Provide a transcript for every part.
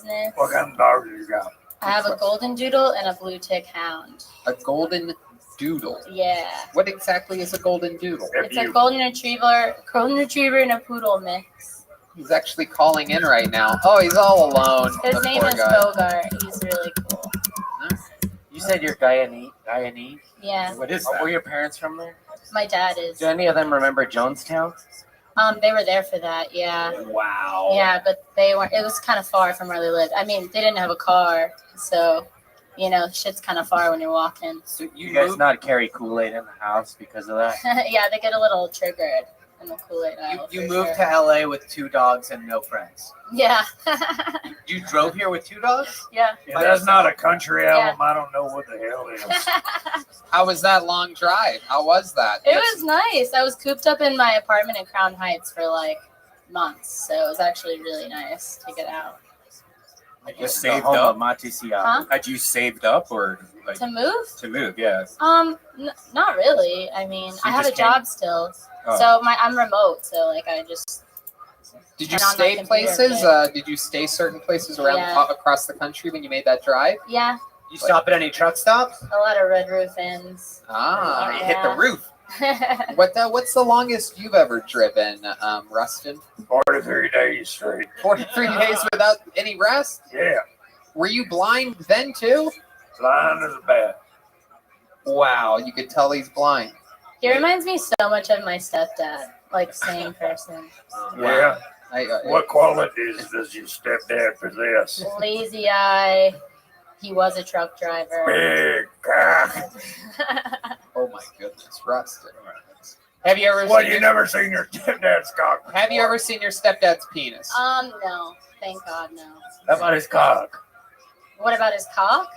business. What kind of dog do you got? I have a golden doodle and a blue tick hound. A golden doodle. Yeah. What exactly is a golden doodle? It's a golden retriever and a poodle mix. He's actually calling in right now. Oh, he's all alone. His name is Bogart. He's really cool. You said you're Guyanese? Yeah. What is that? Were your parents from there? My dad is. Do any of them remember Jonestown? They were there for that, yeah. Wow. Yeah, but they weren't. It was kind of far from where they lived. I mean, they didn't have a car, so shit's kind of far when you're walking. So you guys not carry Kool-Aid in the house because of that? Yeah, they get a little triggered in the Kool-Aid aisle. You moved to LA with 2 dogs and no friends. Yeah. You drove here with 2 dogs? Yeah. Yeah, that's not a country album. I don't know what the hell it is. How was that long drive? How was that? It was nice. I was cooped up in my apartment in Crown Heights for like months, so it was actually really nice to get out. You saved up? Huh? Had you saved up or like To move? to move? Yeah. Not really. I mean, So I you have a just job still, Oh. so I'm remote, so like I just. Did you turn on my stay computer places? every day. Did you stay certain places around Yeah. across the country when you made that drive? Yeah, You stop at any truck stops? a lot of Red Roof Inns. Ah, You hit the roof. what's the longest you've ever driven, Rustin? 43 days straight. 43 days without any rest? Yeah. Were you blind then too? Blind as a bat. Wow, you could tell he's blind. He reminds me so much of my stepdad, like same person. Yeah. I What qualities does your stepdad possess? Lazy eye. He was a truck driver. Big cock. oh my goodness, Rustin. Have you ever? Well, seen you never seen your stepdad's cock before. Have you ever seen your stepdad's penis? No. Thank God, no. How about his cock? What about his cock?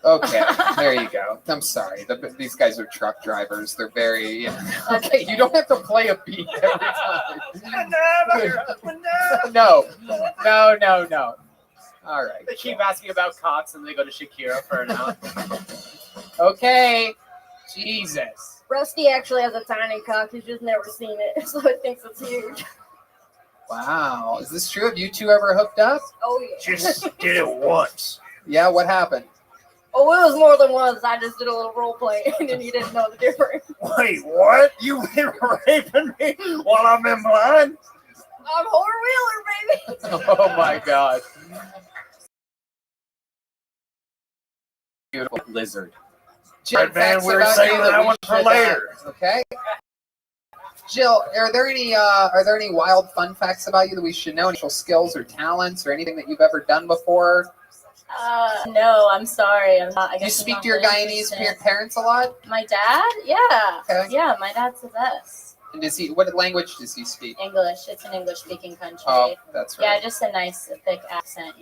Okay, there you go. I'm sorry. These guys are truck drivers. They're very. Okay, you don't have to play a beat every time. No. All right. They keep asking about cocks and they go to Shakira for an hour. Okay. Jesus. Rusty actually has a tiny cock. He's just never seen it, so he thinks it's huge. Wow. Is this true? Have you two ever hooked up? Oh, yeah. Just did it once. Yeah, what happened? Oh, it was more than once. I just did a little role play, and then he didn't know the difference. Wait, what? You been raping me while I'm in blind? I'm Horror Wheeler, baby. Oh my God. Beautiful Lizard. Jill, Right, man, facts we're about saving you that we one for should, later. Okay. Jill, are there any wild fun facts about you that we should know? Any skills or talents or anything that you've ever done before? No, I'm sorry. I'm not. I Do you guess I'm speak not to your really Guyanese interested. parents a lot? My dad? Yeah. Okay. Yeah, my dad's the best. And what language does he speak? English. It's an English-speaking country. Oh, that's right. Yeah, just a nice, thick accent,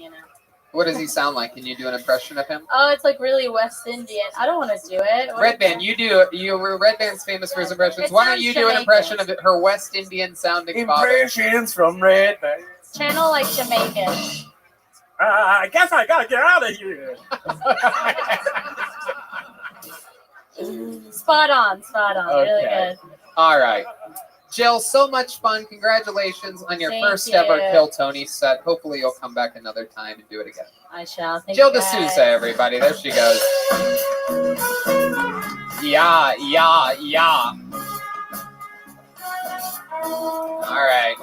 What does he sound like? Can you do an impression of him? Oh, it's like really West Indian. I don't want to do it. Red Band, you do. Red Band's famous for his impressions. It Why don't sounds you do an impression of her West Indian sounding father? Impressions from Red Band. Channel like Jamaican. I guess I gotta get out of here. Spot on. Really Okay. good. All right. Jill, so much fun. Congratulations on your Thank first ever you. Kill Tony set. Hopefully you'll come back another time and do it again. I shall. Thank Jill you guys. D'Souza, everybody. There she goes. Yeah. All right.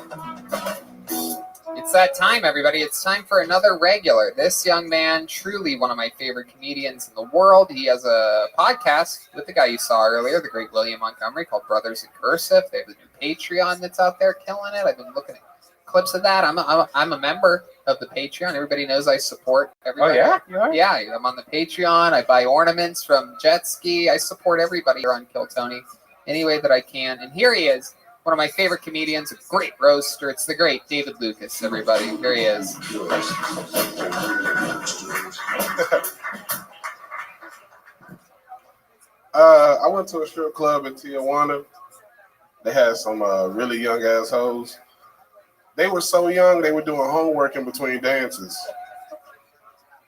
It's that time, everybody. It's time for another regular. This young man, truly one of my favorite comedians in the world. He has a podcast with the guy you saw earlier, the great William Montgomery, called Brothers in Cursive. They have a new Patreon that's out there killing it. I've been looking at clips of that. I'm a member of the Patreon. Everybody knows I support everybody. Oh, yeah? You are? Yeah, I'm on the Patreon. I buy ornaments from Jet Ski. I support everybody here on Kill Tony any way that I can. And here he is. One of my favorite comedians, a great roaster. It's the great David Lucas, everybody. Here he is. I went to a strip club in Tijuana. They had some really young assholes. They were so young, they were doing homework in between dances.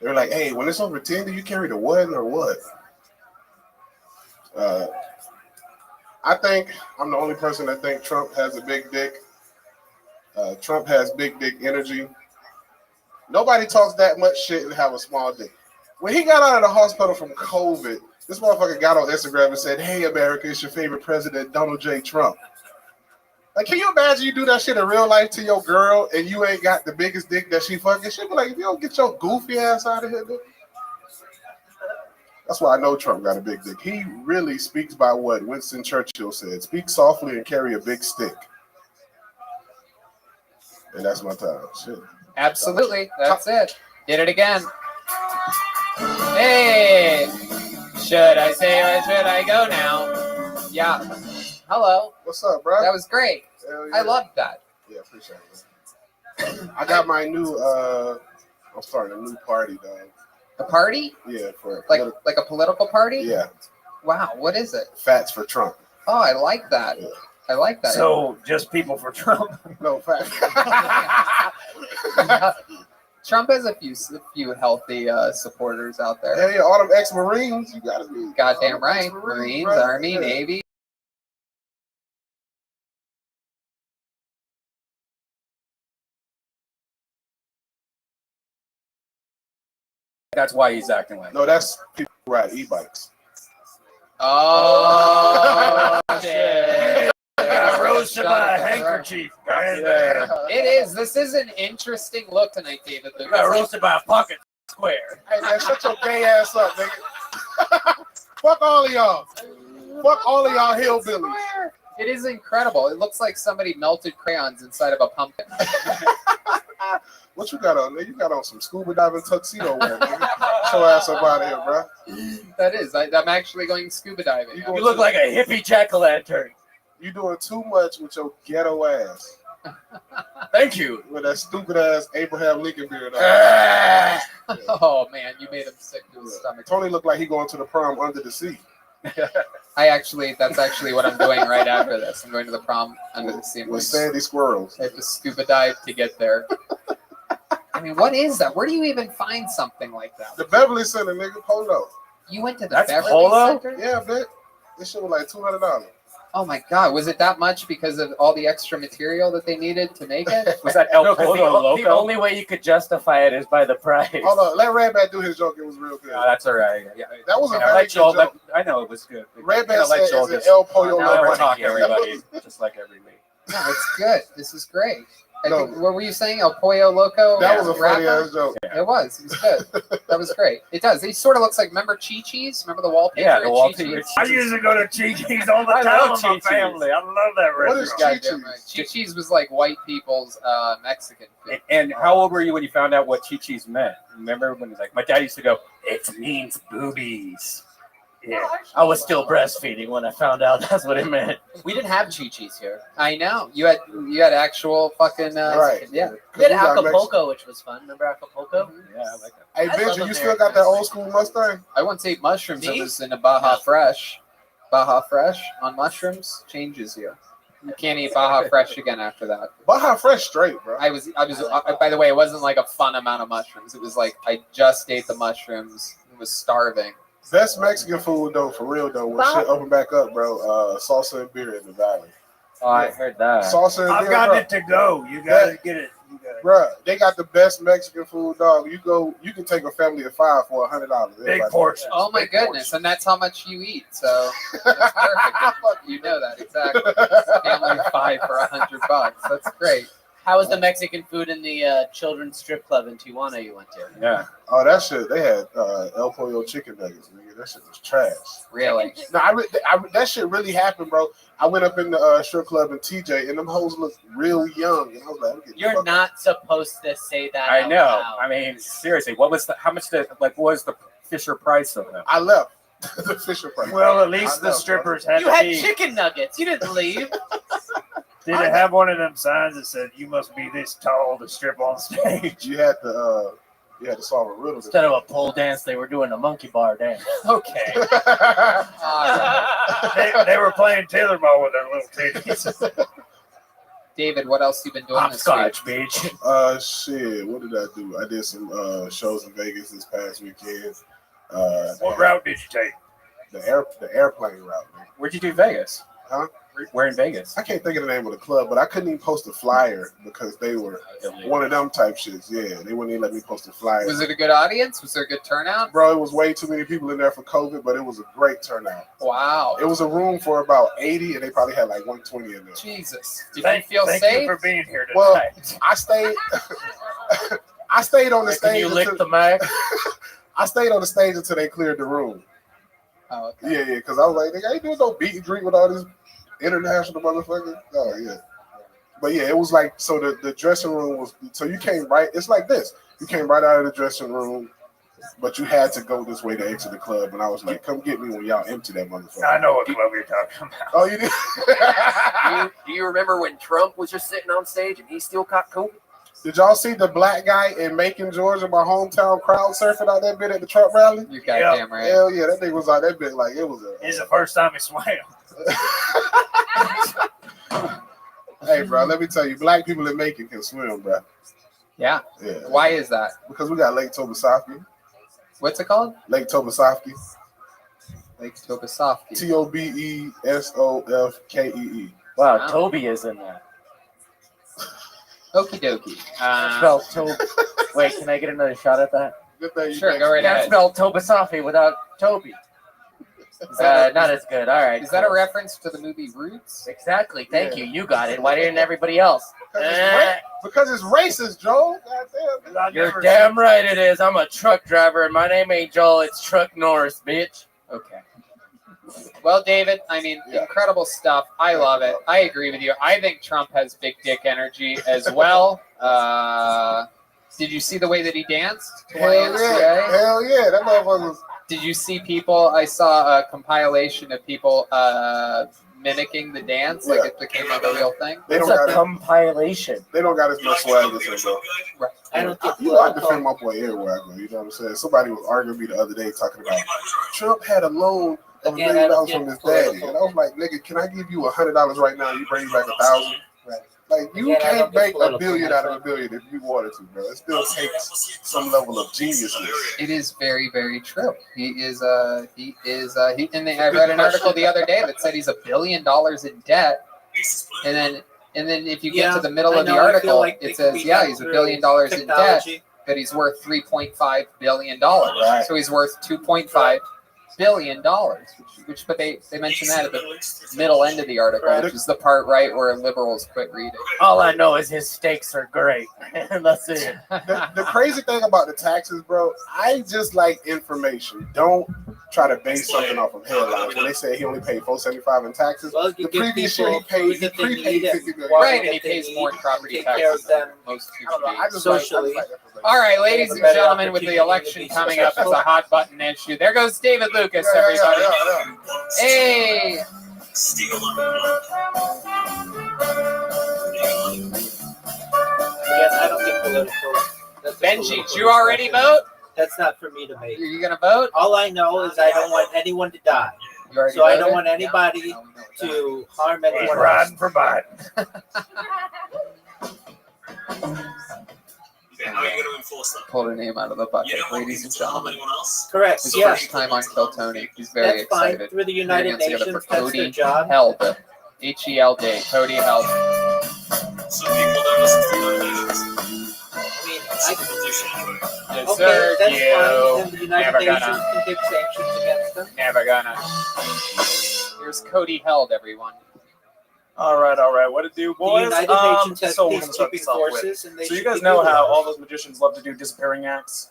They were like, hey, when it's over 10, do you carry the one or what? I think I'm the only person that think Trump has a big dick. Trump has big dick energy. Nobody talks that much shit and have a small dick. When he got out of the hospital from COVID, this motherfucker got on Instagram and said, "Hey, America, it's your favorite president, Donald J. Trump." Like, can you imagine you do that shit in real life to your girl and you ain't got the biggest dick that she fucking? She'd be like, if you don't get your goofy ass out of here, dude. That's why I know Trump got a big dick. He really speaks by what Winston Churchill said: speak softly and carry a big stick. And that's my time. Shit. Absolutely. That's it. Did it again. Hey! Should I say or should I go now? Yeah. Hello. What's up, bro? That was great. Hell yeah. I loved that. Yeah, appreciate it. I got my new, I'm starting a new party, dog. A party? Yeah, for like a political party? Yeah. Wow, what is it? Fats for Trump. Oh, I like that. Yeah. I like that. So just people for Trump. No, facts. Trump has a few healthy supporters out there. Yeah, all them ex-Marines, you gotta be. Goddamn right. Marines, right? Army, Yeah. Navy. That's why he's acting like. No, that's people who ride e-bikes. Oh, shit. Got roasted by a Shut the handkerchief. Yeah. It is. This is an interesting look tonight, David. Got roasted by a pocket square. Hey, man, shut your gay ass up, nigga. Fuck all of y'all. Fuck all of y'all hillbillies. It is incredible. It looks like somebody melted crayons inside of a pumpkin. What you got on, nigga? You got on some scuba diving tuxedo wear, nigga. Get your ass up out of here, bro. That is. I'm actually going scuba diving. You look like a hippie jack-o'-lantern. You doing too much with your ghetto ass. Thank you. With that stupid ass Abraham Lincoln beard on. Oh, man. You made him sick to his stomach. Tony looked like he going to the prom under the sea. That's actually what I'm doing right after this. I'm going to the prom under the sea. With sandy squirrels. I have to scuba dive to get there. I mean, what is that? Where do you even find something like that? The Beverly Center, nigga, Polo. You went to the That's Beverly Polo? Center? Yeah, bitch. This shit was like $200. Oh my God! Was it that much because of all the extra material that they needed to make it? Was that El No, 'cause Polo loco? the only way you could justify it is by the price. Hold on, let Redbat do his joke. It was real good. No, that's all right. Yeah, That was a I very like good Joel, joke. but I know it was good. Redbat I like said Joel it's an just El Pollo now Loco. we're talking everybody, just like every week. No, it's good. This is great. I No. think, what were you saying? El Pollo Loco? That was a funny rapper? ass joke. It was. It was good. That was great. It does. He sort of looks like, remember Chi-Chi's? Remember the wallpaper? Yeah, the at wallpaper. Chi-Chi's? I used to go to Chi-Chi's all the I time love with my Chi-Chi's. family. I love that What is restaurant. Goddamn Chi-Chi's? right. Chi-Chi's was like white people's Mexican food. And how old were you when you found out what Chi-Chi's meant? Remember when he's like, my dad used to go, it means boobies. Yeah, I was still breastfeeding when I found out that's what it meant. We didn't have Chi-Chi's here. I know. You had actual fucking Right. yeah. We had We got Acapulco, which was fun. Remember Acapulco? Yeah, I like that. Hey, I Benji, love you still got that American old school Mustang? I once ate mushrooms. It Me? was in a Baja Fresh. Baja Fresh on mushrooms changes you. You can't eat Baja Fresh again after that. Baja Fresh straight, bro. I was. By the way, it wasn't like a fun amount of mushrooms. It was like I just ate the mushrooms and was starving. Best Mexican food, though, for real, though, when shit open back up, bro, salsa and beer in the valley. Oh, I heard that. Salsa and I've beer, got bro. it to go. You gotta get it. You gotta Bro, they got the best Mexican food, dog. You can take a family of 5 for $100. big portion. Oh my Big goodness, portion. and that's how much you eat. So that's perfect. You know that exactly. Family of 5 for $100. That's great. How was the Mexican food in the children's strip club in Tijuana you went to? Yeah. Oh, that shit, they had El Pollo chicken nuggets, nigga. That shit was trash. Really. No, that shit really happened, bro. I went up in the strip club in TJ, and them hoes looked real young. And I was like, I'm getting You're fucked not supposed to say that. I out know. loud. I mean, seriously, what was what was the Fisher price of them? I left the Fisher price. Well, at I least the left, strippers had You to had be. chicken nuggets. You didn't leave. Did it have one of them signs that said "You must be this tall to strip on stage"? You had to solve a riddle. Instead of a pole dance, they were doing a monkey bar dance. Okay. All right. They were playing Taylor ball with their little titties. David, what else you been doing this Hopscotch, week? bitch. Shit, what did I do? I did some shows in Vegas this past weekend. What route did you take? The airplane route, man. Where'd you do Vegas? Huh? We're in Vegas. I can't think of the name of the club, but I couldn't even post a flyer because they were one of them type shits. Yeah, they wouldn't even let me post a flyer. Was it a good audience? Was there a good turnout? Bro, it was way too many people in there for COVID, but it was a great turnout. Wow. It was a room for about 80, and they probably had like 120 in there. Jesus. Did you feel Thank safe? you for being here tonight. Well, I stayed. I stayed on the Can stage. you lick the mic? I stayed on the stage until they cleared the room. Oh, okay. Yeah, because I was like, nigga, I ain't doing no beat and drink with all these international motherfuckers. Oh, yeah. But yeah, it was like, so the dressing room was, so you came right, it's like this. You came right out of the dressing room, but you had to go this way to exit the club. And I was like, come get me when y'all empty that motherfucker. I know what club you're talking about. Oh, you did? Do you remember when Trump was just sitting on stage and he still caught COVID? Did y'all see the black guy in Macon, Georgia, my hometown, crowd surfing out that bit at the Trump rally? You're goddamn right. Hell yeah, that thing was out that bit like it was a. It's the first time he swam. Hey, bro, let me tell you, black people in Macon can swim, bro. Yeah. Yeah. Why is that? Because we got Lake Tobesofkee. What's it called? Lake Tobesofkee. Lake Tobesofkee. Tobesofkee. Wow, Wow. Toby is in that. Okie dokie. Spelled Toby. Wait, can I get another shot at that? Good thing you Sure, text go me. right Can't ahead. spell Tobasafi without Toby. Is that, Not as good. All right. is that a cool. reference to the movie Roots? Exactly. Thank Yeah. you. You got it. Why didn't everybody else? Because it's racist, Joel. Goddamn. I've You're never damn right it is. I'm a truck driver, and my name ain't Joel. It's Truck Norris, bitch. Okay. Well, David, I mean, Yeah. incredible stuff. I love it. I agree with you. I think Trump has big dick energy as well. Did you see the way that he danced to Hell yeah. YMCA? Hell yeah. That motherfucker was. Did you see people? I saw a compilation of people mimicking the dance, like Yeah. it became like a real thing. They It's don't a got compilation. They don't got as much swag as him, bro. I don't think You know, I defend my boy everywhere I go. You know what I'm saying? Somebody was arguing with me the other day talking about Trump had a loan of $1 Again, I million don't from get his daddy, political. and I was like, nigga, can I give you $100 right now? You bring back 1,000. Right. Like you Again, I can't don't get make political, $1 billion my out of friend. $1 billion if you wanted to, bro. It still takes some level of geniusness. It is very, very true. I read an article the other day that said he's $1 billion in debt, and then if you get to the middle of the article, it says, he's $1 billion in debt, but he's worth $3.5 billion. Right. So he's worth $2.5 billion, but they mention that at the middle end of the article, which is the part right where liberals quit reading. All I know is his steaks are great. And that's it. The crazy thing about the taxes, bro, I just like information. Don't try to base something off of headlines. When they say he only paid $475 in taxes, Well, you the give previous people year he paid food that they prepaid need $50 million. Right, and he that they pays need, more in property take care taxes of them. than most I human don't know. I beings. just Socially. like information. All right, ladies and Better gentlemen, with the opportunity election to be coming up as a successful. hot button issue, there goes David Lucas, Yeah, everybody. yeah. Hey, Yes, I don't get political. That's a Benji, political did you already discussion. vote? That's not for me to Are make. you gonna vote? All I know is I don't want anyone to die. You already So I don't voted? want anybody No, we know that. to harm He's anyone else. riding for Biden. Pulled a name out of the bucket, ladies and gentlemen. Correct. His Yeah. first time on Kill Tony. He's very That's fine. excited. Through the Putting United it together Nations, for that's their Cody job. Held. H-E-L-D. Cody Held. I mean, Yes, okay, sir. that's You. fine. Then the United Never Nations gonna. can take sanctions against them. Never gonna. Here's Cody Held, everyone. All right. What to do, The boys? United Nations has So we're gonna start peacekeeping this off with. forces, and they So you should guys be know how utilized. all those magicians love to do disappearing acts?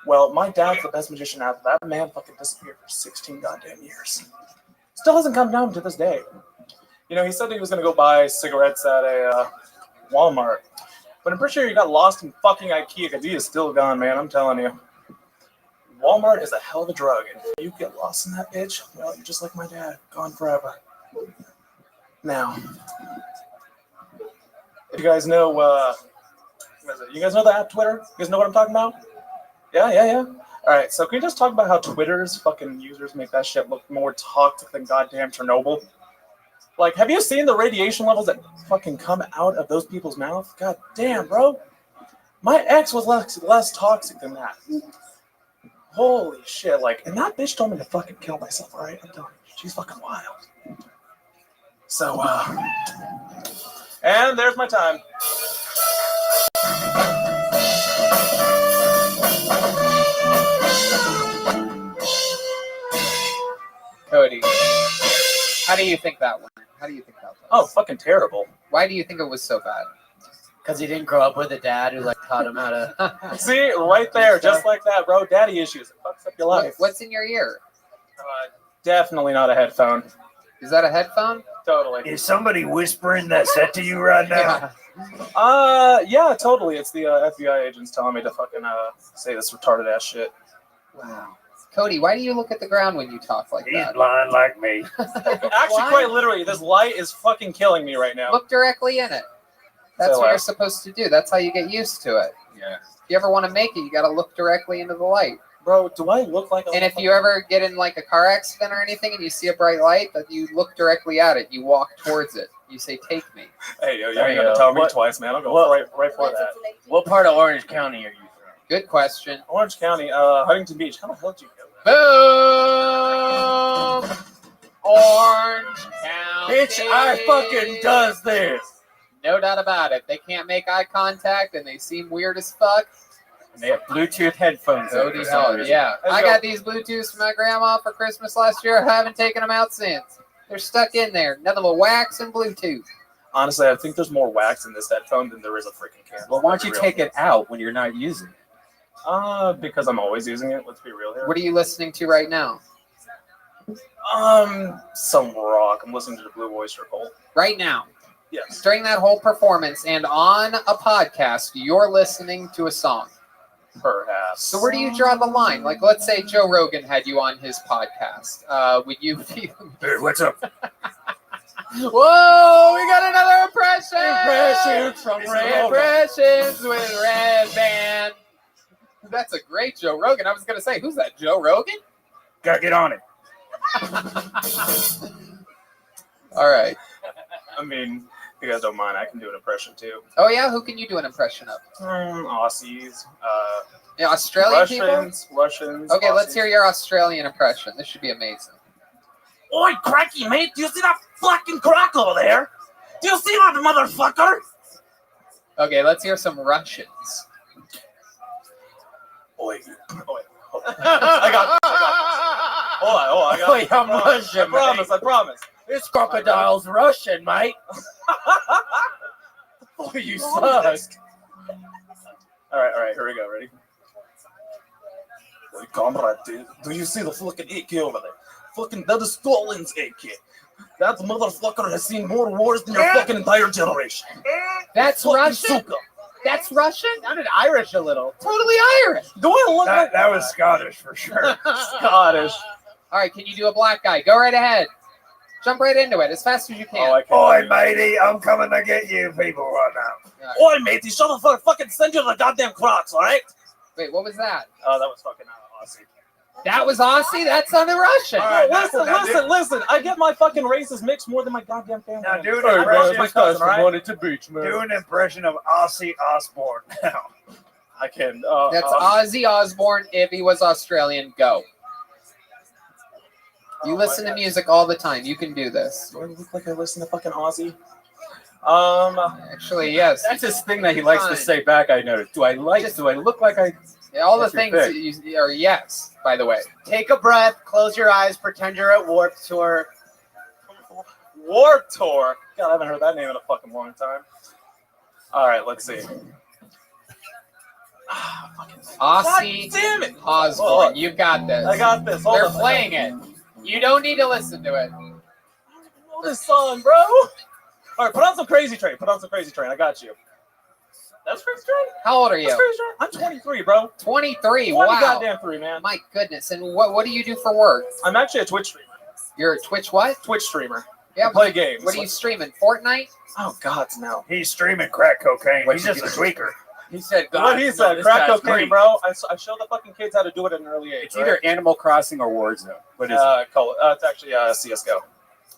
Well, my dad's the best magician out there. That man fucking disappeared for 16 goddamn years. Still hasn't come down to this day. You know, he said he was gonna go buy cigarettes at a Walmart, but I'm pretty sure he got lost in fucking IKEA because he is still gone, man. I'm telling you. Walmart is a hell of a drug, and if you get lost in that bitch, well, you're just like my dad, gone forever. Now, you guys know, what is it? You guys know the app Twitter? You guys know what I'm talking about? Yeah. All right, so can we just talk about how Twitter's fucking users make that shit look more toxic than goddamn Chernobyl? Like, have you seen the radiation levels that fucking come out of those people's mouths? God damn, bro. My ex was less toxic than that. Holy shit, like, and that bitch told me to fucking kill myself, all right? I'm telling you, she's fucking wild. So, and there's my time. Cody, how do you think that went? How do you think that was? Oh, fucking terrible. Why do you think it was so bad? Because he didn't grow up with a dad who like taught him how to. See, right there, just like that, bro. Daddy issues. It fucks up your life. What's in your ear? Definitely not a headphone. Is that a headphone? Totally. Is somebody whispering that set to you right now? Yeah, totally. It's the FBI agents telling me to fucking say this retarded ass shit. Wow. Cody, why do you look at the ground when you talk like He's that? blind like me. Actually, quite literally, this light is fucking killing me right now. Look directly in it. That's So, what you're supposed to do. That's how you get used to it. Yeah. If you ever want to make it, you got to look directly into the light. Bro, do I look like a... And if you ever get in like a car accident or anything and you see a bright light, that you look directly at it. You walk towards it. You say, "Take me." Hey, yo, you There ain't you got to go. tell me What- twice, man. I'll go what- right for that. What part of Orange County are you from? Good question. Orange County, Huntington Beach. How the hell did you go there? Boom! Orange County. Bitch, I fucking does this. No doubt about it. They can't make eye contact and they seem weird as fuck. And they have Bluetooth headphones. Cody for some hell, reason. yeah. Let's I go. got these Bluetooths from my grandma for Christmas last year. I haven't taken them out since. They're stuck in there. Nothing but wax and Bluetooth. Honestly, I think there's more wax in this headphone than there is a freaking camera. Well, why don't you take it out when you're not using it? Because I'm always using it. Let's be real here. What are you listening to right now? Some rock. I'm listening to the Blue Oyster Cult. Right now. Yes. During that whole performance and on a podcast, you're listening to a song. Perhaps. So where do you draw the line? Like, let's say Joe Rogan had you on his podcast. Would you be... Hey, what's up? Whoa, we got another impression! Impressions from Red. Impressions with Red Band. That's a great Joe Rogan. I was going to say, who's that, Joe Rogan? Gotta get on it. All right. I mean, if you guys don't mind, I can do an impression too. Oh, yeah? Who can you do an impression of? Aussies, Yeah, Australian people? Russians. Okay, let's Aussies. hear your Australian impression. This should be amazing. Oi, cracky, mate. Do you see that fucking crack over there? Do you see that motherfucker? Okay, let's hear some Russians. Oi. I got Hold on. I got Wait, I'm Russian, I promise. This crocodile's Russian, mate. Oh, you suck. All right, here we go. Ready? Hey, comrade, do you see the fucking AK over there? Fucking, that is Stalin's AK. That motherfucker has seen more wars than your fucking entire generation. That's Fucking Russian? suka. That's Russian? Sounded Irish a little. Totally Irish. Do I look like That was Scottish for sure. Scottish? All right, can you do a black guy? Go right ahead. Jump right into it as fast as you can. Oh, I can't. Oi, matey, I'm coming to get you people right now. Oi, matey, shut the fuck. Fucking send you the goddamn Crocs, all right? Wait, what was that? Oh, that was fucking Aussie. That was Aussie? That sounded Russian. All right, Listen. I get my fucking races mixed more than my goddamn family. Now do members. an impression. my cousin, right? wanted to beach, man. Do an impression of Ozzy Osbourne now. I can. That's Ozzy Osbourne if he was Australian. Go. You listen to music all the time. You can do this. Do I look like I listen to fucking Aussie? Actually, yes. That's his thing that he likes to say back, I noticed. Do I look like I... All the That's your things pick. you are yes, by the way. Take a breath, close your eyes, pretend you're at Warped Tour. Warped Tour. God, I haven't heard that name in a fucking long time. All right, let's see. Aussie God damn it! Osbourne. Look. You've got this. I got this. Hold They're on. playing it. You don't need to listen to it. I know this song, bro. All right, put on some Crazy Train. I got you. That's Crazy Train? How old are That's you? Crazy Train? I'm 23, bro. 23. 20 Wow. goddamn 3, man. My goodness. And what do you do for work? I'm actually a Twitch streamer. You're a Twitch what? Twitch streamer. Yeah. I play games. What are you streaming? Fortnite? Oh, God, no. He's streaming crack cocaine. What He's you just a tweaker. He said, What he said, crack cocaine, bro. I show the fucking kids how to do it at an early age. It's either Animal Crossing or Warzone. What is it? It's actually CSGO.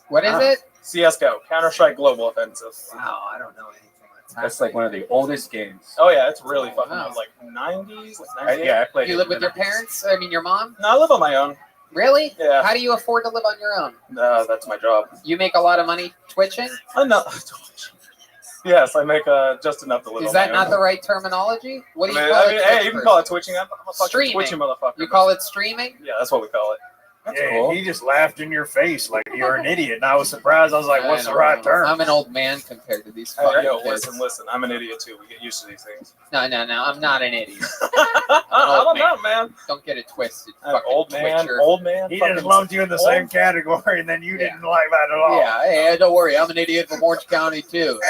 What is it? CSGO, Counter-Strike Global Offensive. Wow, I don't know anything. That's like one of the oldest games. Oh, yeah, it's really fucking Wow. old, like 90s. Like 98. Yeah, I played You it live in with the your 90s. parents? I mean, your mom? No, I live on my own. Really? Yeah. How do you afford to live on your own? That's my job. You make a lot of money twitching? Yes, I make just enough to live Is on that my not own. the right terminology? What do you I call mean, it? hey, you can call it twitching. I'm a fucking Streaming. twitchy motherfucker. You call it streaming? Yeah, that's what we call it. That's Yeah, cool. he just laughed in your face like you're an idiot, and I was surprised. I was like, "What's the right term?" I'm an old man compared to these Hey, fucking yo, kids. listen. I'm an idiot too. We get used to these things. No, I'm not an idiot. I don't know, man. Don't get it twisted. Fucking Old man. twitcher. Old man. He fucking just lumped you in the same category, and then you didn't like that at all. Yeah, hey, don't worry. I'm an idiot from Orange County too.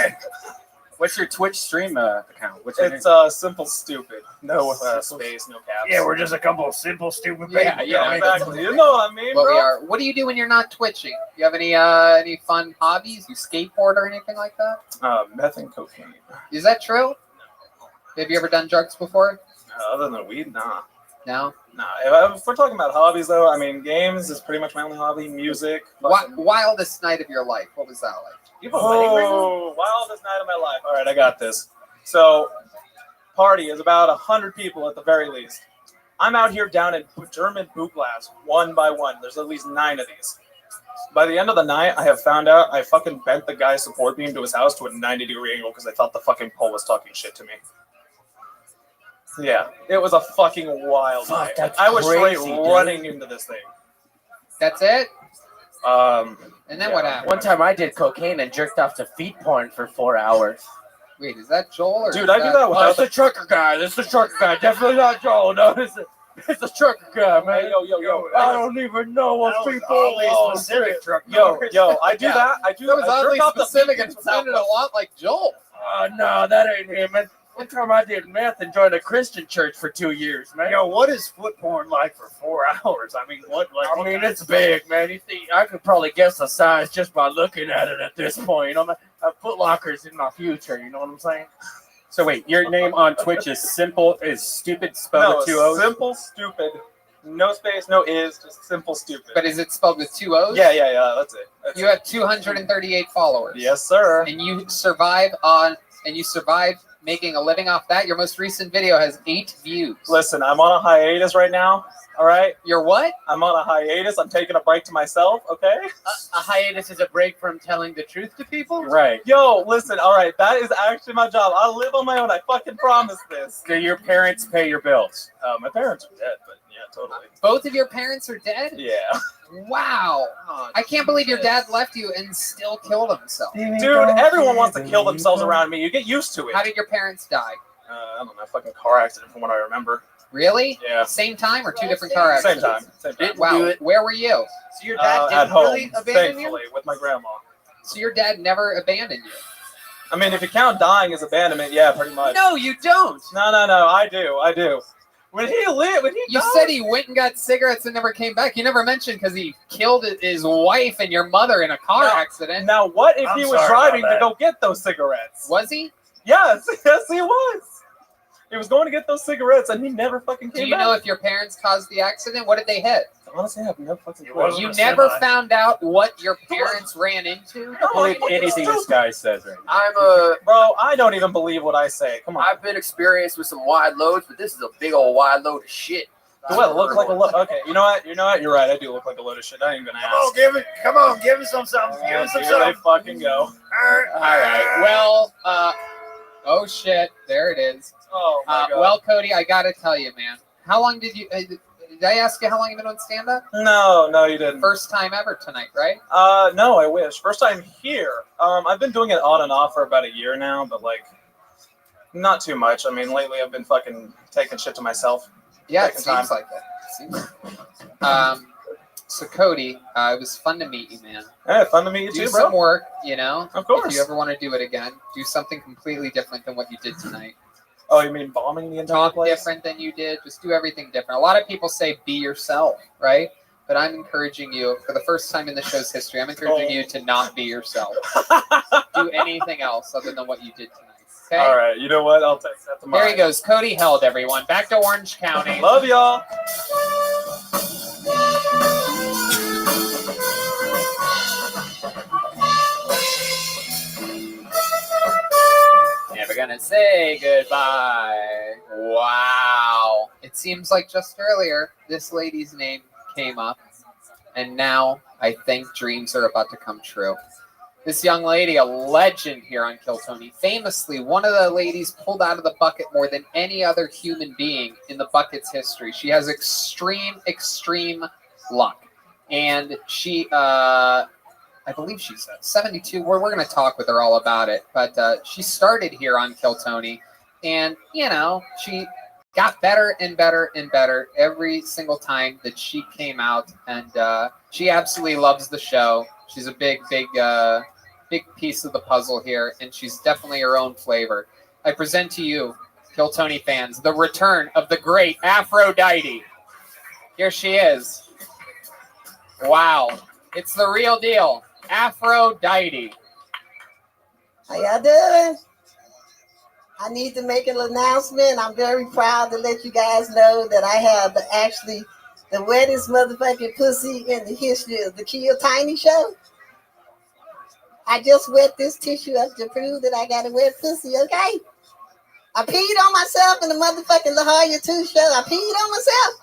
What's your Twitch stream account? What's your It's simple stupid. No space, no caps. Yeah, we're just a couple of simple, stupid people. Yeah, exactly. You know what I mean, What bro? we are. What do you do when you're not twitching? You have any fun hobbies? You skateboard or anything like that? Meth and cocaine. Is that true? Have you ever done drugs before? Other than weed, nah. No. Nah. If we're talking about hobbies, though, I mean, games is pretty much my only hobby. Music. Wildest night of your life. What was that like? Wildest night of my life. All right, I got this. So, party is about 100 people at the very least. I'm out here down in German boot glass, one by one. There's at least 9 of these. By the end of the night, I have found out I fucking bent the guy's support beam to his house to a 90-degree angle because I thought the fucking pole was talking shit to me. Yeah, it was a fucking wild night. I was straight running into this thing. That's it? And then what happened? One time I did cocaine and jerked off to feet porn for 4 hours. Wait, is that Joel? Or Dude, I do that Oh, without it's the trucker guy. It's the trucker guy. Definitely not Joel. No, it's the trucker guy, man. Hey, yo. I don't even know what people are. Specific truck. Yo, I do that. I do That was I oddly jerk off the specific feet and without sounded a lot like Joel. No, that ain't him, man. One time I did meth and joined a Christian church for 2 years, man. Yo, what is foot porn like for 4 hours? I mean, what? Like, I mean, it's big, man. You think I could probably guess the size just by looking at it at this point. You know, Foot Locker's in my future. You know what I'm saying? So wait, your name on Twitch is stupid spelled with 2 O's? Simple, stupid. No space, no is, just simple, stupid. But is it spelled with 2 O's? Yeah, that's it. You have 238 followers. Yes, sir. And you survive making a living off that. Your most recent video has 8 views. Listen, I'm on a hiatus right now. All right? You're what? I'm on a hiatus. I'm taking a break to myself, okay? A hiatus is a break from telling the truth to people? Right. Yo, listen, all right, that is actually my job. I live on my own. I fucking promise this. Do your parents pay your bills? My parents are dead, but yeah, totally. Both of your parents are dead? Yeah. Wow. I can't believe your dad left you and still killed himself. Dude, everyone wants to kill themselves around me. You get used to it. How did your parents die? I don't know, fucking car accident from what I remember. Really? Yeah. Same time or 2 different car Same accidents? time. Same time. Wow. Where were you? So your dad At didn't home, really abandon you? thankfully, with my grandma. So your dad never abandoned you? I mean, if you count dying as abandonment, yeah, pretty much. No, you don't. No, I do. When he You died, said he went and got cigarettes and never came back. You never mentioned because he killed his wife and your mother in a car accident. Now, what if I'm he was sorry driving about to go get those cigarettes? Was he? Yes, he was. He was going to get those cigarettes, and he never fucking came Do you back. know if your parents caused the accident? What did they hit? Honestly, I have no fucking clue. wasn't You a never semi. found out what your parents ran into? I don't believe anything this guy says right now. Bro, I don't even believe what I say. Come on. I've been experienced with some wide loads, but this is a big old wide load of shit. Do I look like a load? Okay, you know what? You're right. I do look like a load of shit. I ain't even gonna ask. Come on, give him something. Give him some Here they something. fucking go. All right. Well, oh shit, there it is. Oh my god. Well, Cody, I gotta tell you, man. How long did you? Did I ask you how long you've been on stand-up? No, you didn't. First time ever tonight, right? No, I wish. First time here. I've been doing it on and off for about a year now, but like, not too much. I mean, lately I've been fucking taking shit to myself. Yeah, it Second seems like that. So Cody, it was fun to meet you, man. Hey, fun to meet you Do too, some bro. work, you know. Of course. If you ever want to do it again, do something completely different than what you did tonight. Oh, you mean bombing the entire Talk place? different than you did. Just do everything different. A lot of people say be yourself, right? But I'm encouraging you, for the first time in the show's history, I'm encouraging you to not be yourself. Do anything else other than what you did tonight. Okay? All right, you know what? I'll take that to There he goes. Cody Held, everyone. Back to Orange County. Love y'all. Never gonna say goodbye. Wow. It seems like just earlier, this lady's name came up And now I think dreams are about to come true. This young lady, a legend here on Kill Tony, famously one of the ladies pulled out of the bucket more than any other human being in the bucket's history. She has extreme luck. And she, I believe she's 72. We're going to talk with her all about it. But she started here on Kill Tony. And, you know, she got better and better and better every single time that she came out. And she absolutely loves the show. She's a big piece of the puzzle here, and she's definitely her own flavor. I present to you, Kill Tony fans, the return of the great Aphrodite. Here she is. Wow. It's the real deal. Aphrodite. How y'all doing? I need to make an announcement. I'm very proud to let you guys know that I have actually the wettest motherfucking pussy in the history of the Kill Tiny show. I just wet this tissue up to prove that I got a wet pussy, okay? I peed on myself in the motherfucking La Jolla 2 show. I peed on myself.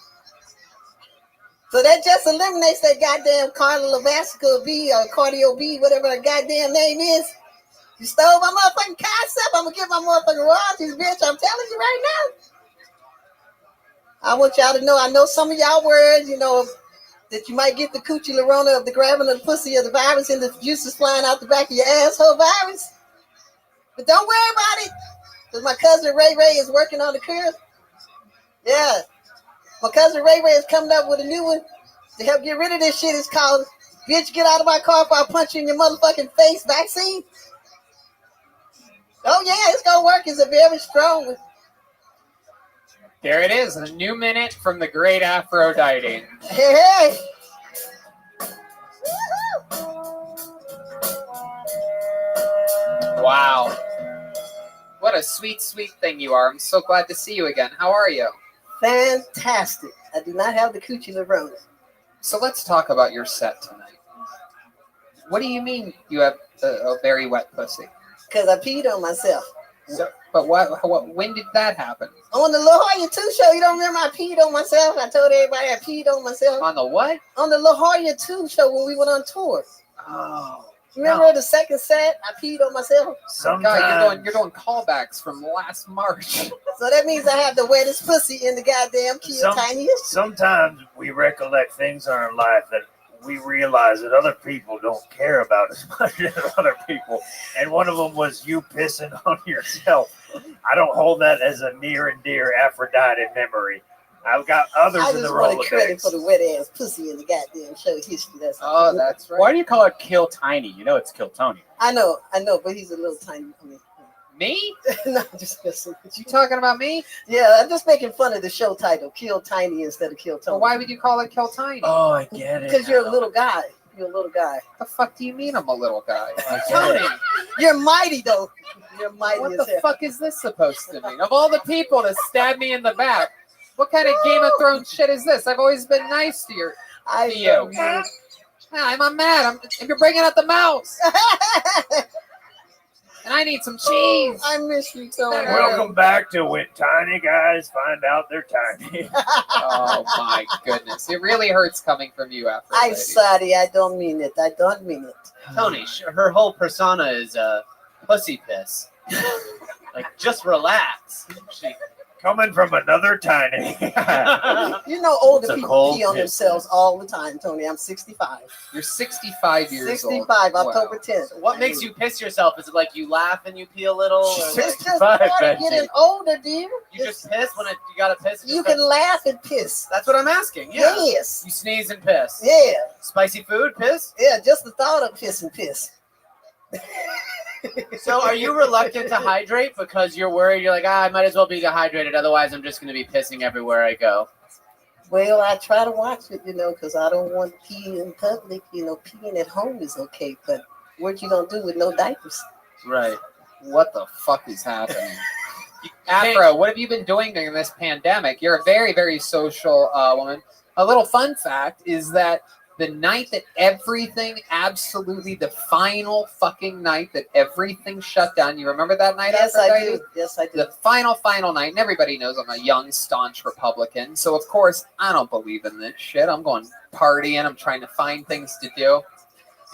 So that just eliminates that goddamn cardiovascular B or cardio B, whatever her goddamn name is. You stole my motherfucking concept. I'm going to get my motherfucking royalties, bitch. I'm telling you right now. I want y'all to know, I know some of y'all words, you know, that you might get the coochie lorona of the grabbing of the pussy of the virus and the juices flying out the back of your asshole virus. But don't worry about it, because my cousin Ray Ray is working on the cure. Yeah. My cousin Ray Ray is coming up with a new one to help get rid of this shit. It's called, bitch, get out of my car before I punch you in your motherfucking face vaccine. Oh, yeah, it's going to work. It's a very strong one. There it is, a new minute from the great Aphrodite. Hey! Wow. What a sweet, sweet thing you are. I'm so glad to see you again. How are you? Fantastic. I do not have the coochie lorona. So let's talk about your set tonight. What do you mean you have a very wet pussy? Because I peed on myself. So, but when did that happen? On the La Jolla 2 show, you don't remember I peed on myself? I told everybody I peed on myself. On the what? On the La Jolla 2 show when we went on tour. Oh. Remember the second set? I peed on myself. God, you're doing callbacks from last March. So that means I have the wettest pussy in the goddamn Kill Tiny history. Sometimes we recollect things in our life that we realize that other people don't care about as much as other people. And one of them was you pissing on yourself. I don't hold that as a near and dear Aphrodite memory. I've got others in the Rolodex. I just want credit for the wet ass pussy in the goddamn show history. That's right. Why do you call it Kill Tiny? You know it's Kill Tony. I know, but he's a little tiny. Me? No, I'm just messing with you. You talking about me? Yeah, I'm just making fun of the show title, Kill Tiny instead of Kill Tony. Well, why would you call it Kill Tiny? Oh, I get it. Because you're a little guy. You're a little guy. The fuck do you mean I'm a little guy? Tony. You're mighty, though. You're mighty. What the fuck is this supposed to mean? Of all the people to stab me in the back, what kind of Game of Thrones shit is this? I've always been nice to you. I'm mad. You're bringing out the mouse. And I need some cheese. I miss you so much. Welcome back to When Tiny Guys Find Out They're Tiny. Oh, my goodness. It really hurts coming from you, Aphrodite. I'm sorry. I don't mean it. I don't mean it. Tony, her whole persona is pussy piss. Like, just relax. Coming from another Tiny. You know, older It's a people cold pee on piss. themselves all the time, Tony. I'm 65. You're 65 years 65, old. October 10th. What makes you piss yourself? Is it like you laugh and you pee a little? Or It's just part of getting older, dear. You just piss when you gotta piss? You can laugh and piss. That's what I'm asking. Yeah. Yes. You sneeze and piss. Yeah. Spicy food, piss? Yeah, just the thought of piss and piss. So are you reluctant to hydrate because you're worried? You're like, I might as well be dehydrated. Otherwise, I'm just going to be pissing everywhere I go. Well, I try to watch it, because I don't want pee in public. Peeing at home is okay, but what you gonna do with no diapers? Right. What the fuck is happening? Afro, what have you been doing during this pandemic? You're a very, very social woman. A little fun fact is that The night that everything, absolutely the final fucking night that everything shut down. You remember that night? Yes, I Aphrodite? do. Yes, I do. The final night, and everybody knows I'm a young, staunch Republican. So, of course, I don't believe in this shit. I'm going partying. I'm trying to find things to do.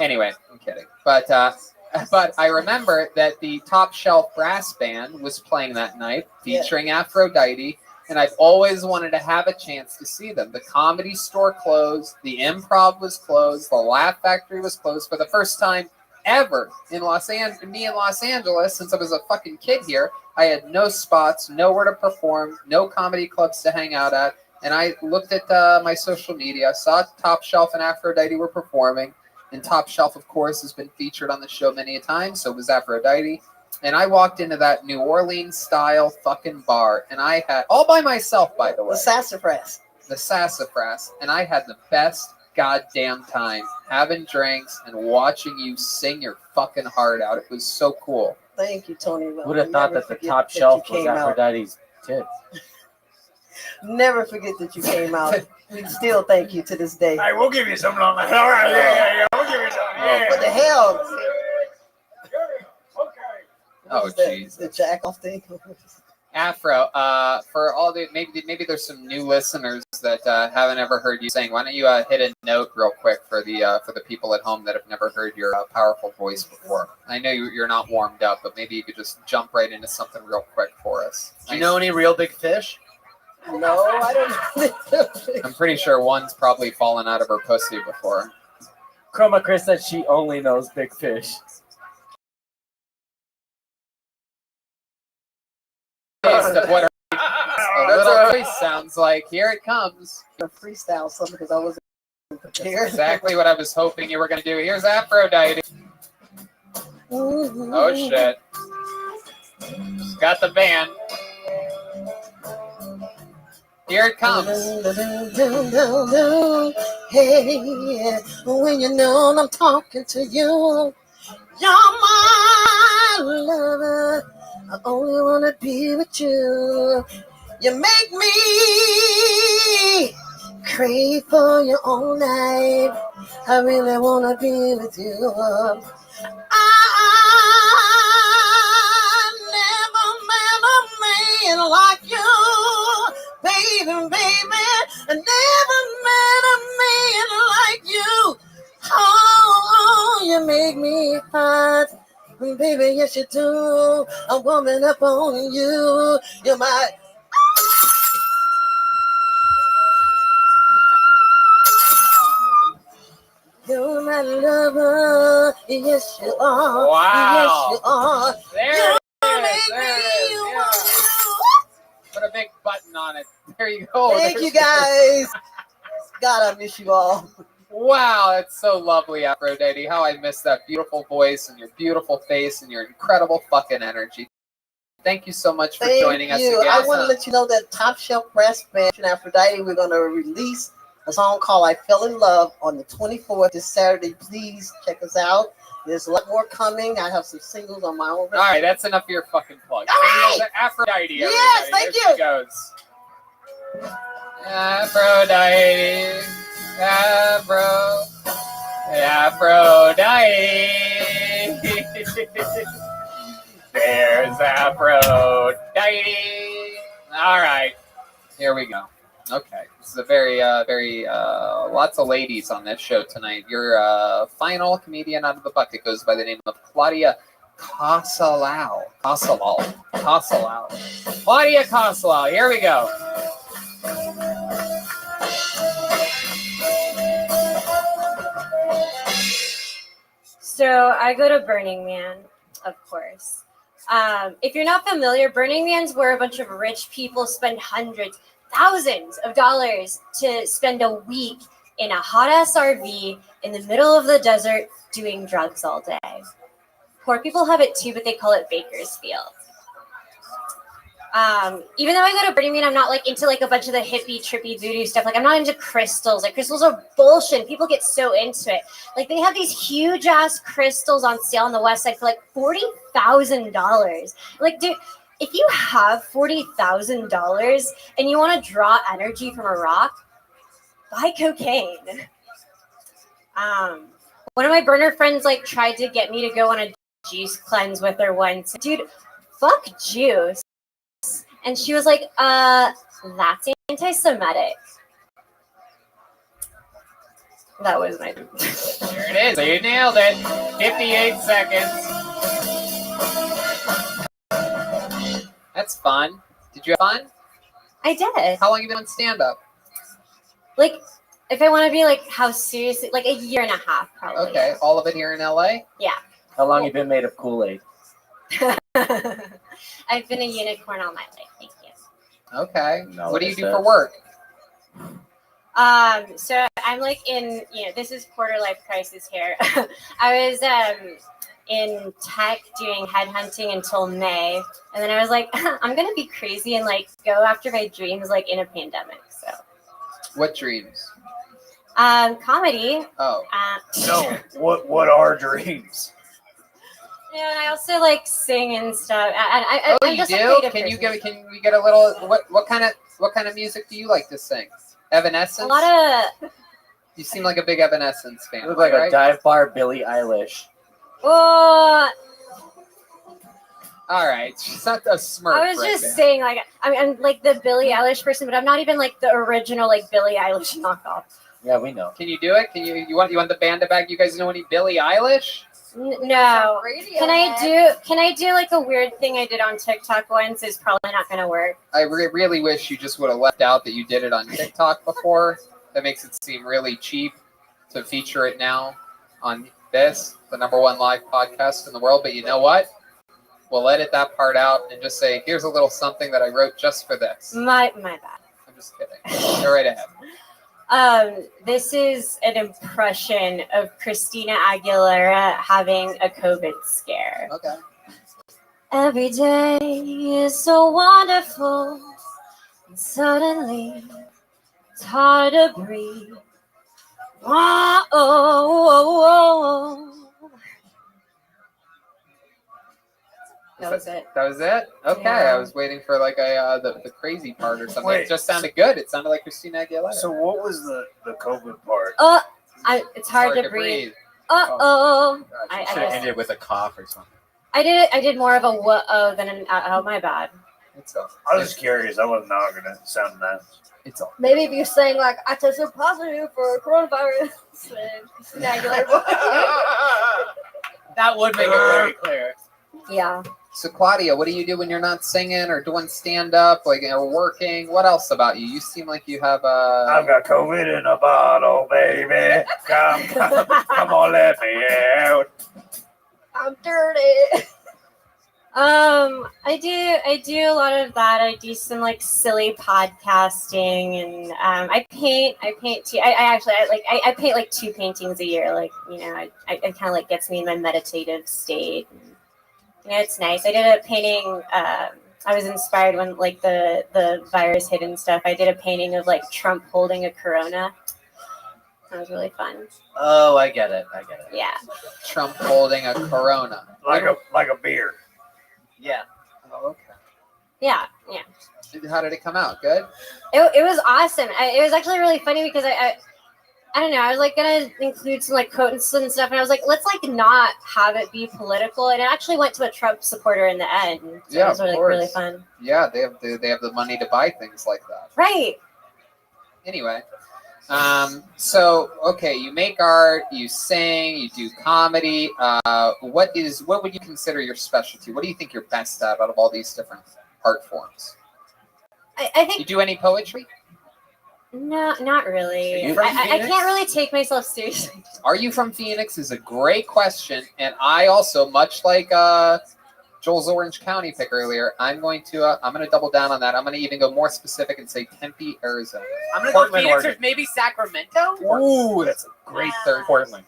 Anyway, I'm kidding. But I remember that the Top Shelf Brass Band was playing that night, featuring Aphrodite, and I've always wanted to have a chance to see them. The Comedy Store closed, the Improv was closed, the Laugh Factory was closed for the first time ever in Los Angeles since I was a fucking kid here. I had no spots, nowhere to perform, no comedy clubs to hang out at, and I looked at my social media, saw Top Shelf and Aphrodite were performing, and Top Shelf, of course, has been featured on the show many a time, so was Aphrodite. And I walked into that New Orleans-style fucking bar, and I had, all by myself, by the way. The Sassafras. The Sassafras. And I had the best goddamn time having drinks and watching you sing your fucking heart out. It was so cool. Thank you, Tony. Would have thought that the Top Shelf was Aphrodite's tits. Never forget that you came out. We still thank you to this day. All right, we'll give you something on that. All right, yeah. We'll give you something. Yeah. What the hell? Oh, jeez. The jack off thing. Afro, for all the maybe there's some new listeners that haven't ever heard you sing. Why don't you hit a note real quick for the people at home that have never heard your powerful voice before? I know you're not warmed up, but maybe you could just jump right into something real quick for us. Do you know any real big fish? No, I don't know. I'm pretty sure one's probably fallen out of her pussy before. Chroma Chris said she only knows big fish. Of what a little voice sounds like. Here it comes. A freestyle something because I wasn't prepared. Exactly what I was hoping you were going to do. Here's Aphrodite. Oh shit! Got the band. Here it comes. Hey, when you know I'm talking to you, you're my lover. I only wanna be with you. You make me crave for you all night. I really wanna be with you. I never met a man like you, baby. I never met a man like you. Oh, you make me hot. Baby, yes you do. I'm warming up on you. You're my... You're my lover. Yes, you are. Wow. Yes, you are. There it is. Yeah. Put a big button on it. There you go. Thank you, guys. God, I miss you all. Wow, that's so lovely, Aphrodite. How I miss that beautiful voice and your beautiful face and your incredible fucking energy. Thank you so much for joining us again. I want to let you know that Top Shelf Brass Band and Aphrodite, we're going to release a song called I Fell in Love on the 24th this Saturday. Please check us out. There's a lot more coming. I have some singles on my own. All right, that's enough of your fucking plug. All right. Aphrodite, everybody. Yes, thank Here you. she goes. Aphrodite. Aphrodite. There's Aphrodite. All right, here we go. Okay, this is a very lots of ladies on this show tonight. Your final comedian out of the bucket goes by the name of Claudia Casalau. Claudia Casalau. Here we go. So I go to Burning Man, of course. If you're not familiar, Burning Man's where a bunch of rich people spend hundreds, thousands of dollars to spend a week in a hot-ass RV in the middle of the desert doing drugs all day. Poor people have it too, but they call it Bakersfield. Even though I go to Burning Man, I'm not like into like a bunch of the hippie, trippy voodoo stuff. Like I'm not into crystals. Like crystals are bullshit. People get so into it. Like they have these huge ass crystals on sale on the west side for like $40,000. Like, dude, if you have $40,000 and you want to draw energy from a rock, buy cocaine. One of my burner friends like tried to get me to go on a juice cleanse with her once. Dude, fuck juice. And she was like, that's anti-Semitic. That was my... There it is. So you nailed it. 58 seconds. That's fun. Did you have fun? I did. How long have you been on stand-up? Like, if I want to be like, how seriously, like a year and a half, probably. Okay, all of it here in LA? Yeah. How long you been made of Kool-Aid? I've been a unicorn all my life. Thank you. Okay. No, what do you it's do a- for work? So I'm like in, this is quarter life crisis here. I was in tech doing headhunting until May, and then I was like, I'm gonna be crazy and like go after my dreams like in a pandemic. So. What dreams? Comedy. Oh. No. What are dreams? Yeah, and I also like sing and stuff. Oh, I'm you just a do? creative Can person. we get a little? What kind of music do you like to sing? Evanescence. A lot of. You seem like a big Evanescence fan. You look like right? a dive bar Billie Eilish. Oh, All right, she's not a smirk. I was right just now. saying, like, I'm like the Billie Eilish person, but I'm not even like the original like Billie Eilish knockoff. Yeah, we know. Can you do it? You want the band to back? You guys know any Billie Eilish? No. Can I do like a weird thing I did on TikTok once? Is probably not gonna work. I really wish you just would have left out that you did it on TikTok before. That makes it seem really cheap to feature it now on this, the #1 live podcast in the world. But you know what? We'll edit that part out and just say, here's a little something that I wrote just for this. My bad. I'm just kidding. Go right ahead. This is an impression of Christina Aguilera having a COVID scare. Okay. Every day is so wonderful, and suddenly it's hard to breathe. Whoa, oh, oh, oh. That was it. That was it? Okay. Yeah. I was waiting for like the crazy part or something. Wait. It just sounded good. It sounded like Christina Aguilera. So what was the COVID part? It's hard to breathe. I Should have just- ended with a cough or something. I did more of a whoa than an oh my bad. It's all. I was just curious. I was not gonna sound nice. It's all. Maybe if you're saying like I tested positive for coronavirus, and now you're like, That would make it very clear. Yeah. So Claudia, what do you do when you're not singing or doing stand up, like or working? What else about you? You seem like you have I've got COVID in a bottle, baby. Come on, let me out. I'm dirty. I do a lot of that. I do some like silly podcasting, and I paint too. I paint like 2 paintings a year. Like it kind of like gets me in my meditative state. And, it's nice. I did a painting. I was inspired when like the virus hit and stuff. I did a painting of like Trump holding a Corona. That was really fun. Oh, I get it. Yeah. Trump holding a Corona. Like a beer. Yeah. Oh, okay. Yeah. How did it come out? Good? It was awesome. It was actually really funny because I don't know. I was like gonna include some like quotes and stuff, and I was like, let's like not have it be political. And it actually went to a Trump supporter in the end. So Yeah, it was of really course. really fun. Yeah, they have the money to buy things like that. Right. Anyway, so okay, you make art, you sing, you do comedy. What would you consider your specialty? What do you think you're best at out of all these different art forms? I think You do any poetry? no, not really. You from I Phoenix? can't really take myself seriously. Are you from Phoenix is a great question, and I also, much like Joel's Orange County pick earlier, I'm going to double down on that. I'm going to even go more specific and say Tempe, Arizona. I'm gonna Portland, go Phoenix Oregon. or maybe Sacramento. Ooh, that's a great third. Portland.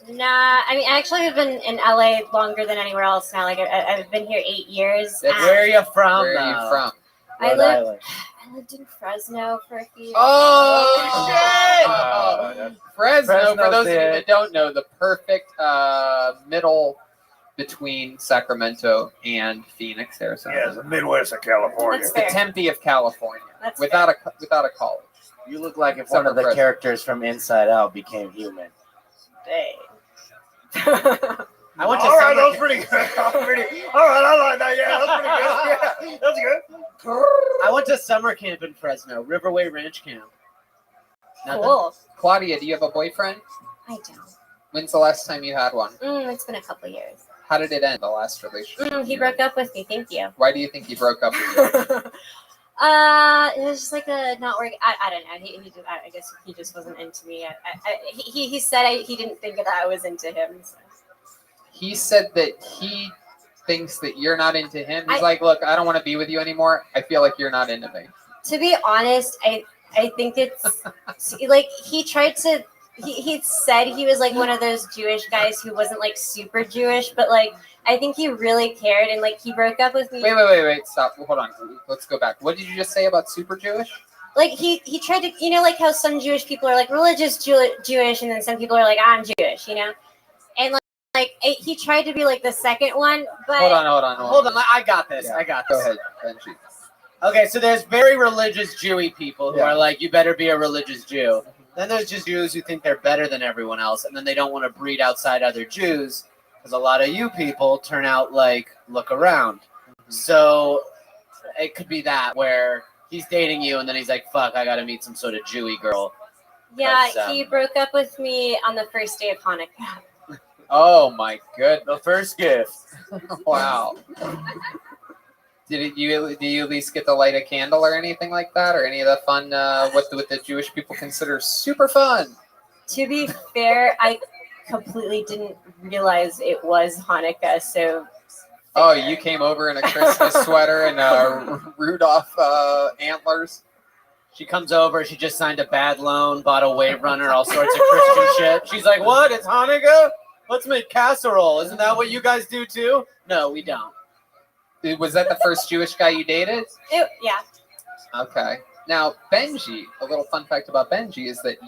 Nah, I mean, I actually have been in LA longer than anywhere else now. Like, I've been here 8 years. Where are you from? Where are you from? I lived in Fresno for a few years. Oh, shit! Fresno, for Fresno's those of you it. that don't know, the perfect middle between Sacramento and Phoenix, Arizona. Yeah, it's the Midwest of California. That's The fair. Tempe of California, That's without a college. You look like if Except one of for the Fresno. characters from Inside Out became human. Dang. I went to All right, summer that was camp. pretty good. All right, I like that. Yeah, that's pretty good. Yeah, that's good. I went to summer camp in Fresno, Riverway Ranch Camp. Nothing? Cool. Claudia, do you have a boyfriend? I don't. When's the last time you had one? It's been a couple years. How did it end, the last relationship? He broke up with me. Thank you. Why do you think he broke up with you? It was just like a not work. I don't know. He just, I guess he just wasn't into me. He said he didn't think that I was into him. So. He said that he thinks that you're not into him. He's like, look, I don't want to be with you anymore. I feel like you're not into me. To be honest, I think it's like he tried to. He said he was like one of those Jewish guys who wasn't like super Jewish, but like I think he really cared and like he broke up with me. Wait, stop. Hold on. Let's go back. What did you just say about super Jewish? Like he tried to, you know, like how some Jewish people are like religious Jewish, and then some people are like I'm Jewish, you know, and like he tried to be like the second one, but Hold on. I got this. Yeah. I got this. Go ahead, Benji. Okay, so there's very religious Jewy people who Yeah. are like, you better be a religious Jew. Then there's just Jews who think they're better than everyone else, and then they don't want to breed outside other Jews, because a lot of you people turn out like, look around. So it could be that, where he's dating you, and then he's like, fuck, I gotta meet some sort of Jewy girl. yeah, 'Cause, he broke up with me on the first day of Hanukkah. Oh my goodness. The first gift. Wow. Did you at least get to light a candle or anything like that, or any of the fun what the Jewish people consider super fun? To be fair, I completely didn't realize it was Hanukkah, so. Oh, you came over in a Christmas sweater and Rudolph antlers. She comes over, she just signed a bad loan, bought a Wave Runner, all sorts of Christian shit. She's like, what? It's Hanukkah? Let's make casserole. Isn't that what you guys do too? No, we don't. Was that the first Jewish guy you dated? Yeah. Okay. Now, Benji, a little fun fact about Benji is that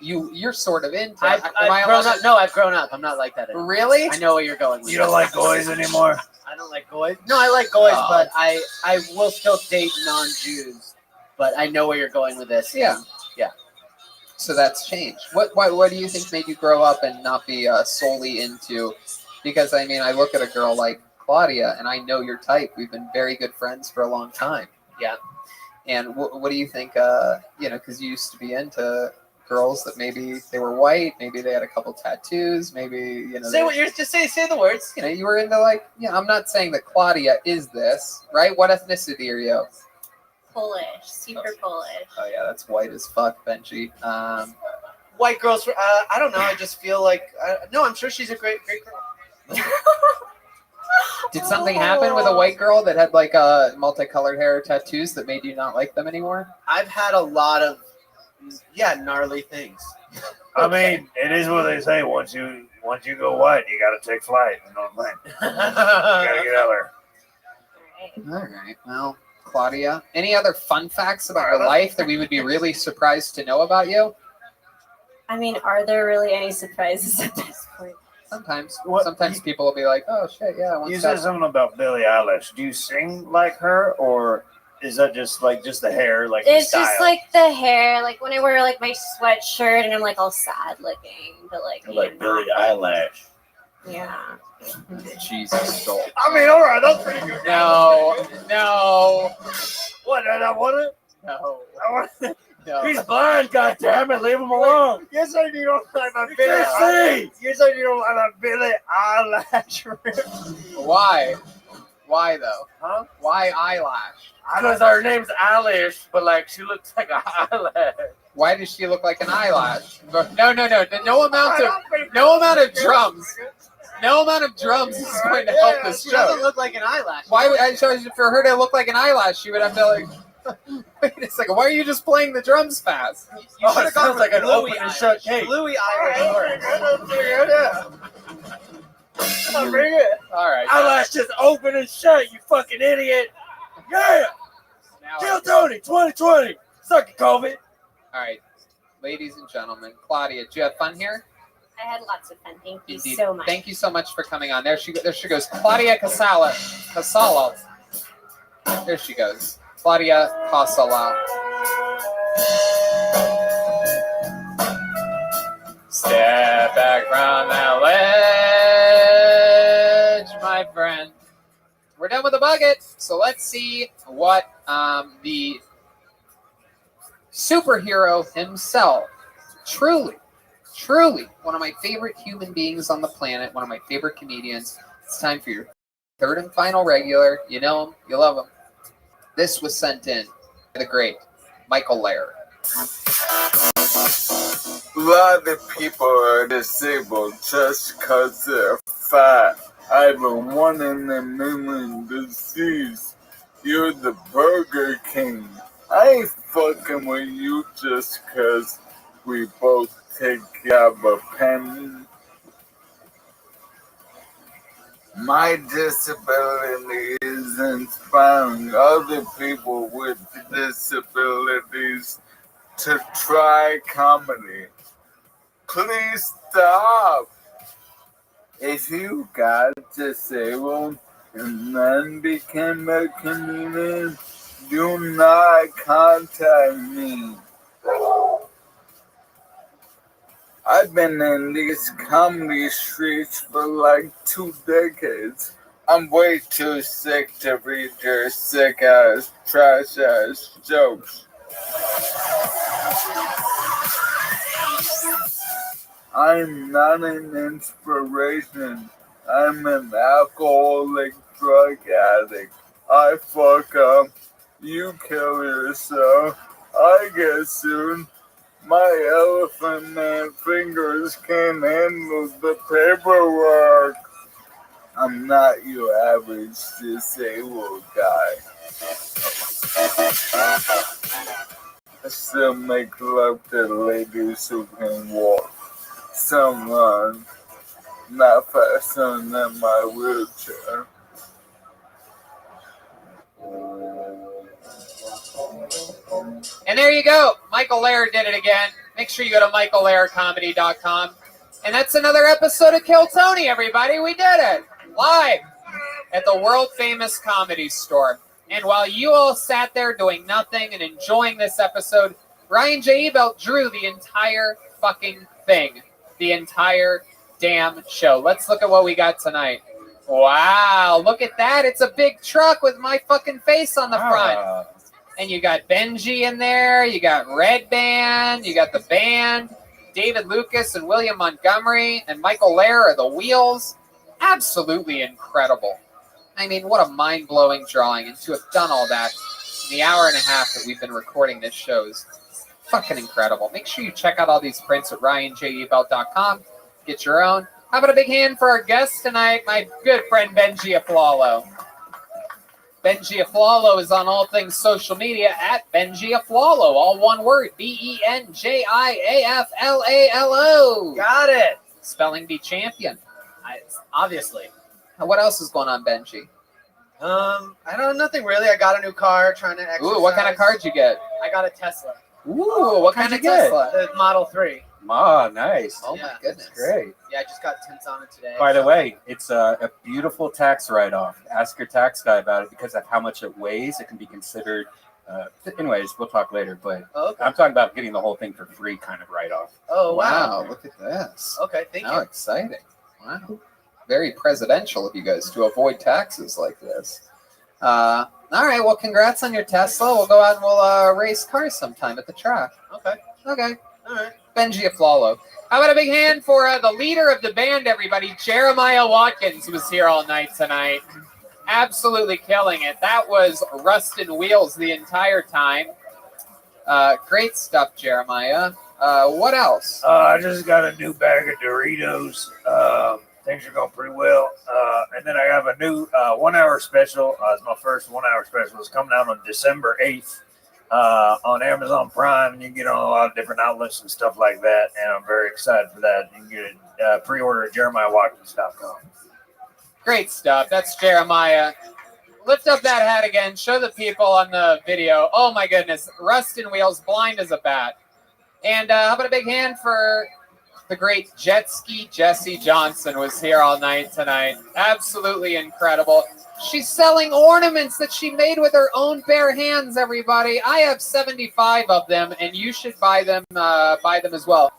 you're sort of into. I've grown up. No, I've grown up. I'm not like that anymore. Really? I know where you're going with You don't like goys anymore? I don't like goys. No, I like goys, Oh. but I will still date non-Jews. But I know where you're going with this. Yeah. So that's changed. What do you think made you grow up and not be solely into? Because I mean, I look at a girl like Claudia, and I know your type. We've been very good friends for a long time. Yeah. And what do you think? Because you used to be into girls that maybe they were white, maybe they had a couple tattoos, maybe Say what you're just say the words. You were into like. I'm not saying that Claudia is this, right? What ethnicity are you? Polish, super Polish. Oh yeah, that's white as fuck, Benji. White girls. I don't know. I just feel like. No, I'm sure she's a great girl. Did something happen with a white girl that had like multicolored hair or tattoos that made you not like them anymore? I've had a lot of, gnarly things. I mean, it is what they say. Once you go white, you got to take flight. You know what I'm saying? You got to get out there. All right. Well, Claudia, any other fun facts about your life that we would be really surprised to know about you? I mean, are there really any surprises at this point? Sometimes. Sometimes people will be like, oh, shit, yeah. You said something about Billie Eilish. Do you sing like her, or is that just the hair, like the It's style? just like the hair, like when I wear like my sweatshirt and I'm like all sad looking, but like like Billie Eilish. yeah. Jesus, Joel. I mean, all right, that's pretty good. No. What? I want it? No. I want it. No. He's blind. God damn it! Leave him alone. Yes, I do not like my You Billie can't Eilish. see. Yes, I do not like my Billie Eilish. Why? Why though? Huh? Why eyelash? Because her name's Eilish, but like she looks like an eyelash. Why does she look like an eyelash? No. No amount of drums. No amount of drums is going to help this She doesn't show. look like an eyelash. Why would for her to look like an eyelash? She would have to like. Wait a second. Why are you just playing the drums fast? You should have gone like an Bluey open and Irish. shut cake. Bluey Irish. All right. Eyelash just open and shut. You fucking idiot. Yeah. Now, Kill Tony. 2020. Suck it, COVID. all right, ladies and gentlemen, Claudia, did you have fun here? I had lots of fun. Thank you Indeed. so much. Thank you so much for coming on. There she goes. Claudia Casalo. There she goes. Claudia Casalo. Step back from that ledge, my friend. We're done with the bucket, so let's see what the superhero himself, truly one of my favorite human beings on the planet, one of my favorite comedians. It's time for your third and final regular. You know him, you love him. This was sent in by the great Michael Laird. A lot of people are disabled just because they're fat. I have a 1 in a million disease. You're the Burger King. I ain't fucking with you just because we both take out a penny. My disability is inspiring other people with disabilities to try comedy. Please stop. If you got disabled and then became a comedian, do not contact me. I've been in these comedy streets for like 2 decades. I'm way too sick to read your sick ass, trash ass jokes. I'm not an inspiration. I'm an alcoholic drug addict. I fuck up. You kill yourself. I get sued. My elephant man fingers can't handle the paperwork. I'm not your average disabled guy. I still make love to ladies who can walk. Some run, not faster than my wheelchair. And there you go. Michael Laird did it again. Make sure you go to michaellairdcomedy.com. And that's another episode of Kill Tony, everybody. We did it. Live at the world-famous Comedy Store. And while you all sat there doing nothing and enjoying this episode, Ryan J. Ebelt drew the entire fucking thing. The entire damn show. Let's look at what we got tonight. Wow, look at that. It's a big truck with my fucking face on the front. And you got Benji in there. You got Red Band. You got the band. David Lucas and William Montgomery and Michael Laird are the wheels. Absolutely incredible. I mean, what a mind-blowing drawing. And to have done all that in the hour and a half that we've been recording this show is fucking incredible. Make sure you check out all these prints at ryanjebelt.com. Get your own. How about a big hand for our guest tonight, my good friend Benji Aflalo. Benji Aflalo is on all things social media at Benji Aflalo. All one word, BenjiAflalo. Got it. Spelling bee champion. Obviously. What else is going on, Benji? I don't know, nothing really. I got a new car, trying to exercise. Ooh, what kind of car did you get? I got a Tesla. Ooh, what kind of Tesla? The Model 3. Oh, nice. Oh, my goodness. Great. Yeah, I just got tints on it today. By the way, it's a beautiful tax write-off. Ask your tax guy about it because of how much it weighs. It can be considered. Anyways, we'll talk later. But okay. I'm talking about getting the whole thing for free kind of write-off. Oh, wow. Look at this. Okay, thank you. How exciting. Wow. Very presidential of you guys to avoid taxes like this. All right, well, congrats on your Tesla. We'll go out and we'll race cars sometime at the track. Okay. Okay. All right. Benji Aflalo. How about a big hand for the leader of the band, everybody? Jeremiah Watkins was here all night tonight. Absolutely killing it. That was Rusted Wheels the entire time. Great stuff, Jeremiah. What else? I just got a new bag of Doritos. Things are going pretty well. And then I have a new 1 hour special. It's my first 1 hour special. It's coming out on December 8th on Amazon Prime. You can get it on a lot of different outlets and stuff like that. And I'm very excited for that. You can get it pre-order at JeremiahWatkins.com. Great stuff. That's Jeremiah. Lift up that hat again. Show the people on the video. Oh, my goodness. Rusted Wheels, blind as a bat. And how about a big hand for the great jet ski Jesse Johnson was here all night tonight. Absolutely incredible. She's selling ornaments that she made with her own bare hands, everybody. I have 75 of them, and you should buy them as well.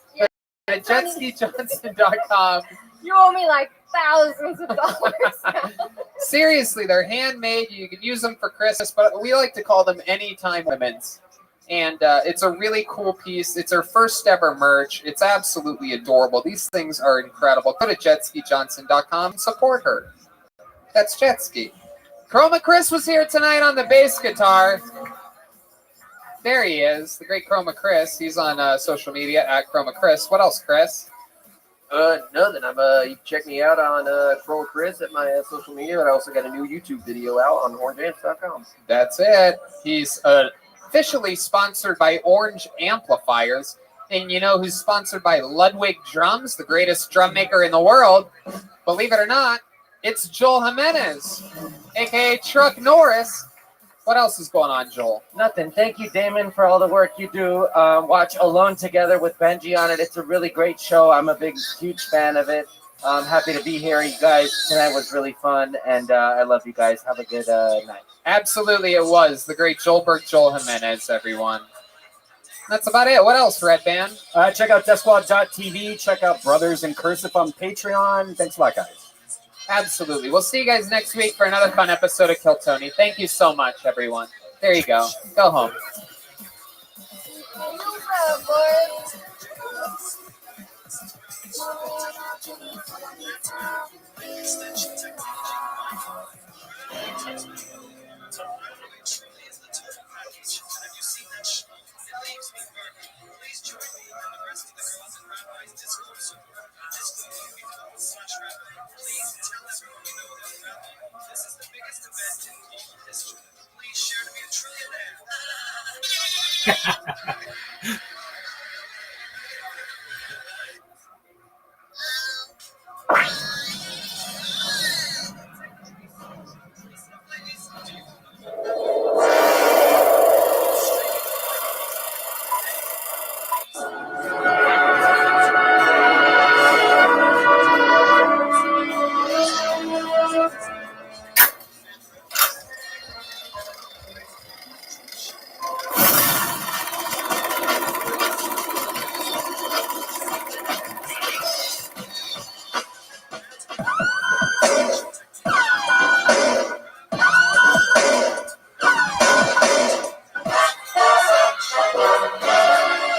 at jetskijohnson.com. You owe me like thousands of dollars. Seriously, they're handmade. You can use them for Christmas, but we like to call them anytime women's. And it's a really cool piece. It's her first ever merch. It's absolutely adorable. These things are incredible. Go to jetskijohnson.com and support her. That's Jetski. Chroma Chris was here tonight on the bass guitar. There he is, the great Chroma Chris. He's on social media at Chroma Chris. What else, Chris? Nothing. You can check me out on Chroma Chris at my social media, but I also got a new YouTube video out on orangeamps.com. That's it. He's officially sponsored by Orange Amplifiers. And you know who's sponsored by Ludwig Drums, the greatest drum maker in the world? Believe it or not, it's Joel Jimenez, a.k.a. Truck Norris. What else is going on, Joel? Nothing. Thank you, Damon, for all the work you do. Watch Alone Together with Benji on it. It's a really great show. I'm a huge fan of it. I'm happy to be here. You guys, tonight was really fun, and I love you guys. Have a good night. Absolutely, it was. The great Joel Jimenez, everyone. That's about it. What else, Red Band? Check out DeathSquad.tv. Check out Brothers in Cursive on Patreon. Thanks a lot, guys. Absolutely. We'll see you guys next week for another fun episode of Kill Tony. Thank you so much, everyone. There you go. Go home.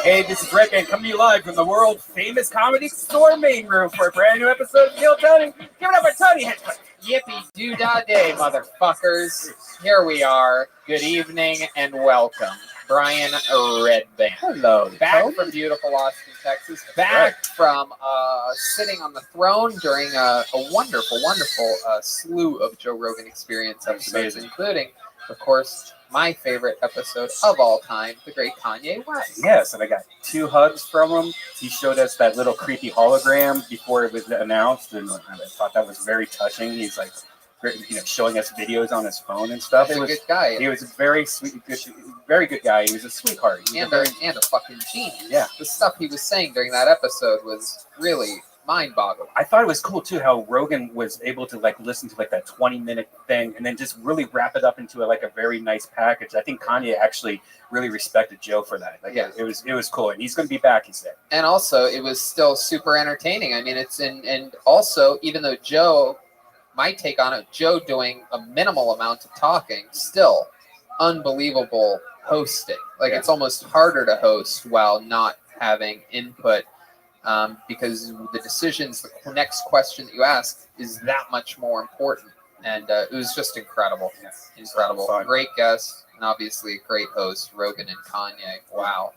Hey, this is Red Band coming to you live from the world famous comedy store main room for a brand new episode of Kill Tony. Give it up for Tony Hitchcock. Yippee-doo-dah-day, motherfuckers. Here we are. Good evening and welcome. Brian Red Band. Hello. Back Tony. from beautiful Austin, Texas. Back from sitting on the throne during a wonderful, wonderful slew of Joe Rogan Experience episodes, including, of course, my favorite episode of all time, the great Kanye West. Yes, and I got 2 hugs from him. He showed us that little creepy hologram before it was announced, and I thought that was very touching. He's like, showing us videos on his phone and stuff. He's a good guy. He was a very sweet, very good guy. He was a sweetheart. And a fucking genius. Yeah. The stuff he was saying during that episode was really mind-boggling. I thought it was cool too how Rogan was able to listen to that 20-minute thing and then just really wrap it up into a very nice package. I think Kanye actually really respected Joe for that. It was cool, and he's going to be back, he said. And also, it was still super entertaining. I mean, and also, even though Joe, my take on it, Joe doing a minimal amount of talking, still unbelievable hosting. It's almost harder to host while not having input. Because the decisions, the next question that you ask is that much more important. And it was just incredible. Incredible. Great guest, and obviously a great host, Rogan and Kanye. Wow.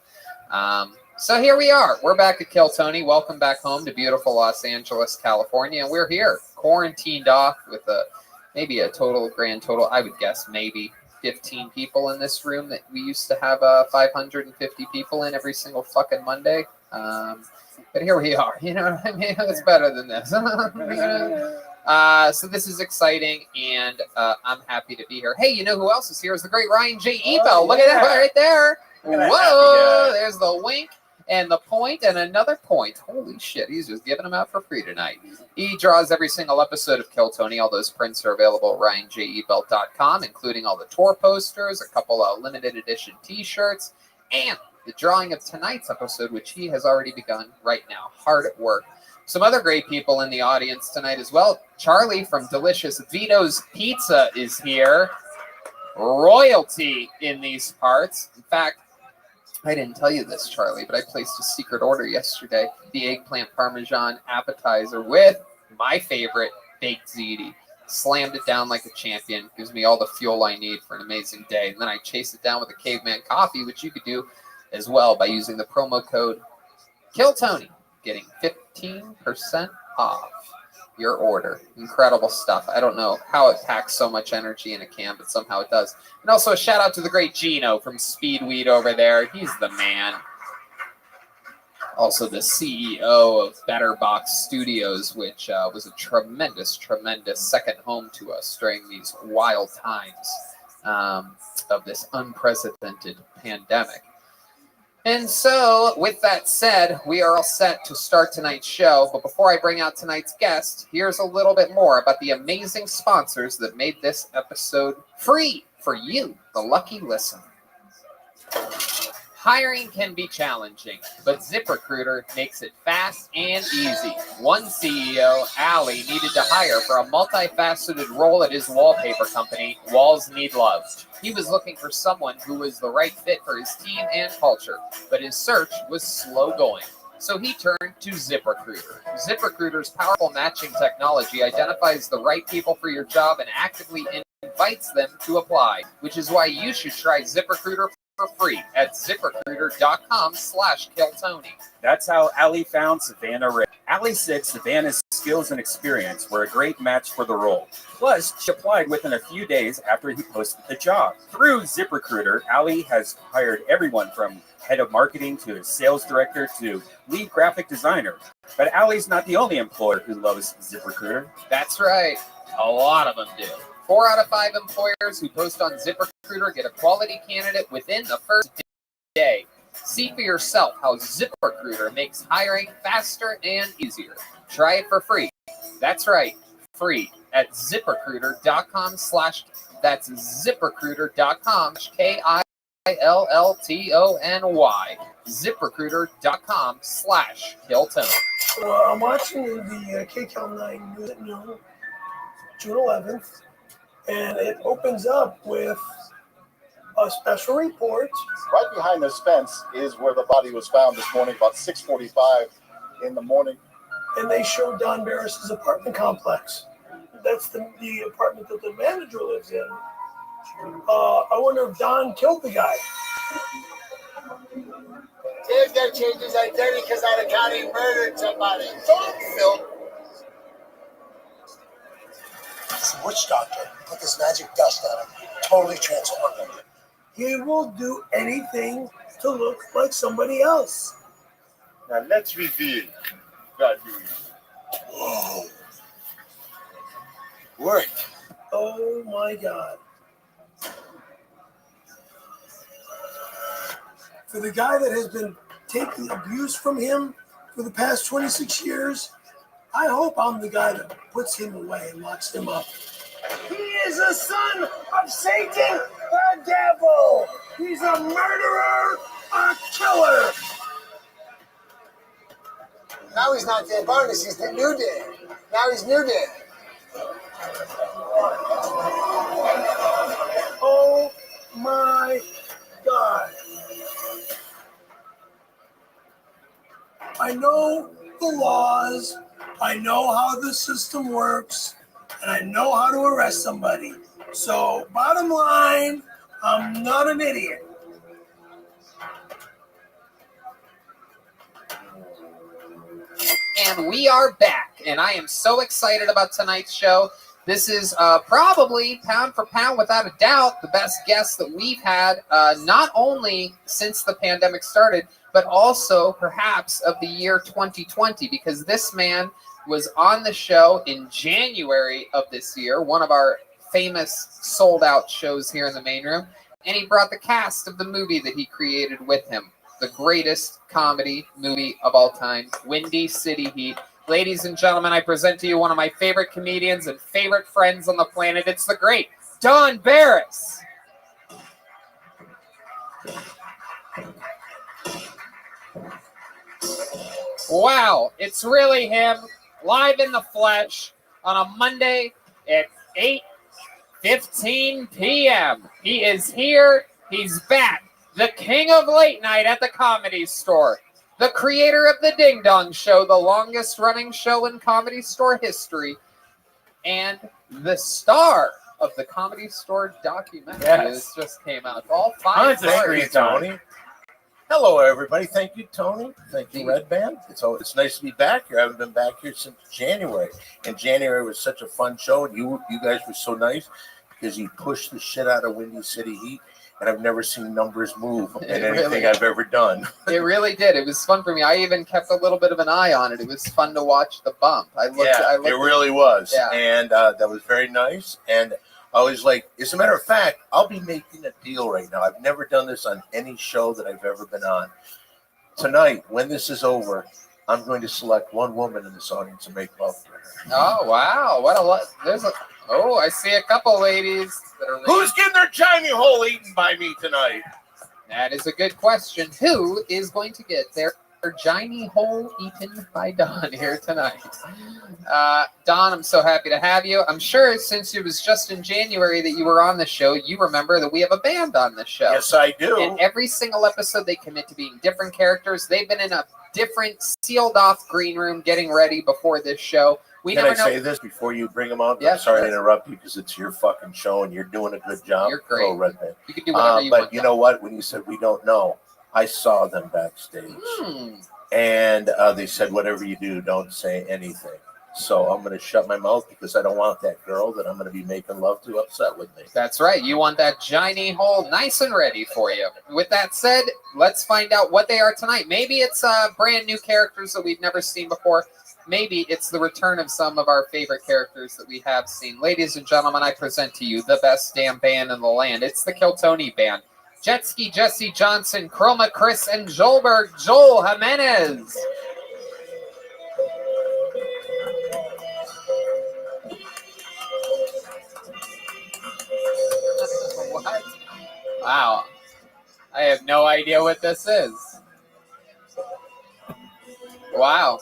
So here we are. We're back at Kill Tony. Welcome back home to beautiful Los Angeles, California. And we're here, quarantined off with maybe a grand total, I would guess, maybe 15 people in this room that we used to have 550 people in every single fucking Monday. But here we are, you know what I mean? It's better than this. So this is exciting, and I'm happy to be here. Hey, you know who else is here? Is the great Ryan J. Ebel. Look at that right there. Whoa, there's the wink and the point and another point. Holy shit, he's just giving them out for free tonight. He draws every single episode of Kill Tony. All those prints are available at RyanJEbelt.com, including all the tour posters, a couple of limited edition t-shirts, and the drawing of tonight's episode, which he has already begun right now, hard at work. Some other great people in the audience tonight as well. Charlie from Delicious Vito's Pizza is here. Royalty in these parts. In fact, I didn't tell you this, Charlie, but I placed a secret order yesterday. The eggplant parmesan appetizer with my favorite, baked ziti. Slammed it down like a champion. Gives me all the fuel I need for an amazing day. And then I chase it down with a caveman coffee, which you could do as well by using the promo code KILLTONY, getting 15% off your order. Incredible stuff. I don't know how it packs so much energy in a can, but somehow it does. And also a shout out to the great Gino from Speedweed over there. He's the man. Also the CEO of Better Box Studios, which was a tremendous, tremendous second home to us during these wild times of this unprecedented pandemic. And so, with that said, we are all set to start tonight's show. But before I bring out tonight's guest, here's a little bit more about the amazing sponsors that made this episode free for you, the lucky listener. Hiring can be challenging, but ZipRecruiter makes it fast and easy. One CEO, Ali, needed to hire for a multifaceted role at his wallpaper company, Walls Need Love. He was looking for someone who was the right fit for his team and culture, but his search was slow going. So he turned to ZipRecruiter. ZipRecruiter's powerful matching technology identifies the right people for your job and actively invites them to apply, which is why you should try ZipRecruiter for free at ZipRecruiter.com/KillTony. That's how Ali found Savannah Ray. Ali said Savannah's skills and experience were a great match for the role. Plus, she applied within a few days after he posted the job. Through ZipRecruiter, Ali has hired everyone from head of marketing to sales director to lead graphic designer. But Ali's not the only employer who loves ZipRecruiter. That's right. A lot of them do. 4 out of 5 employers who post on ZipRecruiter get a quality candidate within the first day. See for yourself how ZipRecruiter makes hiring faster and easier. Try it for free. That's right, free at ZipRecruiter.com/ that's ZipRecruiter.com/KILLTONY. ZipRecruiter.com/KillTony. I'm watching the KCAL9 News at noon, June 11th. And it opens up with a special report. Right behind this fence is where the body was found this morning, about 6:45 in the morning. And they show Don Barris's apartment complex. That's the apartment that the manager lives in. I wonder if Don killed the guy. Dave's got to change his identity because out of county murdered somebody. Don't Phil. He's a witch doctor. Put this magic dust on him. Totally transformed him. He will do anything to look like somebody else. Now let's reveal that news. Whoa. Worked. Oh my God. For the guy that has been taking abuse from him for the past 26 years, I hope I'm the guy that puts him away and locks him up. He is a son of Satan, the devil. He's a murderer, a killer. Now he's not dead Barnes, he's the new dead. Now he's new dead. Oh my God. I know the laws. I know how the system works, and I know how to arrest somebody. So, bottom line, I'm not an idiot. And we are back, and I am so excited about tonight's show. This is probably, pound for pound, without a doubt, the best guest that we've had, not only since the pandemic started, but also perhaps of the year 2020, because this man was on the show in January of this year, one of our famous sold-out shows here in the main room, and he brought the cast of the movie that he created with him, the greatest comedy movie of all time, Windy City Heat. Ladies and gentlemen, I present to you one of my favorite comedians and favorite friends on the planet. It's the great Don Barris. Wow, it's really him, live in the flesh on a Monday at 8:15 p.m. He is here. He's back. The king of late night at the Comedy Store. The creator of the Ding Dong Show, the longest running show in Comedy Store history. And the star of the Comedy Store documentary that just came out. All 5 Thank you, Tony. Hello, everybody. Thank you, Tony. Thank you, Red Band. It's nice to be back here. I haven't been back here since January. And January was such a fun show. And you guys were so nice because you pushed the shit out of Windy City Heat. And I've never seen numbers move in anything I've ever done. It really did. It was fun for me. I even kept a little bit of an eye on it. It was fun to watch the bump. I looked it really was. Yeah. And that was very nice. And I was like, as a matter of fact, I'll be making a deal right now. I've never done this on any show that I've ever been on. Tonight, when this is over, I'm going to select one woman in this audience and make love to her. Oh, wow. What a lot. I see a couple ladies that are. Who's getting their Johnny hole eaten by me tonight? That is a good question. Who is going to get their Johnny hole eaten by Don here tonight? Don, I'm so happy to have you. I'm sure since it was just in January that you were on the show, you remember that we have a band on the show. Yes, I do. And every single episode, they commit to being different characters. They've been in a different sealed-off green room getting ready before this show. Can I say this before you bring them on? I'm sorry to interrupt you because it's your fucking show and you're doing a good job. You're great. Red Man. You can do whatever you want. But you know what? When you said we don't know, I saw them backstage. And they said, whatever you do, don't say anything. So I'm going to shut my mouth because I don't want that girl that I'm going to be making love to upset with me. That's right. You want that Johnny hole nice and ready for you. With that said, let's find out what they are tonight. Maybe it's brand new characters that we've never seen before. Maybe it's the return of some of our favorite characters that we have seen. Ladies and gentlemen, I present to you the best damn band in the land. It's the Kill Tony Band. Jetski Jesse Johnson, Chroma Chris, and Joelberg Joel Jimenez. What? Wow. I have no idea what this is. Wow.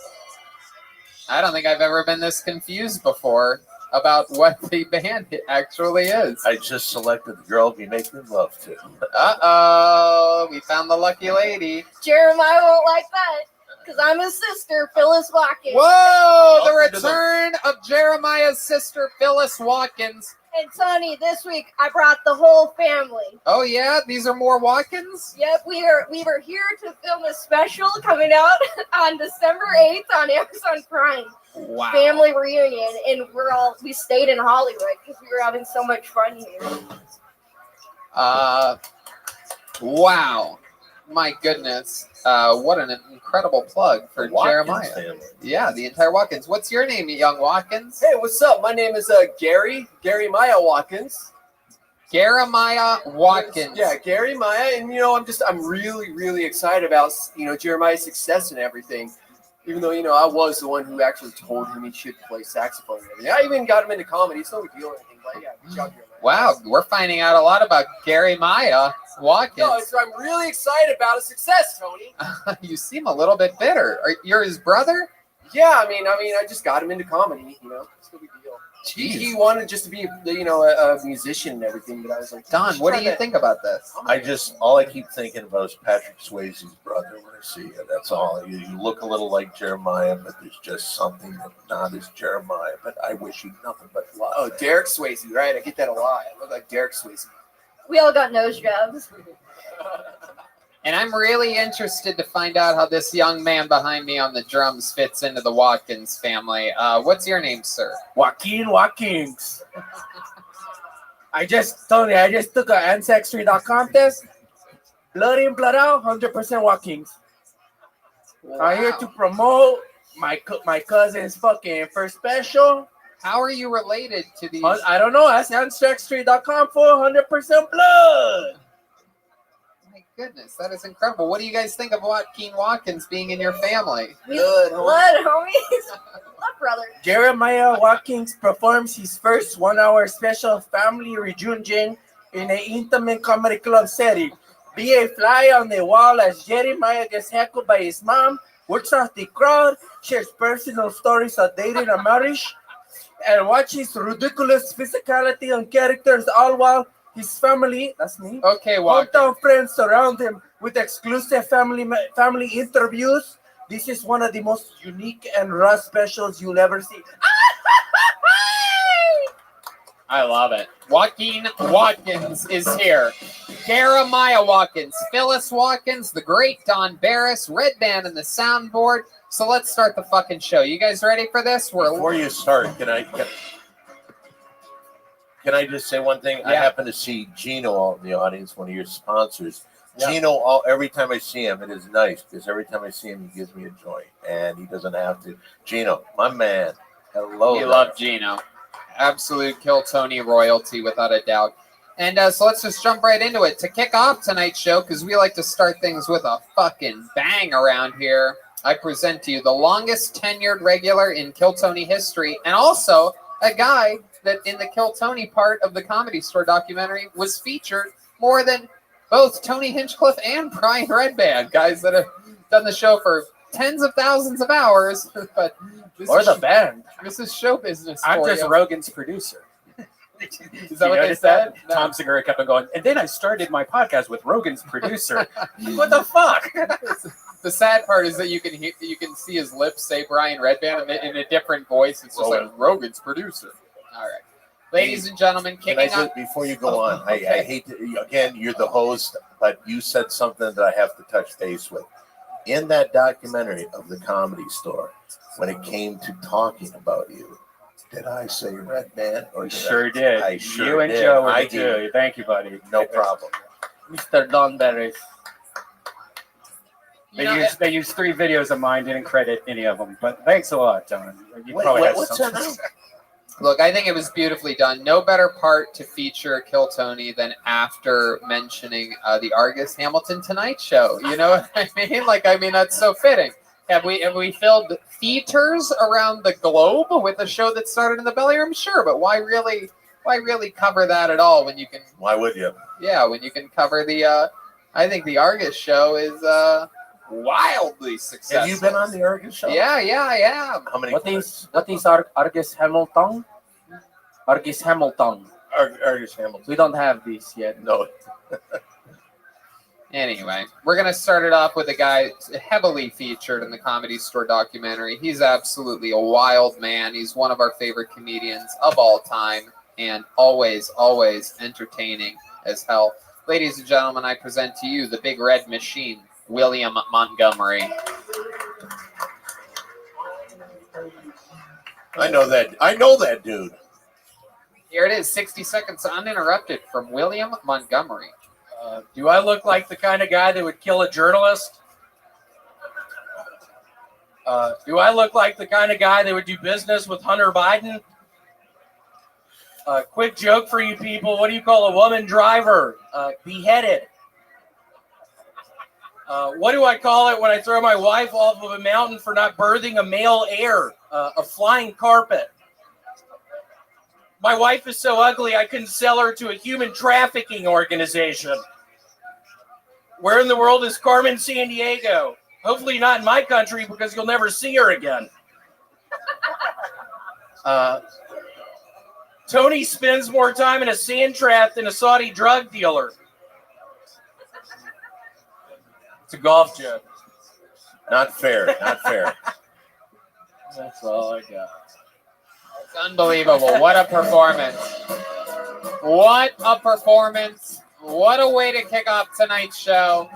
I don't think I've ever been this confused before about what the band actually is. I just selected the girl to be making love to. Uh-oh. We found the lucky lady. Jeremiah won't like that because I'm his sister, Phyllis Watkins. Whoa! The return of Jeremiah's sister, Phyllis Watkins. And Tony, this week I brought the whole family. Oh yeah, these are more Watkins? Yep, we were here to film a special coming out on December 8th on Amazon Prime. Wow. Family reunion, and we stayed in Hollywood because we were having so much fun here. Wow. My goodness. What an incredible plug for Jeremiah. Family. Yeah, the entire Watkins. What's your name, young Watkins? Hey, what's up? My name is Gary Maya Watkins. Jeremiah Watkins. Yeah, Gary Maya, and I'm really, really excited about Jeremiah's success and everything. Even though I was the one who actually told him he should play saxophone and everything. I even got him into comedy. It's no big deal or anything. But yeah, good job, Jeremiah. Wow, we're finding out a lot about Gary Maya Watkins. No, I'm really excited about his success, Tony. You seem a little bit bitter. You're his brother? Yeah, I mean, I just got him into comedy. It's no big deal. He wanted just to be, a musician and everything. But I was like, Don, what do you think about this? All I keep thinking about is Patrick Swayze's brother when I see you. That's all. You look a little like Jeremiah, but there's just something that's not as Jeremiah. But I wish you nothing but love. Oh, Derek Swayze, right? I get that a lot. I look like Derek Swayze. We all got nose jobs. And I'm really interested to find out how this young man behind me on the drums fits into the Watkins family. What's your name, sir? Joaquin Watkins. I just took an Ancestry.com test. Blood in, blood out, 100% Watkins. Wow. I'm here to promote my cousin's fucking first special. How are you related to these? I don't know. Ask Ancestry.com for 100% blood. Goodness, that is incredible. What do you guys think of Joaquin Watkins being in your family? Blood, homies. Blood brother. Jeremiah Watkins performs his first 1 hour special family reunion in an intimate comedy club setting. be a fly on the wall as Jeremiah gets heckled by his mom, works off the crowd, shares personal stories of dating and marriage, and watches ridiculous physicality and characters, all while his family, that's me, okay, hometown friends surround him with exclusive family interviews. This is one of the most unique and raw specials you'll ever see. I love it. Joaquin Watkins is here. Jeremiah Watkins, Phyllis Watkins, the great Don Barris, Red Band, and the soundboard. So let's start the fucking show. You guys ready for this? Before you start, can I just say one thing? Yeah. I happen to see Gino out in the audience, one of your sponsors. Yeah. Gino, every time I see him, it is nice because every time I see him, he gives me a joy, and he doesn't have to. Gino, my man, hello. We love Gino. Absolute Kill Tony royalty, without a doubt. And so let's just jump right into it. To kick off tonight's show, because we like to start things with a fucking bang around here, I present to you the longest tenured regular in Kill Tony history, and also a guy that in the Kill Tony part of the Comedy Store documentary was featured more than both Tony Hinchcliffe and Brian Redband, guys that have done the show for tens of thousands of hours. But Or the band. This is show business. I'm for just you. Rogan's producer. Is that what they said? No. Tom Segura kept on going, and then I started my podcast with Rogan's producer. What the fuck? The sad part is that you can see his lips say Brian Redband in a different voice. It's just like Rogan's producer. All right, ladies and gentlemen, kicking up. Before you go on, I hate to, again, you're the host, but you said something that I have to touch base with. In that documentary of the Comedy Store, when it came to talking about you, did I say Red Man? Or Sure did. I sure you and did. Joe were I the two. did. Thank you, buddy. No problem. Mr. Don Barris. They used 3 videos of mine, didn't credit any of them, but thanks a lot, Don. You probably had what's something that to now? say. Look, I think it was beautifully done. No better part to feature Kill Tony than after mentioning the Argus Hamilton Tonight Show. You know what I mean? That's so fitting. Have we filled theaters around the globe with a show that started in the belly room? Sure, but why really cover that at all when you can? Why would you? Yeah, when you can cover the. I think the Argus show is wildly successful. Have you been on the Argus show? Yeah, I am. How many? What is Argus Hamilton? Argus Hamilton. Argus Hamilton. We don't have these yet. No. Anyway, we're going to start it off with a guy heavily featured in the Comedy Store documentary. He's absolutely a wild man. He's one of our favorite comedians of all time and always, always entertaining as hell. Ladies and gentlemen, I present to you the Big Red Machine, William Montgomery. I know that dude. Here it is, 60 seconds uninterrupted from William Montgomery. Do I look like the kind of guy that would kill a journalist? Do I look like the kind of guy that would do business with Hunter Biden? Quick joke for you people. What do you call a woman driver? Beheaded. What do I call it when I throw my wife off of a mountain for not birthing a male heir? A flying carpet. My wife is so ugly I couldn't sell her to a human trafficking organization. Where in the world is Carmen Sandiego? Hopefully not in my country because you'll never see her again. Tony spends more time in a sand trap than a Saudi drug dealer. It's a golf joke. Not fair. Not fair. That's all I got. It's unbelievable. What a performance. What a performance. What a way to kick off tonight's show.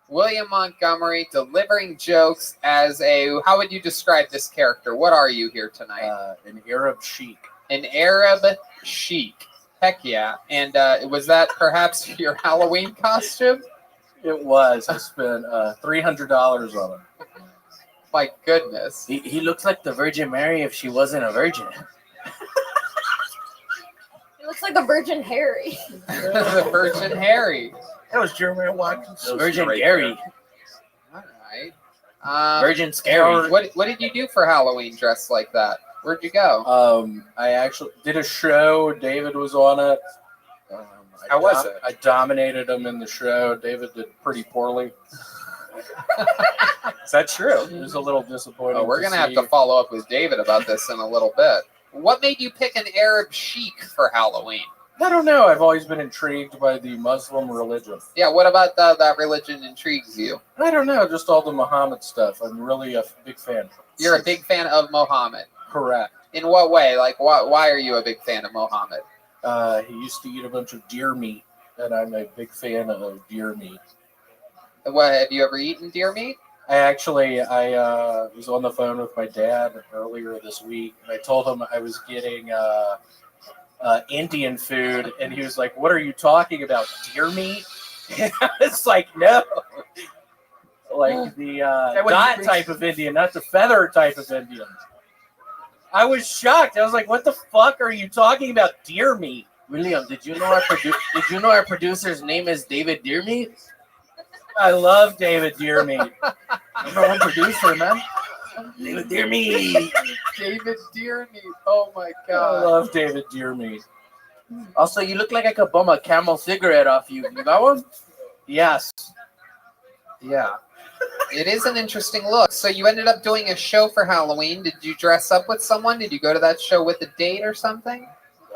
William Montgomery delivering jokes as a, how would you describe this character? What are you here tonight? An Arab sheik. An Arab sheik. Heck yeah. And was that perhaps your Halloween costume? It was. I spent $300 on him. My goodness. He looks like the Virgin Mary if she wasn't a virgin. It looks like the Virgin Harry. The Virgin Harry. That was Jeremiah Watkins. The Virgin Gary. All right. Virgin Scary. What did you do for Halloween dressed like that? Where'd you go? I actually did a show. David was on it. How was it? I dominated him in the show. David did pretty poorly. Is that true? It was a little disappointing. Oh, we're going to have to follow up with David about this in a little bit. What made you pick an Arab sheik for Halloween? I don't know. I've always been intrigued by the Muslim religion. Yeah, what about that religion intrigues you? I don't know. Just all the Muhammad stuff. I'm really a big fan. You're a big fan of Muhammad? Correct. In what way? Like, why are you a big fan of Muhammad? He used to eat a bunch of deer meat, and I'm a big fan of deer meat. What, have you ever eaten deer meat? I was on the phone with my dad earlier this week, and I told him I was getting Indian food, and he was like, "What are you talking about? Deer meat?" And I was like, "No, like the dot type of Indian, not the feather type of Indian." I was shocked. I was like, "What the fuck are you talking about? Deer meat?" William, did you know our producer's name is David Deermeat? I love David Deermeat. Number one producer, man. David Deermeat. David Deermeat. Oh my I god. love David Deermeat. Also, you look like I could bum a Camel cigarette off you. You got one? Yes. Yeah. It is an interesting look. So you ended up doing a show for Halloween. Did you dress up with someone? Did you go to that show with a date or something?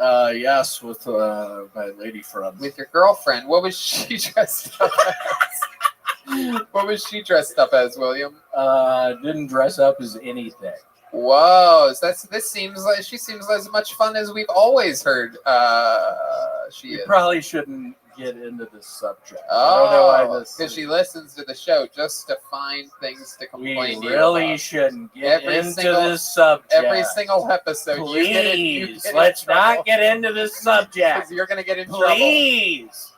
Yes, with my lady friend. With your girlfriend. What was she dressed up as? What was she dressed up as, William? Didn't dress up as anything. Whoa, this seems like she seems as much fun as we've always heard. She is. Probably shouldn't get into this subject. Oh, I don't know why this. because she listens to the show just to find things to complain to We you really about. shouldn't get Every into single- this subject. Every single episode. Please, let's not get into this subject. Because you're going to get in trouble. Please,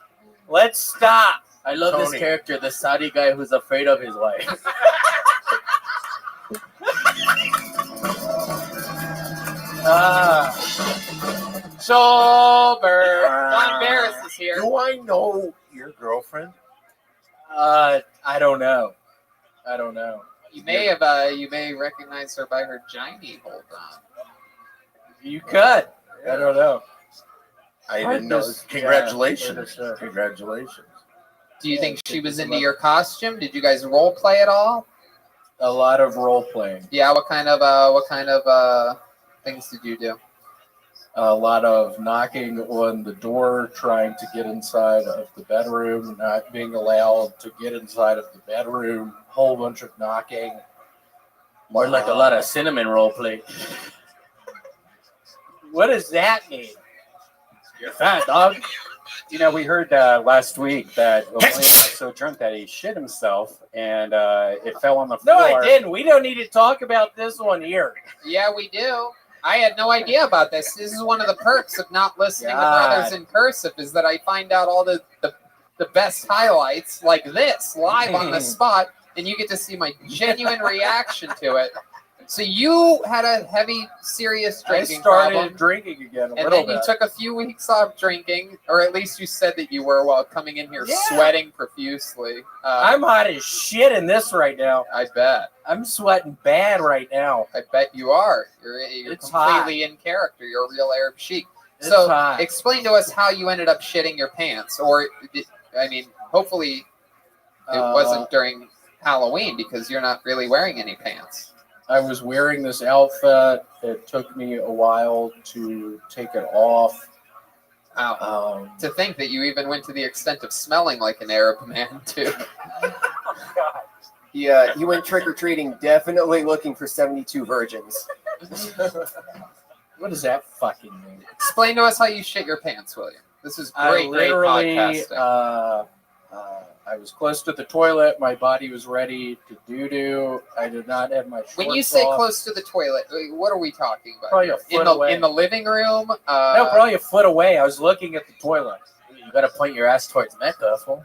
let's stop. I love this Tony. character, the Saudi guy who's afraid of his wife. Sober. Don Barris is here. Do I know your girlfriend? I don't know. You may recognize her by her gynae. Hold on. You could. I don't know. I didn't know. Congratulations. Congratulations. Do you think she was into your costume? Did you guys role play at all? A lot of role playing. Yeah. What kind of things did you do? A lot of knocking on the door, trying to get inside of the bedroom, not being allowed to get inside of the bedroom, whole bunch of knocking. More like a lot of cinnamon role play. What does that mean? You're fat, dog. You know, we heard last week that William was so drunk that he shit himself and it fell on the floor. No, I didn't. We don't need to talk about this one here. Yeah, we do. I had no idea about this. This is one of the perks of not listening to Brothers in Cursive is that I find out all the best highlights like this live on the spot, and you get to see my genuine reaction to it. So you had a heavy, serious drinking problem. I started drinking again And then you took a few weeks off drinking, or at least you said that you were while coming in here sweating profusely. I'm hot as shit in this right now. I bet. I'm sweating bad right now. I bet you are. You're It's completely in character. You're a real Arab sheik. It's So hot. explain to us how you ended up shitting your pants. Or, I mean, hopefully it wasn't during Halloween because you're not really wearing any pants. I was wearing this outfit. It took me a while to take it off. Wow. To think that you even went to the extent of smelling like an Arab man, too. He went trick-or-treating, definitely looking for 72 virgins. What does that fucking mean? Explain to us how you shit your pants, William. This is great podcasting. I was close to the toilet. My body was ready to doo-doo. I did not have my shorts When you say off. close to the toilet, what are we talking about? Probably a foot away. In the living room? No, probably a foot away. I was looking at the toilet. You gotta point your ass towards Mecca, fool.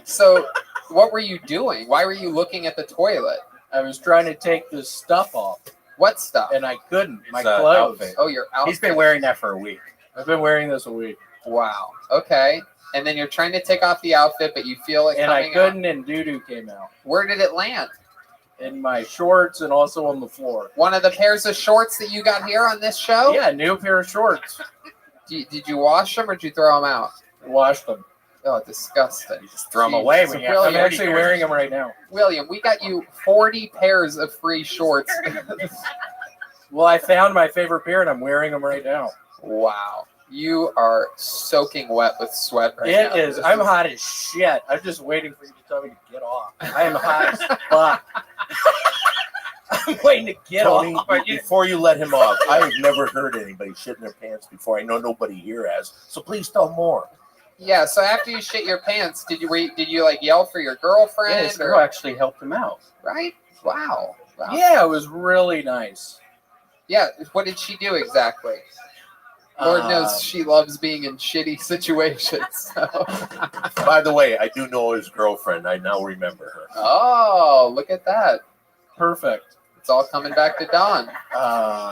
So, what were you doing? Why were you looking at the toilet? I was trying to take this stuff off. What stuff? And I couldn't. My His, clothes. outfit. Oh, your outfit. He's been wearing that for a week. I've been wearing this a week. Wow. Okay. And then you're trying to take off the outfit, but you feel it And coming I couldn't, and doo-doo came out. Where did it land? In my shorts and also on the floor. One of the pairs of shorts that you got here on this show? Yeah, new pair of shorts. Did you wash them or did you throw them out? Wash them. Oh, disgusting. You just throw them away. When you I'm actually wearing them right now. William, we got you 40 pairs of free shorts. Well, I found my favorite pair and I'm wearing them right now. Wow. You are soaking wet with sweat right now. It is. I'm hot as shit. I'm just waiting for you to tell me to get off. I am hot as fuck. I'm waiting to get Tony, off. before you let him off, I have never heard anybody shit in their pants before. I know nobody here has. So please tell more. Yeah, so after you shit your pants, did you like yell for your girlfriend? Yeah, this girl actually helped him out. Right? Wow. Yeah, it was really nice. Yeah, what did she do exactly? Lord knows she loves being in shitty situations. So. By the way, I do know his girlfriend. I now remember her. Oh, look at that. Perfect. It's all coming back to Don.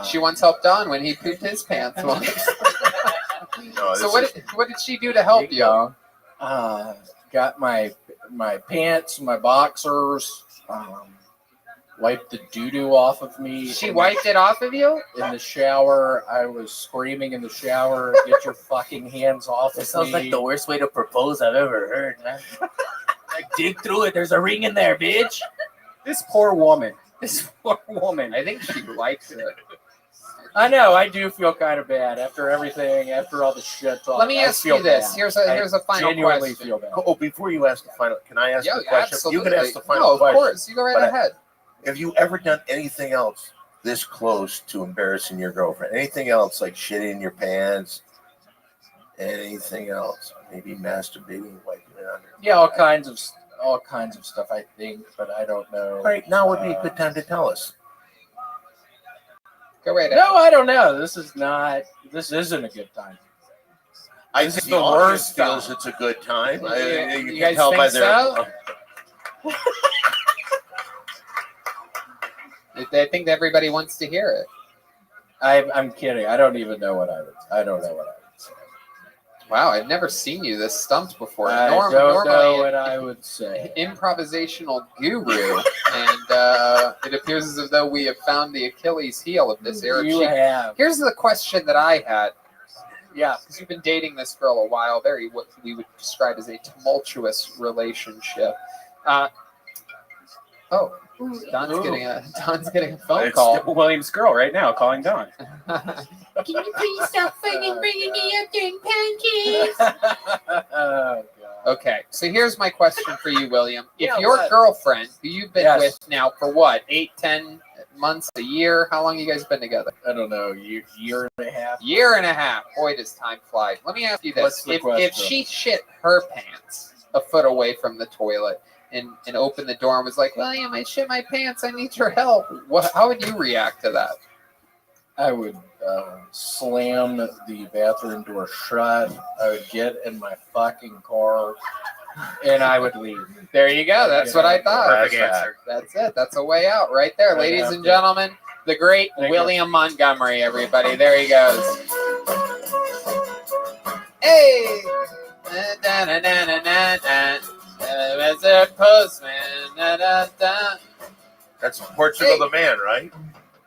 She once helped Don when he pooped his pants once. No, So what did she do to help you? Got my pants, my boxers, wiped the doo-doo off of me. She wiped it off of you? In the shower. I was screaming in the shower, get your fucking hands off of me. It sounds like the worst way to propose I've ever heard, man. Like, dig through it. There's a ring in there, bitch. This poor woman. This poor woman. I think she likes it. I know. I do feel kind of bad after everything, after all the shit talk. Let me ask you this. Bad. Here's a final genuinely question. feel bad. Oh, before you ask the final, can I ask Yeah, the question? absolutely. You can ask the final No, of question. course. You go right ahead. Have you ever done anything else this close to embarrassing your girlfriend? Anything else like shitting in your pants? Anything else? Maybe masturbating, wiping it on her? Yeah, all kinds of stuff. I think, but I don't know. All right, now would be a good time to tell us. Go right ahead. No, I don't know. This isn't a good time. This is the worst. Feels it's a good time. You guys can tell by their. so? I think everybody wants to hear it. I'm kidding. I don't even know what I don't know what I would say. Wow, I've never seen you this stumped before. I don't know what I would say. Improvisational guru, and it appears as though we have found the Achilles heel of this era. You have. Here's the question that I had. Yeah, because you've been dating this girl a while, very what we would describe as a tumultuous relationship. Don's getting a phone call. It's William's girl right now calling Don. Can you please stop fucking bringing me up during pancakes? Okay, so here's my question for you, William. If Yeah, your what? girlfriend, who you've been Yes. with now for what, 8, 10 months, a year? How long you guys been together? I don't know, year and a half. Year and a half. Boy, does time fly. Let me ask you What's this: the if question? she shit her pants a foot away from the toilet and opened the door and was like, "William, I shit my pants. I need your help," how would you react to that? I would slam the bathroom door shut. I would get in my fucking car, and I would leave. There you go. That's what I thought. Perfect answer. That's it. That's a way out right there, ladies and gentlemen. The great William Montgomery, everybody. There he goes. Hey! Mr. Postman. That's Portugal the Man, right?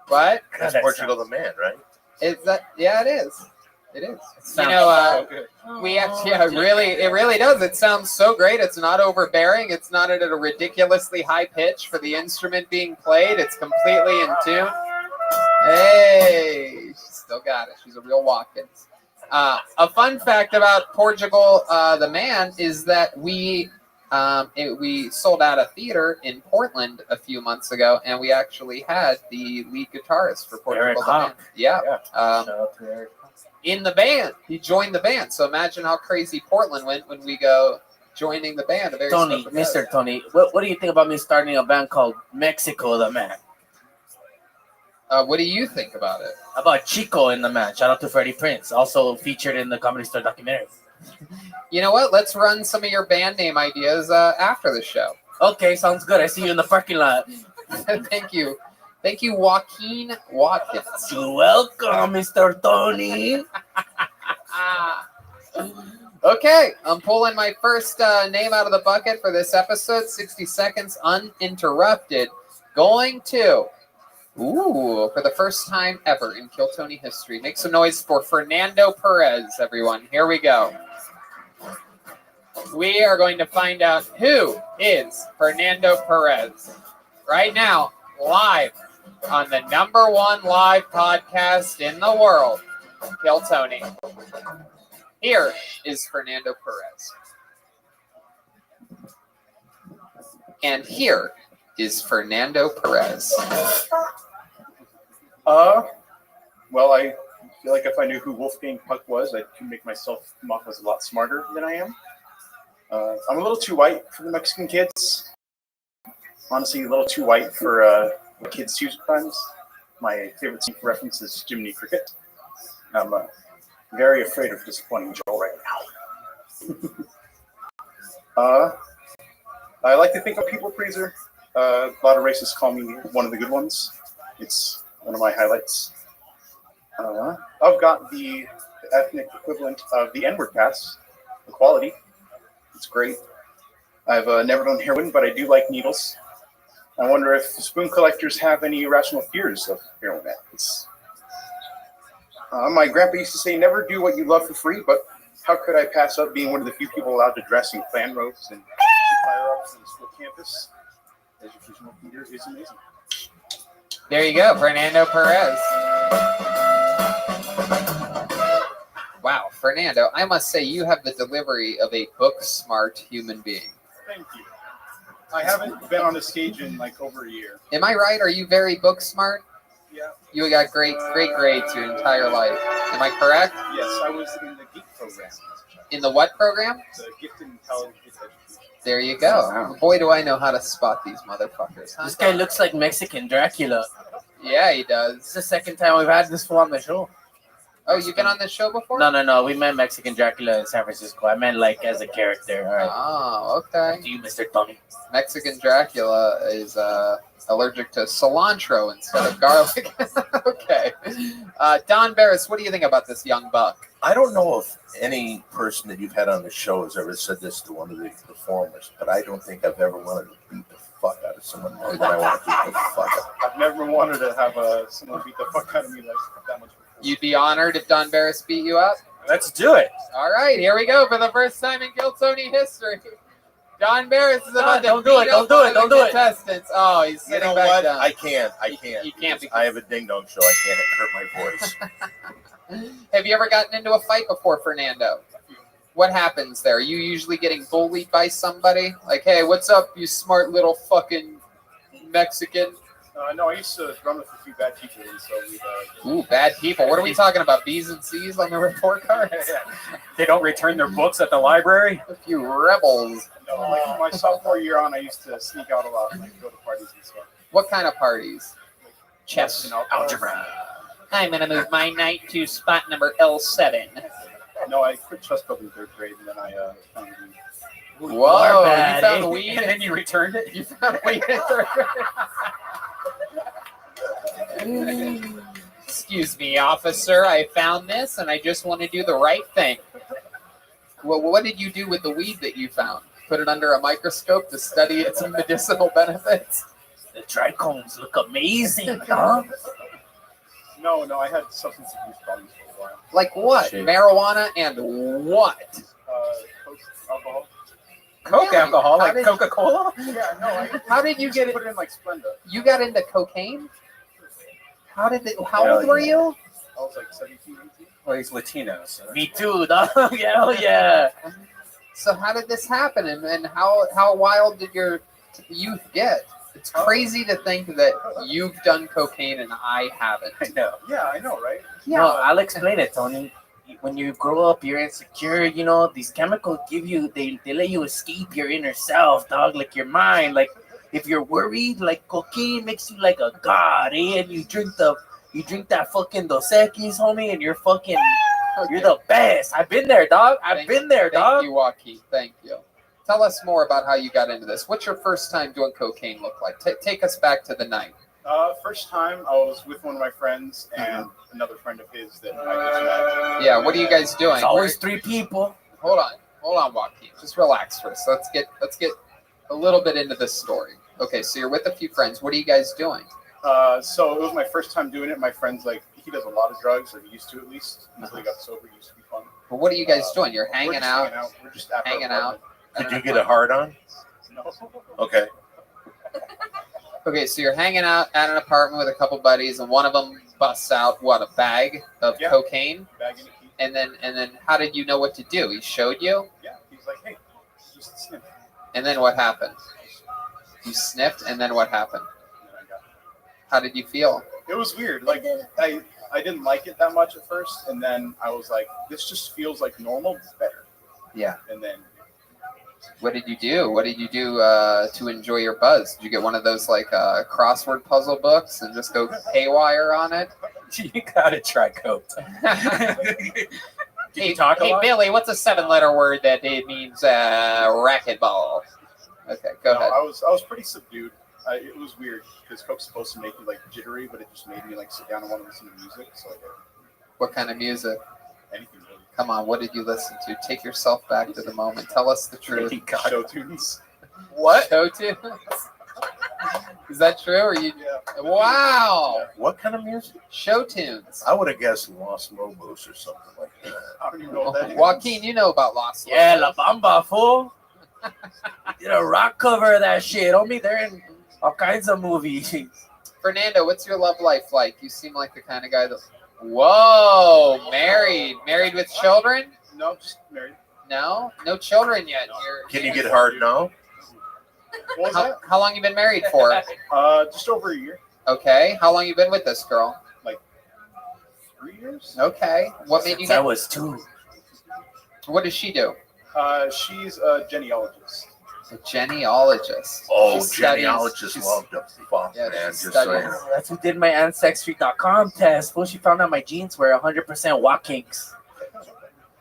What? That's Portugal the Man, right? Is that? Yeah, it is. It is. Sounds so good. We actually, it really does. It sounds so great. It's not overbearing. It's not at a ridiculously high pitch for the instrument being played. It's completely in tune. Hey, she's still got it. She's a real Watkins. A fun fact about Portugal, the Man, is that we sold out a theater in Portland a few months ago, and we actually had the lead guitarist for Portugal, the Man. Yeah. In the band. He joined the band. So imagine how crazy Portland went when we go joining the band. A very Tony, special guest. Mr. Tony, what do you think about me starting a band called Mexico the Man? What do you think about it? About Chico in the Man. Shout out to Freddie Prinze, also featured in the Comedy Store documentary. You know what? Let's run some of your band name ideas after the show. Okay, sounds good. I see you in the parking lot. Thank you. Thank you, Joaquin Watkins. You're welcome, Mr. Tony. Okay, I'm pulling my first name out of the bucket for this episode. 60 seconds uninterrupted. Going to Ooh, for the first time ever in Kill Tony history. Make some noise for Fernando Perez, everyone. Here we go. We are going to find out who is Fernando Perez right now, live on the #1 live podcast in the world, Kill Tony. Here is Fernando Perez. And here is Fernando Perez. Well, I feel like if I knew who Wolfgang Puck was, I could make myself come off as a lot smarter than I am. I'm a little too white for the Mexican kids. Honestly, a little too white for the kids' too sometimes. My favorite scene for reference is Jiminy Cricket. I'm very afraid of disappointing Joel right now. I like to think I'm a people pleaser. A lot of racists call me one of the good ones. It's one of my highlights. I've got the ethnic equivalent of the N-word pass, equality. It's great. I've never done heroin, but I do like needles. I wonder if spoon collectors have any irrational fears of heroin addicts. My grandpa used to say, never do what you love for free, but how could I pass up being one of the few people allowed to dress in Klan robes and firearms on the school campus? Educational theater is amazing. There you go, Fernando Perez. Wow, Fernando, I must say you have the delivery of a book-smart human being. Thank you. I haven't been on a stage in like over a year. Am I right? Are you very book-smart? Yeah. You got great grades your entire life. Am I correct? Yes, I was in the GIFT program. In the what program? The Gifted and Talented Education. There you go. Wow. Boy, do I know how to spot these motherfuckers. Huh? This guy looks like Mexican Dracula. Yeah, he does. It's the second time we've had this one on the show. Oh, you've been on this show before? No. We met Mexican Dracula in San Francisco. I meant like as a character. All right. Oh, okay. To you, Mr. Tony. Mexican Dracula is allergic to cilantro instead of garlic. Okay. Don Barris, what do you think about this young buck? I don't know if any person that you've had on the show has ever said this to one of the performers, but I don't think I've ever wanted to beat the fuck out of someone more than I want to beat the fuck out. I've never wanted to have someone beat the fuck out of me like that much. You'd be honored if Don Barris beat you up? Let's do it. All right, here we go for the first time in Kill Tony history. Don Barris is about to don't do it, don't do it, don't do it. contestants. Oh, he's You sitting know back what? down. I can't. You can't I have a ding-dong show. I can't hurt my voice. Have you ever gotten into a fight before, Fernando? What happens there? Are you usually getting bullied by somebody? Like, hey, what's up, you smart little fucking Mexican? No, I used to run with a few bad people, and so we. Ooh, bad people. What are we talking about? B's and C's on the report card? They don't return their books at the library? A few rebels. No, like my sophomore year on, I used to sneak out a lot and like, go to parties and stuff. What kind of parties? Chess and algebra. I'm going to move my knight to spot number L7. No, I quit chess club in 3rd grade, and then I found weed. Whoa, bad, you found eh? weed And then you returned it? You found weed in 3rd grade. Excuse me, officer. I found this, and I just want to do the right thing. Well, what did you do with the weed that you found? Put it under a microscope to study its medicinal benefits? The trichomes look amazing, huh? No, I had substance abuse problems for a while. Like what? Shit. Marijuana and what? Coke, alcohol. Coke Really? alcohol, How like did- Coca-Cola? Yeah, no, I How did you get it? put it in like Splenda. You got into cocaine? How Hell old were yeah. you? I was like 17, 18. Well, he's Latino. So Me too, dog. Hell yeah. So how did this happen, and how wild did your youth get? It's crazy to think that you've done cocaine and I haven't. I know. Yeah, I know, right? No, I'll explain it, Tony. When you grow up, you're insecure. You know, these chemicals give you, they let you escape your inner self, dog, like your mind. Like, if you're worried, like cocaine makes you like a god, eh? And you drink that fucking Dos Equis, homie, and you're fucking, you're the best. I've been there, dog. I've been there, dog. Thank you, Joaquin. Thank you. Tell us more about how you got into this. What's your first time doing cocaine look like? Take us back to the night. First time I was with one of my friends and another friend of his that I just met. Yeah, what are you guys doing? It's always 3 people. Hold on, Joaquin. Just relax first. Let's get a little bit into this story. Okay, so you're with a few friends. What are you guys doing? So it was my first time doing it. My friend's like, he does a lot of drugs, or he used to at least, until he got sober. He used to be fun. But what are you guys doing? You're hanging We're just out. hanging out. We're just at our Hanging out. Did you get a hard on? No. Okay. Okay, so you're hanging out at an apartment with a couple buddies, and one of them busts out what, a bag of cocaine? Bag in a key. And then how did you know what to do? He showed you? Yeah. He's like, hey, just sniff. And then what happened? You sniffed, and then what happened? How did you feel? It was weird. Like I didn't like it that much at first, and then I was like, this just feels like normal, but better. Yeah. And then What did you do? What did you do to enjoy your buzz? Did you get one of those like crossword puzzle books and just go haywire on it? You gotta try coke. Hey, Billy, what's a 7-letter word that it means racquetball? Okay, go ahead. I was pretty subdued. It was weird because coke's supposed to make you like jittery, but it just made me like sit down and want to listen to music. So What kind of music? anything really. Come on, what did you listen to? Take yourself back to the moment. Tell us the truth. Show tunes. What? Show tunes? Is that true? Or you? Yeah. Wow. What kind of music? Show tunes. I would have guessed Los Lobos or something like that. I don't even know what that is. Joaquin, you know about Los Lobos. Yeah, La Bamba, fool. Did a rock cover of that shit. Homie, they're in all kinds of movies. Fernando, what's your love life like? You seem like the kind of guy that. Whoa, married with children? No, just married. No children yet. Can you get hard now? What was that? How long you been married for? Just over a year. Okay. How long you been with this girl? Like 3 years. Okay. What made you That get? was 2. What does she do? She's a genealogist. A genealogist. Oh, She studies- genealogists she's- love to fuck, Yeah, man. she Just studies. saying. That's who did my Ancestry.com test. Fool, she found out my genes were 100% Watkins.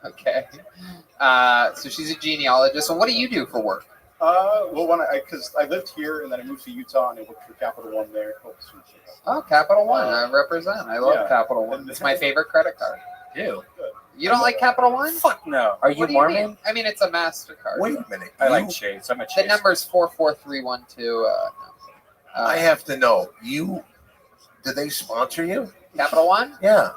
Okay. So she's a genealogist. And what do you do for work? Well, because I lived here and then I moved to Utah and I worked for Capital One there. Oh, Capital One. I represent. I love yeah. Capital One. It's my favorite credit card. Ew. You don't like Capital One? Fuck no. Are you What do Mormon? mean? I mean, it's a MasterCard. Wait a minute. I like Chase. I'm a The Chase. number's 44312. I have to know. Do they sponsor you? Capital One? Yeah.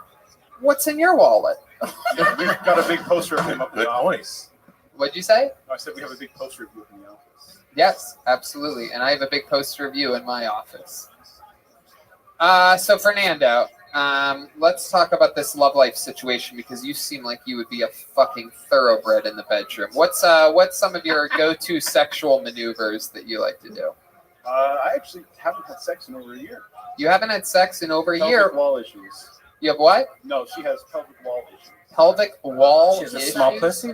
What's in your wallet? We've got a big poster of him up in Good the point. office. What'd you say? No, I said we have a big poster of you in the office. Yes, absolutely. And I have a big poster of you in my office. So Fernando, let's talk about this love life situation because you seem like you would be a fucking thoroughbred in the bedroom. What's some of your go-to sexual maneuvers that you like to do? I actually haven't had sex in over a year. You haven't had sex in over a year. Pelvic wall issues. You have what? No, she has pelvic wall issues. Pelvic wall She has a issues? small pussy.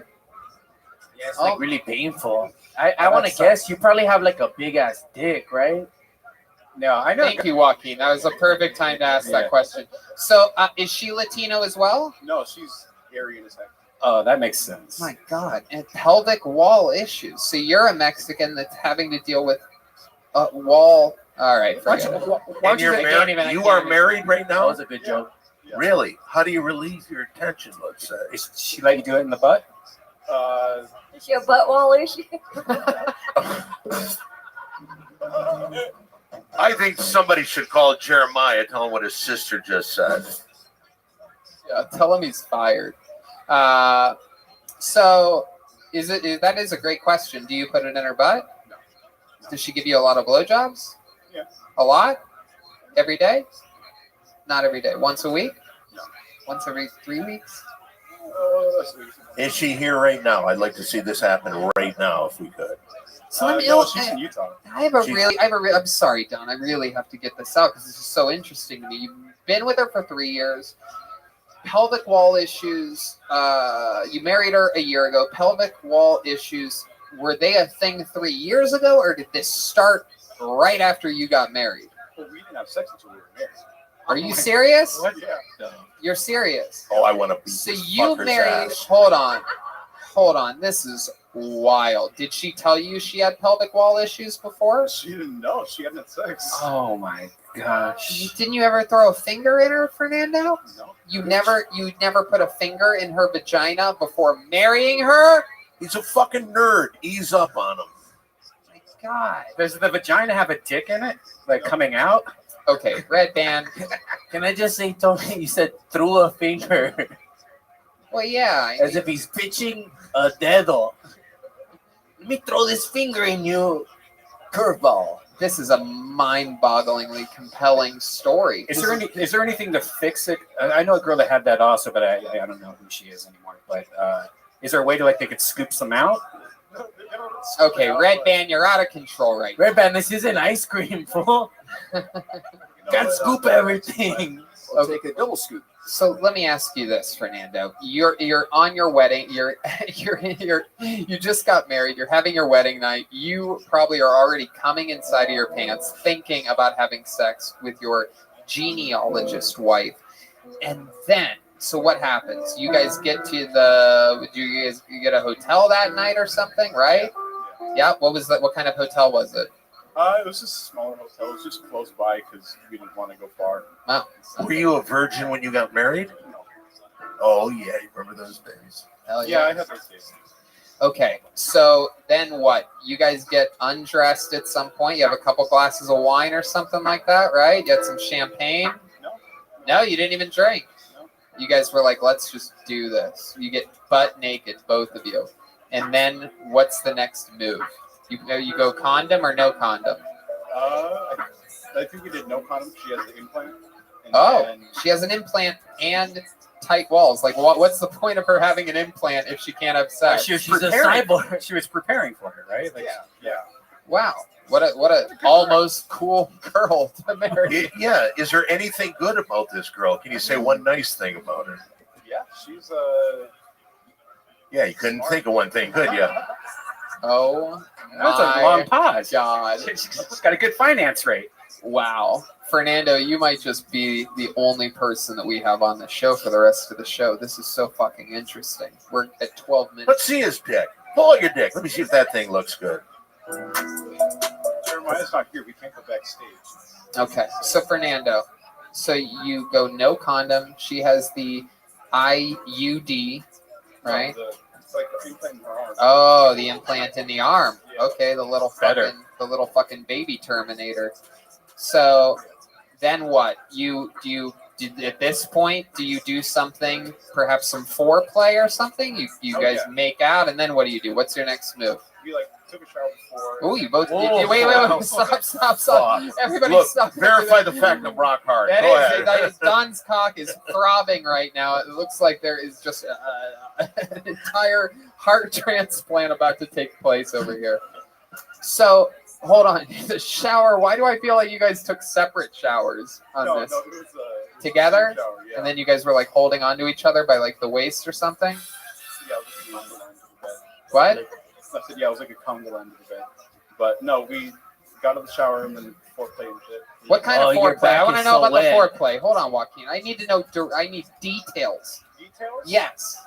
Yeah, it's like really painful. I want to That guess you probably have like a big ass dick, right? No, I know. Thank you, Joaquin. That was a perfect time to ask Yeah. that question. So, is she Latino as well? No, she's Aryan as heck. Oh, that makes sense. My God. And pelvic wall issues. So you're a Mexican that's having to deal with wall. All right. forget it. And you're you are married right That now? was a good joke. Really? How do you relieve your tension, let's say? Is she let you do it in the butt? Is she a butt wall issue? I think somebody should call Jeremiah, tell him what his sister just said. Yeah, tell him he's fired. So, that is a great question. Do you put it in her butt? No. Does she give you a lot of blowjobs? Yeah. A lot? Every day? Not every day. Once a week? No. Once every 3 weeks? Is she here right now? I'd like to see this happen right now if we could. So let me no, she's in Utah. I'm sorry, Don. I really have to get this out because this is so interesting to me. You've been with her for 3 years. Pelvic wall issues. You married her a year ago. Pelvic wall issues. Were they a thing 3 years ago, or did this start right after you got married? Well, we didn't have sex until we were married. Are you serious? What? Yeah. You're serious. Oh, I want to beat So this you fucker's married. ass. Hold on. This is wild. Did she tell you she had pelvic wall issues before? She didn't know. She hadn't had sex. Oh my gosh. Didn't you ever throw a finger in her, Fernando? No. You never put a finger in her vagina before marrying her? He's a fucking nerd. Ease up on him. My God. Does the vagina have a dick in it? Like coming out? Okay, Red Band. Can I just say, Tony, you said threw a finger. Well, yeah. As if he's pitching a dedo. Let me throw this finger in you. Curveball. This is a mind-bogglingly compelling story. Is there anything to fix it? I know a girl that had that also, but I don't know who she is anymore. But is there a way to like they could scoop some out? Okay, Red Band, you're out of control right Red Band, this isn't ice cream, fool. Can't scoop everything. I'll take a double scoop. So let me ask you this, Fernando. You're on your wedding. You just got married. You're having your wedding night. You probably are already coming inside of your pants, thinking about having sex with your genealogist wife. And then, so what happens? You guys get to you get a hotel that night or something, right? Yeah. What was that? What kind of hotel was it? It was just a smaller hotel. It was just close by because we didn't want to go far. Wow. Were you a virgin when you got married? Oh, yeah. You remember those days? Hell Yeah, I had those days. Okay, so then what? You guys get undressed at some point. You have a couple glasses of wine or something like that, right? You had some champagne? No, you didn't even drink. You guys were like, let's just do this. You get butt naked, both of you. And then what's the next move? You go condom or no condom? I think we did no condom. She has the implant. She has an implant and tight walls. Like, what's the point of her having an implant if she can't have sex? She's a cyborg. She was preparing for it, right? Like, yeah. Wow. What a almost cool girl to marry. Yeah. Is there anything good about this girl? Can you say one nice thing about her? Yeah, she's Yeah, you couldn't think of one thing, could you? Oh, that's a long pause. God. She's got a good finance rate. Wow. Fernando, you might just be the only person that we have on the show for the rest of the show. This is so fucking interesting. We're at 12 minutes. Let's see his dick. Pull out your dick. Let me see if that thing looks good. Jeremiah's not here. We can't go backstage. Okay. So, Fernando, so you go no condom. She has the IUD, right? It's like the implant in her arm. Oh, the implant in the arm. Okay, the little fucking baby Terminator. So then what? At this point, do you do something, perhaps some foreplay or something? You guys make out, and then what do? What's your next move? We took a shower before. Oh, you both. Wait! Stop! Everybody, Look, stop! Verify the fact I'm rock hard. That Go is, ahead. Don's cock is throbbing right now. It looks like there is just an entire heart transplant about to take place over here. So, hold on. The shower, why do I feel like you guys took separate showers on this? No, it was together? shower, yeah. And then you guys were like holding onto each other by like the waist or something? Yeah, it was like a conga line to the bed. What? I said, yeah, it was like a conga line to the bed. But no, we got out of the shower and then foreplay and shit. What kind of foreplay? I want to know about the foreplay. Hold on, Joaquin. I need to know. I need details. Details? Yes.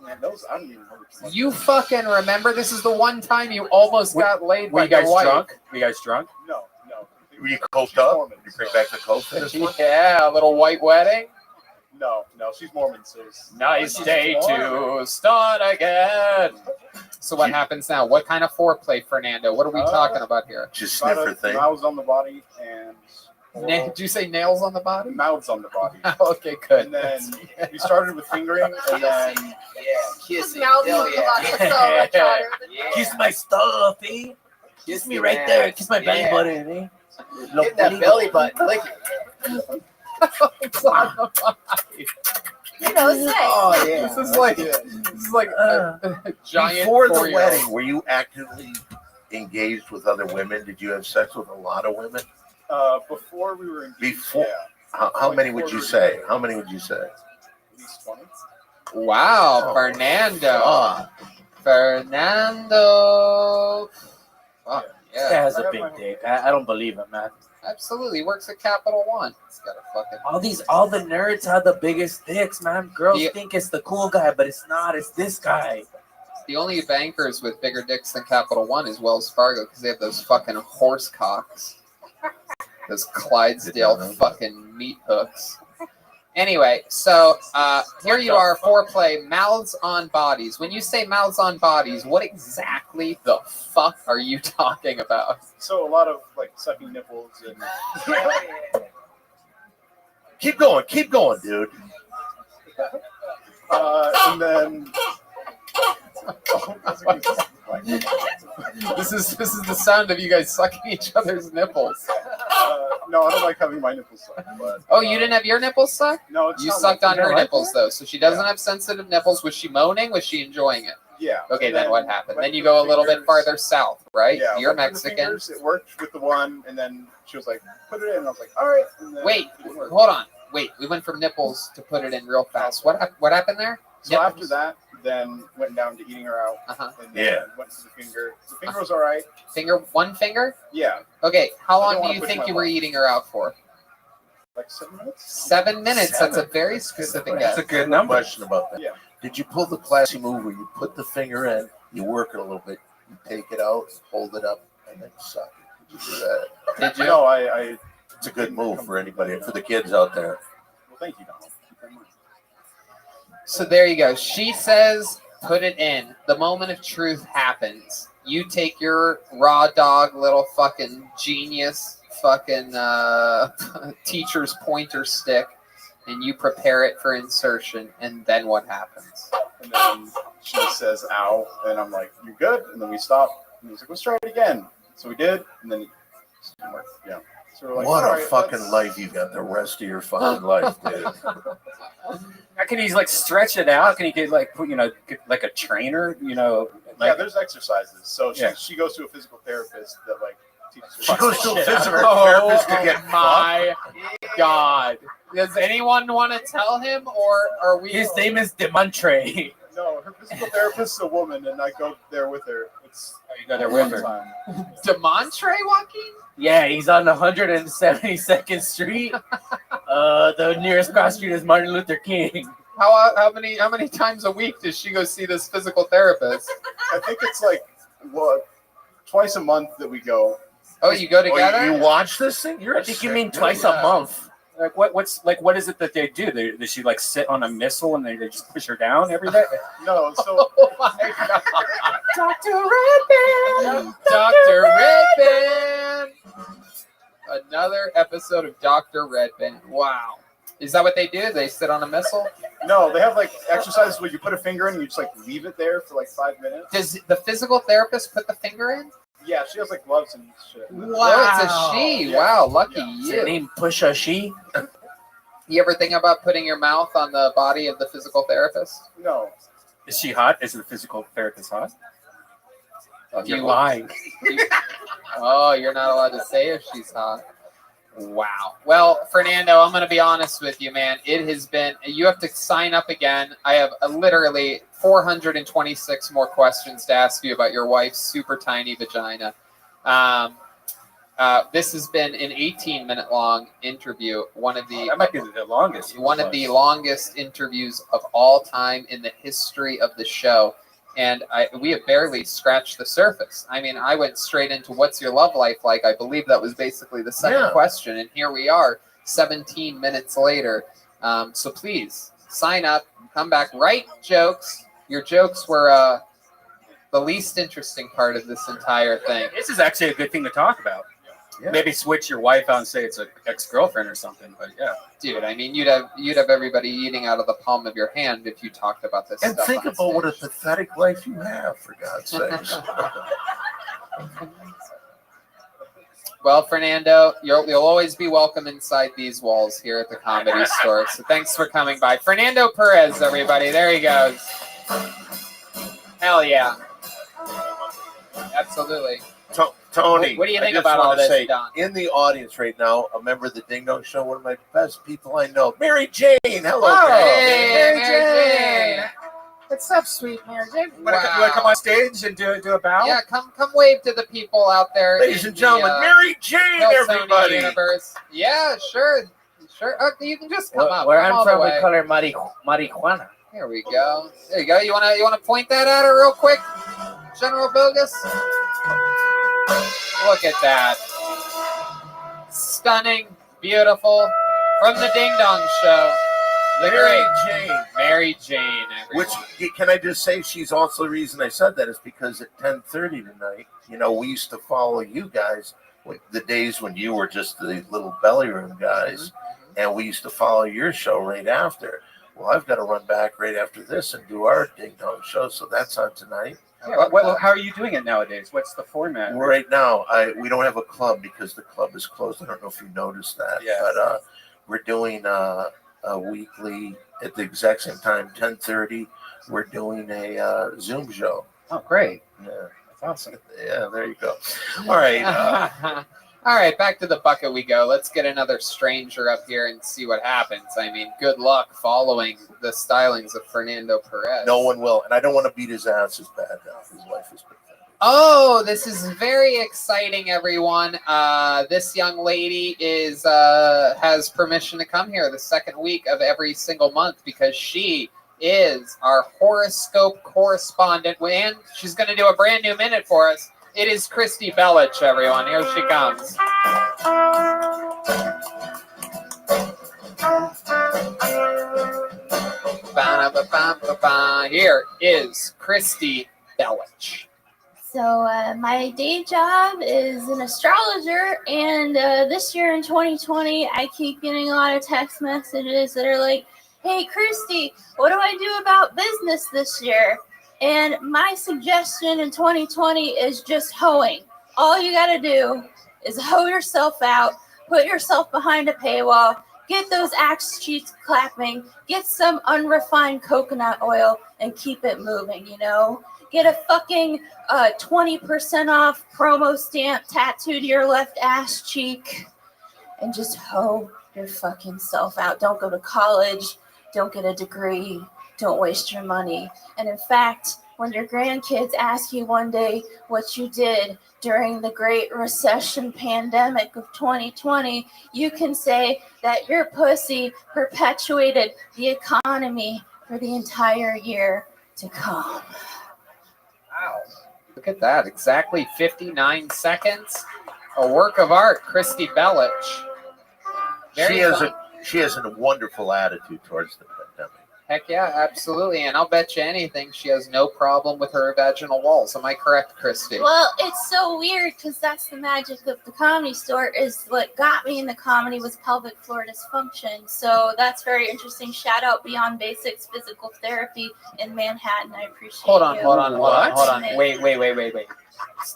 Man, those I don't even know. You fucking remember? This is the one time you almost got laid by you guys your wife. drunk? Were you guys drunk? No. Were you coked up? You bring back the coke? Yeah, a little white wedding. No, she's Mormon, so Nice day to start again. So what happens now? What kind of foreplay, Fernando? What are we talking about here? Just sniffer thing. Mouths on the body and. Did you say nails on the body? Mouths on the body. Okay, good. And then we started with fingering, and then His mouth on the body is so much hotter than Kiss my stuffy. Kiss me right there. Kiss my belly button, eh? Hit that belly button. Lick it. You know, say. Oh yeah. This is like a giant. Before the 4-year-old. wedding, were you actively engaged with other women? Did you have sex with a lot of women? Before we were engaged, Before, yeah. how many would you say? How many would you say? At least 20. Wow, Fernando. Fernando. Fuck, yeah. That has a big dick. I don't believe it, man. Absolutely. He works at Capital One. He's got a fucking. All the nerds have the biggest dicks, man. Girls Yeah. think it's the cool guy, but it's not. It's this guy. The only bankers with bigger dicks than Capital One is Wells Fargo because they have those fucking horse cocks. Those Clydesdale fucking meat hooks. Anyway, so here you are, foreplay, mouths on bodies. When you say mouths on bodies, what exactly the fuck are you talking about? So a lot of like sucking nipples and. Keep going, dude. And then. This is the sound of you guys sucking each other's nipples. No, I don't like having my nipples sucked. But, oh, you didn't have your nipples sucked? No, it's you not sucked like, on her like nipples though, so she doesn't have sensitive nipples. Was she moaning? Was she enjoying it? Yeah. Okay, then what happened? Then you go a little bit farther south, right? Yeah, You're went with the Mexican. fingers, it worked with the one, and then she was like, "Put it in." And I was like, "All right." And then Wait, it didn't work. hold on. Wait, we went from nipples to put it in real fast. What happened there? So after that, then went down to eating her out. And then went to the finger. The finger was all right. One finger? Yeah. Okay, how I long don't do wanna you push think my you were luck. eating her out for? Like 7 minutes. 7 minutes. That's a very specific guess. That's a good number. Question about that. Yeah. Did you pull the classy move where you put the finger in, you work it a little bit, you take it out, hold it up, and then suck it? Did you do that? Did you? No, I It's a good move for anybody, for the kids out there. Well, thank you, Donald. Keep that in mind. So there you go. She says, put it in. The moment of truth happens. You take your raw dog, little fucking genius, fucking teacher's pointer stick, and you prepare it for insertion. And then what happens? And then she says, "Ow," and I'm like, "You good?" And then we stop. And he's like, "Let's try it again." So we did, and then it didn't work. Yeah. So we're like, What "All a right, fucking let's-" life you got the rest of your fucking life, dude. How can he like stretch it out? Can he get like put, get like a trainer? Yeah, there's exercises. So she goes to a physical therapist that like teaches her. She goes to a physical therapist to get my God. Does anyone want to tell him, or are we? His name is Demontre. No, her physical therapist is a woman, and I go there with her. It's you go there with her. Time. Demontre walking? Yeah, he's on 172nd Street. The nearest cross street is Martin Luther King. How many times a week does she go see this physical therapist? I think it's like twice a month that we go. Oh, you go together? You watch this thing? I think you mean twice a month. Like what is it that they do? Does she like sit on a missile and they just push her down every day? No, so oh my God. Dr. Redband! Dr. Redband! Another episode of Dr. Redband. Wow. Is that what they do? They sit on a missile? No, they have like exercises where you put a finger in and you just like leave it there for like 5 minutes. Does the physical therapist put the finger in? Yeah, she has like gloves and shit. Wow, it's a she. Yeah. Wow, lucky Is you. her name Pusha She? You ever think about putting your mouth on the body of the physical therapist? No. Is she hot? Is the physical therapist hot? Oh, you're You- lying. Oh, you're not allowed to say if she's hot. Wow. Well, Fernando, I'm going to be honest with you, man. It has been, you have to sign up again. I have literally 426 more questions to ask you about your wife's super tiny vagina. This has been an 18-minute long interview. That might be the longest. One of the longest interviews of all time in the history of the show. And we have barely scratched the surface. I mean, I went straight into what's your love life like? I believe that was basically the second question. And here we are 17 minutes later. So please sign up, come back, write jokes. Your jokes were the least interesting part of this entire thing. This is actually a good thing to talk about. Yeah. Maybe switch your wife out and say it's an ex-girlfriend or something. But yeah, Dude, I mean, you'd have everybody eating out of the palm of your hand if you talked about this And stuff. think on about what a stage. pathetic life you have, for God's sakes. Well, Fernando, you'll always be welcome inside these walls here at the Comedy Store. So thanks for coming by. Fernando Perez, everybody. There he goes. Hell yeah. Absolutely. Tony, What do you think I just about wanna all this, say, Don? in the audience right now, a member of the Ding Dong Show, one of my best people I know, Mary Jane. Hello, Oh, girl. hey, Mary Jane. what's up, sweet Mary Jane? You Wow. want to come on stage and do a bow? Yeah, come wave to the people out there. Ladies in and gentlemen, the, Mary Jane, Hillsonian everybody. Universe. Yeah, sure. You can just come up. Where Come I'm all the from, we way. call her marijuana. Here we go. There you go. You wanna point that at her real quick, General Bogus? Look at that. Stunning, beautiful, from the Ding Dong Show. The Mary great Jane. Mary Jane, everyone. Which can I just say, she's also the reason I said that is because at 10:30 tonight, we used to follow you guys with the days when you were just the little belly room guys, and we used to follow your show right after. Well, I've got to run back right after this and do our Ding Dong show, so that's on tonight. Yeah, how are you doing it nowadays? What's the format? Right now, we don't have a club because the club is closed. I don't know if you noticed that, but we're doing a weekly at the exact same time, 10:30. We're doing a Zoom show. Oh, great! Yeah, that's awesome. Yeah, there you go. All right. All right, back to the bucket we go. Let's get another stranger up here and see what happens. I mean, good luck following the stylings of Fernando Perez. No one will, and I don't want to beat his ass as bad now. His life is bad. Oh, this is very exciting, everyone. This young lady has permission to come here the second week of every single month because she is our horoscope correspondent, and she's going to do a brand new minute for us. It is Christy Bellich, everyone. Here she comes. Here is Christy Bellich. So my day job is an astrologer, and this year in 2020, I keep getting a lot of text messages that are like, "Hey, Christy, what do I do about business this year?" And my suggestion in 2020 is just hoeing. All you got to do is hoe yourself out, put yourself behind a paywall, get those axe cheeks clapping, get some unrefined coconut oil, and keep it moving, Get a fucking 20% off promo stamp tattooed to your left ass cheek, and just hoe your fucking self out. Don't go to college. Don't get a degree. Don't waste your money. And in fact, when your grandkids ask you one day what you did during the Great Recession pandemic of 2020, you can say that your pussy perpetuated the economy for the entire year to come. Wow. Look at that. Exactly 59 seconds. A work of art, Christy Bellich. She has a wonderful attitude towards the pandemic. Heck yeah, absolutely. And I'll bet you anything she has no problem with her vaginal walls. Am I correct, Christy? Well, it's so weird because that's the magic of the Comedy Store. Is what got me in the comedy was pelvic floor dysfunction. So that's very interesting. Shout out Beyond Basics Physical Therapy in Manhattan. I appreciate Hold on. you. Hold on. Wait.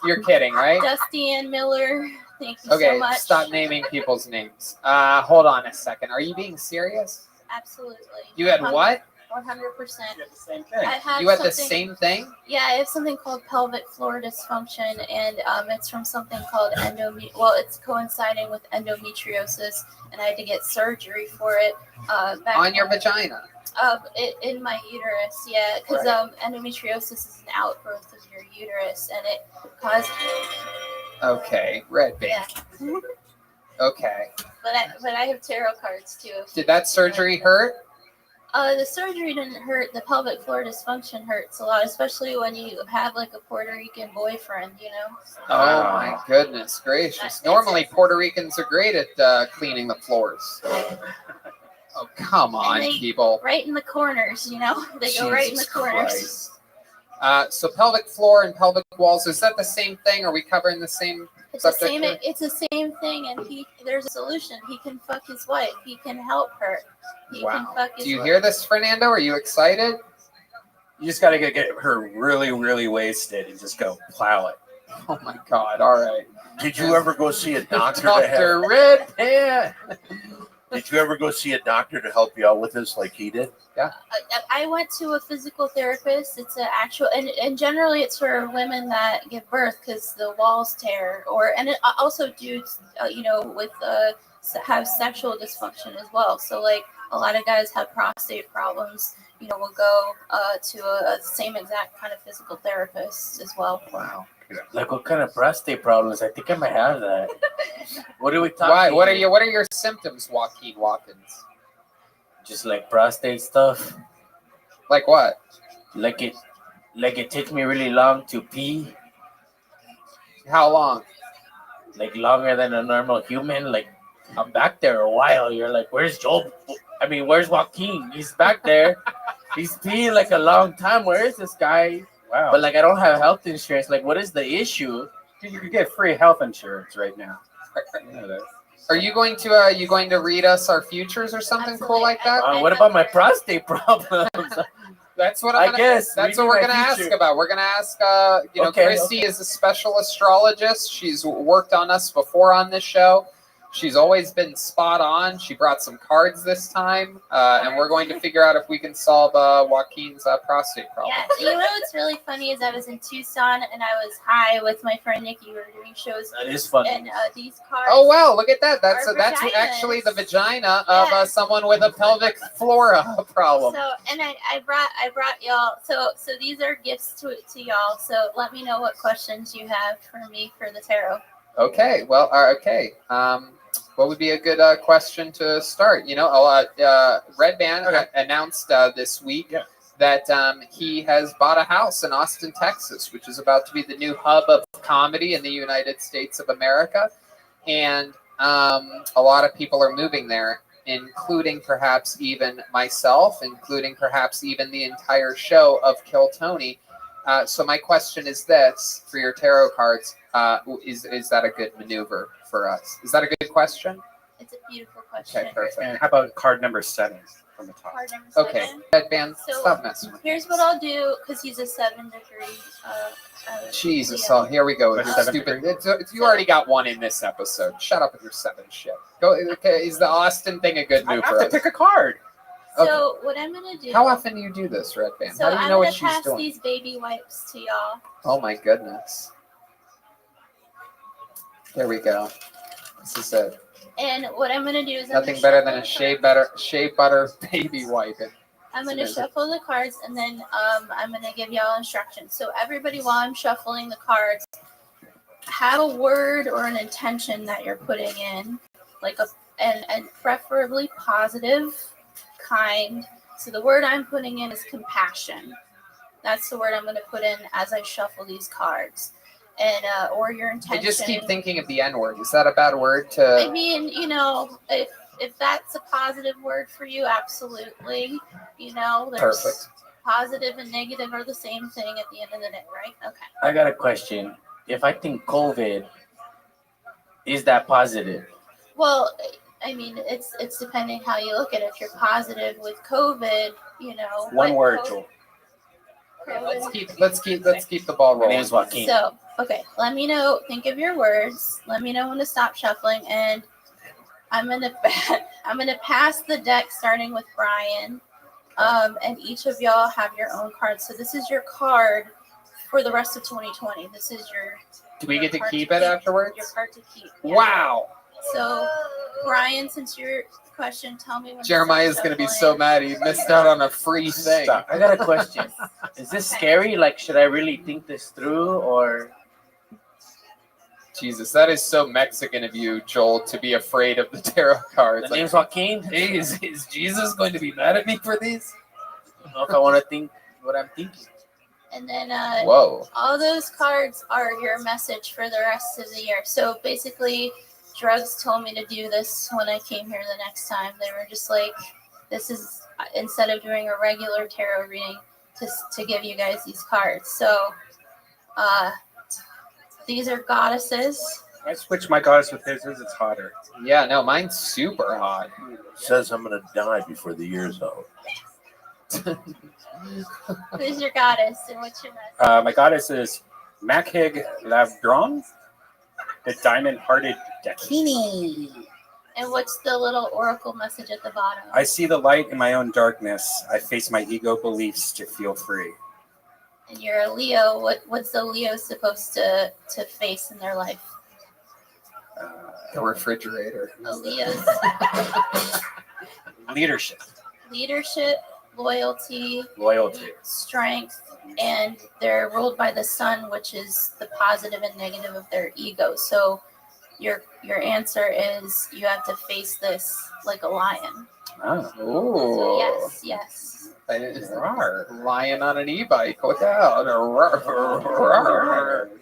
You're kidding, right? Dusty Ann Miller. Thank you Okay, so much. stop naming people's names. Hold on a second. Are you being serious? Absolutely. You had what? 100%. You had the same thing. You had the same thing? Yeah, I have something called pelvic floor dysfunction, and it's from something called it's coinciding with endometriosis, and I had to get surgery for it. On your vagina? In my uterus, yeah, because endometriosis is an outgrowth of your uterus, and it causes... Okay, red band. Yeah. Okay. But I have tarot cards too. Did that surgery hurt? The surgery didn't hurt. The pelvic floor dysfunction hurts a lot, especially when you have like a Puerto Rican boyfriend, Oh my goodness gracious. Normally Puerto Ricans are great at cleaning the floors. Oh, come on, people. Right in the corners, They go right in the corners. So pelvic floor and pelvic walls, is that the same thing? Are we covering the same subject here? It's the same thing, and there's a solution. He can fuck his wife. He can help her. He can fuck his Do you wife. hear this, Fernando? Are you excited? You just got to get her really, really wasted and just go plow it. Oh my God! All right. Did you ever go see a doctor? Dr. Red Pan. Did you ever go see a doctor to help you out with this like he did? Yeah. I went to a physical therapist. It's an actual, and generally it's for women that give birth because the walls tear, and it also dudes, with have sexual dysfunction as well. So like a lot of guys have prostate problems. Will go to a same exact kind of physical therapist as well. Wow. Like what kind of prostate problems? I think I might have that. What are we talking? Why? What are your symptoms, Joaquin Watkins? Just like prostate stuff. Like what? Like it takes me really long to pee. How long? Like longer than a normal human. Like I'm back there a while. You're like, where's Joel? I mean, where's Joaquin? He's back there. He's peeing like a long time. Where is this guy? Wow. But like, I don't have health insurance. Like, what is the issue? Dude, you could get free health insurance right now. You know that. Are you going to read us our futures or something cool like that? What about my prostate problems? That's what I guess. That's read what we're my gonna ask future. about. We're gonna ask. Okay, Christy is a special astrologist. She's worked on us before on this show. She's always been spot on. She brought some cards this time, and we're going to figure out if we can solve Joaquin's prostate problem. Yeah, you know what's really funny is I was in Tucson and I was high with my friend Nikki. We were doing shows. That is funny. And these cards. Oh wow! Look at that. That's are that's vaginas. actually the vagina of someone with a pelvic flora problem. So and I brought y'all. So these are gifts to y'all. So let me know what questions you have for me for the tarot. Okay. Well. Okay. What would be a good question to start? Red Band announced this week that he has bought a house in Austin, Texas, which is about to be the new hub of comedy in the United States of America. And a lot of people are moving there, including perhaps even myself, including perhaps even the entire show of Kill Tony. So my question is this, for your tarot cards, is that a good maneuver for us? Is that a good question? It's a beautiful question. Okay, perfect. And how about card number 7 from the top? Card number 7. Okay, Red Band, So stop messing with me. here's what I'll do because he's a 7-degree. Jesus, Leo. oh, here we go with What's your 7 stupid. You already got one in this episode. Shut up with your 7 shit. Go. Okay, is the Austin thing a good move I for have us? to pick a card. So what I'm gonna do? How often do you do this, Red Band? So How do you I'm know what gonna she's pass doing? these baby wipes to y'all. Oh my goodness. There we go. This is it. And what I'm gonna do is Nothing better than a shea butter baby wipe. I'm going to amazing. shuffle the cards and then I'm going to give y'all instructions. So everybody, while I'm shuffling the cards, have a word or an intention that you're putting in, and preferably positive, kind. So the word I'm putting in is compassion. That's the word I'm going to put in as I shuffle these cards, and or your intention. I just keep thinking of the N word. Is that a bad word to? I mean, if that's a positive word for you, absolutely. There's Perfect. positive and negative are the same thing at the end of the day, right? Okay. I got a question. If I think COVID, is that positive? Well, I mean, it's depending how you look at it. If you're positive with COVID, One word, Joel. Let's keep the ball rolling. My name's Joaquin. So, okay, let me know. Think of your words. Let me know when to stop shuffling, and I'm gonna pass the deck starting with Brian, and each of y'all have your own cards. So this is your card for the rest of 2020. This is your. Do we get to card keep it afterwards? Your card to keep. Yeah. Wow. So, Brian, since your question, tell me when. Jeremiah's going to be so mad he missed out on a free thing. I got a question. Is this scary? Like, should I really think this through, or? Jesus, that is so Mexican of you, Joel, to be afraid of the tarot cards. The name's Joaquin. Hey, is Jesus going to be mad at me for these? I don't know if I want to think what I'm thinking. And then Whoa. all those cards are your message for the rest of the year. So basically, drugs told me to do this when I came here the next time. They were just like, this is, instead of doing a regular tarot reading, to give you guys these cards. So these are goddesses. I switched my goddess with his. It's hotter. Yeah, no, mine's super hot. Says I'm gonna die before the year's out. Who's your goddess and what's your message? My goddess is Makhig Lavdron, the diamond-hearted Dakini. And what's the little oracle message at the bottom? I see the light in my own darkness. I face my ego beliefs to feel free. And you're a Leo. What's the Leo supposed to face in their life? The refrigerator. A Leo's Leadership. leadership, loyalty, strength, and they're ruled by the sun, which is the positive and negative of their ego. So your answer is you have to face this like a lion. Oh. So yes. Lion on an e-bike. Look out.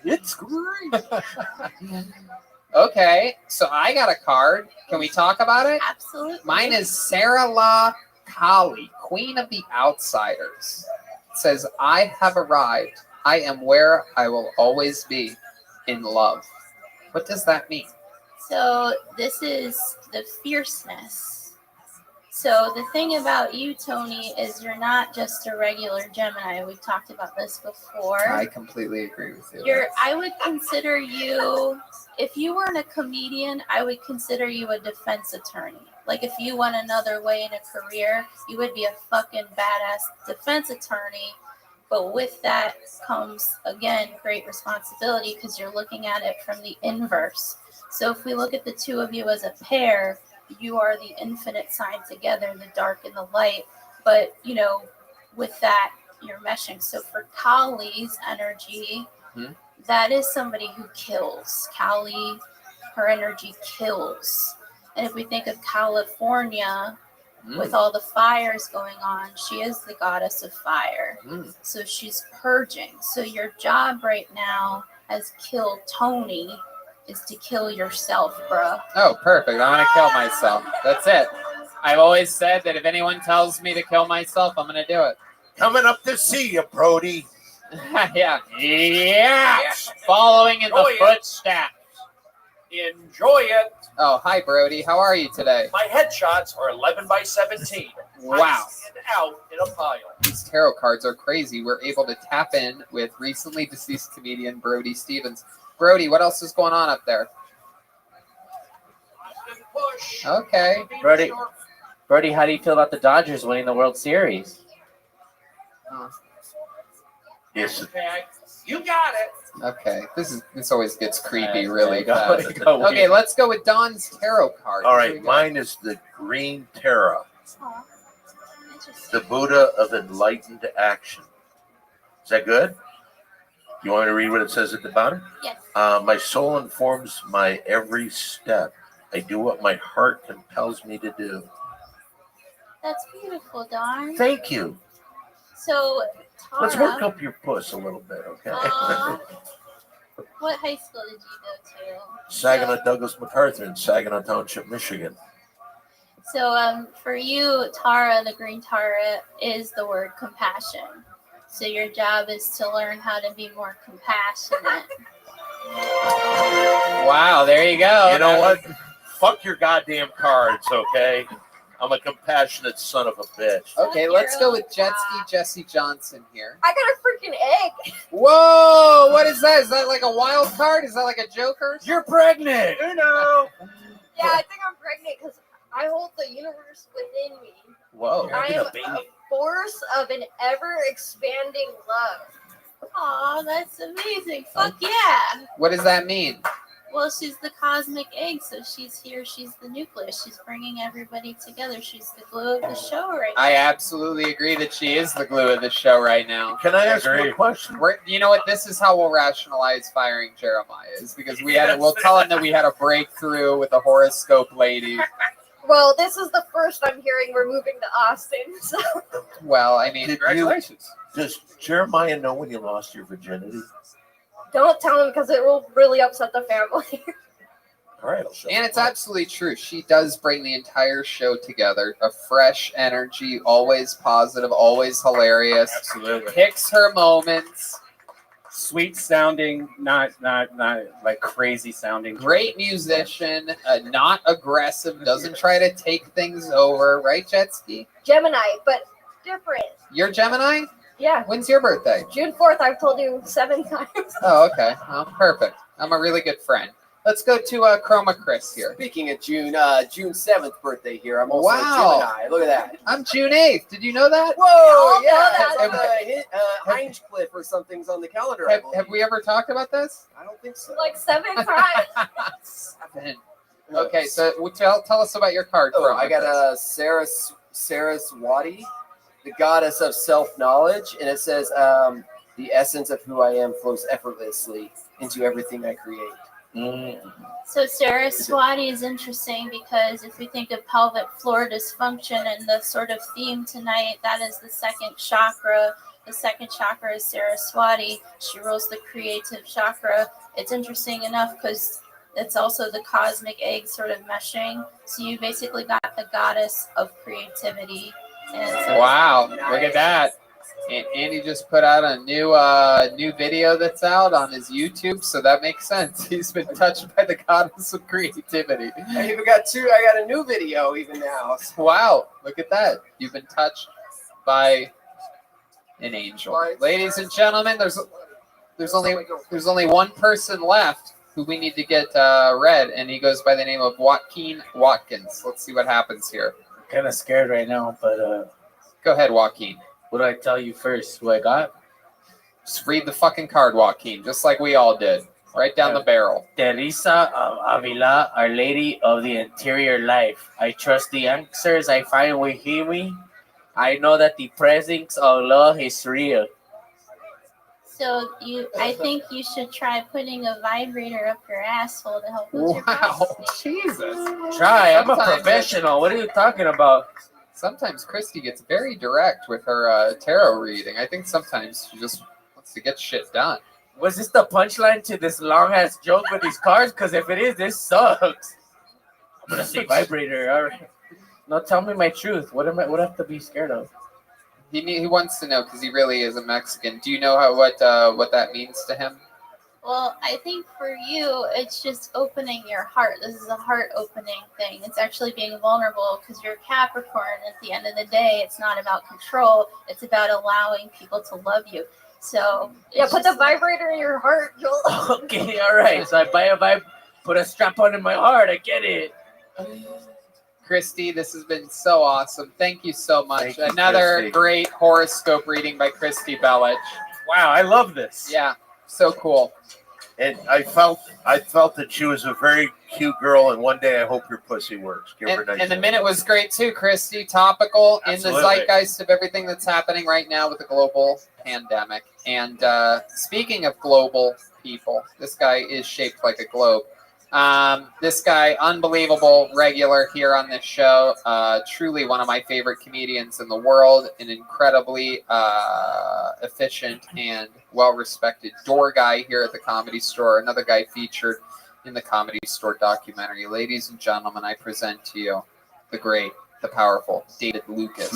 It's great. Okay, so I got a card. Can we talk about it? Absolutely. Mine is Sarah La Kali, Queen of the Outsiders. It says, I have arrived. I am where I will always be, in love. What does that mean? So this is the fierceness. So the thing about you, Tony, is you're not just a regular Gemini. We've talked about this before. I completely agree with you. I would consider you, if you weren't a comedian, I would consider you a defense attorney. Like if you went another way in a career, you would be a fucking badass defense attorney. But with that comes, again, great responsibility because you're looking at it from the inverse. So if we look at the two of you as a pair, you are the infinite sign together, the dark and the light. But, you know, with that, you're meshing. So for Kali's energy, that is somebody who kills. Kali, her energy kills. And if we think of California, with all the fires going on, she is the goddess of fire. So she's purging. So your job right now as Kill Tony is to kill yourself, bruh. Oh, perfect. I'm going to kill myself. That's it. I've always said that if anyone tells me to kill myself, I'm going to do it. Coming up to see you, Brody. Yeah. Following in the footsteps. Enjoy it. Oh, hi, Brody. How are you today? My headshots are 11 by 17. Wow. I stand out in a pile. These tarot cards are crazy. We're able to tap in with recently deceased comedian Brody Stevens. Brody, what else is going on up there? Okay. Brody, how do you feel about the Dodgers winning the World Series? Yes. Okay, you got it. Okay. This always gets creepy really go fast. Okay, let's go with Don's tarot card. All right, mine is the Green Terra, the Buddha of enlightened action. Is that good? You want me to read what it says at the bottom? Yes. My soul informs my every step. I do what my heart compels me to do. That's beautiful, Don. Thank you. So, Tara, Let's work up your puss a little bit, okay? What high school did you go to? Saginaw Douglas MacArthur in Saginaw Township, Michigan. So, for you, Tara, the green Tara is the word compassion. So your job is to learn how to be more compassionate. Wow, there you go. You know what? Fuck your goddamn cards, okay? I'm a compassionate son of a bitch. Okay, let's go with Jet Ski Jesse Johnson here. I got a freaking egg. Whoa! What is that? Is that like a wild card? Is that like a joker? You're pregnant. Uno. Yeah, I think I'm pregnant because I hold the universe within me. Whoa. I am a force of an ever-expanding love. Aw, that's amazing. Fuck yeah. What does that mean? Well, she's the cosmic egg, so she's here. She's the nucleus. She's bringing everybody together. She's the glue of the show right now. I absolutely agree that she is the glue of the show right now. Can I ask you a question? You know what? This is how we'll rationalize firing Jeremiah, is because we'll tell him that we had a breakthrough with the horoscope lady. Well, this is the first I'm hearing we're moving to Austin. So. Well, I mean, congratulations. Does Jeremiah know when you lost your virginity? Don't tell him because it will really upset the family. All right, I'll show and it's absolutely true. She does bring the entire show together. A fresh energy, always positive, always hilarious. Absolutely. Picks her moments. Sweet sounding, not like crazy sounding. Great musician, not aggressive, doesn't try to take things over, right, Jetski? Gemini, but different. You're Gemini? Yeah. When's your birthday? June 4th, I've told you 7 times. Oh, okay. Well, perfect. I'm a really good friend. Let's go to Chroma Chris here. Speaking of June 7th birthday here. I'm also a Gemini. Look at that. I'm June 8th. Did you know that? Whoa, yeah. Hinchcliffe or something's on the calendar. Have we ever talked about this? I don't think so. Like 7 times. 7. Okay, so tell us about your card. Oh, I got a Saraswati, the goddess of self-knowledge, and it says, the essence of who I am flows effortlessly into everything I create. So Saraswati is interesting because if we think of pelvic floor dysfunction and the sort of theme tonight, that is the second chakra. The second chakra is Saraswati. She rules the creative chakra. It's interesting enough because It's also the cosmic egg sort of meshing. So you basically got the goddess of creativity. And so Wow, look at that. And Andy just put out a new video that's out on his YouTube, so that makes sense. He's been touched by the goddess of creativity. I even got two. I got a new video even now. Wow, look at that. You've been touched by an angel. Ladies and gentlemen, there's only one person left who we need to get read, and he goes by the name of Joaquin Watkins. Let's see what happens here. Kind of scared right now, but go ahead, Joaquin. What do I tell you first? Who I got? Just read the fucking card, Joaquin, just like we all did. Right down the barrel. Teresa of Avila, Our Lady of the Interior Life. I trust the answers I find within me. I know that the presence of love is real. So I think you should try putting a vibrator up your asshole to help with your prostate. Jesus. Try. I'm a professional. What are you talking about? Sometimes Christy gets very direct with her tarot reading. I think sometimes she just wants to get shit done. Was this the punchline to this long-ass joke with these cards? Because if it is, this sucks. I'm going to say vibrator. All right. No, tell me my truth. What do I have to be scared of? He wants to know because he really is a Mexican. Do you know what that means to him? Well, I think for you, it's just opening your heart. This is a heart-opening thing. It's actually being vulnerable because you're Capricorn. At the end of the day, it's not about control. It's about allowing people to love you. So yeah, put the vibrator in your heart, Joel. Okay, all right. So I buy a vibe, put a strap on in my heart. I get it. Christy, this has been so awesome. Thank you so much. Thank you, Another Christy. great horoscope reading by Christy Bellich. Wow, I love this. Yeah, so cool. And I felt that she was a very cute girl, and one day I hope your pussy works. Give her a nice And the minute was great too, Christy. Topical in the Absolutely. zeitgeist of everything that's happening right now with the global pandemic. And speaking of global people, this guy is shaped like a globe. This guy, unbelievable regular here on this show. Truly one of my favorite comedians in the world. An incredibly efficient and well-respected door guy here at the Comedy Store. Another guy featured in the Comedy Store documentary. Ladies and gentlemen, I present to you the great, the powerful David Lucas.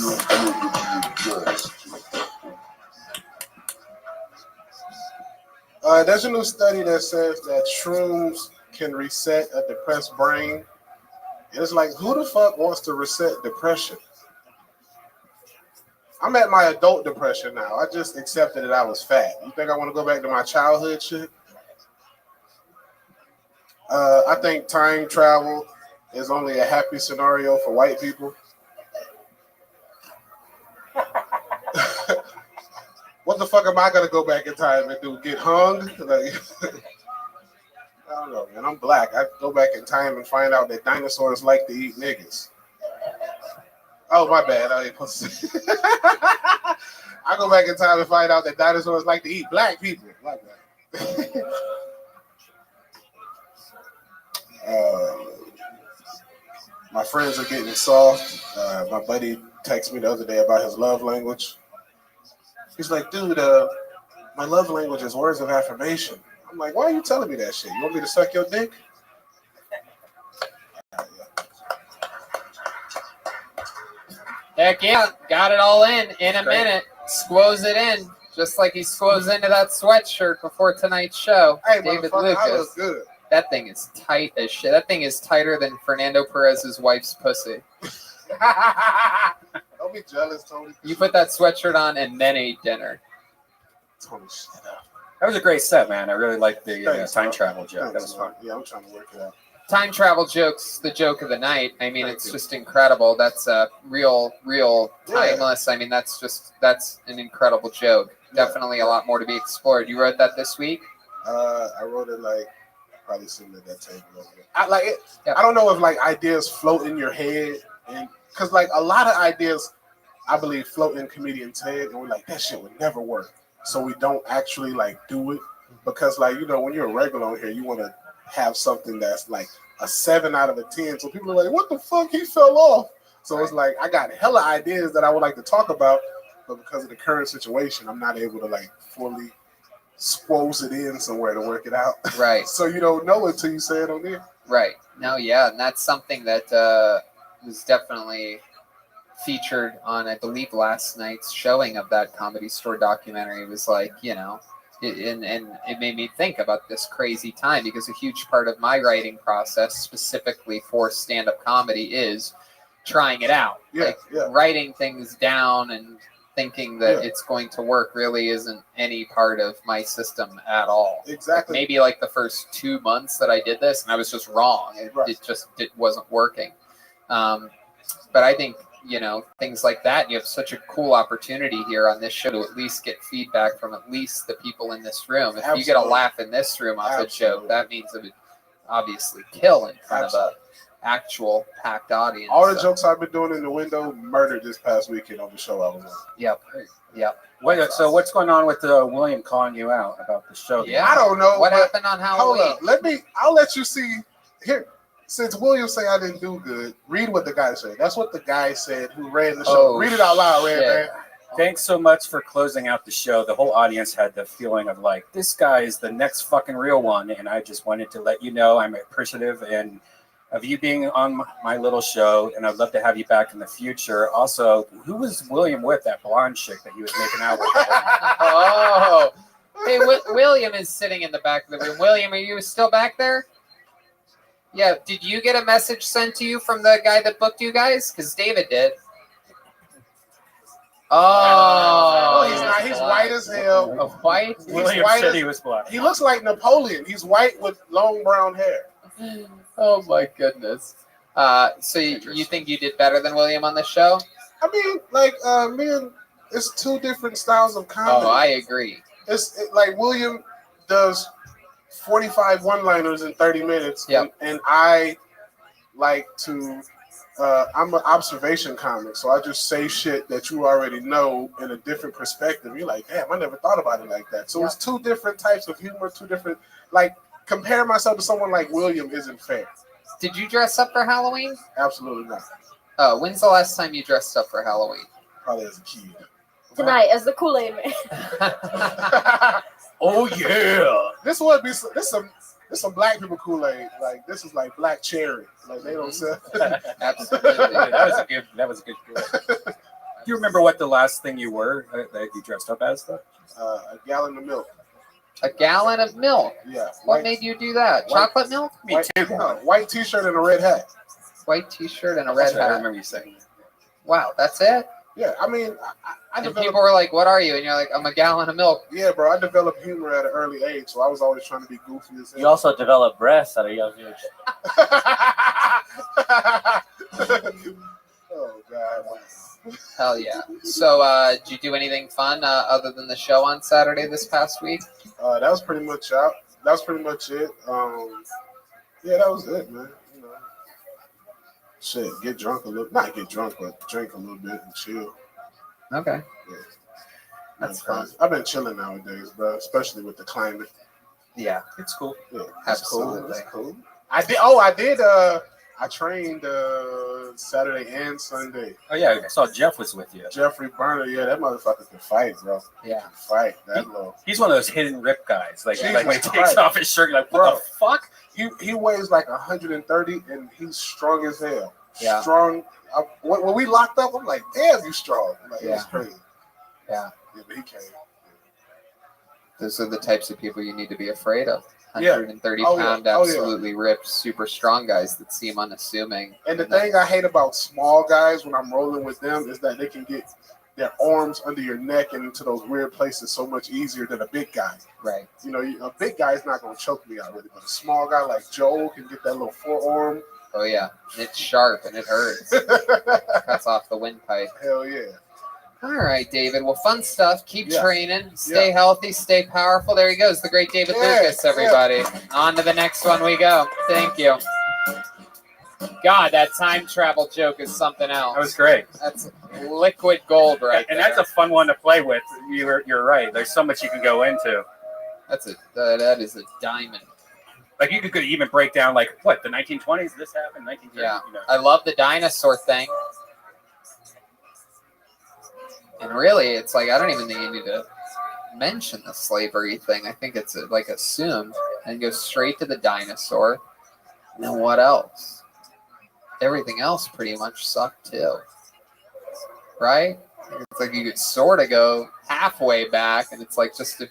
There's a new study that says that shrooms can reset a depressed brain. It's like, who the fuck wants to reset depression? I'm at my adult depression now. I just accepted that I was fat. You think I want to go back to my childhood shit? I think time travel is only a happy scenario for white people. What the fuck am I gonna go back in time and do? Get hung? Like, I don't know, man. I'm black. I go back in time and find out that dinosaurs like to eat niggas. Oh, my bad. I ain't supposed to say. I go back in time and find out that dinosaurs like to eat black people. My bad. My friends are getting soft. My buddy texted me the other day about his love language. He's like, dude, my love language is words of affirmation. I'm like, why are you telling me that shit? You want me to suck your dick? Heck yeah, got it all in a minute. Squoze it in, just like he squoze into that sweatshirt before tonight's show. Hey, David motherfucker, I Lucas. look good. That thing is tight as shit. That thing is tighter than Fernando Perez's wife's pussy. Don't be jealous, Tony. You put that sweatshirt on and then ate dinner. Tony, shut up. That was a great set, man. I really liked the Thanks, time bro. travel joke. Thanks, That was fun. man. Yeah, I'm trying to work it out. Time travel jokes, the joke of the night. I mean, it's just incredible. That's real timeless. I mean, that's an incredible joke. Definitely a lot more to be explored. You wrote that this week? I wrote it like probably sitting at that table over there. I don't know if like ideas float in your head, and because like a lot of ideas, I believe, float in comedians' head, and we're like, that shit would never work. So we don't actually like do it because like, you know, when you're a regular on here, you want to have something that's like a 7 out of a 10. So people are like, what the fuck? He fell off. So it's like, I got hella ideas that I would like to talk about, but because of the current situation, I'm not able to like fully squoze it in somewhere to work it out. Right. So you don't know until you say it on there. Right. No, yeah, and that's something that was definitely featured on, I believe, last night's showing of that Comedy Store documentary. It was like, and it made me think about this crazy time, because a huge part of my writing process specifically for stand-up comedy is trying it out. Writing things down and thinking that it's going to work really isn't any part of my system at all. Exactly. Maybe like the first 2 months that I did this, and I was just wrong. It wasn't working. But I think, things like that, you have such a cool opportunity here on this show to at least get feedback from at least the people in this room. If you get a laugh in this room off a joke, that means it would obviously kill in front of a actual packed audience. All the jokes I've been doing in the window murdered this past weekend on the show I was on. Yep. So what's going on with William calling you out about the show? Yeah. I don't know. What happened on Halloween? Hold up. I'll let you see here. Since William say I didn't do good, read what the guy said. That's what the guy said who ran the show. Read it out loud, man. Thanks so much for closing out the show. The whole audience had the feeling of like, this guy is the next fucking real one. And I just wanted to let you know I'm appreciative of you being on my little show, and I'd love to have you back in the future. Also, who was William with, that blonde chick that he was making out with? Oh, hey, William is sitting in the back of the room. William, are you still back there? Yeah, did you get a message sent to you from the guy that booked you guys? Because David did. Oh, he's not. He's white as hell. White? William said he was black. He looks like Napoleon. He's white with long brown hair. Oh my goodness. So you think you did better than William on the show? I mean, it's two different styles of comedy. Oh, I agree. It's like William does 45 one-liners in 30 minutes, and I like to. I'm an observation comic, so I just say shit that you already know in a different perspective. You're like, damn, I never thought about it like that. So it's two different types of humor, two different, like, comparing myself to someone like William isn't fair. Did you dress up for Halloween? Absolutely not. Oh, when's the last time you dressed up for Halloween? Probably as a kid. Tonight as the Kool-Aid Man. Oh yeah, this some black people Kool-Aid. Like this is like black cherry. Like they don't sell. Absolutely, that was a good. Do you remember what the last thing you were that you dressed up as? Though? A gallon of milk. A gallon of milk. Yeah. What made you do that? Chocolate milk? Me too. White T-shirt and a red hat. White T-shirt and a red hat. I remember you saying. Wow, that's it. Yeah, I mean, and people were like, "What are you?" And you're like, "I'm a gallon of milk." Yeah, bro. I developed humor at an early age, so I was always trying to be goofy as hell. You also developed breasts at a young age. Oh God. Hell yeah. So, did you do anything fun other than the show on Saturday this past week? That was pretty much out. That was pretty much it. Yeah, that was it, man. Shit, get drunk a little. Not get drunk, but drink a little bit and chill. Okay. Yeah. That's fun. I've been chilling nowadays, bro, especially with the climate. Yeah. It's cool. Yeah. Absolutely. It's cool. I trained Saturday and Sunday. Oh yeah, I saw Jeff was with you. Jeffrey Burner, yeah, that motherfucker can fight, bro. Yeah. Can fight that low. He's one of those hidden rip guys. Like when he takes Christ. off his shirt, you're like, what the fuck? He weighs like 130 and he's strong as hell. Yeah. Strong. When we locked up, I'm like, damn, you strong. Like, it was crazy. Yeah. Yeah, but he came. Those are the types of people you need to be afraid of. Yeah. 130-pound, absolutely ripped, super strong guys that seem unassuming. And the thing I hate about small guys when I'm rolling with them is that they can get their arms under your neck and into those weird places so much easier than a big guy. Right. You know, a big guy is not going to choke me out really, but a small guy like Joe can get that little forearm. Oh, yeah. It's sharp and it hurts. Cuts off the windpipe. Hell yeah. All right, David. Well, fun stuff. Keep training. Stay healthy. Stay powerful. There he goes, the great David Lucas, everybody. On to the next one we go. Thank you. God, that time travel joke is something else. That was great. That's liquid gold right and there. that's a fun one to play with. You're right. There's so much you can go into. That is a diamond. Like you could even break down like what the 1920s. This happened. 1930s. Yeah. You know. I love the dinosaur thing. And really, it's like I don't even think you need to mention the slavery thing. I think it's like assumed and goes straight to the dinosaur. And then what else? Everything else pretty much sucked too, right? It's like you could sort of go halfway back, and it's like just if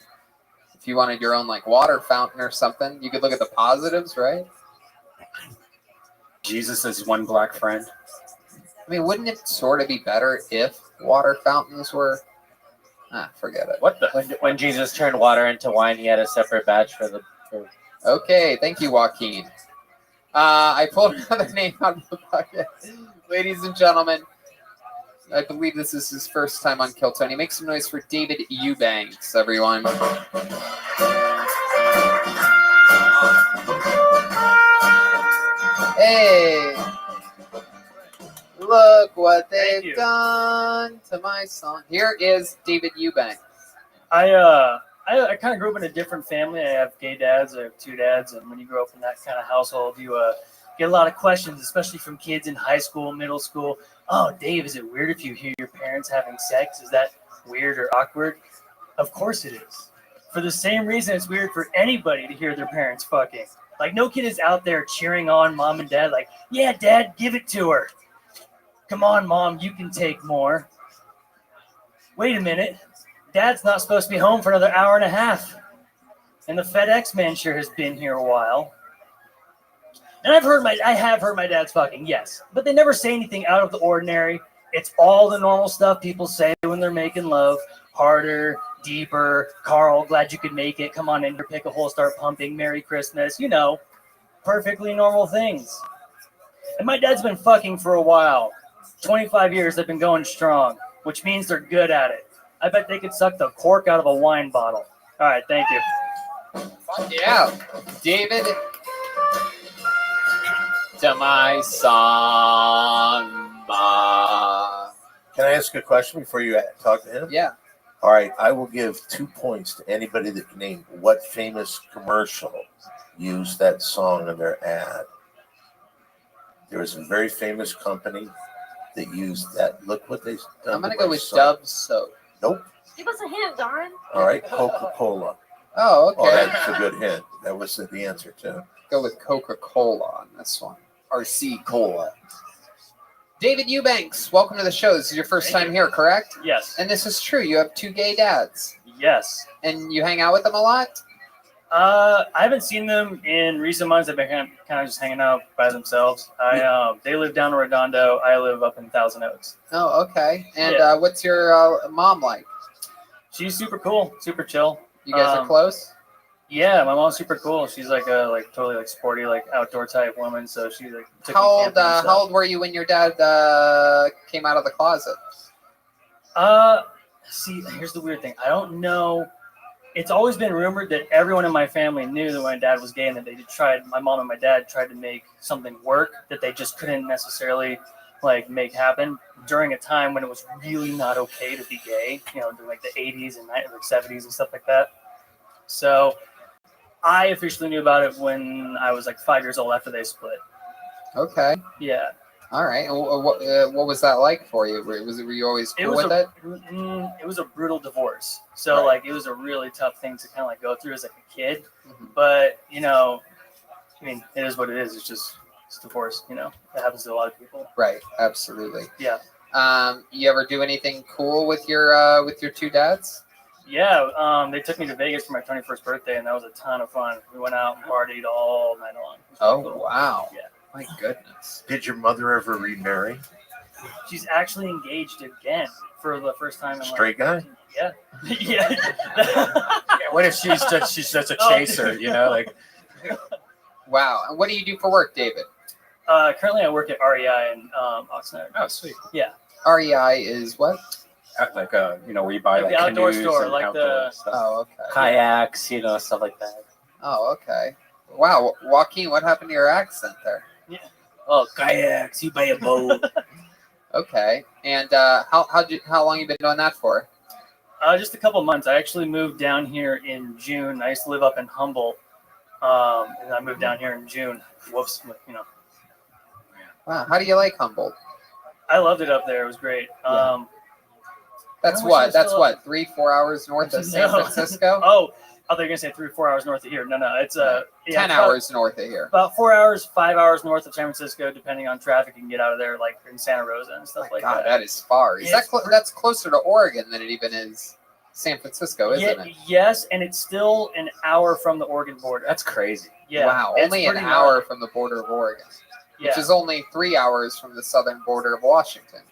you wanted your own like water fountain or something, you could look at the positives, right? Jesus is one black friend. I mean, wouldn't it sort of be better if water fountains were? Forget it. What the? When Jesus turned water into wine, he had a separate batch for the. Okay, thank you, Joaquin. I pulled another name out of the bucket. Ladies and gentlemen, I believe this is his first time on Kill Tony. Make some noise for David Eubanks, everyone. Hey, look what they've done to my song. Here is David Eubanks. I kind of grew up in a different family. I have gay dads. I have two dads, and when you grow up in that kind of household, you get a lot of questions, especially from kids in high school, middle school. Oh, Dave, is it weird if you hear your parents having sex? Is that weird or awkward? Of course it is. For the same reason it's weird for anybody to hear their parents fucking. Like, no kid is out there cheering on mom and dad like, yeah, dad, give it to her. Come on, mom, you can take more. Wait a minute. Dad's not supposed to be home for another hour and a half. And the FedEx man sure has been here a while. And I have heard my dad's fucking, yes. But they never say anything out of the ordinary. It's all the normal stuff people say when they're making love. Harder, deeper, Carl, glad you could make it. Come on in here, pick a hole, start pumping, Merry Christmas. You know, perfectly normal things. And my dad's been fucking for a while. 25 years they've been going strong, which means they're good at it. I bet they could suck the cork out of a wine bottle. All right, thank you. Yeah, David. To my son. Can I ask a question before you talk to him? Yeah. All right, I will give 2 points to anybody that can name what famous commercial used that song in their ad. There was a very famous company that used that. Look what they done. I'm going to go with Dove Soap. Nope. Give us a hint, Don. All right, Coca-Cola. Oh, okay. Oh, that's a good hint. That was the answer, too. Go with Coca-Cola on this one. RC Cola. David Eubanks, welcome to the show. This is your first time here, correct? Yes. And this is true. You have 2 gay dads. Yes. And you hang out with them a lot? I haven't seen them in recent months. They've been kind of just hanging out by themselves. They live down in Redondo. I live up in Thousand Oaks. Oh, okay. And Yeah. what's your mom like? She's super cool, super chill. You guys are close? Yeah, my mom's super cool. She's like a totally like sporty, like outdoor type woman. So she like took me How camping and stuff. old were you when your dad came out of the closet? See, here's the weird thing. I don't know. It's always been rumored that everyone in my family knew that my dad was gay and that my mom and my dad tried to make something work that they just couldn't necessarily like make happen during a time when it was really not okay to be gay, you know, during like the 80s and like 70s and stuff like that. So I officially knew about it when I was like 5 years old after they split. Okay. Yeah. All right. And what was that like for you? Were you always cool with it? It was a brutal divorce. So like it was a really tough thing to kind of like go through as like a kid. Mm-hmm. But you know, I mean, it is what it is. It's divorce. You know, that happens to a lot of people. Right. Absolutely. Yeah. You ever do anything cool with your 2 dads? Yeah. They took me to Vegas for my 21st birthday, and that was a ton of fun. We went out and partied all night long. Oh, cool. wow. Yeah. My goodness. Did your mother ever remarry? She's actually engaged again for the first time in Straight guy? Yeah. Yeah. What if she's such a chaser, you know, like. Wow. And what do you do for work, David? Currently I work at REI in Oxnard. Oh, sweet. Yeah. REI is what? Like where you buy Like like the outdoor canoes store, and like outdoor the stuff. Oh, okay. Kayaks, you know, stuff like that. Oh, okay. Wow, Joaquin, what happened to your accent there? Yeah. Oh, kayaks, you buy a boat. Okay. And how long you been doing that for? Just a couple months. I actually moved down here in June. I used to live up in Humboldt, and I moved down here in June. Whoops, you know. Wow, how do you like Humboldt? I loved it up there. It was great. Yeah. That's I wish I was That's still- what 3-4 hours north of San No. Francisco. Oh, they're gonna say 3 or 4 hours north of here. No, it's 10 it's hours north of here. About 4 hours, 5 hours north of San Francisco, depending on traffic. You can get out of there like in Santa Rosa and stuff like God, that. that is far. Is that that's closer to Oregon than it even is San Francisco, isn't it? Yes, and it's still an hour from the Oregon border. That's crazy. Yeah, Wow, it's only an pretty hour gnarly. from the border of Oregon, which Yeah. is only 3 hours from the southern border of Washington,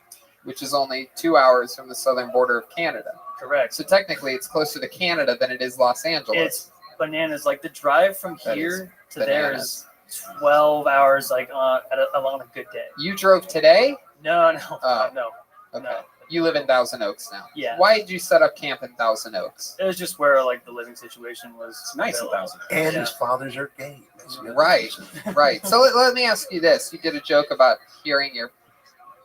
which is only 2 hours from the southern border of Canada. Correct. So technically, it's closer to Canada than it is Los Angeles. It's bananas. Like the drive from That here is to there bananas. is 12 hours, like on a good day. You drove today? No, Oh. no. Okay. No. You live in Thousand Oaks now. Yeah. Why did you set up camp in Thousand Oaks? It was just where like the living situation was nice in built. Thousand Oaks. And Yeah. his fathers are gay. Right, right. So let me ask you this. You did a joke about hearing your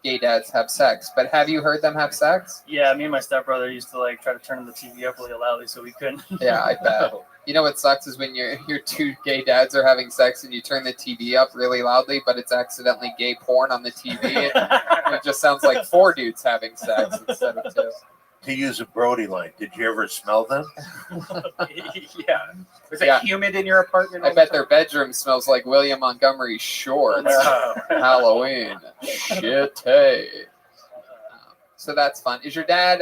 gay dads have sex, but have you heard them have sex? Yeah, me and my stepbrother used to like try to turn the TV up really loudly so we couldn't. Yeah, I bet. You know what sucks is when your two gay dads are having sex and you turn the TV up really loudly, but it's accidentally gay porn on the TV. And it just sounds like 4 dudes having sex instead of 2. To use a Brody line, did you ever smell them? Yeah. Was it humid in your apartment? I bet their bedroom smells like William Montgomery shorts. Halloween. Shit. So that's fun. Is your dad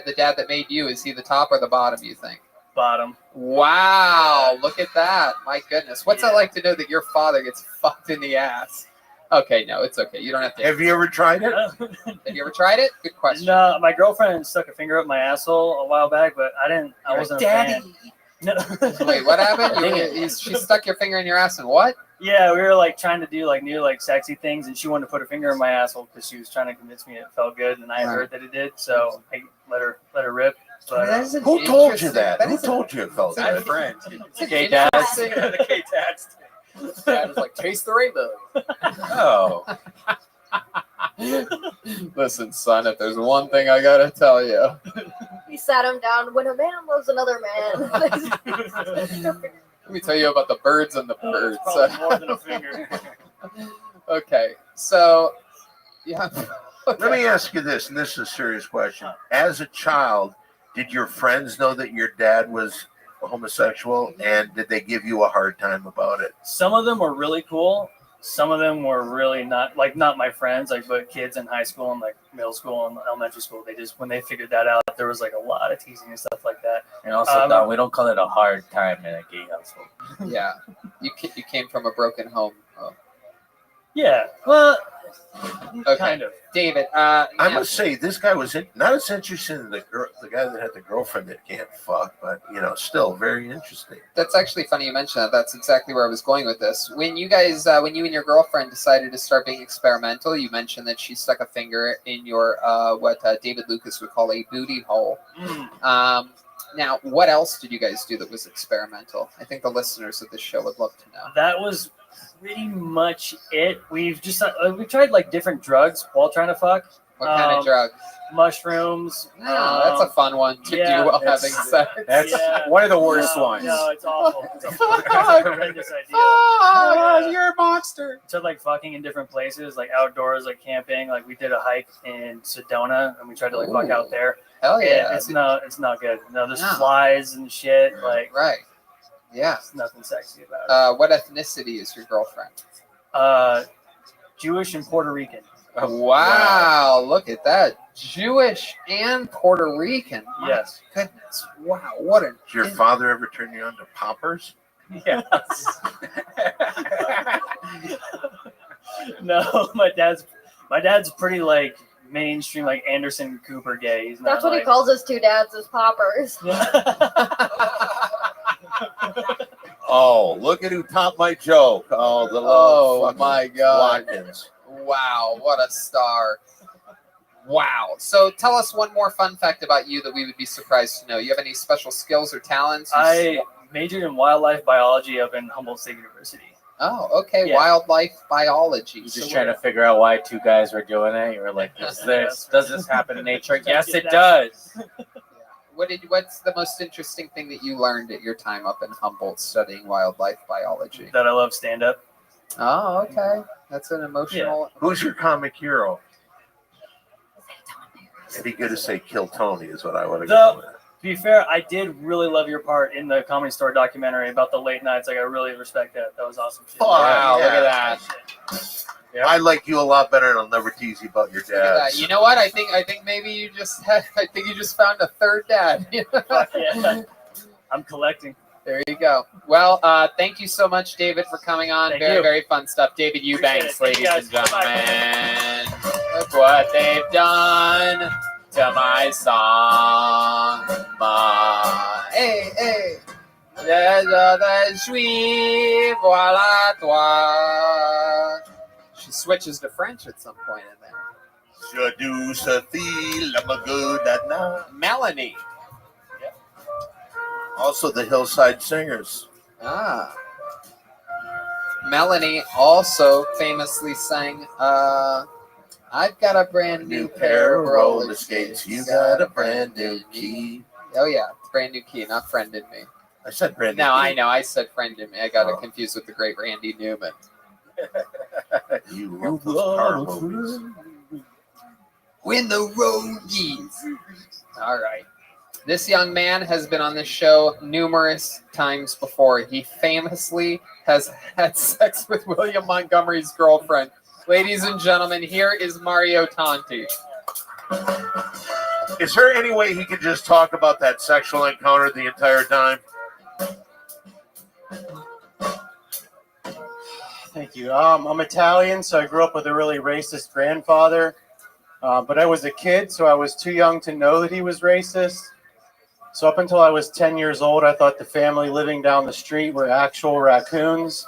the dad that made you? Is he the top or the bottom, you think? Bottom. Wow, look at that. My goodness. What's it like to know that your father gets fucked in the ass? Okay, no, it's okay. You don't have to. Have you ever tried it? Have you ever tried it? Good question. No, my girlfriend stuck a finger up my asshole a while back, but I wasn't a fan. No. Wait, what happened? She stuck your finger in your ass and what? Yeah, we were like trying to do like new like sexy things, and she wanted to put her finger in my asshole because she was trying to convince me it felt good, and I had heard that it did, so I let her rip. But Who told you that? Who told you it felt My good? friend. Gay dads. The gay dads. Dad was like, taste the rainbow. Oh. Listen, son, if there's one thing I gotta tell you. He sat him down. When a man loves another man. Let me tell you about the birds and the birds. Probably more than a finger. Okay, so yeah. Let me ask you this, and this is a serious question. As a child, did your friends know that your dad was homosexual, and did they give you a hard time about it? Some of them were really cool. Some of them were really not my friends, like but kids in high school and like middle school and elementary school. They just when they figured that out, there was like a lot of teasing and stuff like that. And also, Don, we don't call it a hard time in a gay household. Yeah, you came from a broken home. Oh. Yeah, well, Okay. kind of. David, I must say, this guy was not as interesting as the guy that had the girlfriend that can't fuck, but still very interesting. That's actually funny you mentioned that. That's exactly where I was going with this. When you guys, when you and your girlfriend decided to start being experimental, you mentioned that she stuck a finger in your what David Lucas would call a booty hole. Now, what else did you guys do that was experimental? I think the listeners of this show would love to know. That was pretty much it. We've just we tried like different drugs while trying to fuck. What kind of drug? Mushrooms. That's a fun one to do while having sex. That's one of the worst ones. No, it's awful. It's a horrendous idea. Oh, you're a monster. So like fucking in different places, like outdoors, like camping. Like we did a hike in Sedona, and we tried to like fuck out there. Hell yeah. It's not good. No, there's flies and shit. Like right. Yeah. There's nothing sexy about it. What ethnicity is your girlfriend? Jewish and Puerto Rican. Wow, look at that. Jewish and Puerto Rican. My Yes. goodness. Wow, what an... Did your father ever turn you on to poppers? Yes. No, my dad's pretty like mainstream, like Anderson Cooper gay. He's not That's what like, he calls his two dads, as poppers. Oh, look at who topped my joke. Oh, the little my God. Watkins. Wow, what a star. Wow. So tell us one more fun fact about you that we would be surprised to know. You have any special skills or talents? I majored in wildlife biology up in Humboldt State University. Oh, okay. Yeah. Wildlife biology. You're just trying to figure out why 2 guys were doing it. You were like, does this happen in nature? Yes, it does. What's the most interesting thing that you learned at your time up in Humboldt studying wildlife biology? That I love stand up. Oh, okay. That's an emotional. Who's your comic hero? It'd be good to say "Kill Tony" is what I would have The- gone with. To be fair, I did really love your part in the Comedy Store documentary about the late nights. Like, I really respect that. That was awesome. Shit. Wow, look at that. I like you a lot better, and I'll never tease you about your Look at dad. that. You know what? I think maybe you just found a third dad. Fuck yeah. I'm collecting. There you go. Well, thank you so much, David, for coming on. Thank very, you. very fun stuff. David Appreciate Eubanks, it. Thank you, ladies and guys. gentlemen. Look what they've done to my song. Hey, hey. Voilà toi. She switches to French at some point in there. Je do se feel I'm a good at night. Melanie. Also, the Hillside Singers. Ah. Melanie also famously sang, I've got a brand new pair of roller skates. You got a brand new key. Oh, yeah. It's brand new key, not friend in me. I said brand new No, key. I know. I said friend in me. I got it confused with the great Randy Newman. You love those car movies. When the road geese. All right. This young man has been on this show numerous times before. He famously has had sex with William Montgomery's girlfriend. Ladies and gentlemen, here is Mario Tanti. Is there any way he could just talk about that sexual encounter the entire time? Thank you. I'm Italian, so I grew up with a really racist grandfather. But I was a kid, so I was too young to know that he was racist. So up until I was 10 years old, I thought the family living down the street were actual raccoons.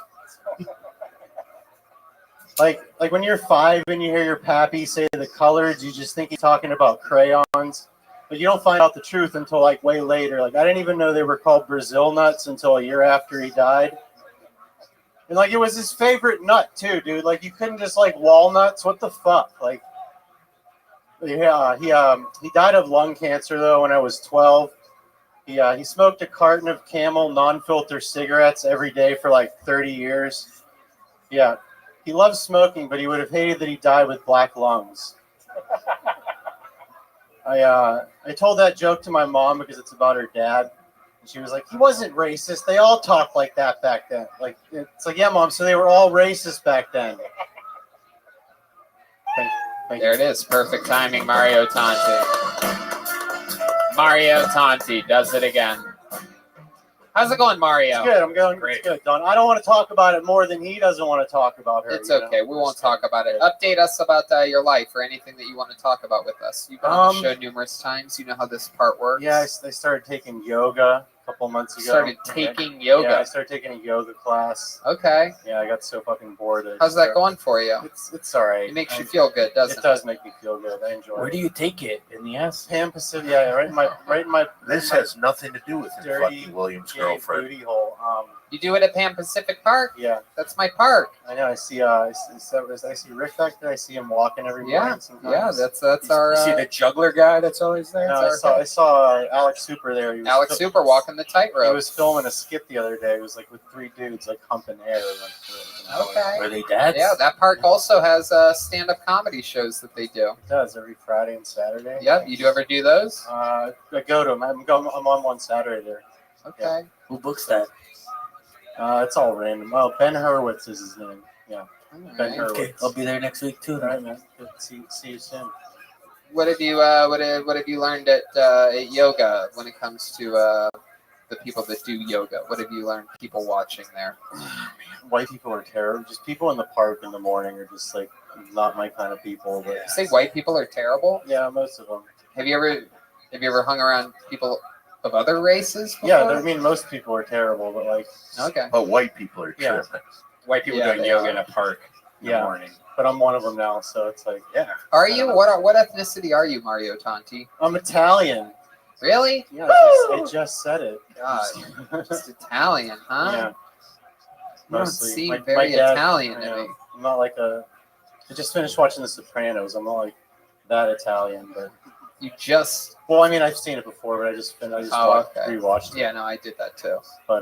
Like when you're 5 and you hear your pappy say the colors, you just think he's talking about crayons. But you don't find out the truth until like way later. Like I didn't even know they were called Brazil nuts until a year after he died. And like it was his favorite nut too, dude. Like you couldn't just like walnuts. What the fuck? Like yeah, he died of lung cancer though when I was 12. He smoked a carton of Camel non-filter cigarettes every day for like 30 years. Yeah. He loved smoking, but he would have hated that he died with black lungs. I told that joke to my mom because it's about her dad. And she was like, he wasn't racist. They all talked like that back then. Like it's like, yeah, Mom, so they were all racist back then. Thank There it is. Perfect timing, Mario Tanti. Mario Tanti does it again. How's it going, Mario? It's good. I'm going. Great. It's good, Don. I don't want to talk about it more than he doesn't want to talk about her. It's okay. We won't talk about it. Update us about your life or anything that you want to talk about with us. You've been on the show numerous times. You know how this part works. Yeah, I started taking yoga a couple months ago. Started taking yoga? Yeah, I started taking a yoga class. Okay. Yeah, I got so fucking bored. How's that going for you? It's all right. It makes you feel good, doesn't it? It does make me feel good. I enjoy it. Where do you take it? In the ass? Pan Pacific. Yeah, right in my. This has nothing to do with him dirty fucking William's gay girlfriend. booty hole. You do it at Pan Pacific Park? Yeah. That's my park. I know. I see. I see Rick back there. I see him walking every morning. Sometimes. Yeah. That's our. You see the juggler guy that's always there? No, I saw Alex Super there. He was Alex Super walking the tightrope. He was filming a skit the other day. It was like with 3 dudes like humping air. Okay. Were they dads? Yeah, that park also has stand-up comedy shows that they do. It does every Friday and Saturday. Yep. You do ever do those? I go to them. I'm on one Saturday there. Okay. Yeah. Who books that? It's all random. Oh, Ben Hurwitz is his name. Yeah. Ben Hurwitz. Okay, I'll be there next week too. All right, man. Good to see you soon. What have you what have you learned at yoga when it comes to the people that do yoga? What have you learned? People watching there. White people are terrible. Just people in the park in the morning are just like not my kind of people. But You say white people are terrible? Yeah, most of them. Have you ever hung around people of other races before? Yeah, I mean most people are terrible, but like okay. But white people are Yeah. terrific. White people Yeah, doing they yoga are. in a park in the Yeah. morning. But I'm one of them now, so it's like Yeah. Are you what ethnicity are you, Mario Tanti? I'm Italian. Really? Yeah, I just said it. God, just Italian, huh? Yeah. You don't Mostly. seem My very dad- Italian I to know. me. I'm not like a. I just finished watching The Sopranos. I'm not like that Italian, but You just well, I mean, I've seen it before, but I just rewatched it. Yeah, no, I did that too. But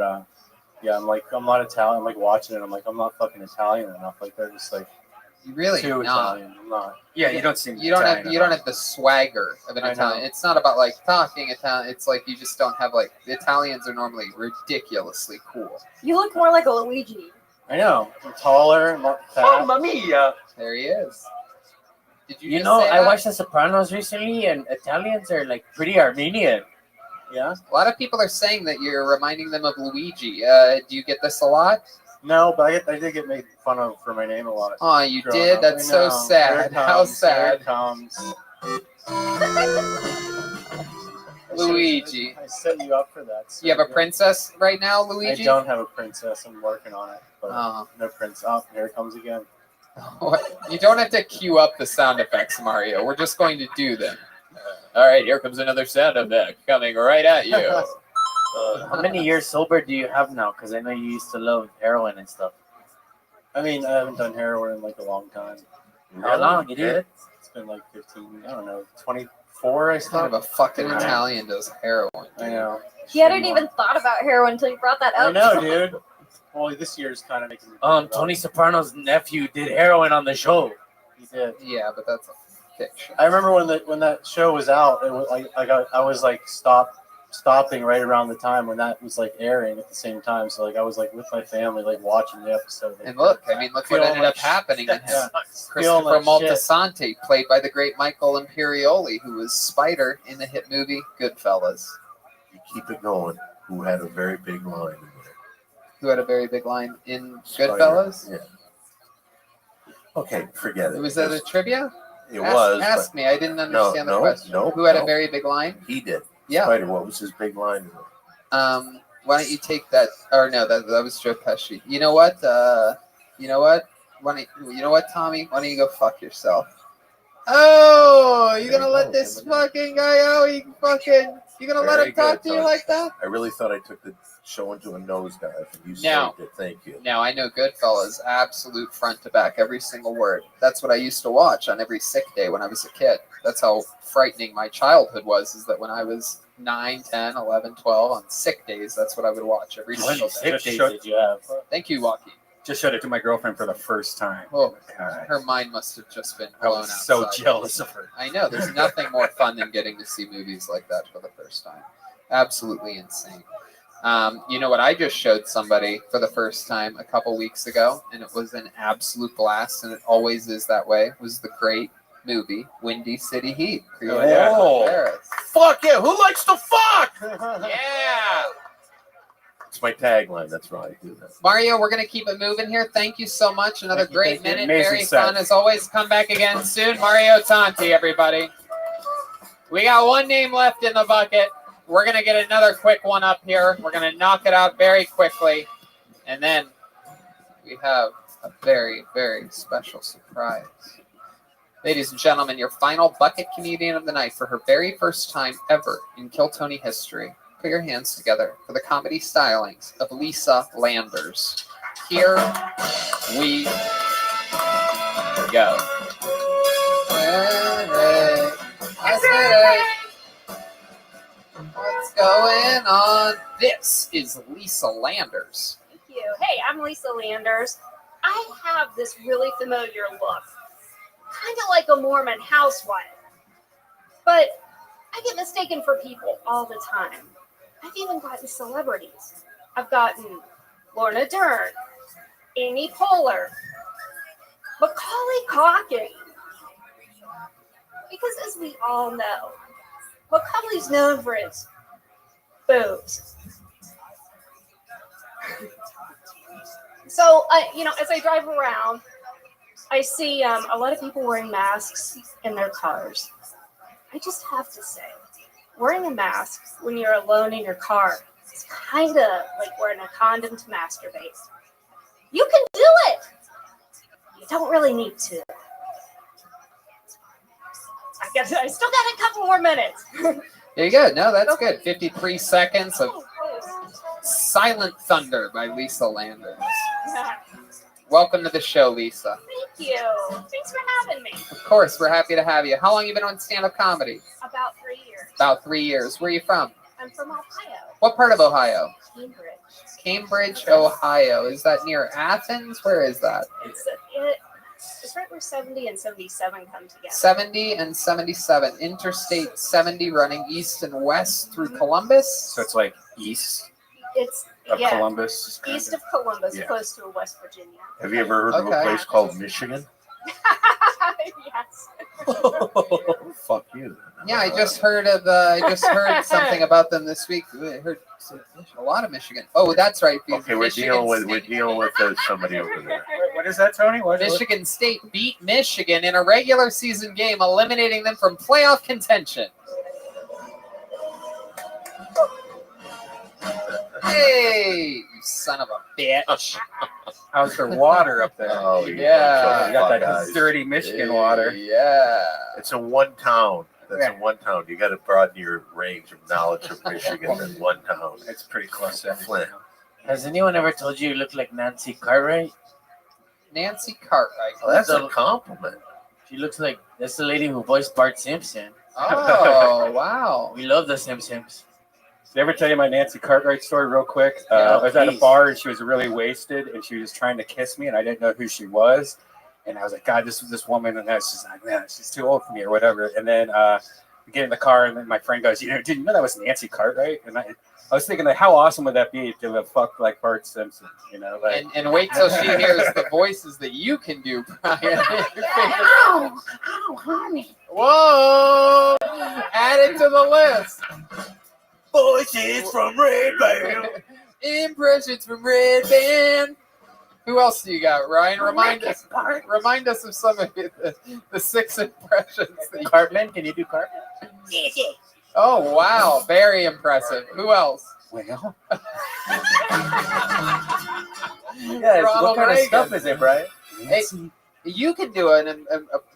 yeah, I'm not Italian. I'm like watching it. I'm like, I'm not fucking Italian enough. Like they're just like You really too not. Italian. I'm not. Yeah, you don't seem. You don't Italian have you don't have the swagger of an I know. Italian. It's not about like talking Italian. It's like you just don't have like the Italians are normally ridiculously cool. You look more like a Luigi. I know. I'm taller, more fat. Mamma mia! There he is. Did you You just know, say I that? watched The Sopranos recently, and Italians are like pretty Armenian. Yeah. A lot of people are saying that you're reminding them of Luigi. Do you get this a lot? No, but I did get made fun of for my name a lot. Oh, you growing did? up. That's I so know. sad. Here it How comes, sad. Here it comes. Luigi. I set you up for that. So You have a princess right now, Luigi? I don't have a princess. I'm working on it. But Oh. no prince. Oh, here it comes again. What? You don't have to cue up the sound effects, Mario. We're just going to do them. All right, here comes another sound effect coming right at you. How many years sober do you have now? Because I know you used to love heroin and stuff. I mean, I haven't done heroin in like a long time. How long? You did? It's been like 15, I don't know, 24 I Kind stopped. of a fucking Italian does heroin. I know. He hadn't even thought about heroin until you brought that up. I know, dude. Well, this year's kind of making me Tony Soprano's nephew did heroin on the show. He did. Yeah, but that's a fiction. I remember when that show was out, it was like I was like stopping right around the time when that was like airing at the same time. So like I was like with my family like watching the episode. And look what Feeling ended like up happening. shit. Yeah. Feeling Christopher like shit. Moltisanti, played by the great Michael Imperioli, who was Spider in the hit movie Goodfellas. You keep it going. Who had a very big line in there? Who had a very big line in Spider. Goodfellas? Yeah. Okay, forget it. Was that a trivia? It was. Ask but- me. I didn't understand the no, question. no, Who had a no. very big line? He did. Yeah. Spider, what was his big line in there? Why don't you take that? Or no, that was Joe Pesci. You know what? You know what? You know what, Tommy? Why don't you go fuck yourself? Oh, you gonna let this fucking guy out? You gonna let Very him talk good, to you Tony. like that? I really thought I took the show into a nosedive, and you No. saved it. Thank you. Now I know Goodfellas, absolute front to back, every single word. That's what I used to watch on every sick day when I was a kid. That's how frightening my childhood was, is that when I was 9, 10, 11, 12, on sick days, that's what I would watch every single day. Just showed- you have? Thank you, Walkie. Just showed it to my girlfriend for the first time. Oh, God. her mind must have just been I blown was outside. so jealous of her. I know. There's nothing more fun than getting to see movies like that for the first time. Absolutely insane. You know what I just showed somebody for the first time a couple weeks ago, and it was an absolute blast, and it always is that way, was the great movie Windy City Heat. created by Oh. Paris. Fuck yeah! Who likes to fuck? Yeah! It's my tagline. That's right. I do that. Mario, we're going to keep it moving here. Thank you so much. Another Thank you, great thank you. minute. Amazing Very set. fun as always. Come back again soon. Mario Tanti, everybody. We got one name left in the bucket. We're going to get another quick one up here. We're going to knock it out very quickly. And then we have a very, very special surprise. Ladies and gentlemen, your final bucket comedian of the night for her very first time ever in Kill Tony history. Put your hands together for the comedy stylings of Lisa Landers. Here we go. Hey, I said, hey, what's going on? This is Lisa Landers. Thank you. Hey, I'm Lisa Landers. I have this really familiar look, kind of like a Mormon housewife, but I get mistaken for people all the time. I've even gotten celebrities. I've gotten Lorna Dern, Amy Poehler, Macaulay Culkin. Because as we all know, Macaulay's known for his boobs. So, as I drive around, I see a lot of people wearing masks in their cars. I just have to say, wearing a mask when you're alone in your car is kind of like wearing a condom to masturbate. You can do it. You don't really need to. I still got a couple more minutes. There you go. No, that's good. 53 seconds of Silent Thunder by Lisa Landers. Welcome to the show, Lisa. Thank you. Thanks for having me. Of course, we're happy to have you. How long have you been on stand-up comedy? About 3 years. About 3 years. Where are you from? I'm from Ohio, What part of Ohio? Cambridge. Cambridge, Ohio. Is that near Athens? Where is that? It's It's right where 70 and 77 come together. 70 and 77. Interstate 70 running east and west through Columbus. So it's like east It's of Columbus. east of Columbus, Yeah. close to West Virginia. Have you ever heard of a place called Michigan? Yes. Fuck you. Yeah, I just heard something about them this week. I heard a lot of Michigan. Oh, that's right. Okay, we're dealing with somebody over there. What is that, Tony? Michigan State beat Michigan in a regular season game, eliminating them from playoff contention. Hey, you son of a bitch. How's their water up there? Oh, yeah. You got that dirty Michigan water. Yeah. It's in one town. That's in one town. You got to broaden your range of knowledge of Michigan in one town. It's pretty close to Flint. Has anyone ever told you look like Nancy Cartwright? Nancy Cartwright. Oh, that's a compliment. She looks like that's the lady who voiced Bart Simpson. Oh, wow. We love the Simpsons. Did I ever tell you my Nancy Cartwright story real quick? I was at a bar and she was really wasted and she was trying to kiss me and I didn't know who she was. And I was like, God, this woman. And I was just like, man, she's too old for me or whatever. And then we get in the car and then my friend goes, did you know that was Nancy Cartwright? And I was thinking, like, how awesome would that be to have fucked like Bart Simpson, you know? Like, and wait till she hears the voices that you can do, Brian. Ow, honey. Whoa! Add it to the list. Voices from Red Band. Impressions from Red Band. Who else do you got, Ryan? Remind us of some of the 6 impressions. Cartman, can you do Cartman? Yes. Oh, wow. Very impressive. Who else? Well. Yeah, what kind of stuff is it, Brian? Hey, you can do a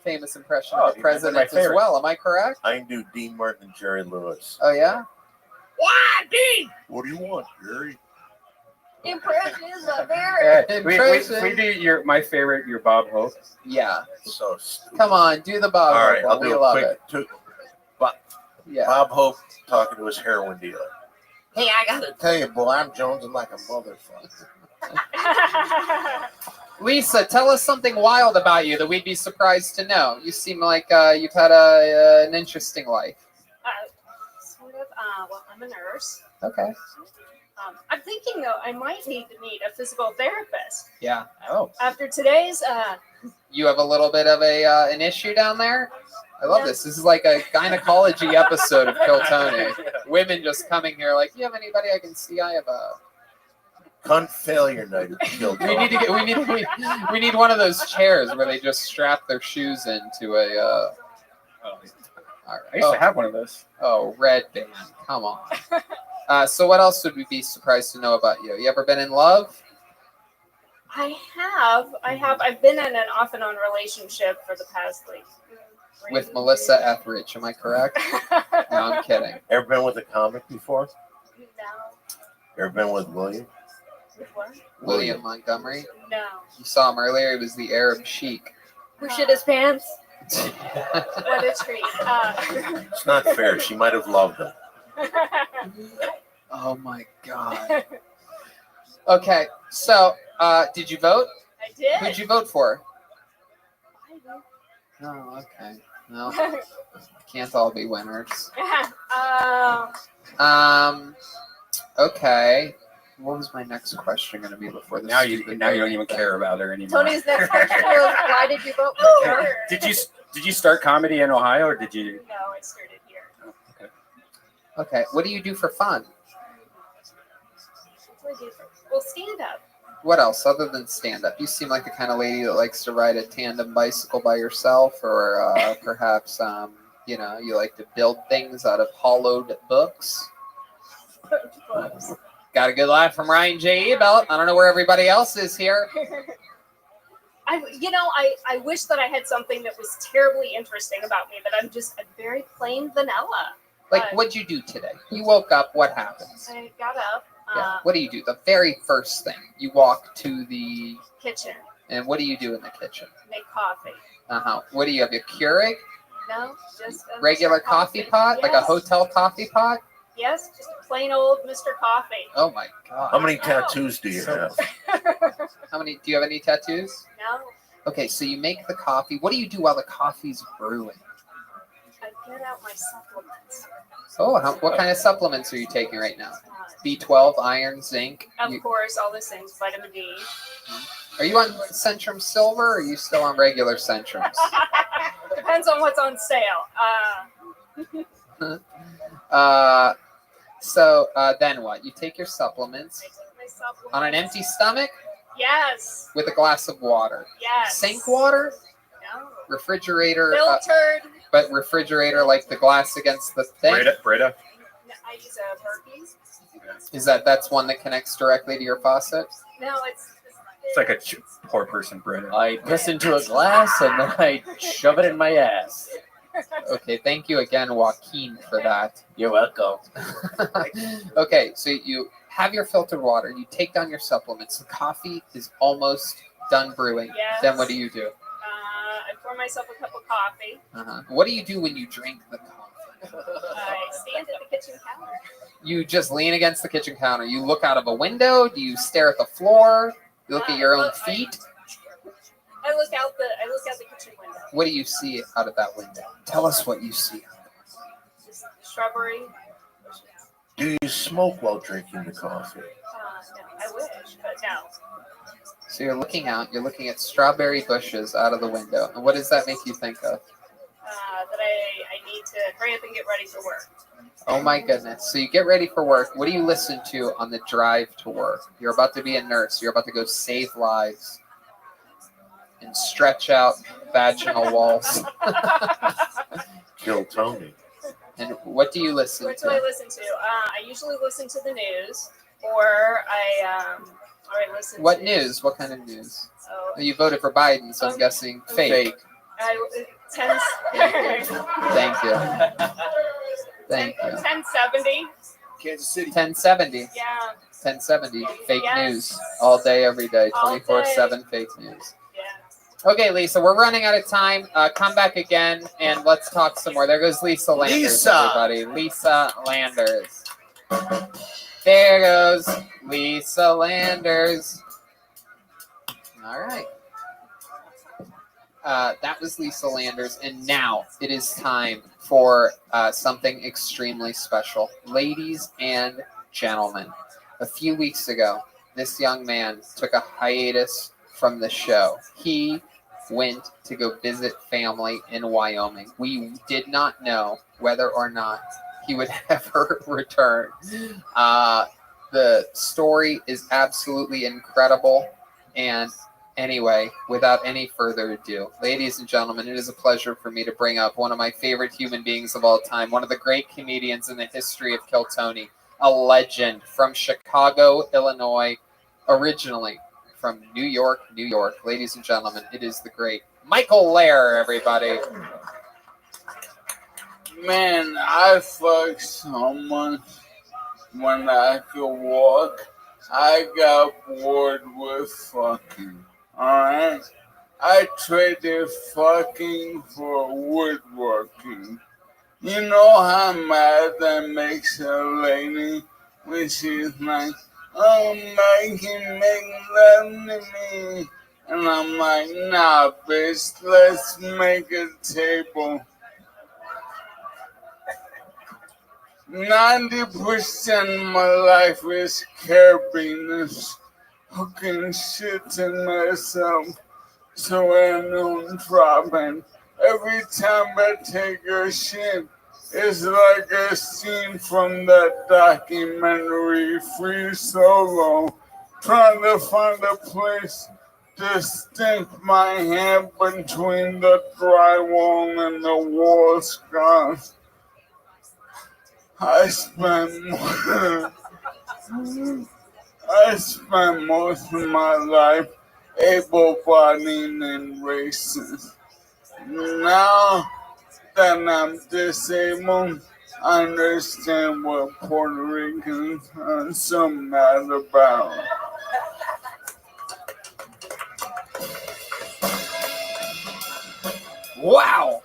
famous impression of the president as well. Am I correct? I can do Dean Martin and Jerry Lewis. Oh, yeah? Why, Dean? What do you want, Jerry? Impressions are very. We do your Bob Hope. Yeah. So stupid. Come on, do the Bob All Hope right, one. I'll We do a love quick. it. Yeah. Bob Hope talking to his heroin dealer. Hey, I gotta Tell you, boy, I'm jonesing like a motherfucker. Lisa, tell us something wild about you that we'd be surprised to know. You seem like you've had an interesting life. Sort of. Well, I'm a nurse. Okay. I'm thinking though I might need to meet a physical therapist. Yeah. Oh. After today's You have a little bit of an issue down there? I love this. This is like a gynecology episode of Kill Tony. Women just coming here like, you have anybody I can see? I have a Cunt failure night at the Kill we Tony. need to get we need one of those chairs where they just strap their shoes into a I used to have one of those. Oh, Red Band. Come on. So what else would we be surprised to know about you? You ever been in love? I have. I've been in an off and on relationship for the past With Melissa Etheridge, am I correct? No, I'm kidding. Ever been with a comic before? No. Ever been with William? What? William Montgomery? No. You saw him earlier. He was the Arab Sheik. Who shit his pants? What a treat. It's not fair. She might have loved him. Oh my God. Okay, so did you vote? I did. Who'd you vote for? Biden. Oh, okay. No, can't all be winners. Okay. What was my next question going to be before this? Now you don't even care about her anymore. Tony's next question was, why did you vote for her? Did you start comedy in Ohio or did you? No, I started here. Okay. What do you do for fun? What do I do? Well, stand up. What else other than stand up? You seem like the kind of lady that likes to ride a tandem bicycle by yourself, or perhaps you like to build things out of hollowed books. Got a good laugh from Ryan J. Ebelt. I don't know where everybody else is here. I wish that I had something that was terribly interesting about me, but I'm very plain vanilla. Like, what'd you do today? You woke up. What happens? I got up. Yeah. What do you do? The very first thing. You walk to the Kitchen. And what do you do in the kitchen? Make coffee. What do you have? A Keurig? No, just a regular Mr. coffee pot? Yes. Like a hotel coffee pot? Yes, just a plain old Mr. Coffee. Oh my God. How many tattoos do you have? Do you have any tattoos? No. Okay, so you make the coffee. What do you do while the coffee's brewing? I get out my supplements. Oh, what kind of supplements are you taking right now? B12, iron, zinc. Of course, all those things, vitamin D. Are you on Centrum Silver or are you still on regular Centrums? Depends on what's on sale. So then what? You take your supplements I take my supplements. on an empty stomach Yes. with a glass of water. Yes. Sink water? No. Refrigerator? Filtered. But refrigerator like the glass against the thing? Brita. I use a Berkey. Is that's one that connects directly to your faucet? No, it's like a poor person Brita. I piss into a glass and then I shove it in my ass. Okay, thank you again, Joaquin, for that. You're welcome. Okay, so you have your filtered water. You take down your supplements. The coffee is almost done brewing. Yes. Then what do you do? I pour myself a cup of coffee. What do you do when you drink the coffee? I stand at the kitchen counter. You just lean against the kitchen counter. You look out of a window. Do you stare at the floor? You look at your own feet. I look out the kitchen window. What do you see out of that window? Tell us what you see. Just shrubbery. Do you smoke while drinking the coffee? No, I wish, but no. So you're looking out. You're looking at strawberry bushes out of the window. And what does that make you think of? That I need to hurry up and get ready for work. Oh my goodness. So you get ready for work. What do you listen to on the drive to work? You're about to be a nurse. You're about to go save lives and stretch out vaginal walls. Kill Tony. And what do you listen What to? do I listen to? I usually listen to the news, or I listen What to... news? What kind of news? Oh. You voted for Biden, so I'm guessing fake. Thank you. Thank you. 1070. Kansas City. 1070. Yeah. 1070. Fake Yes. news. All day, every day. All day. 24/7 fake news. Yeah. Okay, Lisa, we're running out of time. Come back again and let's talk some more. There goes Lisa Landers, Lisa. everybody. Lisa Landers. There goes Lisa Landers. All right. That was Lisa Landers, and now it is time for something extremely special. Ladies and gentlemen, a few weeks ago, this young man took a hiatus from the show. He went to go visit family in Wyoming. We did not know whether or not he would ever return. The story is absolutely incredible, and anyway, without any further ado, ladies and gentlemen, it is a pleasure for me to bring up one of my favorite human beings of all time, one of the great comedians in the history of Kill Tony, a legend from Chicago, Illinois, originally from New York, New York. Ladies and gentlemen, it is the great Michael Lair, everybody. Man, I fucked someone when I could walk. I got bored with fucking. Alright? I traded fucking for woodworking. You know how mad that makes a lady when she's like, oh, make love to me. And I'm like, nah, bitch, let's make a table. 90% of my life is carabiners, hooking shit to myself so I don't drop it. Every time I take a shit, it's like a scene from that documentary, Free Solo, trying to find a place to stick my hand between the drywall and the wall sconce. I spent most of my life able-bodied and racist. Now that I'm disabled, I understand what Puerto Ricans are so mad about. Wow!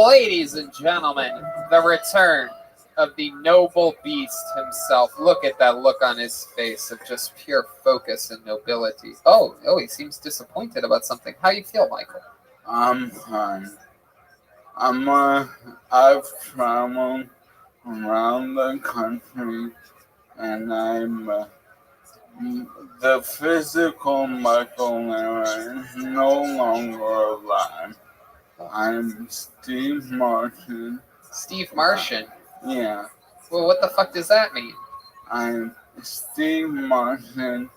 Ladies and gentlemen, the return of the noble beast himself. Look at that look on his face of just pure focus and nobility. Oh, he seems disappointed about something. How you feel, Michael? I'm fine. I've traveled around the country, and I'm the physical Michael Lehrer is no longer alive. I'm Steve Martin. Steve Martian? Yeah. Well, what the fuck does that mean? Steve Martin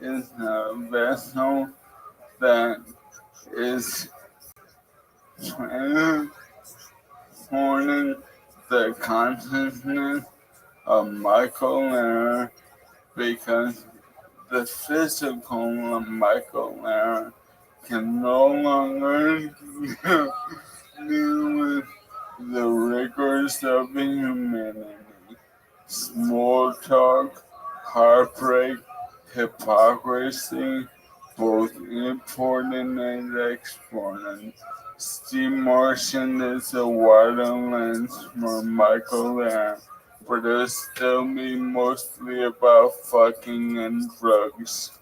is a vessel that is transporting the consciousness of Michael Lehrer because the physical Michael Lehrer can no longer deal with the rigors of humanity. Small talk, heartbreak, hypocrisy, both important and exported. Steve Martian is a wider lens for Michael Lehrer, but it'll still be mostly about fucking and drugs.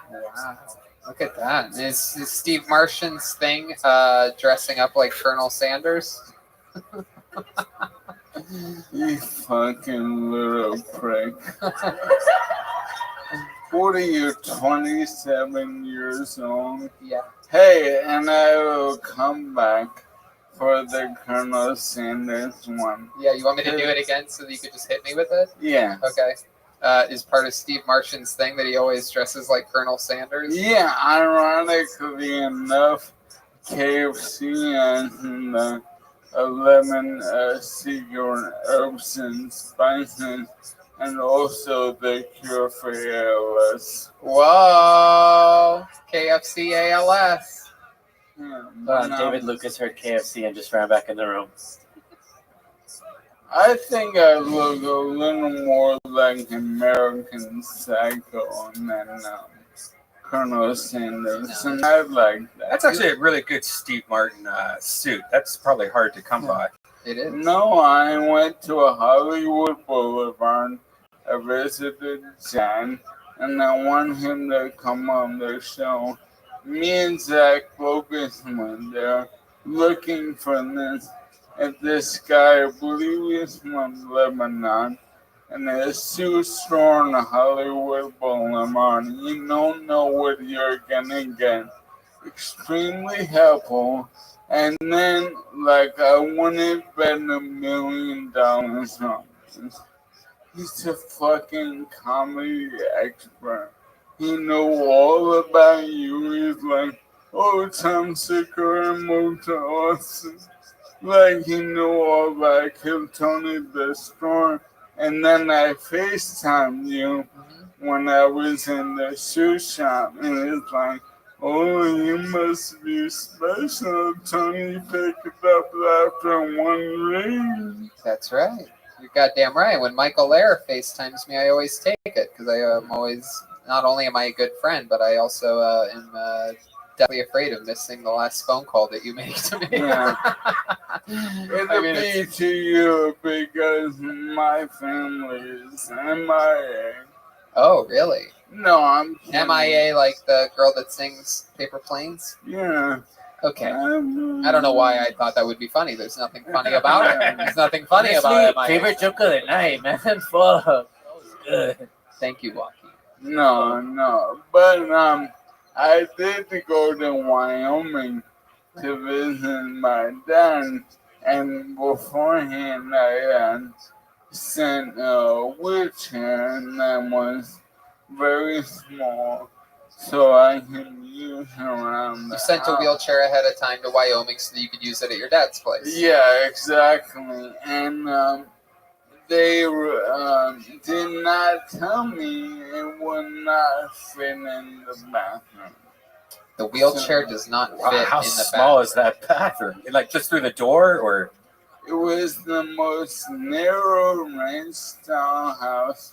Wow. Look at that. Is Steve Martian's thing dressing up like Colonel Sanders? You fucking little prick. What are you, 27 years old? Yeah. Hey, and I will come back for the Colonel Sanders one. Yeah, you want me to do it again so that you could just hit me with it? Yeah. Okay. Is part of Steve Martian's thing that he always dresses like Colonel Sanders? Yeah, ironically enough, KFC and the 11 secret herbs and spices, and also the cure for ALS. Whoa! KFC ALS. Yeah, David Lucas heard KFC and just ran back in the room. I think I look a little more like American Psycho than Colonel Sanders, and I like that. That's actually a really good Steve Martin suit. That's probably hard to come by. It is. No, I went to a Hollywood Boulevard. I visited John, and I want him to come on the show. Me and Zach Bogus went there looking for this. And this guy, I believe he's from Lebanon, and his suit store on Hollywood Boulevard. You don't know what you're gonna get. Extremely helpful. And then, like, I wouldn't bet $1 million on this. He's a fucking comedy expert. He know all about you. He's like, oh, Tom Sicker and moved to Austin. Like, he knew all about Kill Tony the Storm. And then I FaceTimed you when I was in the shoe shop. And it's like, oh, you must be special. Tony picked it up after one ring. That's right. You're goddamn right. When Michael Lehrer FaceTimes me, I always take it because I am always, not only am I a good friend, but I also am definitely afraid of missing the last phone call that you make to me. Yeah. It'll be to you because my family is MIA. Oh, really? No, I'm kidding. MIA, like the girl that sings Paper Planes? Yeah. Okay. I don't know why I thought that would be funny. There's nothing funny about it. There's nothing funny about MIA. Favorite joke of the night, man. Fuck. That was good. Thank you, Joaquin. No. But I did go to Wyoming to visit my dad, and beforehand I sent a wheelchair that was very small, so I can use around the You sent a house. wheelchair ahead of time to Wyoming so that you could use it at your dad's place. Yeah, exactly. And they did not tell me it would not fit in the bathroom. The wheelchair does not fit Wow, how in the small bathroom. is that bathroom? Like just through the door, or? It was the most narrow ranch style house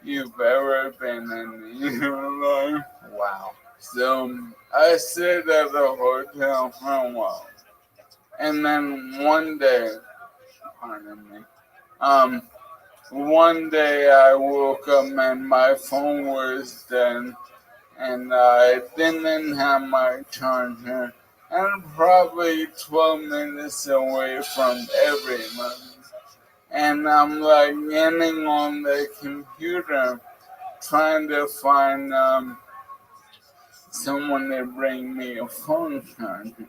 you've ever been in your life. Wow. So I stayed at a hotel for a while. And then one day, pardon me, One day I woke up and my phone was dead, and I didn't have my charger. And probably 12 minutes away from everyone. And I'm like getting on the computer trying to find someone to bring me a phone charger.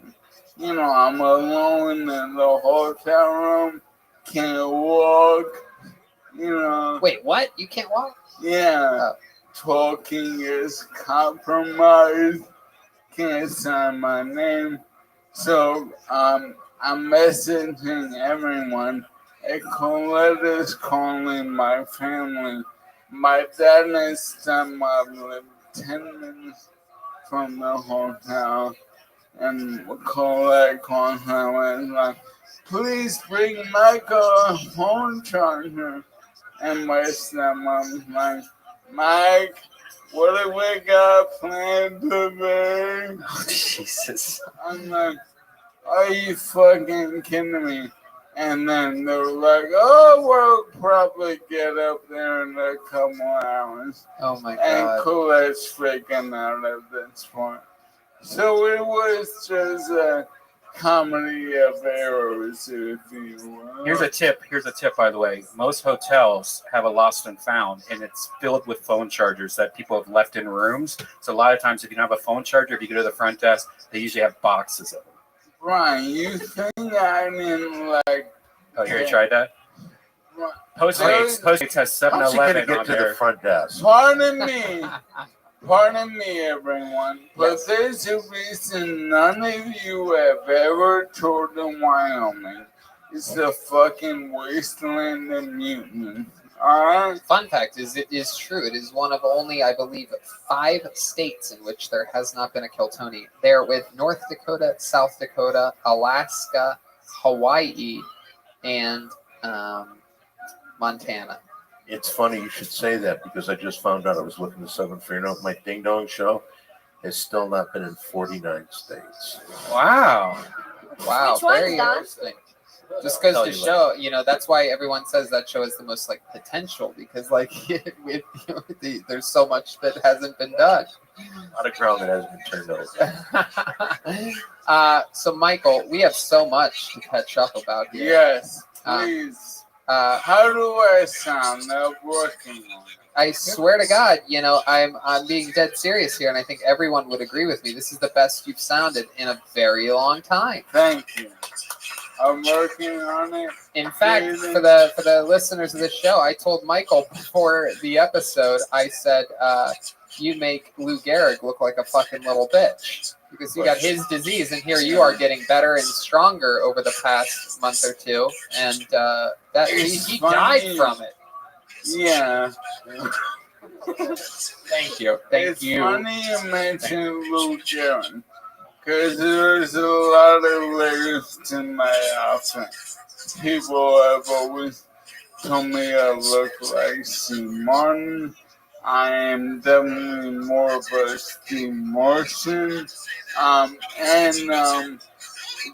You know, I'm alone in the hotel room, can't walk, you know. Wait, what? You can't walk? Yeah. Talking is compromised, can't sign my name. So I'm messaging everyone. A Colette is calling my family. My dad and stepmom live 10 minutes from the hotel. And Colette calls her and is like, please bring Michael a phone charger. And my stepmom's like, Mike, what do we got planned today? Oh, Jesus. I'm like, are you fucking kidding me? And then they were like, oh, we'll probably get up there in a couple hours. Oh my God. And Colette's freaking out at this point. So it was just a comedy of errors, if you will. Here's a tip, by the way. Most hotels have a lost and found, and it's filled with phone chargers that people have left in rooms. So a lot of times if you don't have a phone charger, if you go to the front desk, they usually have boxes of them. Brian, you think I didn't like... Oh, you already tried that? Postmates has 7-Eleven on there. The front desk. Pardon me, everyone, but there's a reason none of you have ever toured in Wyoming. It's a fucking wasteland of mutants. Alright? Fun fact is, it is true. It is one of only, I believe, 5 states in which there has not been a Kiltony. They're with North Dakota, South Dakota, Alaska, Hawaii, and Montana. It's funny you should say that because I just found out I was looking this up, and for my Ding Dong show has still not been in 49 states. Wow. Wow, Which one's very that? interesting. Just goes to show, that's why everyone says that show is the most potential, because there's so much that hasn't been done. A lot of ground that hasn't been turned over. So Michael, we have so much to catch up about here. Yes, please. How do I sound? I'm working on it. I swear to God, I'm being dead serious here, and I think everyone would agree with me. This is the best you've sounded in a very long time. Thank you. I'm working on it. In fact, for the listeners of this show, I told Michael before the episode, I said, you make Lou Gehrig look like a fucking little bitch. Because he got his disease, and here you are getting better and stronger over the past month or two. And he died from it. Yeah. Thank you. It's funny you mentioned Lou Gehrig. Because there's a lot of layers to my outfit. People have always told me I look like Steve Martin. I am definitely more of a Steve Martin.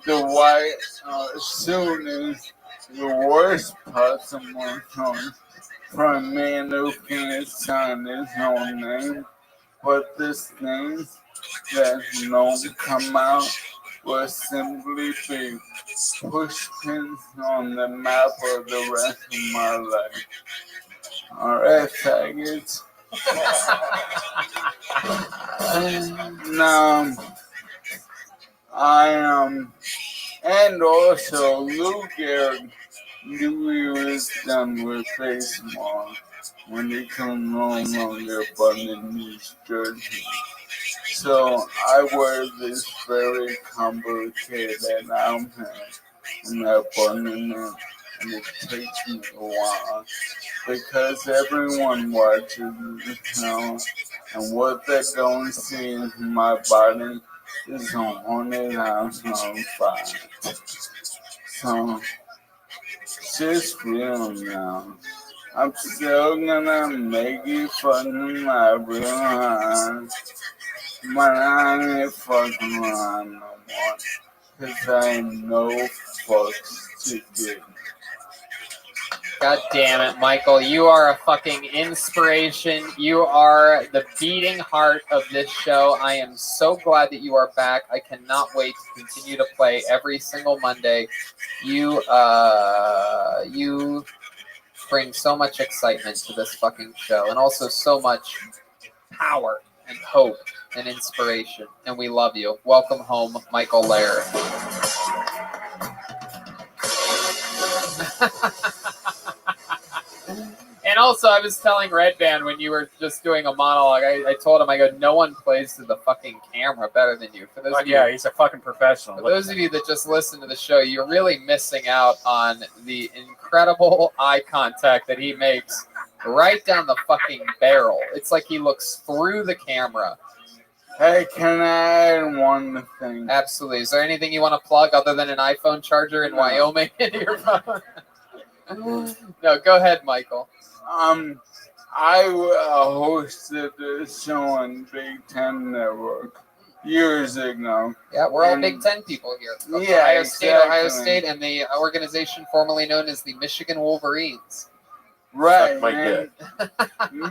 The white suit is the worst possible choice for a man who can't sign his own name. But this thing that don't come out will simply be push pins on the map of the rest of my life. Alright, faggots. And also Lou Gehrig knew he was done with baseball when he could no longer button his jersey. So I wear this very complicated outfit and I button it, and it takes me a while because everyone watches the show, and what they don't see is my body is on haunted house on fire. So just real now. I'm still gonna make you fucking my real hard. But I ain't fucking around no more. Cause I ain't no fucks to give. God damn it, Michael. You are a fucking inspiration. You are the beating heart of this show. I am so glad that you are back. I cannot wait to continue to play every single Monday. You bring so much excitement to this fucking show and also so much power and hope and inspiration. And we love you. Welcome home, Michael Lair. And also, I was telling Red Band when you were just doing a monologue, I told him, I go, no one plays to the fucking camera better than you. For those of you, he's a fucking professional. For those of you that just listen to the show, you're really missing out on the incredible eye contact that he makes right down the fucking barrel. It's like he looks through the camera. Hey, can I add one thing? Absolutely. Is there anything you want to plug other than an iPhone charger in Wyoming into your phone? No, go ahead, Michael. I hosted a show on Big Ten Network years ago. Yeah, we're all Big Ten people here. Yeah, Ohio State, and the organization formerly known as the Michigan Wolverines. Right, and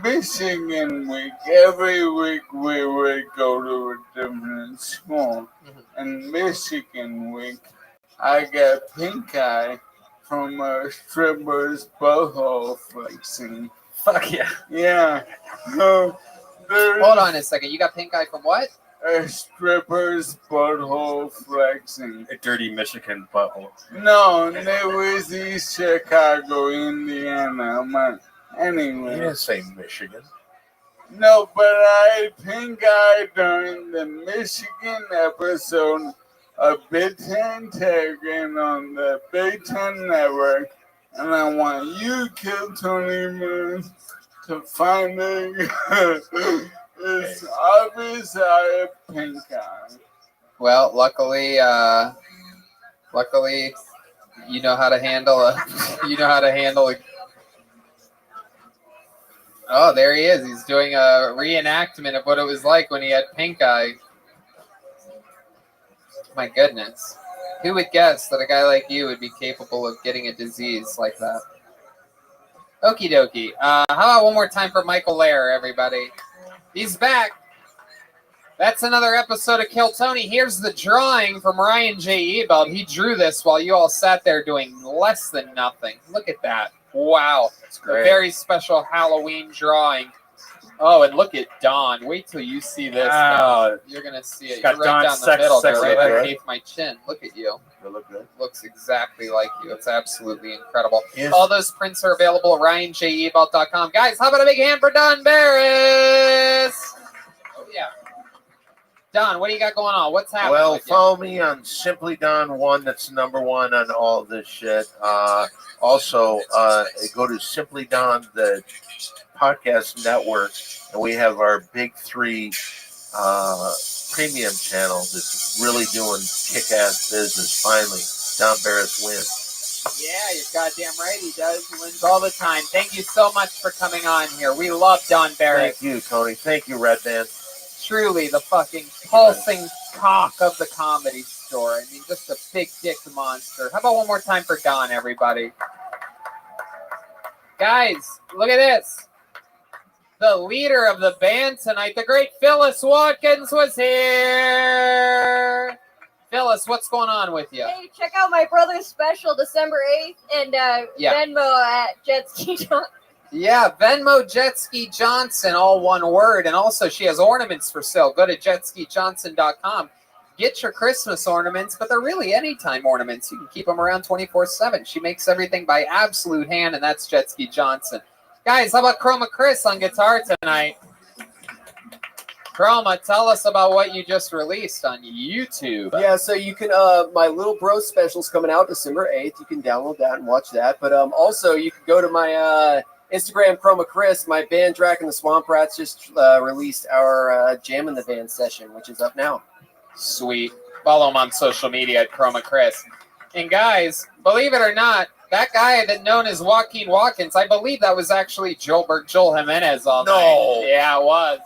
Michigan week, every week we would go to a different school. And Michigan week, I got pink eye from a stripper's butthole flexing. Fuck yeah. Yeah. Hold on a second. You got pink eye from what? A stripper's butthole flexing. A dirty Michigan butthole. No, it was East Chicago, Indiana. Anyway. You didn't say Michigan. No, but I pink eye during the Michigan episode of Big Ten Tagging on the Big Ten Network, and I want you, Kill Tony Moon, to find it. It's obvious I have pink eye. Well, luckily, you know how to handle a. Oh, there he is. He's doing a reenactment of what it was like when he had pink eye. My goodness. Who would guess that a guy like you would be capable of getting a disease like that? Okie dokie. How about one more time for Michael Lair, everybody? He's back. That's another episode of Kill Tony. Here's the drawing from Ryan J. Ebelt. He drew this while you all sat there doing less than nothing. Look at that. Wow. That's great. A very special Halloween drawing. Oh, and look at Don. Wait till you see this. Wow. You're going to see it. Got You're right Don's down the middle there, sexy right letter. underneath my chin. Look at you. You look good. Looks exactly like you. It's absolutely incredible. All those prints are available at RyanJEbelt.com. Guys, how about a big hand for Don Barris? Oh, yeah. Don, what do you got going on? What's happening? Well, with follow me on Simply Don 1. That's #1 on all this shit. Also, go to Simply Don, the podcast network, and we have our Big 3 premium channel that's really doing kick-ass business. Finally, Don Barris wins. Yeah, you're goddamn right he does. He wins all the time. Thank you so much for coming on here. We love Don Barris. Thank you, Tony. Thank you, Red Band. Truly the fucking pulsing cock of the Comedy Store. I mean, just a big dick monster. How about one more time for Don, everybody? Guys, look at this. The leader of the band tonight, the great Phyllis Watkins, was here. Phyllis, what's going on with you? Hey, check out my brother's special December 8th and Venmo at Jet Ski Johnson. Yeah, Venmo Jet Ski Johnson, all one word. And also, she has ornaments for sale. Go to jetskijohnson.com. Get your Christmas ornaments, but they're really anytime ornaments. You can keep them around 24/7. She makes everything by absolute hand, and that's Jet Ski Johnson. Guys, how about Chroma Chris on guitar tonight? Chroma, tell us about what you just released on YouTube. Yeah, so you can, my Little Bro special's coming out December 8th. You can download that and watch that. But also, you can go to my Instagram, Chroma Chris. My band, Drac and the Swamp Rats, just released our Jam in the Van session, which is up now. Sweet. Follow him on social media at Chroma Chris. And guys, believe it or not, that guy that known as Joaquin Watkins, I believe that was actually Joel Jimenez all night. Yeah, it was.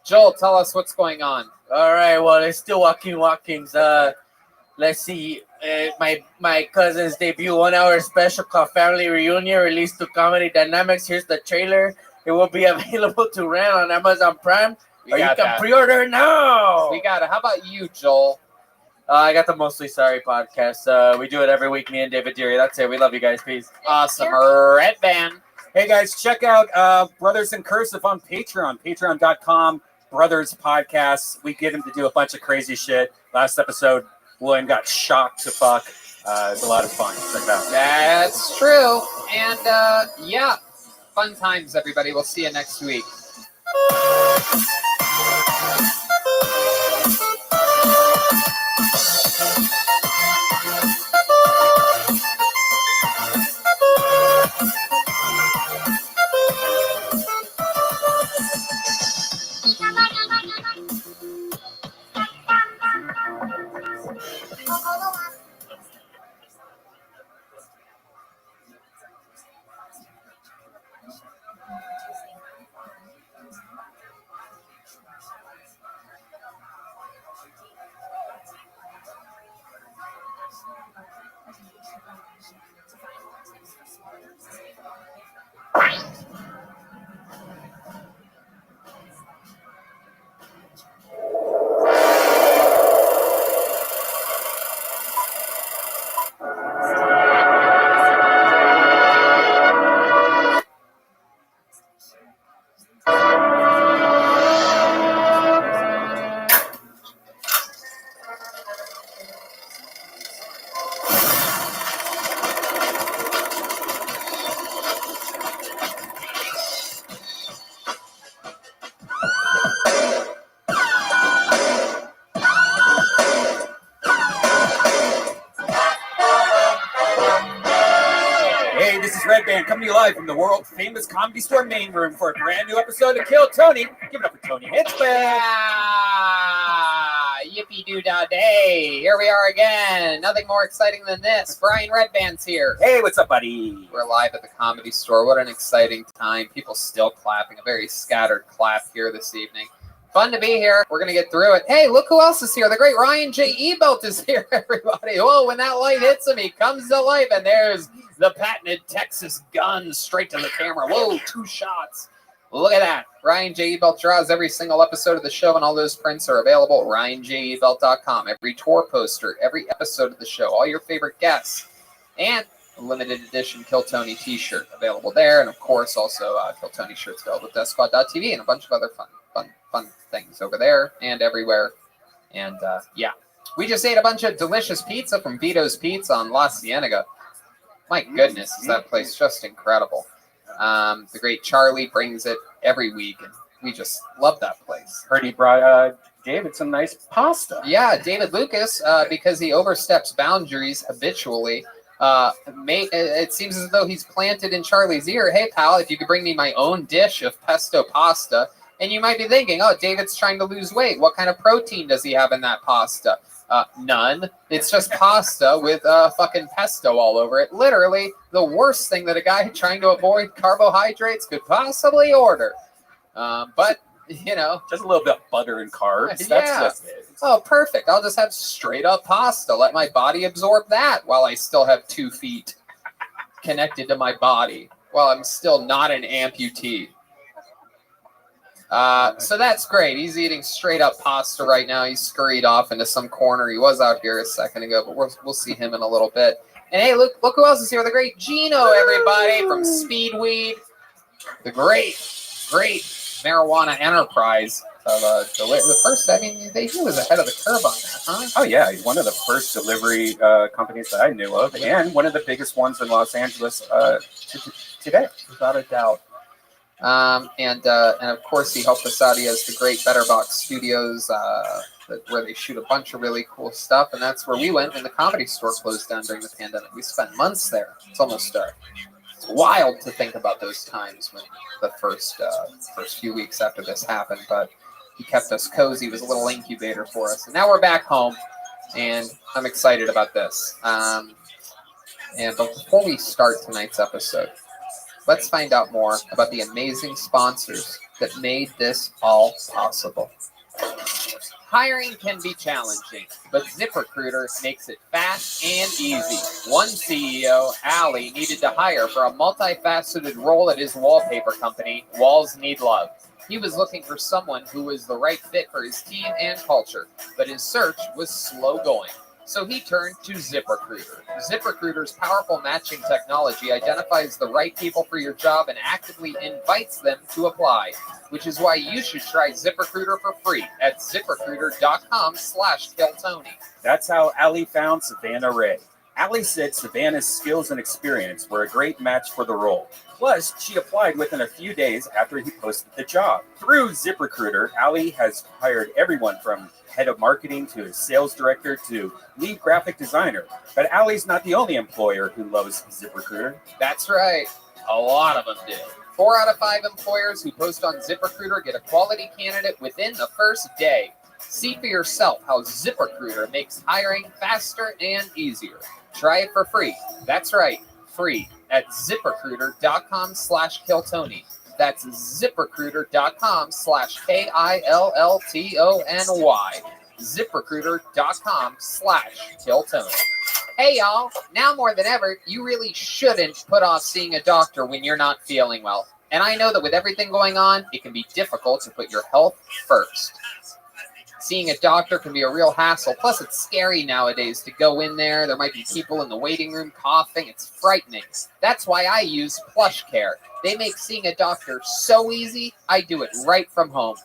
Joel, tell us what's going on. All right, well, it's still Joaquin Watkins. Let's see. my cousin's debut 1 hour special called Family Reunion released to Comedy Dynamics. Here's the trailer. It will be available to rent on Amazon Prime, or you can pre-order now. We got it. How about you, Joel? I got the Mostly Sorry podcast. We do it every week, me and David Deary. That's it. We love you guys. Peace. Awesome. Red Band. Hey, guys, check out Brothers in Cursive on Patreon, patreon.com, Brothers Podcasts. We get him to do a bunch of crazy shit. Last episode, William got shocked to fuck. It's a lot of fun. Check it out. That's true. And, yeah, fun times, everybody. We'll see you next week. Hey, this is Red Band coming to you live from the world famous Comedy Store main room for a brand new episode of Kill Tony. Give it up for Tony Hitchback. Yeah, yippee-doo-dah-day. Here we are again. Nothing more exciting than this. Brian Red Band's here. Hey, what's up, buddy? We're live at the Comedy Store. What an exciting time. People still clapping. A very scattered clap here this evening. Fun to be here. We're going to get through it. Hey, look who else is here. The great Ryan J. Ebelt is here, everybody. Whoa, when that light hits him, he comes to life, and there's the patented Texas gun straight to the camera. Whoa, 2 shots. Look at that. Ryan J. Ebelt draws every single episode of the show, and all those prints are available at ryanjebelt.com. Every tour poster, every episode of the show, all your favorite guests, and a limited edition Kill Tony t-shirt available there, and of course also Kill Tony shirts available at DeathSquad.tv and a bunch of other fun things over there and everywhere. And yeah, we just ate a bunch of delicious pizza from Vito's Pizza on La Cienega. My goodness, is that place just incredible. The great Charlie brings it every week, and we just love that place. Heard he brought David some nice pasta. Yeah, David Lucas, because he oversteps boundaries habitually, it seems as though he's planted in Charlie's ear, hey, pal, if you could bring me my own dish of pesto pasta. And you might be thinking, oh, David's trying to lose weight. What kind of protein does he have in that pasta? None. It's just pasta with fucking pesto all over it. Literally the worst thing that a guy trying to avoid carbohydrates could possibly order. But, you know. Just a little bit of butter and carbs. Yeah. That's it. Oh, perfect. I'll just have straight up pasta. Let my body absorb that while I still have 2 feet connected to my body. While I'm still not an amputee. So that's great. He's eating straight up pasta right now. He's scurried off into some corner. He was out here a second ago, but we'll see him in a little bit. And hey, look who else is here. The great Gino, everybody, from Speedweed. The great marijuana enterprise of the first. I mean, he was ahead of the curve on that, huh? Oh yeah, he's one of the first delivery companies that I knew of, and one of the biggest ones in Los Angeles today, without a doubt. And of course he helped us out. He has the great Better Box Studios, where they shoot a bunch of really cool stuff, and that's where we went when the Comedy Store closed down during the pandemic. We spent months there. It's almost it's wild to think about those times when the first few weeks after this happened, but he kept us cozy. It was a little incubator for us, and now we're back home, and I'm excited about this. But before we start tonight's episode, let's find out more about the amazing sponsors that made this all possible. Hiring can be challenging, but ZipRecruiter makes it fast and easy. One CEO, Ali, needed to hire for a multifaceted role at his wallpaper company, Walls Need Love. He was looking for someone who was the right fit for his team and culture, but his search was slow going. So he turned to ZipRecruiter. ZipRecruiter's powerful matching technology identifies the right people for your job and actively invites them to apply, which is why you should try ZipRecruiter for free at ZipRecruiter.com/KillTony. That's how Ali found Savannah Ray. Ali said Savannah's skills and experience were a great match for the role. Plus, she applied within a few days after he posted the job. Through ZipRecruiter, Ali has hired everyone from head of marketing to sales director to lead graphic designer. But Ali's not the only employer who loves ZipRecruiter. That's right. A lot of them do. 4 out of 5 employers who post on ZipRecruiter get a quality candidate within the first day. See for yourself how ZipRecruiter makes hiring faster and easier. Try it for free. That's right, free at ZipRecruiter.com/KillTony. That's ZipRecruiter.com/KILLTONY. ZipRecruiter.com/KillTony. Hey y'all, now more than ever, you really shouldn't put off seeing a doctor when you're not feeling well. And I know that with everything going on, it can be difficult to put your health first. Seeing a doctor can be a real hassle. Plus, it's scary nowadays to go in there. There might be people in the waiting room coughing. It's frightening. That's why I use PlushCare. They make seeing a doctor so easy, I do it right from home.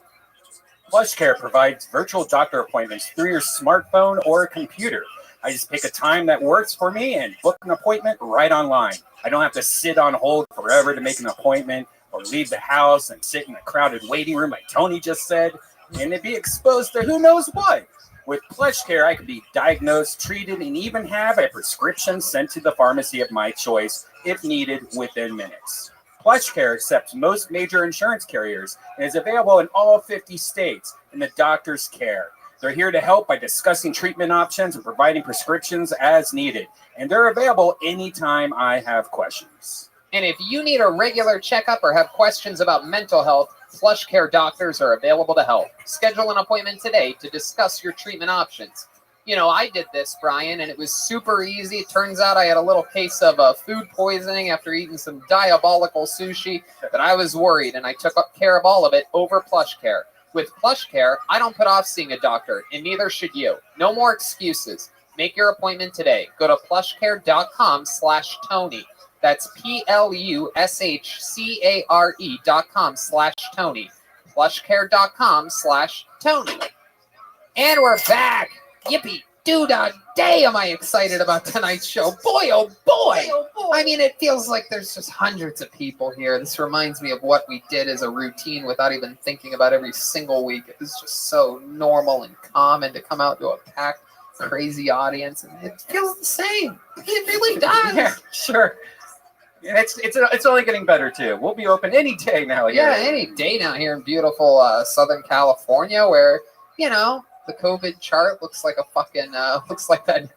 PlushCare provides virtual doctor appointments through your smartphone or computer. I just pick a time that works for me and book an appointment right online. I don't have to sit on hold forever to make an appointment or leave the house and sit in a crowded waiting room like Tony just said, and to be exposed to who knows what. With PlushCare, I can be diagnosed, treated, and even have a prescription sent to the pharmacy of my choice if needed within minutes. PlushCare accepts most major insurance carriers and is available in all 50 states in the doctor's care. They're here to help by discussing treatment options and providing prescriptions as needed. And they're available anytime I have questions. And if you need a regular checkup or have questions about mental health, PlushCare doctors are available to help. Schedule an appointment today to discuss your treatment options. You know, I did this, Brian, and it was super easy. It turns out I had a little case of food poisoning after eating some diabolical sushi that I was worried, and I took care of all of it over PlushCare. With PlushCare, I don't put off seeing a doctor, and neither should you. No more excuses. Make your appointment today. Go to plushcare.com/Tony. That's plushcare.com/Tony. Plushcare.com/Tony. And we're back. Yippee. Doo-dah day am I excited about tonight's show. Boy, oh boy. I mean, it feels like there's just hundreds of people here. This reminds me of what we did as a routine without even thinking about every single week. It was just so normal and common to come out to a packed, crazy audience. And it feels the same. It really does. Yeah, sure. And it's only getting better, too. We'll be open any day now. Yeah, any day now here in beautiful Southern California where, you know, the COVID chart looks like a fucking looks like that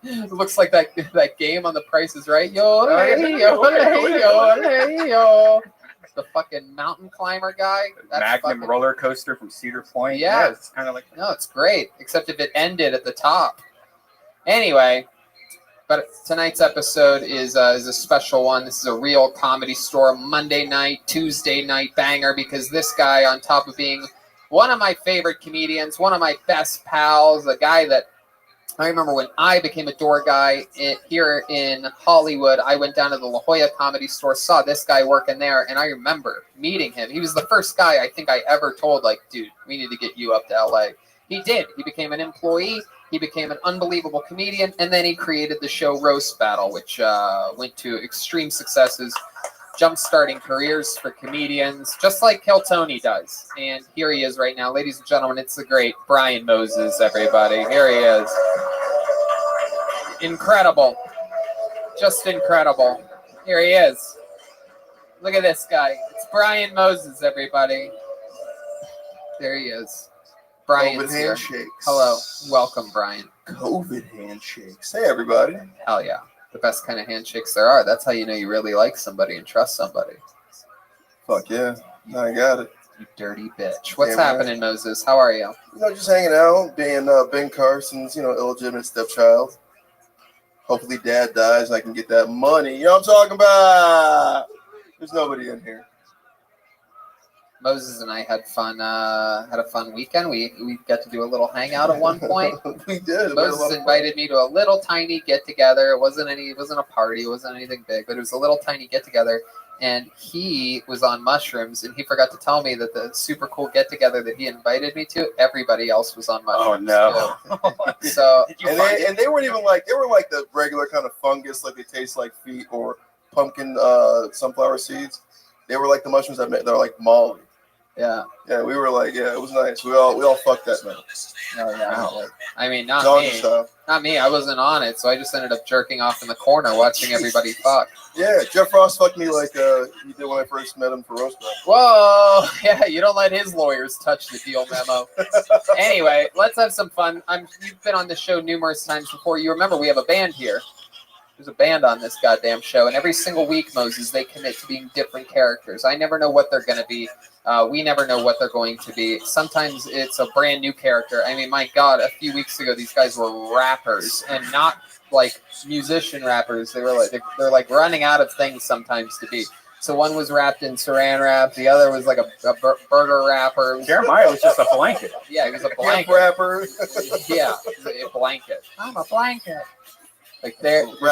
game on The Price is Right. Yo, hey, yo, hey, yo, hey, yo. The fucking mountain climber guy. Magnum roller coaster from Cedar Point. Yeah, it's kind of like no, it's great. Except if it ended at the top. Anyway, but tonight's episode is a special one. This is a real Comedy Store Monday night, Tuesday night banger because this guy, on top of being one of my favorite comedians, one of my best pals, a guy that I remember when I became a door guy here in Hollywood, I went down to the La Jolla Comedy Store, saw this guy working there, and I remember meeting him. He was the first guy I think I ever told, like, dude, we need to get you up to LA. He did. He became an employee. He became an unbelievable comedian, and then he created the show Roast Battle, which went to extreme successes, jump-starting careers for comedians, just like Kill Tony does. And here he is right now. Ladies and gentlemen, it's the great Brian Moses, everybody. Here he is. Incredible. Just incredible. Here he is. Look at this guy. It's Brian Moses, everybody. There he is. Brian's COVID here. handshakes. Hello. Welcome, Brian. COVID handshakes. Hey, everybody. Hell yeah. The best kind of handshakes there are. That's how you know you really like somebody and trust somebody. Fuck yeah. I got it. You dirty bitch. What's Yeah, man. happening, Moses? How are you? Just hanging out, being Ben Carson's, illegitimate stepchild. Hopefully dad dies and I can get that money. You know what I'm talking about? There's nobody in here. Moses and I had fun. Had a fun weekend. We got to do a little hangout at one point. We did. Moses invited me to a little tiny get together. It wasn't a party. It wasn't anything big, but it was a little tiny get together. And he was on mushrooms, and he forgot to tell me that the super cool get together that he invited me to, everybody else was on mushrooms. Oh no! So and they weren't even like the regular kind of fungus, like they taste like feet or pumpkin sunflower seeds. They were like the mushrooms they're like molly. Yeah. Yeah, we were like, it was nice. We all fucked that man. Oh yeah. Wow. I mean, not John me. style. Not me. I wasn't on it, so I just ended up jerking off in the corner watching everybody fuck. Yeah, Jeff Ross fucked me like he did when I first met him for Rothschild. Whoa! Yeah, you don't let his lawyers touch the deal memo. Anyway, let's have some fun. You've been on this show numerous times before. You remember we have a band here. There's a band on this goddamn show, and every single week, Moses, they commit to being different characters. I never know what they're going to be. We never know what they're going to be. Sometimes it's a brand new character. I mean, my God, a few weeks ago, these guys were rappers, and not like musician rappers. They're like running out of things sometimes to be. So one was wrapped in saran wrap. The other was like a burger wrapper. Jeremiah was just a blanket. Yeah, he was a blanket. Wrapper. Yeah, a blanket. I'm a blanket. Like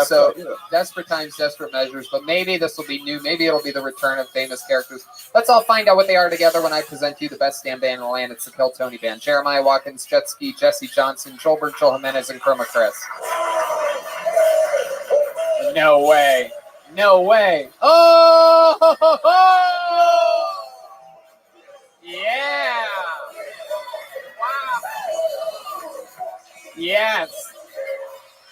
so desperate times, desperate measures. But maybe this will be new. Maybe it'll be the return of famous characters. Let's all find out what they are together when I present to you the best damn band in the land. It's the Kill Tony Band. Jeremiah Watkins, Jet Ski, Jesse Johnson, Joelberg, Joel Jimenez, and Chroma Chris. No way. No way. Oh! Ho, ho, ho! Yeah. Wow. Yes.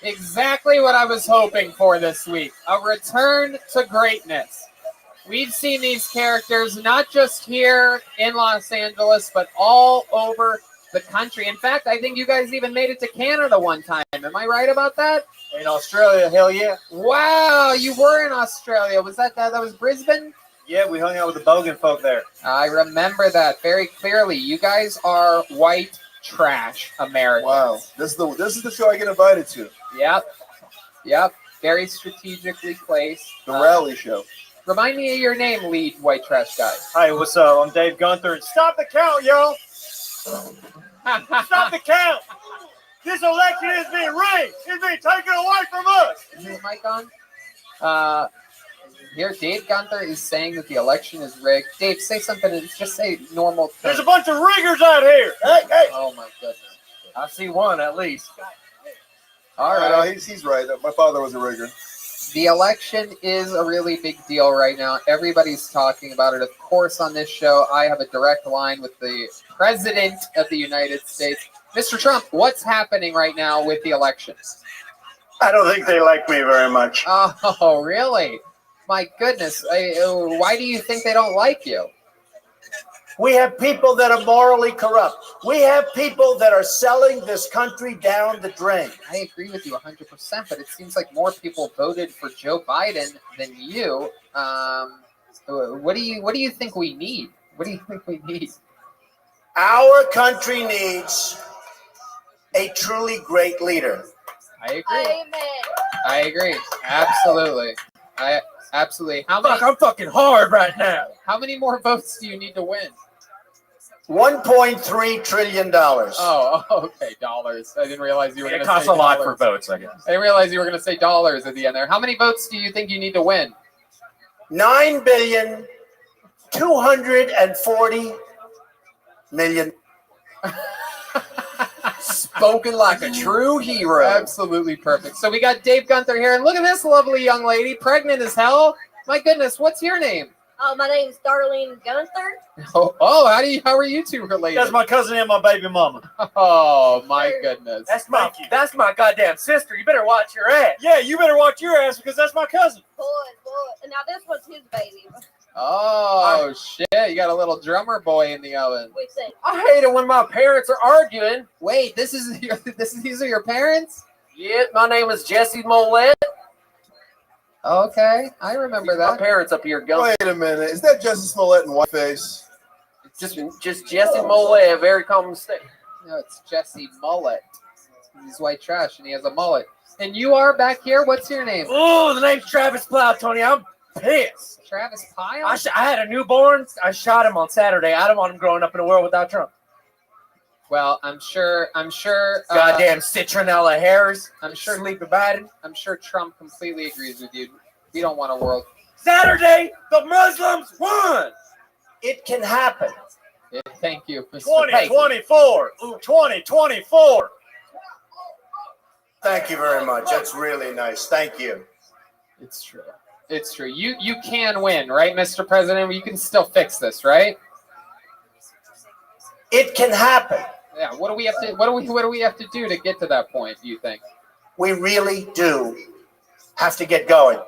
Exactly what I was hoping for this week. A return to greatness. We've seen these characters not just here in Los Angeles, but all over the country. In fact, I think you guys even made it to Canada one time. Am I right about that? In Australia, hell yeah. Wow, you were in Australia. Was that was Brisbane? Yeah, we hung out with the Bogan folk there. I remember that very clearly. You guys are white trash Americans. Wow, this is the show I get invited to. Yep. Very strategically placed. The rally show. Remind me of your name, lead white trash guy. Hi, what's up? I'm Dave Gunther. Stop the count, y'all. Stop the count. This election is being rigged. It's being taken away from us. Is his mic on? Here, Dave Gunther is saying that the election is rigged. Dave, say something. Just say normal terms. There's a bunch of riggers out here. Hey. Oh, my goodness. I see one at least. All right. He's right. My father was a rigger. The election is a really big deal right now. Everybody's talking about it. Of course, on this show, I have a direct line with the President of the United States. Mr. Trump, what's happening right now with the elections? I don't think they like me very much. Oh, really? My goodness. Why do you think they don't like you? We have people that are morally corrupt. We have people that are selling this country down the drain. I agree with you 100%, but it seems like more people voted for Joe Biden than you. What do you think we need? What do you think we need? Our country needs a truly great leader. I agree. Amen. I agree. Absolutely. Absolutely. I'm fucking hard right now. How many more votes do you need to win? $1.3 trillion. Oh, okay, dollars. I didn't realize you were going to say It costs a lot dollars. for votes, I guess. I didn't realize you were going to say dollars at the end there. How many votes do you think you need to win? 9,240,000,000. Spoken like a true hero. Absolutely perfect. So we got Dave Gunther here, and look at this lovely young lady, pregnant as hell. My goodness, what's your name? Oh, my name's Darlene Gunther. Oh, how are you two related? That's my cousin and my baby mama. Oh my goodness. That's my goddamn sister. You better watch your ass. Yeah, you better watch your ass because that's my cousin. Boy. And now this was his baby. Oh shit! You got a little drummer boy in the oven. We say, I hate it when my parents are arguing. Wait, these are your parents? Yeah, my name is Jesse Mollett. Okay, I remember that. My parents up here go. Wait a minute. Is that Jesse Smollett in whiteface? Just Jesse Mullet, a very common mistake. No, it's Jesse Mullet. He's white trash and he has a mullet. And you are back here. What's your name? Oh, the name's Travis Plow, Tony. I'm pissed. Travis Pyle? I had a newborn. I shot him on Saturday. I don't want him growing up in a world without Trump. Well, I'm sure. Goddamn citronella hairs. I'm sure. Sleepy Biden. I'm sure Trump completely agrees with you. We don't want a world. Saturday, the Muslims won. It can happen. Yeah, thank you. 2024. 2024. Thank you very much. That's really nice. Thank you. It's true. It's true. You can win, right, Mr. President? You can still fix this, right? It can happen. Yeah. What do we have to? What do we have to do to get to that point? Do you think? We really do have to get going.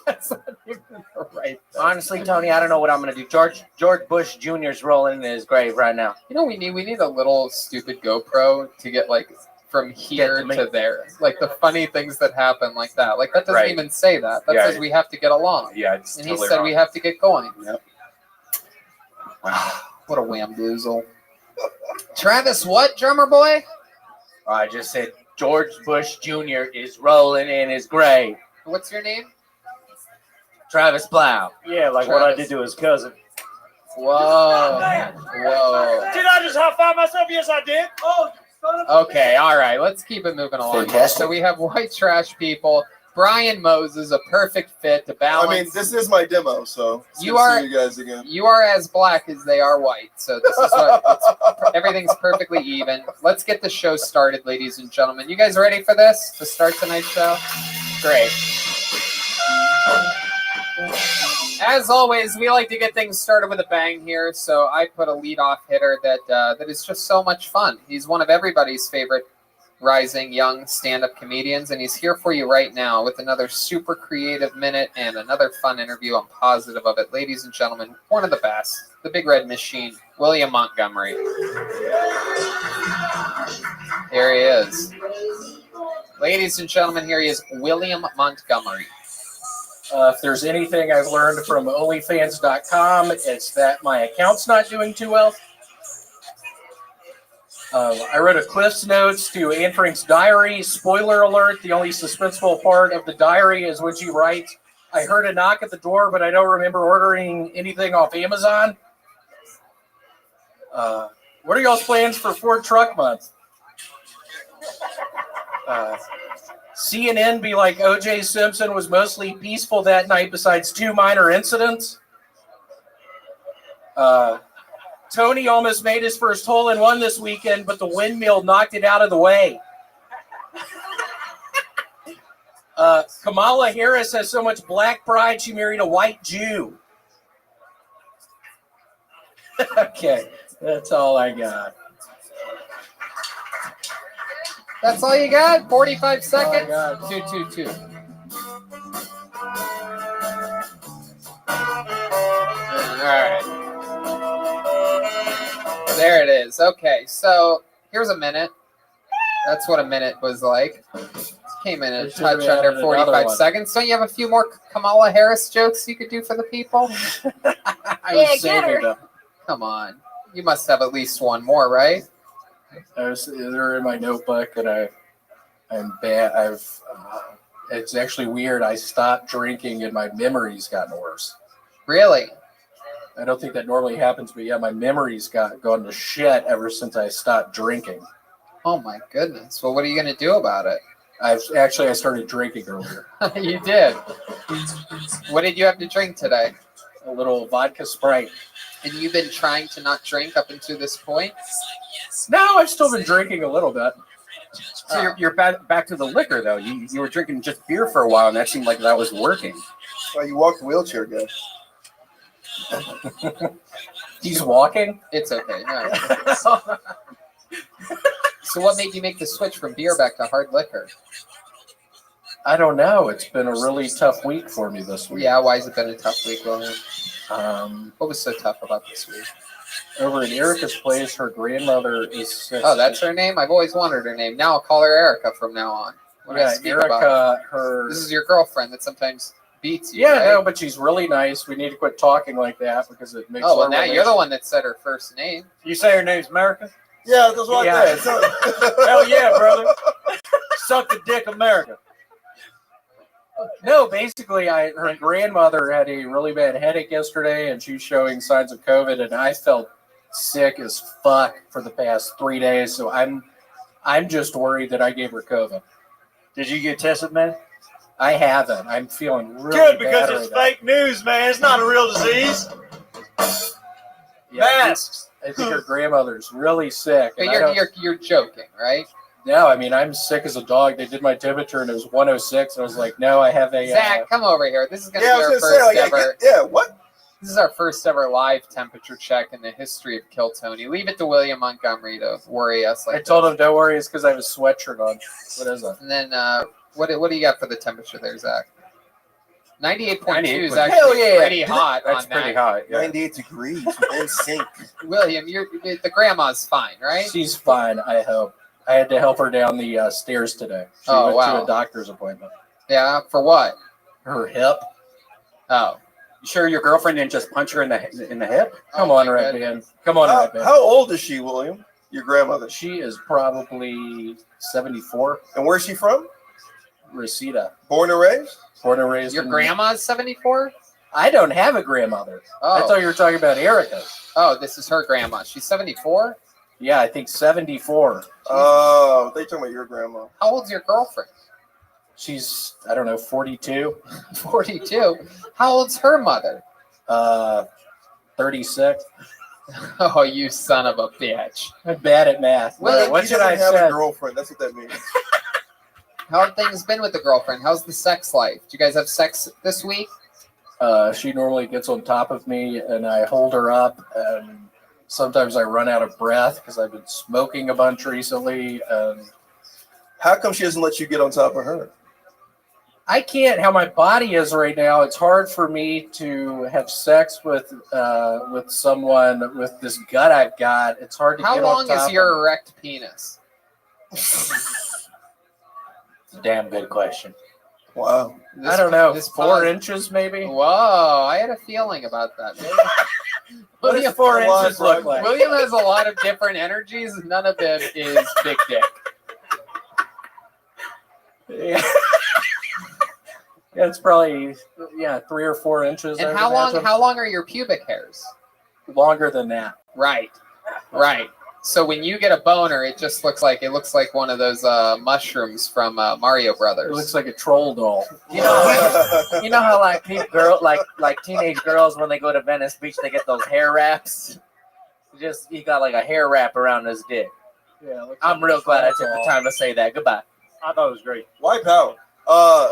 That's not even the right thing. Honestly, Tony, I don't know what I'm gonna do. George Bush Jr. is rolling in his grave right now. You know, we need a little stupid GoPro to get like from here to there, like the funny things that happen like that. Like that doesn't even say that. That says we have to get along. Yeah, it's and totally he said wrong. we have to get going. Yep. What a whamboozle. Travis, what, drummer boy? I just said George Bush Jr. is rolling in his grave. What's your name? Travis Plow. Yeah, like what I did to his cousin. Whoa. Whoa. Did I just high five myself? Yes, I did. Oh, Okay, all right. Let's keep it moving along. Fantastic. So we have white trash people. Brian Moses, a perfect fit to balance. I mean, this is my demo, so it's You good to are- see you guys again. You are as black as they are white, so this is everything's perfectly even. Let's get the show started, ladies and gentlemen. You guys ready for this to start tonight's show? Great. As always, we like to get things started with a bang here, so I put a leadoff hitter that is just so much fun. He's one of everybody's favorite rising young stand-up comedians, and he's here for you right now with another super creative minute and another fun interview. I'm positive of it. Ladies and gentlemen, one of the best, the Big Red Machine, William Montgomery. Here he is. Ladies and gentlemen, here he is, William Montgomery. If there's anything I've learned from OnlyFans.com, it's that my account's not doing too well. I wrote a Cliff's Notes to Anne Frank's diary. Spoiler alert, the only suspenseful part of the diary is when she writes, I heard a knock at the door, but I don't remember ordering anything off Amazon. What are y'all's plans for Ford Truck Month? CNN be like O.J. Simpson was mostly peaceful that night besides 2 minor incidents. Tony almost made his first hole-in-one this weekend, but the windmill knocked it out of the way. Kamala Harris has so much black pride she married a white Jew. Okay, that's all I got. That's all you got? 45 seconds? 222. All right. There it is. Okay, so here's a minute. That's what a minute was like. Came in a touch under 45 seconds. So you have a few more Kamala Harris jokes you could do for the people? Yeah, get her. Come on. You must have at least one more, right? They're in my notebook, and I'm bad. It's actually weird. I stopped drinking, and my memory's gotten worse. Really? I don't think that normally happens, but yeah, my memory's gone to shit ever since I stopped drinking. Oh my goodness. Well, what are you going to do about it? I started drinking earlier. You did. What did you have to drink today? A little vodka Sprite. And you've been trying to not drink up until this point? No, I've still been drinking a little bit. So you're back to the liquor, though. You were drinking just beer for a while, and that seemed like that was working. Well, you walked the wheelchair guy. He's walking? It's okay. No. So what made you make the switch from beer back to hard liquor? I don't know. It's been a really tough week for me this week. Yeah, why has it been a tough week, William? What was so tough about this week? Over at Erica's place, her grandmother is sick. Oh, that's her name? I've always wanted her name. Now I'll call her Erica from now on. When I speak Erica, about her... This is your girlfriend that sometimes beats you. Yeah, right? no, but she's really nice. We need to quit talking like that because it makes. Oh, well, our now you're the one that said her first name. You say her name's America? Yeah, that's what Yeah. I said. Hell yeah, brother. Suck the dick, America. No, basically, her grandmother had a really bad headache yesterday, and she's showing signs of COVID, and I felt sick as fuck for the past 3 days. So I'm just worried that I gave her COVID. Did you get tested, man? I haven't. I'm feeling really Good, because bad it's right fake news, man. It's not a real disease. now. Yeah, Masks. I think her grandmother's really sick. But and I don't- you're joking, right? No, I mean, I'm sick as a dog. They did my temperature, and it was 106, and I was like, no, I have a... Zach, come over here. This is going to Yeah, be I our was gonna say, first like, ever. yeah, what? This is our first ever live temperature check in the history of Kill Tony. Leave it to William Montgomery to worry us like I told him, don't worry, it's because I have a sweatshirt on. What is that? And then, what do you got for the temperature there, Zach? 98.2 is 98.2. actually Hell yeah. pretty hot. That's on pretty that. hot. Yeah. 98 degrees in sync. William, the grandma's fine, right? She's fine, I hope. I had to help her down the stairs today. She went to a doctor's appointment. Yeah, for what? Her hip. Oh. You sure your girlfriend didn't just punch her in the hip? Come on, Red Band. Come on, Red Band. How old is she, William? Your grandmother? She is probably 74. And where's she from? Reseda. Born and raised? Born and raised. Your in- grandma's 74? I don't have a grandmother. I Oh. thought you were talking about Erica. Oh, this is her grandma. She's 74? Yeah, I think 74. Oh, they talking about your grandma. How old's your girlfriend? She's, I don't know, 42. 42? How old's her mother? 36. Oh, you son of a bitch. I'm bad at math. Well, what he should I doesn't have say? a girlfriend. That's what that means. How have things been with the girlfriend? How's the sex life? Do you guys have sex this week? She normally gets on top of me, and I hold her up, and sometimes I run out of breath because I've been smoking a bunch recently. How come she doesn't let you get on top of her? I can't. How my body is right now, it's hard for me to have sex with someone with this gut I've got. It's hard to How get long on top is your of. erect penis? Damn good question. Wow. I don't know. This 4 inches, maybe. Whoa, I had a feeling about that. What does 4 inches look like? William has a lot of different energies. None of them is big dick. Yeah. Yeah, it's probably 3 or 4 inches. And how long are your pubic hairs? Longer than that. Right. So when you get a boner, it just looks like one of those mushrooms from Mario Brothers. It looks like a troll doll. You know how like like teenage girls when they go to Venice Beach they get those hair wraps. He got like a hair wrap around his dick. Yeah, I'm real glad I took the time to say that. Goodbye. I thought it was great. White power.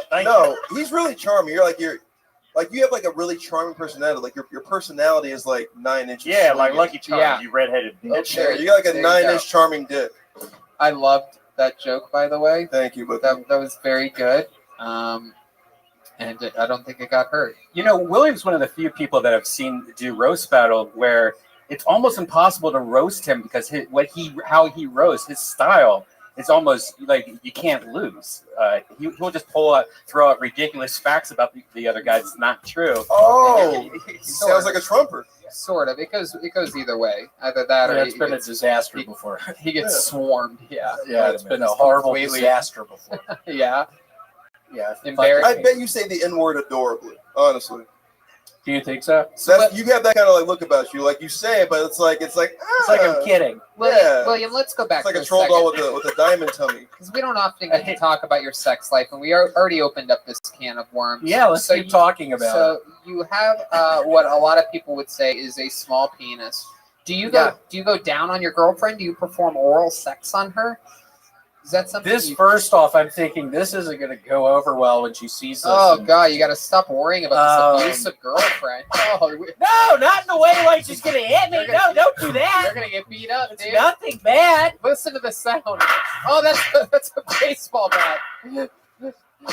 Thank No, he's really charming. You have like a really charming personality. Like your personality is like 9 inches. Yeah, like Lucky Charms, Yeah. you redheaded bitch. Yeah, you got like a There you 9-inch charming dick. I loved that joke, by the way. Thank you, but That was very good. And I don't think it got hurt. You know, William's one of the few people that I've seen do roast battle where it's almost impossible to roast him because how he roasts, his style, it's almost like you can't lose. He'll just throw out ridiculous facts about the other guy that's not true. Oh, he Sort sounds of. like a trumper. Sort of. It goes either way. Either that or It's been a disaster before. he gets swarmed. Yeah. Yeah, it's been a horrible disaster before. Yeah. Yeah. Embarrassing. I bet you say the N-word adorably, honestly. Do you think so? You have that kind of like look about you, like you say it, but it's like I'm kidding. William, let's go back. It's like for a troll doll second. with a diamond tummy. Because we don't often get to talk about your sex life, and we already opened up this can of worms. Yeah, let's keep talking about so it. you have what a lot of people would say is a small penis. Do you go down on your girlfriend? Do you perform oral sex on her? Is that something? First off, I'm thinking this isn't going to go over well when she sees this. Oh God, you got to stop worrying about this abusive girlfriend. Oh, No, not in the way like she's gonna hit me. No, don't do that. You're gonna get beat up, dude. Nothing bad. Listen to the sound. Oh, that's a baseball bat.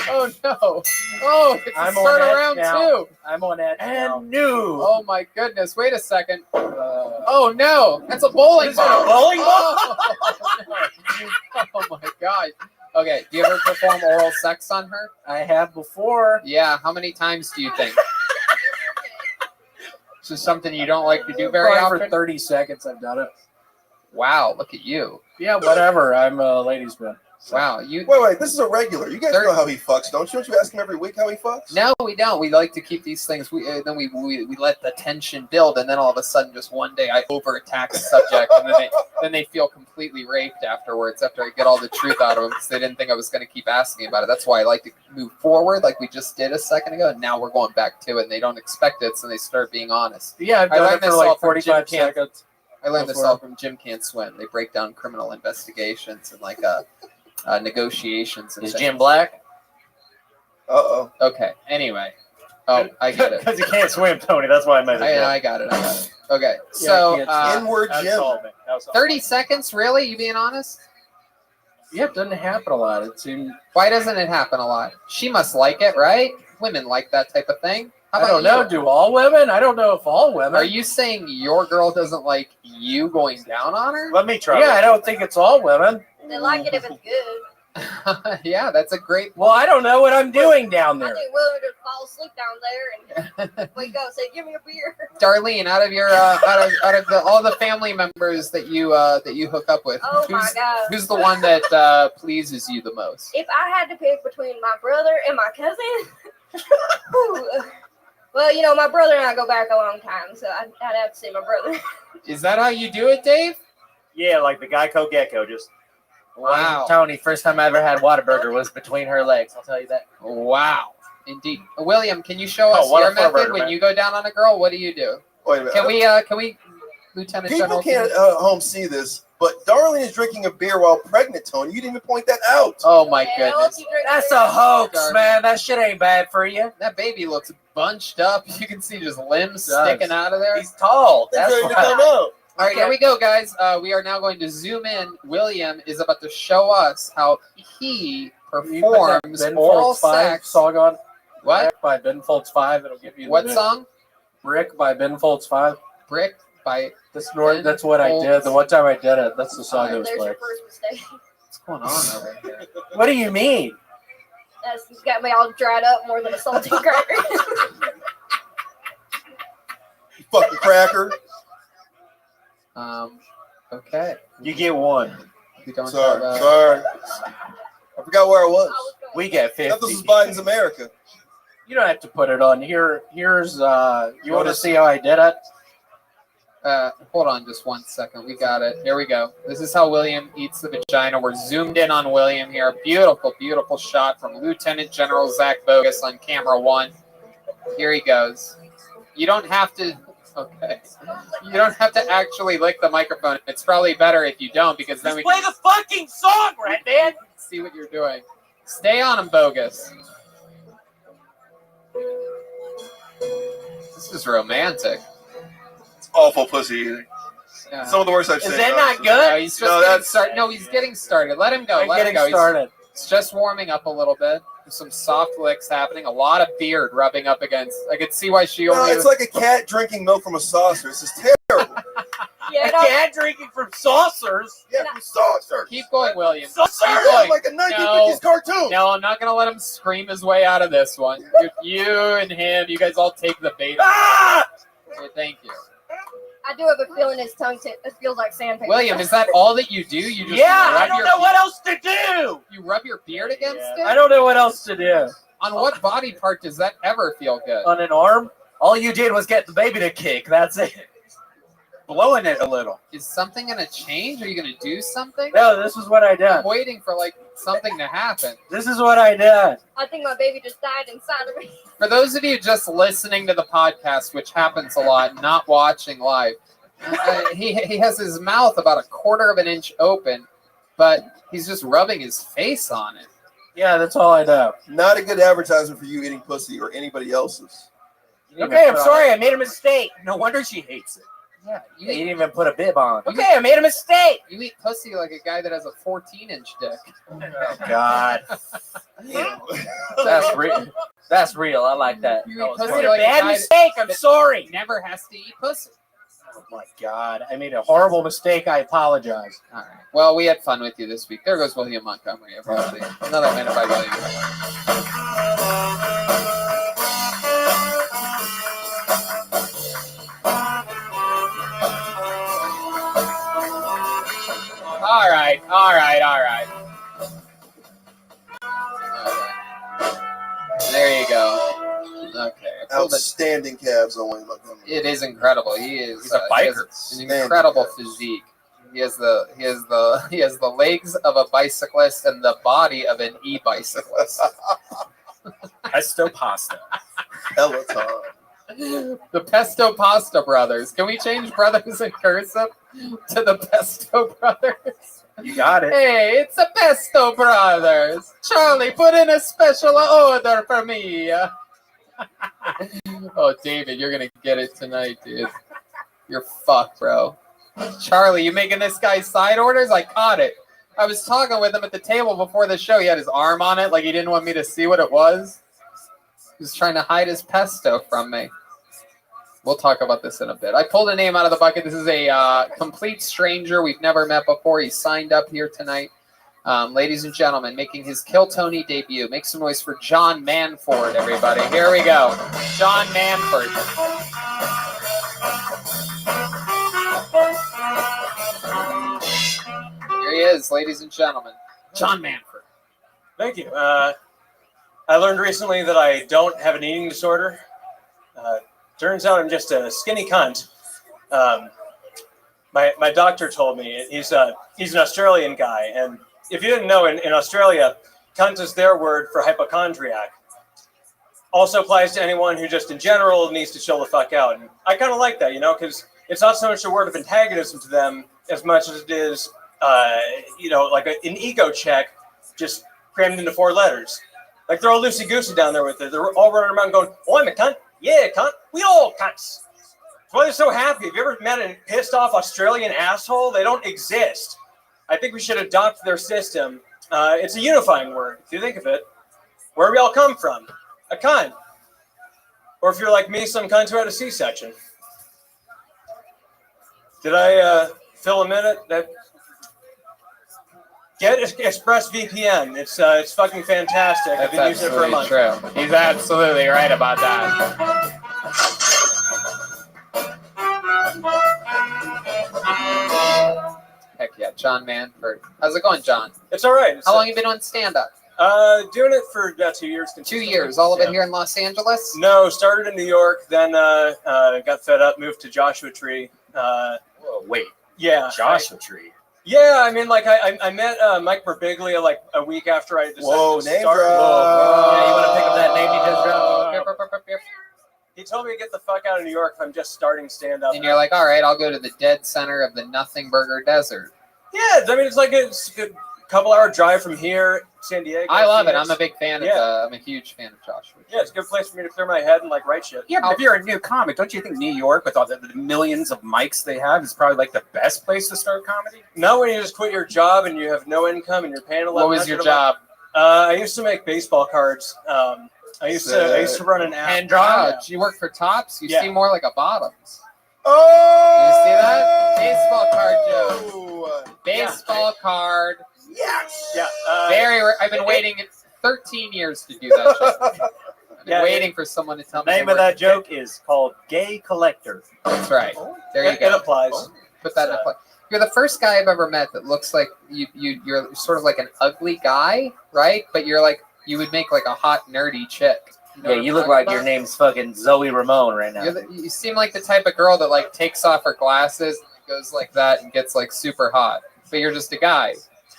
Oh no! Oh, it's I'm a on start edge around now. two. I'm on edge now. And new. Oh my goodness! Wait a second. Oh no! That's a bowling ball. Is it a bowling ball? Oh, no. Oh my God! Okay, do you ever perform oral sex on her? I have before. Yeah, how many times do you think? This is something you don't like to do very Probably often? for 30 seconds I've done it. Wow, look at you. Yeah, whatever. I'm a ladies' man. Wow, you. Wait, this is a regular. You guys know how he fucks, don't you? Don't you ask him every week how he fucks? No, we don't. We like to keep these things. We let the tension build, and then all of a sudden, just one day, I over attack a subject, and then they feel completely raped afterwards. After I get all the truth out of them, because they didn't think I was going to keep asking about it. That's why I like to move forward, like we just did a second ago, and now we're going back to it, and they don't expect it, so they start being honest. Yeah, I've done it for like 45 seconds. I learned this all from Jim Can't Swim. They break down criminal investigations and like negotiations. And Is things. Jim Black? Uh-oh. Okay. Anyway. Oh, I get it. Because he can't swim, Tony. That's why I made it. I got it. Okay. So, inward Jim. 30 seconds? Really? You being honest? Yeah, it doesn't happen a lot. It seems. Why doesn't it happen a lot? She must like it, right? Women like that type of thing. How I about don't know. you? Do all women? I don't know if all women. Are you saying your girl doesn't like you going down on her? Let me try. Yeah, I don't think it's all women. They like it if it's good. Yeah, that's a great. Well, I don't know what I'm doing down I there. think Will would just fall asleep down there and wake up and say, "Give me a beer." Darlene, out of your all the family members that you hook up with, Oh my God. who's the one that pleases you the most? If I had to pick between my brother and my cousin, whew, well, you know, my brother and I go back a long time, so I'd have to say my brother. Is that how you do it, Dave? Yeah, like the Geico Gecko. Just Wow. Tony, first time I ever had Whataburger was between her legs. I'll tell you that. Wow. Indeed. William, can you show us what your a pervert, method when man. you go down on a girl? What do you do? Wait a minute. Can we, Lieutenant People General? can't home see this, but Darlene is drinking a beer while pregnant, Tony. You didn't even point that out. Oh my goodness. That's a hoax, man. That shit ain't bad for you. That baby looks bunched up. You can see just limbs Does. sticking out of there. He's tall. He's That's ready to why. come out. All right, here we go, guys. We are now going to zoom in. William is about to show us how he performs Ben oral Folds 5 sex. song on. What? Brick by Ben Folds 5. It'll give you the What bit. song? Brick by Ben Folds 5. Brick by. That's what I did. The one time I did it, that's the song that was There's your played. first mistake. What's going on over here? What do you mean? That's got me all dried up more than a salty cracker. You fucking cracker. Okay. you get one. We don't Sorry. have, Sorry. I forgot where I was. We get I thought 50. this was Biden's America. You don't have to put it on. Here's you want to see how I did it? Hold on just 1 second. We got it. Here we go. This is how William eats the vagina. We're zoomed in on William here. Beautiful, beautiful shot from Lieutenant General Zach Bogus on camera 1. Here he goes. You don't have to. Okay. You don't have to actually lick the microphone. It's probably better if you don't, because then we Play can the fucking song, Red Man. see what you're doing. Stay on him, Bogus. This is romantic. It's awful pussy eating. Yeah. Some of the worst I've Is seen. that not No, good? he's just No, getting that's- started. No, he's getting started. Let him go. I'm Let him getting go. started. It's just warming up a little bit. There's some soft licks happening. A lot of beard rubbing up against. I could see why she No, only. it's like a cat drinking milk from a saucer. This is terrible. Yeah, A cat drinking from saucers. Yeah, from saucer. Keep going, William. Saucer. Keep going. Like a 1950s cartoon. No, I'm not gonna let him scream his way out of this one. You and him, you guys all take the bait. Ah! Okay, thank you. I do have a feeling his tongue tip. It feels like sandpaper. William, is that all that you do? You just Yeah, I rub don't your know what else to do. You rub your beard against it? I don't know what else to do. On what body part does that ever feel good? On an arm, All you did was get the baby to kick. That's it. blowing it a little. Is something gonna change? Are you gonna do something? No, this is what I did. I'm waiting for like something to happen. This is what I did. I think my baby just died inside of me. For those of you just listening to the podcast, which happens a lot, not watching live, he has his mouth about 1/4 of an inch open, but he's just rubbing his face on it. Yeah, that's all I do. Not a good advertisement for you eating pussy or anybody else's. Okay, I'm sorry. I made a mistake. No wonder she hates it. Yeah, You didn't even put a bib on. You Okay, I made a mistake. You eat pussy like a guy that has a 14-inch dick. Oh, God. That's real. That's real. I like that. You That eat was pussy funny. like a Bad guy mistake. I'm that sorry. never has to eat pussy. Oh my God! I made a horrible mistake. I apologize. All right. Well, we had fun with you this week. There goes William Montgomery, everybody. Another minute by William Montgomery. All right. There you go. Okay. Outstanding calves on William Montgomery. It is incredible. He's a biker. He has an incredible physique. He has the legs of a bicyclist and the body of an e-bicyclist. Pesto pasta. Peloton. The Pesto Pasta Brothers. Can we change brothers in cursive to the Pesto Brothers? You got it. Hey, it's the Pesto Brothers. Charlie, put in a special order for me. Oh, David, you're going to get it tonight, dude. You're fucked, bro. Charlie, you making this guy side orders? I caught it. I was talking with him at the table before the show. He had his arm on it like he didn't want me to see what it was. He was trying to hide his pesto from me. We'll talk about this in a bit. I pulled a name out of the bucket. This is a complete stranger we've never met before. He signed up here tonight. Ladies and gentlemen, making his Kill Tony debut. Make some noise for John Manford, everybody. Here we go. John Manford. Here he is, ladies and gentlemen. John Manford. Thank you. I learned recently that I don't have an eating disorder. Turns out I'm just a skinny cunt. My doctor told me he's an Australian guy, and if you didn't know, in Australia, cunt is their word for hypochondriac. Also applies to anyone who just in general needs to chill the fuck out. And I kind of like that, because it's not so much a word of antagonism to them as much as it is, like an ego check just crammed into 4 letters. Like they're all loosey-goosey down there with it. They're all running around going, oh, I'm a cunt. Yeah, cunt. We all cunts. That's why they're so happy. Have you ever met a pissed off Australian asshole? They don't exist. I think we should adopt their system. It's a unifying word, if you think of it. Where we all come from. A cunt. Or if you're like me, some cunt who had a C-section. Did I fill a minute? Get ExpressVPN. It's fucking fantastic. I've been using it for a month. True. He's absolutely right about that. Heck yeah, John Manford. How's it going, John? It's all right. How long have you been on stand-up? Doing it for about 2 years. 2 years. All of it here in Los Angeles? No, started in New York, then got fed up, moved to Joshua Tree. Whoa, wait. Yeah. Joshua Tree. Yeah, I mean, like I met Mike Birbiglia like a week after I decided to start. Yeah, you want to pick up that name you just dropped? He told me to get the fuck out of New York if I'm just starting stand-up. And you're like, all right, I'll go to the dead center of the Nothing Burger Desert. Yeah, I mean, it's like a couple-hour drive from here, San Diego. I love it. I'm a big fan of I'm a huge fan of Joshua. Yeah, it's a good place for me to clear my head and like write shit. Yeah, but if you're a new comic, don't you think New York, with all the millions of mics they have, is probably like the best place to start comedy? Not when you just quit your job and you have no income and you're paying $1,100. What was your job? I used to make baseball cards. I used to run an app. And draw. You work for Tops? You seem more like a Bottoms. Oh! You see that? Baseball card joke. Baseball card. Yes. Yeah. I've been waiting 13 years to do that joke. I've been waiting for someone to tell me. The name of that joke is called Gay Collector. That's right. There you go. It applies. Put that in play. You're the first guy I've ever met that looks like you're sort of like an ugly guy, right? But you're like, you would make like a hot, nerdy chick. You look like your name's fucking Zoe Ramone right now. You seem like the type of girl that like takes off her glasses, goes like that, and gets like super hot. But you're just a guy.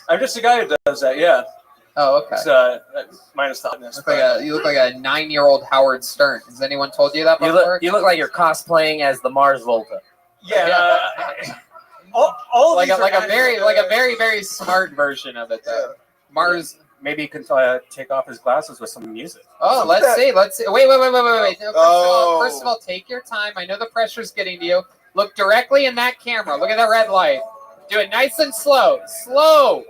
I'm just a guy who does that, yeah. Oh, okay. It's, minus the hotness. You look like a 9-year-old Howard Stern. Has anyone told you that before? You look like you're cosplaying as the Mars Volta. Yeah. All like a very, very smart version of it though. Mars. Maybe he can take off his glasses with some music. Oh, let's see. Wait. No, first of all, take your time. I know the pressure's getting to you. Look directly in that camera. Look at that red light. Do it nice and slow. Slow.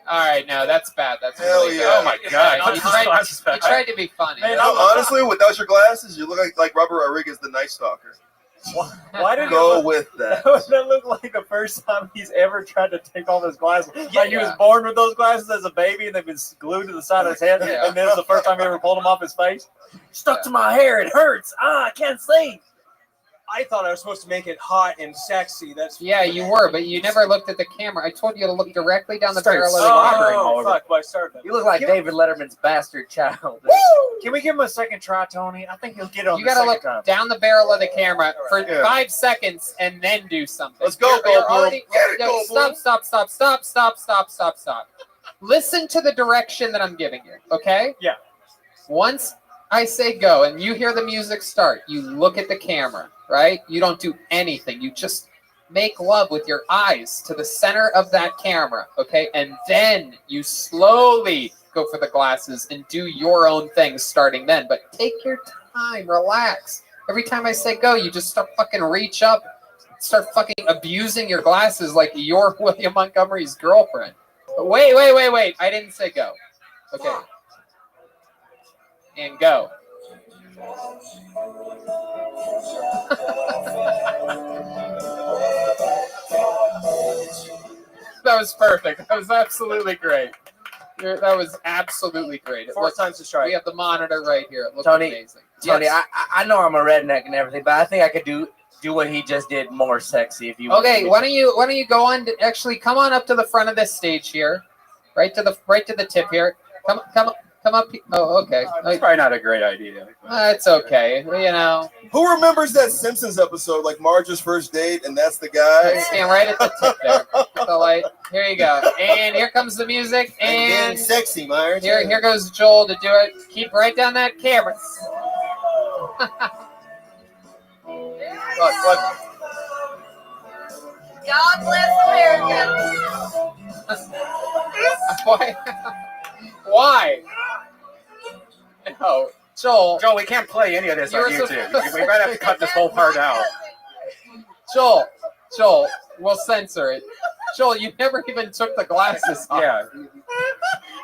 All right, no, that's bad. That's Hell really yeah. bad. Oh my God. You Put these tried, glasses back you tried to be funny. You know, honestly, without your glasses, you look like Robert Rodriguez, the Night Stalker. Why did Go it look, with that. that look like the first time he's ever tried to take off his glasses? Like he was born with those glasses as a baby and they've been glued to the side of his head, and this is the first time he ever pulled them off his face? Stuck to my hair, it hurts. I can't see. I thought I was supposed to make it hot and sexy. That's Yeah, you were, but you never looked at the camera. I told you to look directly down the Started barrel of the slobbering camera. all over. fuck. Well, I started. You look like David Letterman's bastard child. Can we give him a second try, Tony? I think he'll get on You the gotta second look time. down the barrel of the camera for Yeah. 5 seconds and then do something. Let's go, You're Goldblum. already- Get it, no, Goldblum. Stop. Listen to the direction that I'm giving you, okay? Yeah. Once I say go and you hear the music start, you look at the camera, right? You don't do anything. You just make love with your eyes to the center of that camera, okay? And then you slowly go for the glasses and do your own thing starting then. But take your time, relax. Every time I say go, you just start fucking reach up, start fucking abusing your glasses like you're William Montgomery's girlfriend. But wait. I didn't say go. Okay. And go. That was perfect. That was absolutely great. That was absolutely great. It 4 looked- times to strike. We have the monitor right here. It looked Tony, amazing. Tony, Yes. I know I'm a redneck and everything, but I think I could do what he just did more sexy if you want Okay, me why to. don't you go on to actually come on up to the front of this stage here, right to the tip here. Come up. Oh, okay. It's probably not a great idea. It's okay. You know, Who remembers that Simpsons episode, like Marge's first date, and that's the guy? stand right at the tip there. Get the light. Here you go. And here comes the music. Getting And sexy, Myers. here goes Joel to do it. Keep right down that camera. Look. God bless America. Why? No, Joel. Joel, we can't play any of this You on were YouTube. supposed We might have to cut this whole part out. Joel, we'll censor it. Joel, you never even took the glasses off. Yeah.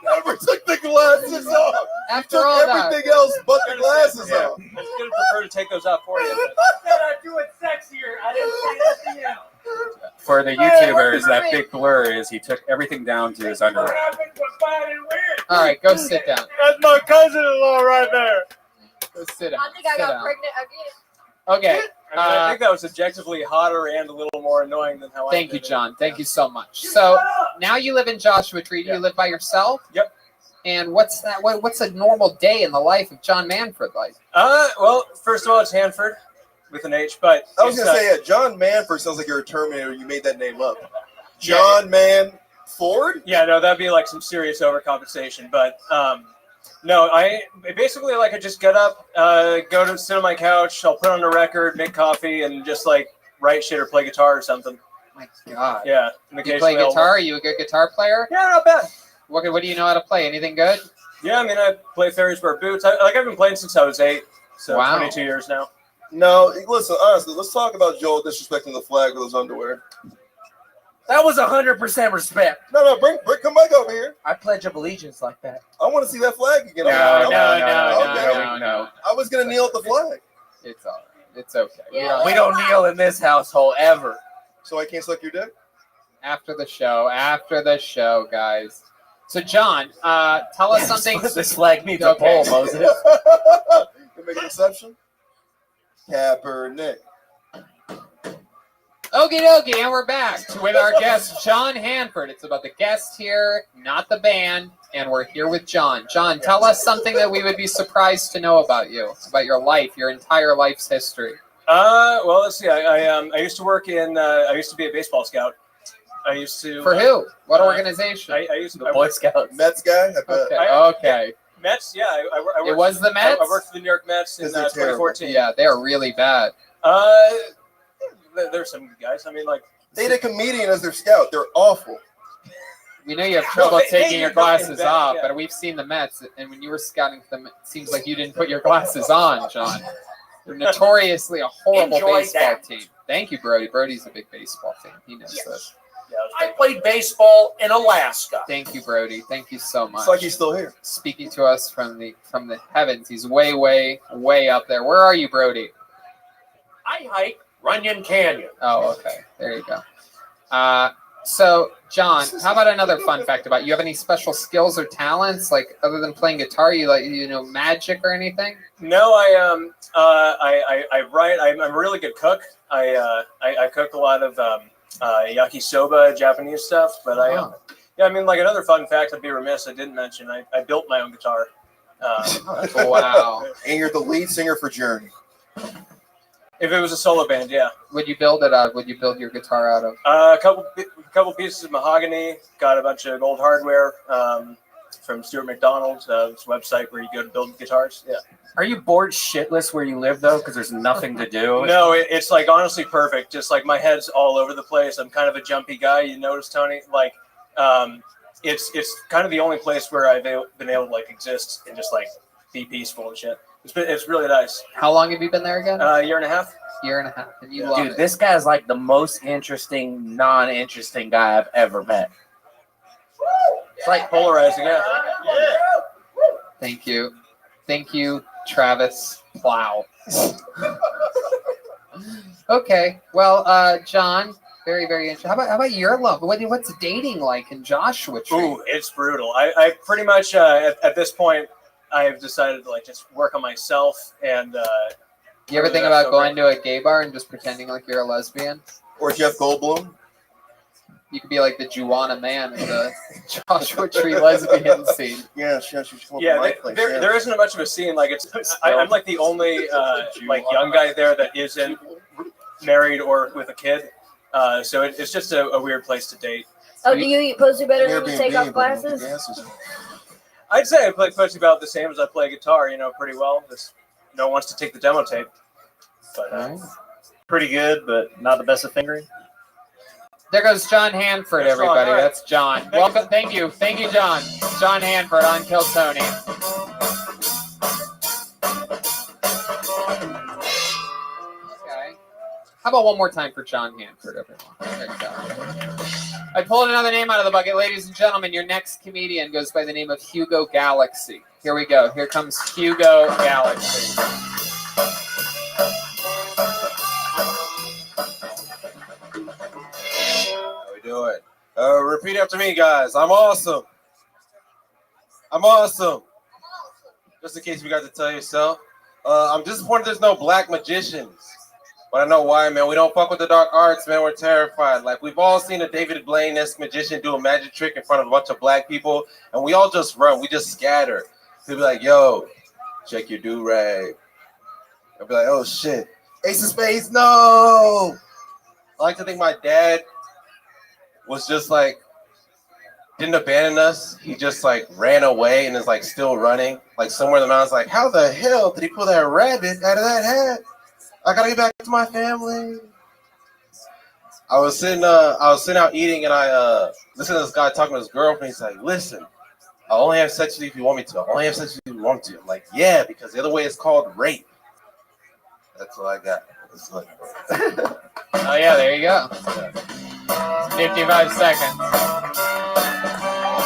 Never took the glasses off. After Took all that. everything else but the glasses Yeah. off. I was going to prefer to take those off for you. I do it sexier. I didn't say nothing else. For the YouTubers, that big blur is he took everything down to his underwear. All right, go sit down. That's my cousin-in-law right there. Go sit down. I think I Sit got down. pregnant again. Okay. I think that was objectively hotter and a little more annoying than how I Thank did you, it. John. Thank you so much. So now you live in Joshua Tree. Do you live by yourself? Yep. And what's that? What's a normal day in the life of John Manford like? Well, first of all, it's Hanford with an H, but I was it's, gonna say, yeah, John Manford sounds like you're a Terminator. You made that name up. John Manford? Yeah, no, that'd be like some serious overcompensation. But no, I basically like I just get up, go to sit on my couch, I'll put on a record, make coffee, and just like write shit or play guitar or something. My God. Yeah. And You play occasionally I'll- guitar? Are you a good guitar player? Yeah, not bad. What do you know how to play? Anything good? Yeah, I mean, I play Ferrisburg Boots. I've been playing since I was 8, so Wow. 22 years now. No, listen, honestly, let's talk about Joel disrespecting the flag with his underwear. That was 100% respect. No, bring come back over here. I pledge of allegiance like that. I want to see that flag again. No. I was gonna kneel at the flag. It's all right. It's okay. Yeah. We don't kneel in this household ever. So I can't suck your dick? After the show, guys. So, John, tell us something. This flag needs a pole, Moses. You make an exception? Kaepernick. Okie dokie, and we're back with our guest, John Hanford. It's about the guest here, not the band, and we're here with John. John, tell us something that we would be surprised to know about you, about your life, your entire life's history. Well, let's see. I used to work in. I used to be a baseball scout. I used to. For who? What organization? I used to. The Boy Scouts. Mets guy? I bet. Okay. Mets. Yeah, I worked. It was the Mets? I worked for the New York Mets in 2014. Yeah, they're really bad. There's some good guys. I mean, like They had a comedian as their scout. They're awful. We know you have trouble they taking do your nothing glasses bad, off, yeah. but we've seen the Mets, and when you were scouting for them, it seems like you didn't put your glasses on, John. They're notoriously a horrible Enjoy baseball that. team. Thank you, Brody. Brody's a big baseball fan. He knows this. I played baseball in Alaska. Thank you, Brody. Thank you so much. It's like he's still here. Speaking to us from the heavens. He's way, way, way up there. Where are you, Brody? I hike Runyon Canyon. Oh, okay. There you go. So, John, how about another fun fact about you? Have any special skills or talents, like other than playing guitar? You like magic or anything? No, I write. I'm a really good cook. I cook a lot of yakisoba, Japanese stuff. But like another fun fact, I'd be remiss I didn't mention. I built my own guitar. Wow! And you're the lead singer for Journey. If it was a solo band, yeah. Would you build it out? Would you build your guitar out of? A couple pieces of mahogany. Got a bunch of old hardware from Stuart McDonald's website where you go to build guitars. Yeah. Are you bored shitless where you live though? Because there's nothing to do. No, it's like honestly perfect. Just like my head's all over the place. I'm kind of a jumpy guy. You notice, Tony? Like, it's kind of the only place where I've been able to like exist and just like be peaceful and shit. It's really nice. How long have you been there again? A year and a half. Year and a half. And you love Dude, it. this guy's like the most interesting, non-interesting guy I've ever met. It's like polarizing, yeah. Thank you. Thank you, Travis Plow. Okay. Well, John, very, very interesting. How about your love? What's dating like in Joshua Tree? Ooh, it's brutal. I pretty much at this point I've decided to like just work on myself and. You ever think about going to a gay bar and just pretending like you're a lesbian? Or Jeff Goldblum? You could be like the Juana man in the Joshua Tree lesbian scene. Yeah, she should come Yeah, to my place. there isn't much of a scene. Like I'm like the only like young guy there that isn't married or with a kid. So it's just a weird place to date. Oh, do you eat pussy better than you take off glasses? I'd say I play pussy about the same as I play guitar. Pretty well. Just no one wants to take the demo tape. But pretty good, but not the best at fingering. There goes John Hanford, That's John, everybody. all right. That's John. Welcome. Thank you, John. John Hanford on Kill Tony. Okay. How about one more time for John Hanford, everyone? There you go. I pulled another name out of the bucket, ladies and gentlemen. Your next comedian goes by the name of Hugo Galaxy. Here we go. Here comes Hugo Galaxy. How we doing? Repeat after me, guys. I'm awesome. I'm awesome. Just in case you forgot to tell yourself. I'm disappointed there's no black magicians. But I know why, man. We don't fuck with the dark arts, man. We're terrified. Like, we've all seen a David Blaine-esque magician do a magic trick in front of a bunch of black people, and we all just run. We just scatter. He'll be like, yo, check your do-rag. I'll be like, oh, shit. Ace of Spades, no! I like to think my dad was just like, didn't abandon us. He just like ran away and is like still running. Like somewhere in the mountains, like, how the hell did he pull that rabbit out of that hat? I gotta get back to my family. I was sitting out eating and I listened to this guy talking to his girlfriend. He's like, listen, I'll only have sex with you if you want me to. I'll only have sex with you if you want me to. I'm like, yeah, because the other way is called rape. That's all I got. Oh, yeah, there you go. 55 seconds.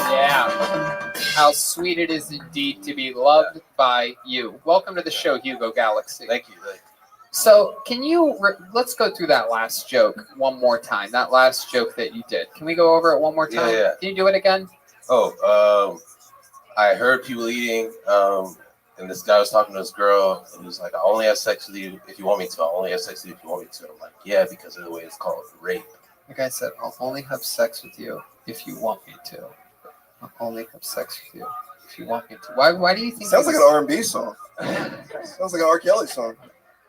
Yeah. How sweet it is indeed to be loved by you. Welcome to the show, Hugo Galaxy. Thank you. So, can you, let's go through that last joke one more time. That last joke that you did. Can we go over it one more time? Yeah. Can you do it again? Oh, I heard people eating, and this guy was talking to this girl, and he was like, I only have sex with you if you want me to. I'll only have sex with you if you want me to. I'm like, yeah, because of the way it's called rape. Like I said, I'll only have sex with you if you want me to. I'll only have sex with you if you want me to. Why do you think? Sounds like an R&B song. Sounds like an R. Kelly song.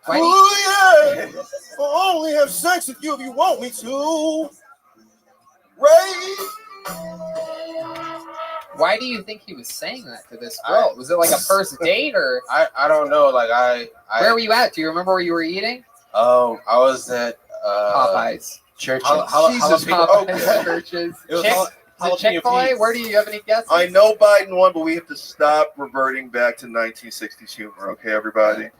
Why do oh yeah, I'll only have sex with you if you want me to. Why do you think he was saying that to this girl? Was it like a first date or? I don't know. Like where were you at? Do you remember where you were eating? I was at Popeyes. Churches. Jesus, Popeyes. Churches. Is it Chick-fil-A? Where do you have any guesses? I know Biden won, but we have to stop reverting back to 1960s humor, okay, everybody?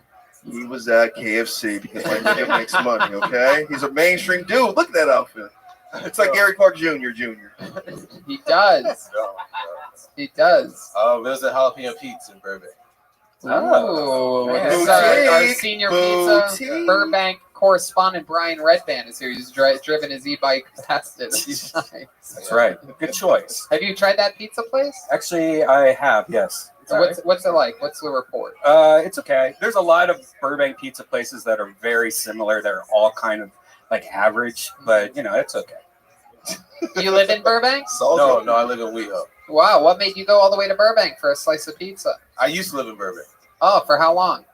He was at KFC because my nigga makes money, okay? He's a mainstream dude. Look at that outfit. It's like Gary Clark Jr. He does. No. He does. It was a jalapeno pizza in Burbank. Oh, man. this is our Boutique, senior pizza boutique. Burbank correspondent Brian Redband is here. He's driven his e-bike past it a few times. That's right. Good choice. Have you tried that pizza place? Actually, I have. Yes. So what's it like? What's the report? It's okay. There's a lot of Burbank pizza places that are very similar. They're all kind of like average, but it's okay. Do you live in Burbank? No, I live in WeHo. Wow, what made you go all the way to Burbank for a slice of pizza? I used to live in Burbank. Oh, for how long?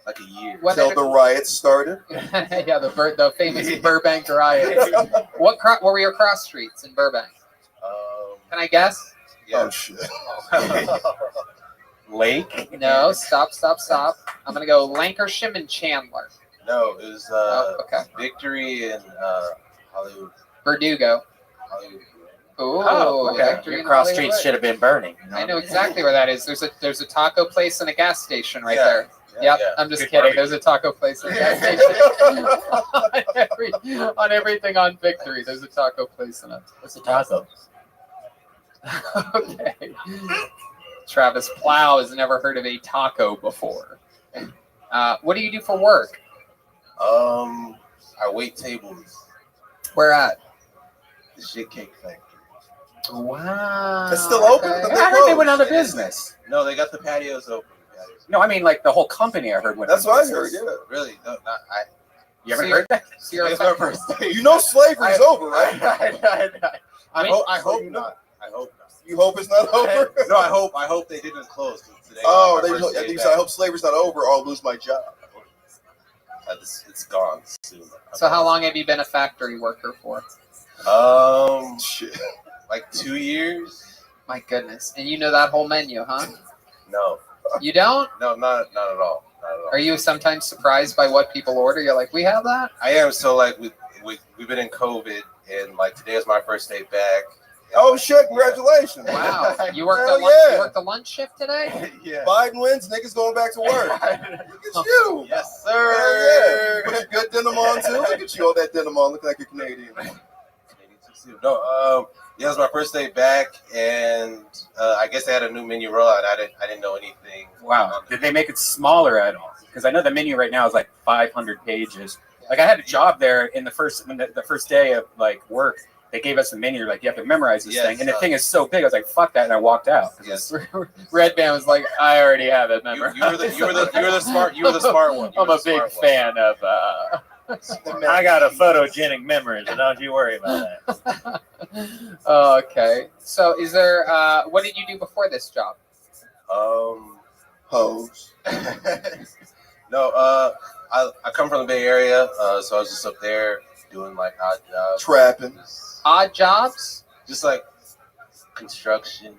Like a year. Until the riots started. Yeah, the famous Burbank riots. What were your cross streets in Burbank? Can I guess? Yeah. Oh shit. Lake? No, stop. I'm gonna go Lancashire and Chandler. No, it was okay. Victory and Hollywood. Verdugo. Hollywood. Ooh, okay. Victory Your and cross Hollywood. streets should have been burning. I know exactly where that is. There's a taco place and a gas station right Yeah. there. Yep, Yeah. I'm just Good kidding. barbecue. There's a taco place and a gas station. on everything on Victory, there's a taco place and a. What's a taco? Okay. Travis Plow has never heard of a taco before. What do you do for work? I wait tables. Where at? The Shit Cake Factory. Wow. It's still open? okay. But I heard they went out of business. No, they got the patios open. No, I mean like the whole company. I heard went. That's out of what I heard. business. Yeah. Really? No, not I. You haven't heard that? So you're It's a my first day. You know slavery's over, right? I hope not. I hope not. You hope it's not over? No, I hope they didn't close today. Oh, was my first day you said, I back. hope slavery's not over or I'll lose my job. It's gone soon. So how long have you been a factory worker for? Shit. Like 2 years. My goodness. And you know that whole menu, huh? No, You don't? no, not at all. Not at all. Are you sometimes surprised by what people order? You're like, we have that? I am. So like we've been in COVID, and like today is my first day back. Oh shit! Congratulations! Wow. You worked Hell you yeah. worked the lunch shift today? Yeah. Biden wins. Niggas going back to work. Look at you. Yes, Hell sir. yeah. Put your good denim on too. Look at you, all that denim on. Look like you're Canadian. No, yeah, it was my first day back, and I guess they had a new menu rollout. I didn't know anything. Wow. Did they make it smaller at all? Because I know the menu right now is like 500 pages. Like I had a job there in the first day of like work. They gave us the menu, like you have to memorize this thing, and the thing is so big. I was like, "Fuck that," and I walked out. Yes. Red Band was like, "I already have it memorized." You were the smart one. I'm a big fan of. I got a photogenic memory, so don't you worry about that. Okay. So, is there? What did you do before this job? Hoes. No, I come from the Bay Area, so I was just up there doing like odd jobs. Trapping. Odd jobs? Just like construction.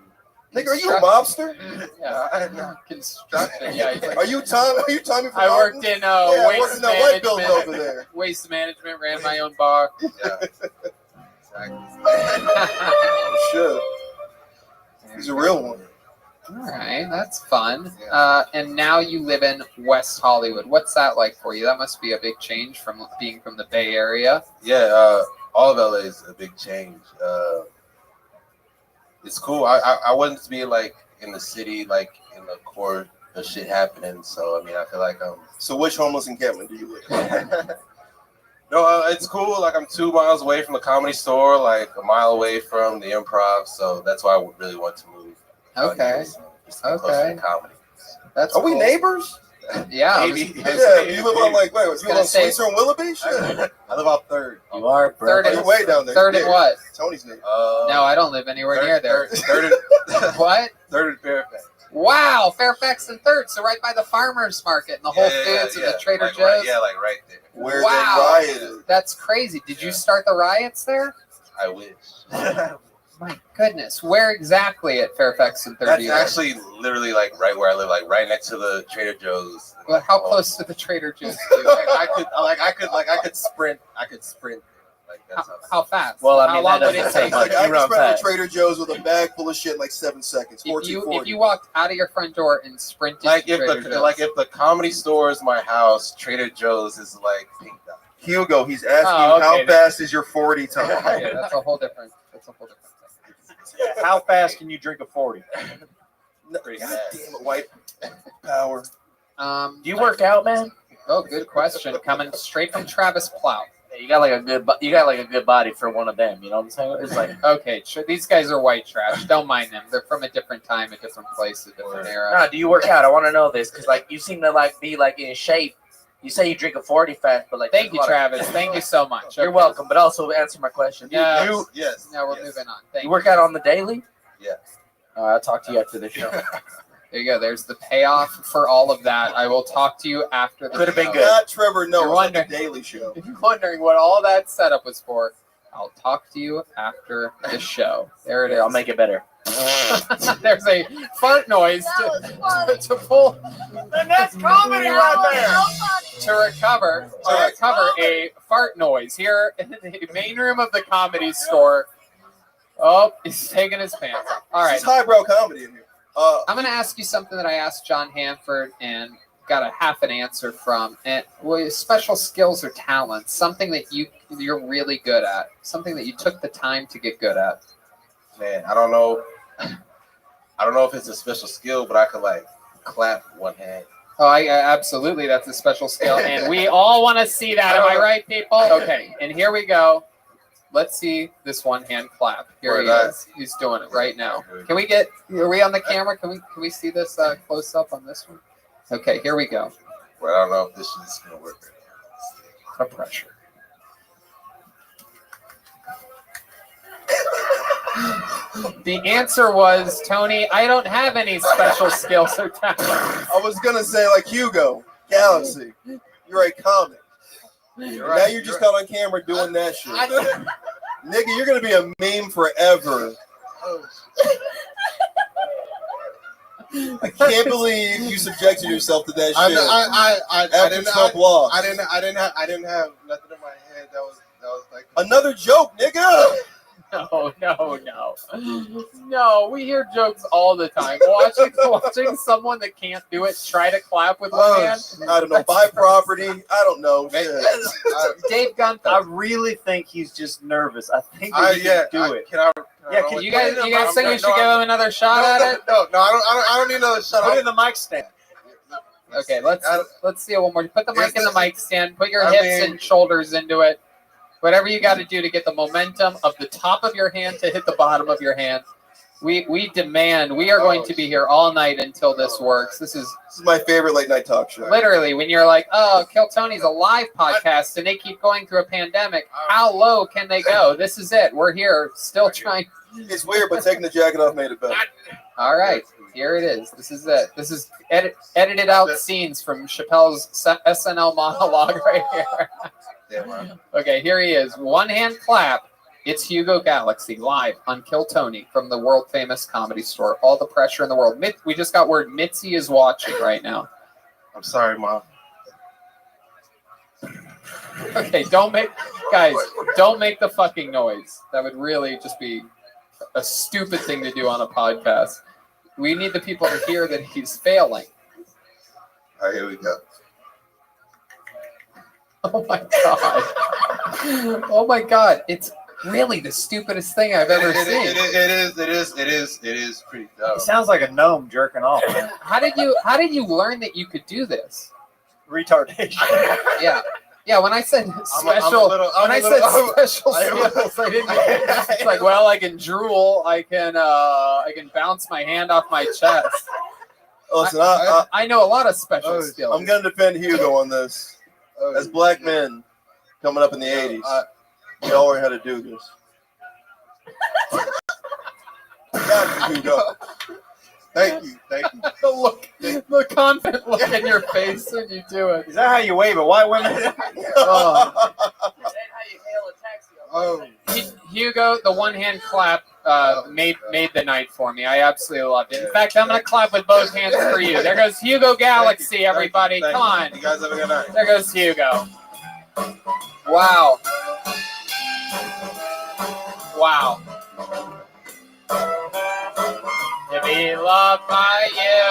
Nigga, are you a mobster? Yeah, construction. Yeah. Are you Tommy? Are you Tommy from I worked Martin? in Yeah, waste working in that white building management. over there. Waste management. Ran my own bar. Yeah. Oh, shit. He's a real one. All right, that's fun. And now you live in West Hollywood. What's that like for you? That must be a big change from being from the Bay Area. Yeah, all of LA is a big change. It's cool. I wanted to be like in the city, like in the core of shit happening. So I mean, I feel like So which homeless encampment do you live in? No, it's cool. Like I'm 2 miles away from the Comedy Store, like a mile away from the Improv. So that's why I really want to move. Okay. Just to be closer to comedy. That's Are we cool. neighbors? Yeah. Maybe. Yeah, you live on like, wait, you live gonna on say- Sweetser and Willoughby? Shit. I live out Third. You are, bro. Third You're way down there. Third and what? Tony's neighbor. No, I don't live anywhere near there. Third What? and Fairfax. Wow, Fairfax and Third. So right by the farmers market and the Whole Foods and the Trader like, Joe's. Like right there. Where Wow. they rioted. That's crazy. Did you start the riots there? I wish. My goodness. Where exactly at Fairfax and Third? That's do you live? actually literally like right where I live, like right next to the Trader Joe's. Well, how close to the Trader Joe's do you live? I could sprint. Like that's How fast? Well, I how mean, long that would it doesn't take? take much. Like, I You can run sprint to fast. Trader Joe's with a bag full of shit in like 7 seconds. If 14, you 40. walked out of your front door and sprinted like to if Trader the Joe's, like if the Comedy Store is my house, Trader Joe's is like pink dot. Hugo, he's asking Oh, you how okay. fast is your 40 time? Yeah, that's a whole different thing. How fast can you drink a 40? God damn it, white power. Do you work out, man? Oh, good question. Coming straight from Travis Plow. You got like a good body for one of them. You know what I'm saying? It's like, Okay, these guys are white trash. Don't mind them. They're from a different time, a different place, a different era. nah, do you work out? I want to know this because like you seem to like be like in shape. You say you drink a 40 fast, but like Thank you, Travis. Thank you so much. You're welcome, but also answer my question. Yes. Yes. No, we're moving on. Thank You work out on the daily? Yes. I'll talk to you after the show. There you go. There's the payoff for all of that. I will talk to you after the Could have been show. good. Not Trevor Noah. You're It's like wondering- the Daily Show. If you're wondering what all that setup was for, I'll talk to you after the show. There it is. I'll make it better. There's a fart noise to pull. And that's comedy right there. To recover a fart noise here in the main room of the Comedy Store. Oh, he's taking his pants off. All right. This is highbrow comedy in here. I'm going to ask you something that I asked John Hanford and got a half an answer from. And special skills or talents, something that you're really good at, something that you took the time to get good at. Man, I don't know. I don't know if it's a special skill, but I could like clap with one hand. Oh, absolutely. That's a special skill. And we all want to see that. Am I right, people? Okay. And here we go. Let's see this one hand clap. Here he is. He's doing it right now. Can we get? Are we on the camera? Can we see this close up on this one? Okay, here we go. Well, I don't know if this is gonna work. A lot of pressure. The answer was, Tony, I don't have any special skills or talents. I was gonna say like Hugo, Galaxy. You're a comic. Now you're just caught on camera doing that shit. Nigga, you're gonna be a meme forever. I can't believe you subjected yourself to that shit. I didn't have nothing in my head that was like another joke, nigga. No, we hear jokes all the time. Watching someone that can't do it try to clap with one hand. I don't know. Buy property. I don't know. Dave Gunther. I really think he's just nervous. I think that he can do it. Can you guys think we should give him another shot at it? No, I don't need another shot. Put it in the mic stand. Okay, let's see it one more. Put the mic in the mic stand. Put your hips and shoulders into it. Whatever you got to do to get the momentum of the top of your hand to hit the bottom of your hand. We demand. We are going to be here all night until this works. This is my favorite late night talk show. Literally, when you're like, oh, Kill Tony's a live podcast and they keep going through a pandemic. How low can they go? This is it. We're here, still trying. It's weird, but taking the jacket off made it better. All right, here it is. This is it. This is edited out scenes from Chappelle's SNL monologue right here. Okay, here he is. One hand clap. It's Hugo Galaxy live on Kill Tony from the world famous Comedy Store. All the pressure in the world. We just got word Mitzi is watching right now. I'm sorry, Mom. Okay, don't make the fucking noise. That would really just be a stupid thing to do on a podcast. We need the people to hear that he's failing. All right, here we go. Oh my god. Oh my god. It's really the stupidest thing I've ever seen. It is pretty dumb. It sounds like a gnome jerking off. Man. How did you learn that you could do this? Retardation. Yeah, when I said special skills, I didn't it's like, well, I can drool, I can bounce my hand off my chest. Listen, I know a lot of special skills. I'm gonna defend Hugo on this. As black men coming up in the 80s, we all learned how to do this. Got you, Hugo. Thank you. The confident look in your face when you do it. Is that how you wave it? Why women? Hugo, the one hand clap made the night for me. I absolutely loved it. In fact, I'm gonna clap with both hands for you. There goes Hugo Galaxy, everybody. Come on. You guys have a good night. There goes Hugo. Wow. To be loved by you.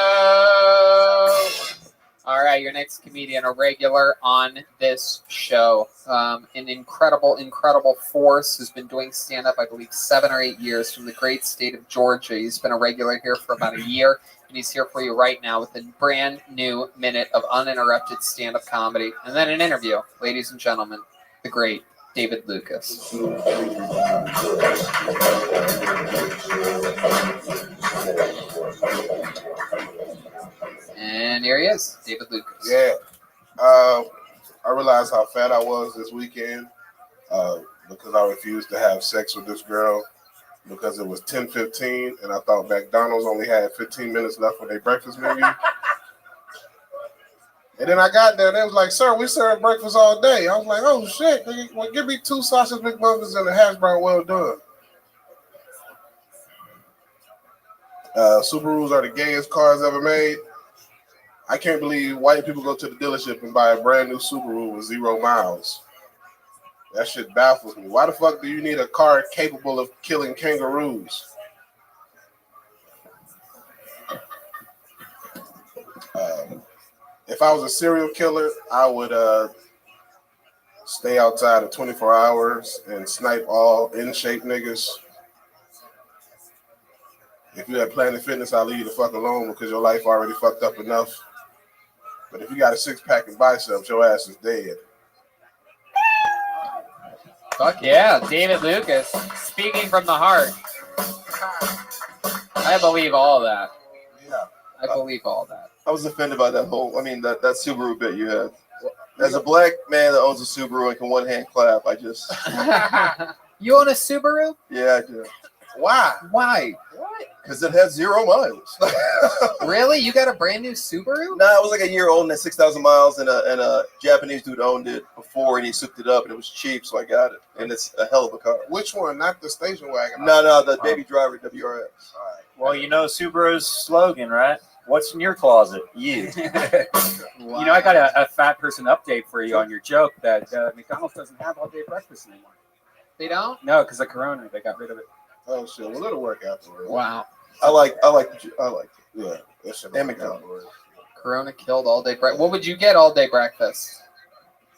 All right. right, your next comedian, a regular on this show. An incredible, incredible force who's been doing stand-up, I believe, 7 or 8 years from the great state of Georgia. He's been a regular here for about a year, and he's here for you right now with a brand new minute of uninterrupted stand-up comedy. And then an interview, ladies and gentlemen, the great David Lucas. And here he is, David Lucas. Yeah. I realized how fat I was this weekend because I refused to have sex with this girl because it was 10:15 and I thought McDonald's only had 15 minutes left for their breakfast menu. And then I got there and they was like, "Sir, we serve breakfast all day." I was like, "Oh shit, well, give me 2 sausage McMuffins and a hash brown well done." Subarus are the gayest cars ever made. I can't believe white people go to the dealership and buy a brand new Subaru with 0 miles. That shit baffles me. Why the fuck do you need a car capable of killing kangaroos? If I was a serial killer, I would stay outside of 24 hours and snipe all in-shape niggas. If you had Planet Fitness, I'll leave you the fuck alone because your life already fucked up enough. But if you got a 6-pack and biceps, your ass is dead. Fuck yeah, David Lucas, speaking from the heart. I believe all that. Yeah. I believe all that. I was offended by that that Subaru bit you had. As a black man that owns a Subaru and can one-hand clap, I just... You own a Subaru? Yeah, I do. Why? Why? Because it has 0 miles. Really? You got a brand new Subaru? Nah, it was like a year old and at 6,000 miles, and a Japanese dude owned it before, and he souped it up, and it was cheap, so I got it. And it's a hell of a car. Which one? Not the station wagon? No, the Baby Driver WRX. All right. Well, you know Subaru's slogan, right? What's in your closet? You. Wow. You know, I got a fat person update for you on your joke that McDonald's doesn't have all-day breakfast anymore. They don't? No, because of Corona, they got rid of it. Oh shit! Well, it'll work afterwards. Wow. I like it. Yeah, that should and work out. McDonald's. Corona killed all-day breakfast. What would you get all-day breakfast?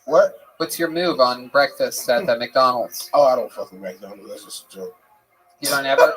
What? What's your move on breakfast at the McDonald's? Oh, I don't fuck with McDonald's. That's just a joke. You don't ever?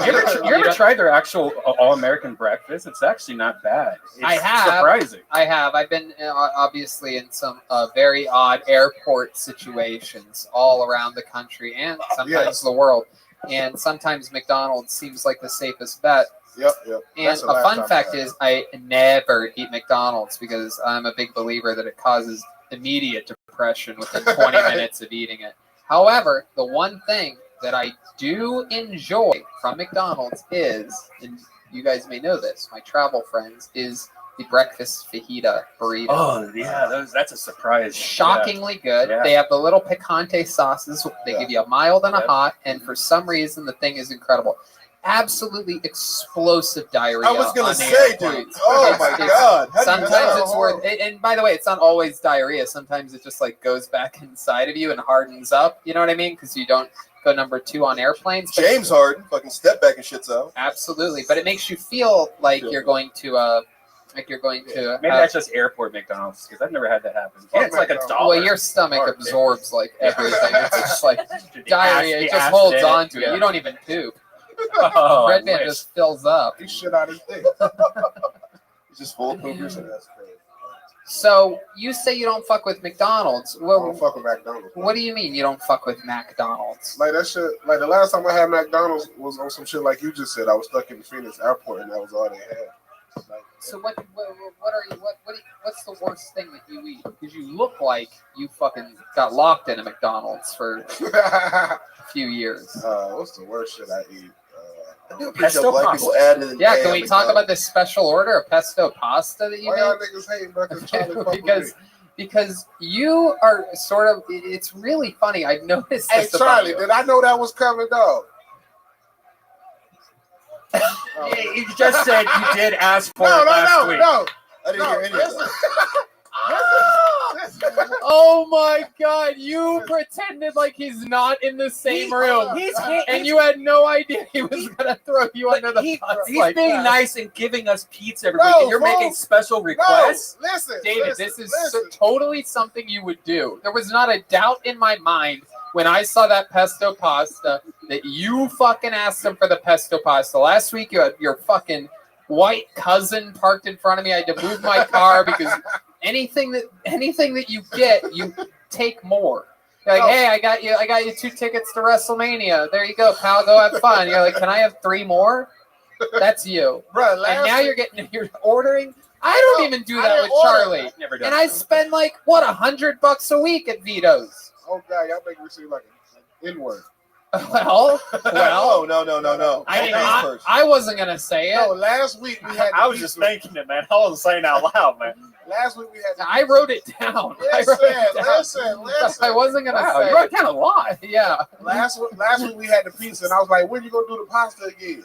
You ever tried their actual all-American breakfast? It's actually not bad. It's I have. surprising. I have. I've been obviously in some very odd airport situations all around the country and sometimes the world. And sometimes McDonald's seems like the safest bet. Yep. And a fun fact is I never eat McDonald's because I'm a big believer that it causes immediate depression within 20 minutes of eating it. However, the one thing that I do enjoy from McDonald's is, and you guys may know this, my travel friends, is the breakfast fajita burrito. Oh, yeah, that's a surprise. Shockingly good. Yeah. They have the little picante sauces. They give you a mild and a hot, and for some reason, the thing is incredible. Absolutely explosive diarrhea. I was going on to the say, airplane. dude. Oh, my God. How do you Sometimes know? it's worth it. And by the way, it's not always diarrhea. Sometimes it just like goes back inside of you and hardens up. You know what I mean? Because you don't go number 2 on airplanes. But James Harden fucking step back and shits out. absolutely. But it makes you feel like you're going to Maybe that's just airport McDonald's because I've never had that happen. Yeah, it's like $1. Well, your stomach absorbs like everything. It's just like The diarrhea. acid It just holds in it. on to it. Yeah. You don't even poop. Oh, Red Man just fills up. He shit out his dick. He's just full of poopers. And that's crazy. So you say you don't fuck with McDonald's. I don't fuck with McDonald's. What do you mean you don't fuck with McDonald's? Like that shit. Like the last time I had McDonald's was on some shit like you just said. I was stuck in the Phoenix airport and that was all they had. Like, So what's the worst thing that you eat? Because you look like you fucking got locked in a McDonald's for a few years. what's the worst shit I eat? I do appreciate black people added in. Yeah, can we talk about this special order of pesto pasta that you Why y'all made? niggas hating about this Charlie fuck with me? Because you are sort of. It's really funny. I've noticed. Hey this about Charlie, you. did I know that was coming, dog? You just said you did ask for it last week. No. I didn't hear any of that. Oh my God! You pretended like he's not in the same room, and you had no idea he was gonna throw you under the bus. He's like being that. nice and giving us pizza every week, and you're making special requests. Listen, David, this is totally something you would do. There was not a doubt in my mind when I saw that pesto pasta that you fucking asked him for the pesto pasta. Last week, you had your fucking white cousin parked in front of me. I had to move my car because anything that you get, you take more. You're like, hey, I got you 2 tickets to WrestleMania. There you go, pal. Go have fun. You're like, can I have 3 more? That's you. Bro, and now you're ordering. I don't even do that with Charlie. Never done and I spend like what $100 a week at Vito's. Oh God, y'all make me seem like an N-word. Well. No. I wasn't gonna say it. No, last week we had. I was just thinking it, man. I wasn't saying out loud, man. Last week we had. I wrote it down. Listen. I wasn't gonna say. You wrote down a lot. Yeah. Last week we had the pizza, and I was like, "When you gonna do the pasta again?"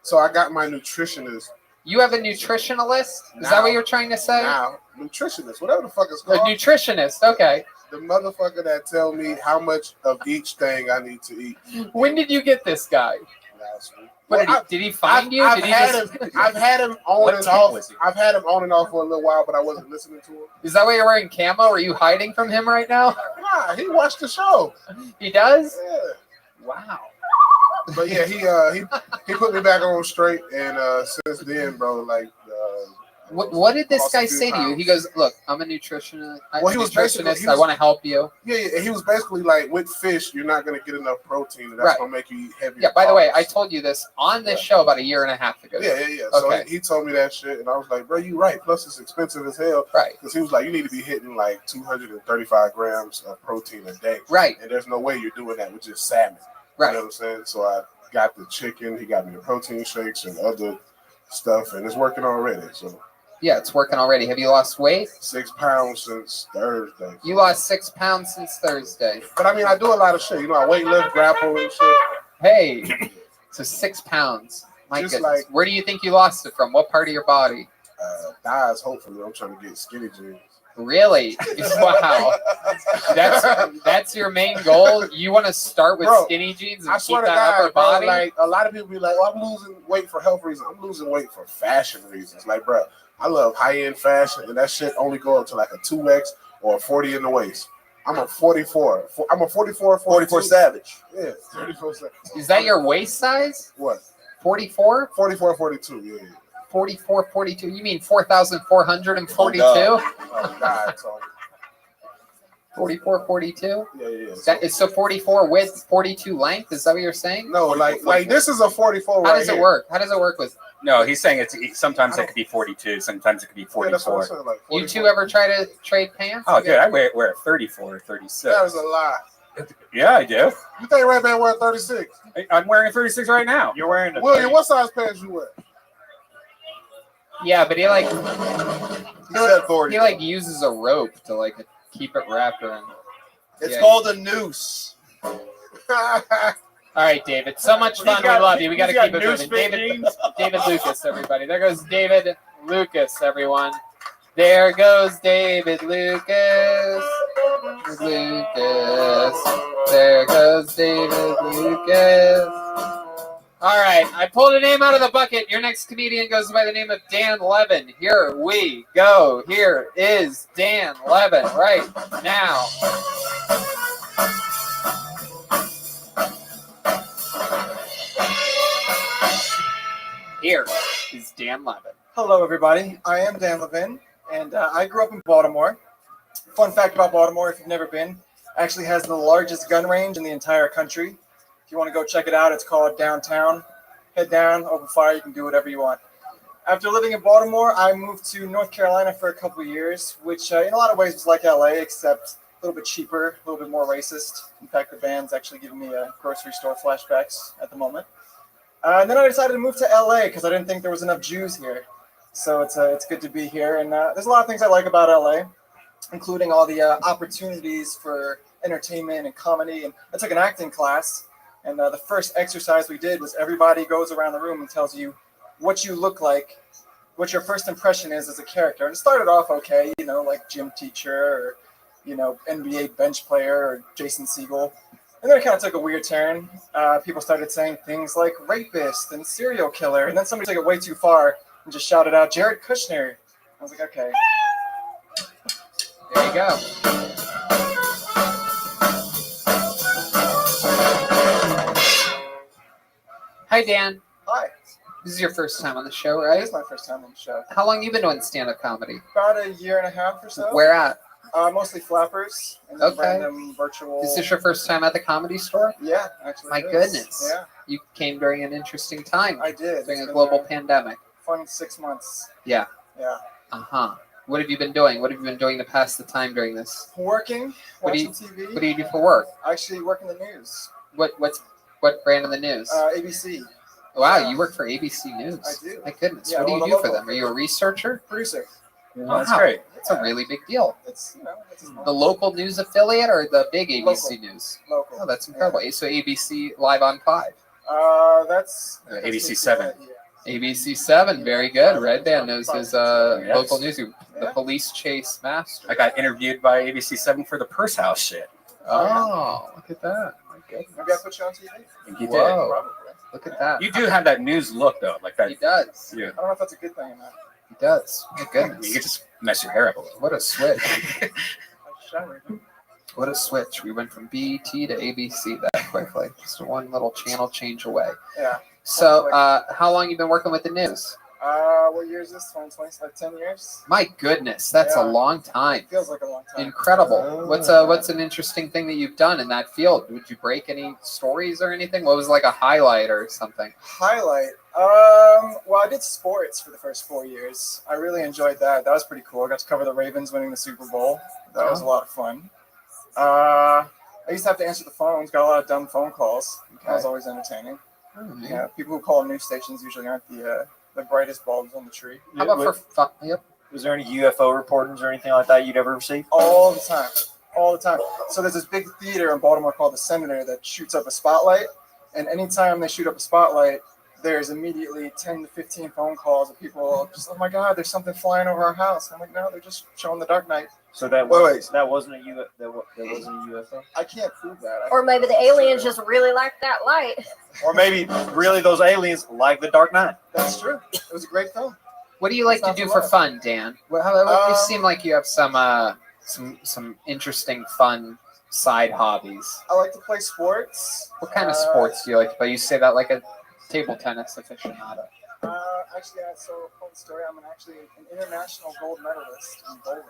So I got my nutritionist. You have a nutritionalist? Is that what you're trying to say? Now, nutritionist, whatever the fuck it's A called. nutritionist. Okay. The motherfucker that tell me how much of each thing I need to eat. When did you get this guy? Last week. What, did he find you? I've had him on and off. I've had him on and off for a little while, but I wasn't listening to him. Is that why you're wearing camo? Are you hiding from him right now? Nah, he watched the show. He does? Yeah. Wow. But yeah, he put me back on straight, and since then, bro, like. What did this guy say to you? He goes, "Look, I'm a nutritionist. I want to help you." Yeah, he was basically like, with fish, you're not gonna get enough protein, and that's gonna make you eat heavy. Yeah. By the way, I told you this on this show about 1.5 years ago. Yeah. Okay. So he told me that shit, and I was like, "Bro, you right." Plus, it's expensive as hell. Right. Because he was like, "You need to be hitting like 235 grams of protein a day." Right. And there's no way you're doing that with just salmon. Right. You know what I'm saying? So I got the chicken. He got me the protein shakes and other stuff, and it's working already. So. Yeah, it's working already. Have you lost weight? 6 pounds since Thursday. You lost 6 pounds since Thursday. But I mean, I do a lot of shit. You know, I weight lift, grapple, and shit. Hey, so 6 pounds. My Just goodness. like- Where do you think you lost it from? What part of your body? Thighs, hopefully. I'm trying to get skinny jeans. Really? Wow. That's your main goal? You want to start with skinny jeans and I keep swear to that God, upper bro, body? like, a lot of people be like, "Oh, I'm losing weight for health reasons." I'm losing weight for fashion reasons. Like, bro, I love high-end fashion, and that shit only go up to like a 2X or a 40 in the waist. I'm a 44. I'm a 44, 44 Savage. Yeah, 44 Savage. Is that your waist size? What? 44? 44, 42, yeah. 44, 42. You mean 4,442? Oh, God, Tony. 44, 42? Yeah. So 44 width, 42 length? Is that what you're saying? No, like this is a 44 How does it work? How does it work with? No, he's saying sometimes it could be 42, sometimes it could be 44. You two ever try to trade pants? Oh, dude, I wear a 34 or 36. That is a lie. Yeah, I do. You think Red Man wear 36? I'm wearing a 36 right now. You're wearing a William, what size pants you wear? Yeah, but he said 40. he like uses a rope to like keep it wrapped around. It's called a noose. All right, David. So much fun. We love you. We got to keep it moving. David Lucas, everybody. There goes David Lucas, everyone. There goes David Lucas. There goes David Lucas. All right, I pulled a name out of the bucket. Your next comedian goes by the name of Dan Levin. Here we go. Here is Dan Levin right now. Here is Dan Levin. Hello, everybody. I am Dan Levin, and I grew up in Baltimore. Fun fact about Baltimore, if you've never been, actually has the largest gun range in the entire country. If you want to go check it out, it's called Downtown. Head down, open fire, you can do whatever you want. After living in Baltimore, I moved to North Carolina for a couple of years, which in a lot of ways was like LA, except a little bit cheaper, a little bit more racist. In fact, the band's actually giving me grocery store flashbacks at the moment. And then I decided to move to LA because I didn't think there was enough Jews here. So it's good to be here. And there's a lot of things I like about LA, including all the opportunities for entertainment and comedy. And I took an acting class. And the first exercise we did was everybody goes around the room and tells you what you look like what your first impression is as a character. And it started off okay, you know, like gym teacher or, you know, NBA bench player or Jason Segel. And then it kind of took a weird turn. People started saying things like rapist and serial killer. And then somebody took it way too far and just shouted out, Jared Kushner. I was like, okay. There you go. Hi, Dan. Hi. This is your first time on the show, right? It is my first time on the show. How long you been doing stand-up comedy? About a year and a half or so. Where at? Mostly Flappers. And Okay. random virtual. Is this your first time at the Comedy Store? Yeah, actually. My it is. goodness. Yeah, You came during an interesting time. I did. During It's a been global a pandemic. Fun 6 months. Yeah. Yeah. Uh-huh. What have you been doing? What have you been doing to pass the time during this? Working, What do watching TV. What do you do for work? I actually work in the news. What brand of the news? ABC. Wow, you work for ABC News. I do. My goodness. Yeah, what do you well, do the for local- them? Are you a researcher? Producer. Wow, that's great. That's a really big deal. It's, you know, it's The local news affiliate or the big ABC News? Local. Oh, that's incredible. So ABC Live on 5. That's ABC 7. ABC 7, very good. Red Band knows his Yes. local news. The police chase master. I got interviewed by ABC 7 for the Purse House shit. Oh, look at that. My goodness. Maybe I put you on TV. You did. Whoa. Probably. Look at that. You do have that news look though, like that. He does. Yeah. I don't know if that's a good thing or not. He does. My goodness. You could just mess your hair up a little. What a switch. I'm showered. What a switch. We went from BT to ABC that quickly. Just one little channel change away. Yeah. So, how long you been working with the news? What year is this? 2020? It's like 10 years? My goodness, that's a Yeah. long time. Feels like a long time. Incredible. What's an interesting thing that you've done in that field? Would you break any stories or anything? What was like a highlight or something? Highlight. Well, I did sports for the first 4 years. I really enjoyed that. That was pretty cool. I got to cover the Ravens winning the Super Bowl. That was a lot of fun. I used to have to answer the phones. Got a lot of dumb phone calls. That was always entertaining. Yeah, people who call news stations usually aren't the brightest bulbs on the tree. How about for fun? Yep. Was there any UFO reportings or anything like that you'd ever received? All the time. All the time. So there's this big theater in Baltimore called the Senator that shoots up a spotlight. And anytime they shoot up a spotlight, there's immediately 10 to 15 phone calls of people just, oh my God, there's something flying over our house. I'm like, no, they're just showing the Dark Knight. So that wasn't a UFO? I can't prove that. Or maybe the aliens just really like that light. Or maybe really those aliens like the Dark Knight. That's true. It was a great film. What do you like to do for fun, Dan? You seem like you have some interesting, fun side hobbies. I like to play sports. What kind of sports do you like to play? You say that like a table tennis aficionado. Actually, so a fun story. I'm actually an international gold medalist in bowling.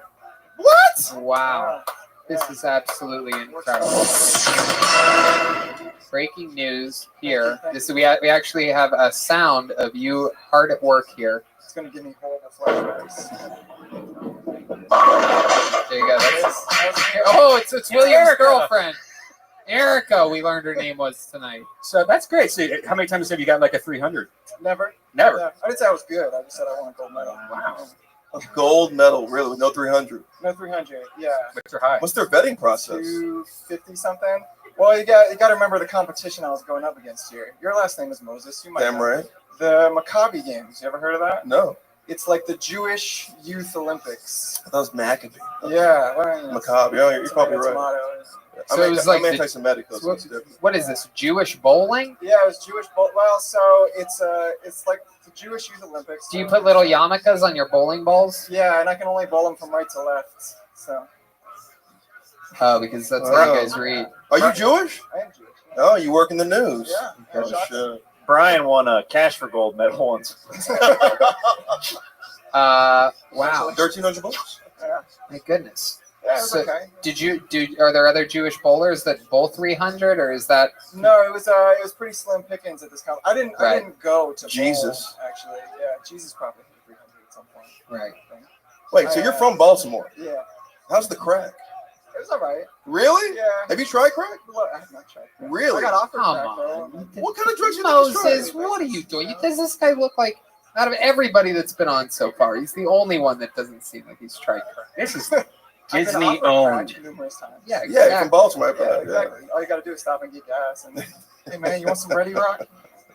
What? Wow. This is absolutely incredible. Breaking news here. We actually have a sound of you hard at work here. It's going to give me horrible flashbacks. There you go. It's William's Erica. girlfriend. Erica, we learned her name was tonight. So that's great. So how many times have you got like a 300? Never. Never. Yeah. I didn't say I was good. I just said I won a gold medal. Wow. A gold medal, really, with no 300. No 300. Yeah. What's your high? What's their vetting process? 250 something. Well, you got to remember the competition I was going up against here. Your last name is Moses. You might Damn know. right. The Maccabi Games. You ever heard of that? No. It's like the Jewish Youth Olympics. I thought it was Maccabee. Yeah. Well, Macabre. Oh, you're probably right. So it was like I'm anti-Semitic. So what is this? Jewish bowling? Yeah, it was Jewish. Well, so it's like the Jewish Youth Olympics. Do you put little yarmulkes on your bowling balls? Yeah, and I can only bowl them from right to left. So. Oh, because that's how you guys read. Are you Jewish? I am Jewish. Oh, you work in the news. Yeah. Oh, shit. Brian won a cash for gold medal once. Wow. $1,300? Yeah. My goodness. Yeah, it was So okay. are there other Jewish bowlers that bowl 300, or is that? No, it was pretty slim pickings at this company. I didn't go to Jesus. bowl, actually. Yeah, Jesus probably hit 300 at some point. Right. Wait, so you're from Baltimore? Yeah. How's the crack? It was all right. Really? Yeah. Have you tried crack? Look, I have not tried crack. Really? I got offered Come crack, on. though. What kind of drugs you think he's Moses, trying? what are you doing? Does this guy look like, out of everybody that's been on so far, he's the only one that doesn't seem like he's tried crack. This is I've been Disney offered owned. crack numerous times. Yeah, Yeah, you're from Baltimore. Yeah, exactly. All you got to do is stop and get gas. And hey, man, you want some Ready Rock?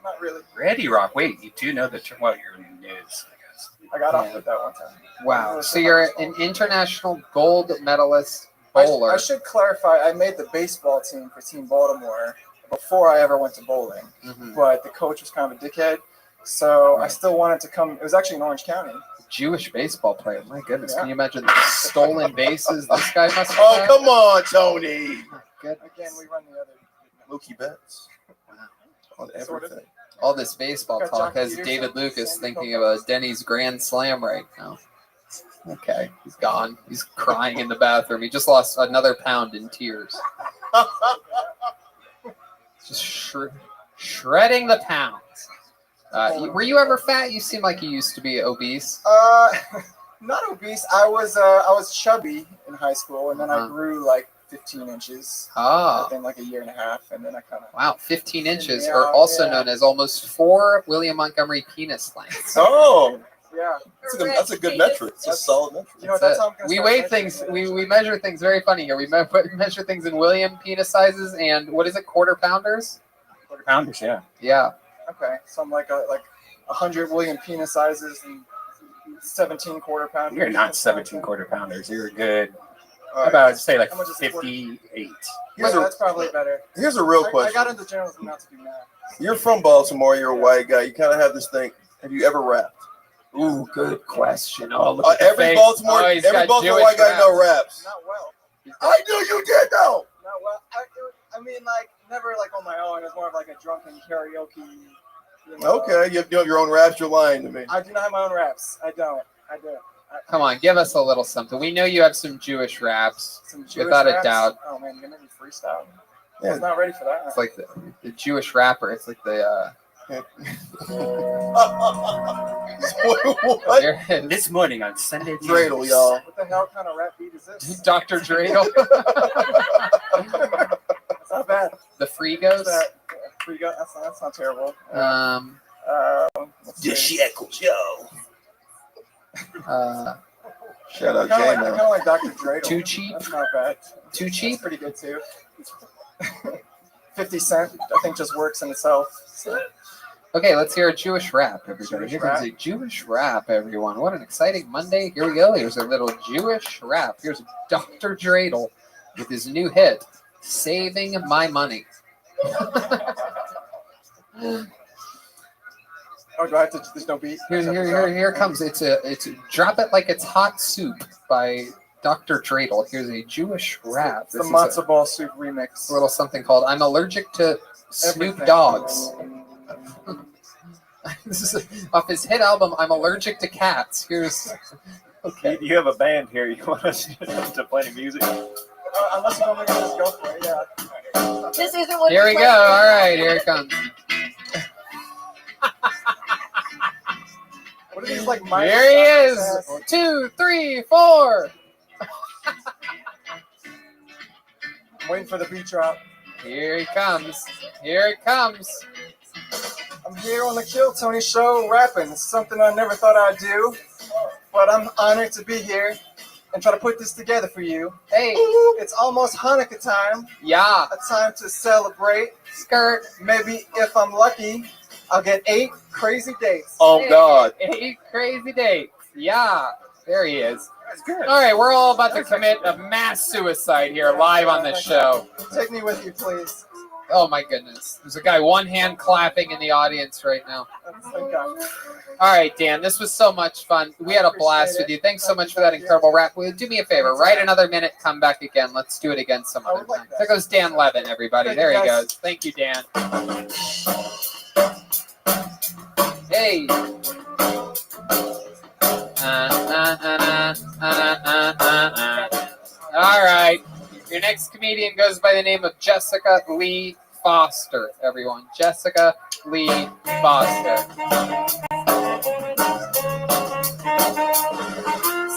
Not really. Ready Rock. Wait, you do know the term? Well, you're in the news, I guess. I got off with that one time. Wow. So you're an international gold medalist bowler. I should clarify, I made the baseball team for Team Baltimore before I ever went to bowling. But the coach was kind of a dickhead. So I still wanted to come. It was actually in Orange County. Jewish baseball player. My goodness. Can you imagine the stolen bases this guy must have Oh, had? come on, Tony. Good. Again, we run the other. Mookie Betts. On everything. All this baseball Got talk Jock has Peterson, David Lucas Sandy thinking of a Denny's Grand Slam right now. Okay, he's gone. He's crying in the bathroom. He just lost another pound in tears. Just shredding the pounds. Were you ever fat? You seem like you used to be obese. Not obese. I was chubby in high school, and then I grew like 15 inches. Within like a year and a half, and then I kind of. Wow, 15 inches, or also known as almost 4 William Montgomery penis lengths. Oh. Yeah. That's a good metric. It's a solid metric. You know, that's how I'm gonna We start weigh measuring things. We measure things very funny here. We measure things in William penis sizes and what is it, quarter pounders? Quarter pounders, yeah. Yeah. Okay, so I'm like 100 William penis sizes and 17 quarter pounders. You're not 17 quarter pounders. You're good. Right. About say like How much is a quarter? 58. That's probably better. Here's a real I question. got into journalism not to do math. You're from Baltimore. You're a white guy. You kind of have this thing. Have you ever rapped? Ooh, good question. Oh, look at the Every face. Baltimore, Oh, he's every got Baltimore Jewish white guy know raps. raps. Not well. I knew you did though. Not well. I mean, like never like on my own. It's more of like a drunken karaoke. You know? Okay, you have your own raps. You're lying to me. I do not have my own raps. I don't. I do. Come on, give us a little something. We know you have some Jewish raps, Some Jewish without raps? a doubt. Oh man, you're gonna make me freestyle. I Yeah. was not ready for that. It's like the Jewish rapper. It's like the. What? There it is. This morning on Sunday Dreidel, News. y'all. What the hell kind of rap beat is this? Dr. Dreidel. It's not bad. The Frigos. That's not terrible. The Shekels, yo. Shout out Kind J-Man. of like Dr. Dreidel. Too cheap? That's not bad. Too cheap? That's pretty good too. 50 Cent, I think, just works in itself. So. Okay, let's hear a Jewish rap, everybody. Jewish Here rap. comes a Jewish rap, everyone. What an exciting Monday. Here we go. Here's a little Jewish rap. Here's Dr. Dreidel with his new hit, Saving My Money. Oh, do I have to? There's no beat. Here it comes. It's a Drop It Like It's Hot Soup by Dr. Dreidel. Here's a Jewish rap. It's the matzo ball soup remix. A little something called I'm Allergic to Snoop Everything. Dogs. This is off his hit album, I'm Allergic to Cats. Here's. Okay. You have a band here. You want us to play any music? Unless you want me to just go for it, yeah. This isn't what. Here we go. All right, here it comes. What are these like? Here he is. 2, 3, 4. I'm waiting for the beat drop. Here he comes. Here it comes. I'm here on the Kill Tony show rapping. It's something I never thought I'd do, but I'm honored to be here and try to put this together for you. Hey, it's almost Hanukkah time. Yeah. A time to celebrate. Skirt. Maybe if I'm lucky, I'll get 8 crazy dates. Oh God. 8 crazy dates. Yeah. There he is. All right, we're all about to commit a mass suicide here live on this show. Take me with you, please. Oh my goodness. There's a guy one hand clapping in the audience right now. Thank God. All right, Dan, this was so much fun. We had a blast with you. Thanks so much for that incredible rap. Will you do me a favor? Write another minute, come back again. Let's do it again some other time. There goes Dan Levin, everybody. There he goes. Thank you, Dan. Hey. All right. Your next comedian goes by the name of Jessica Lee Foster, everyone. Jessica Lee Foster.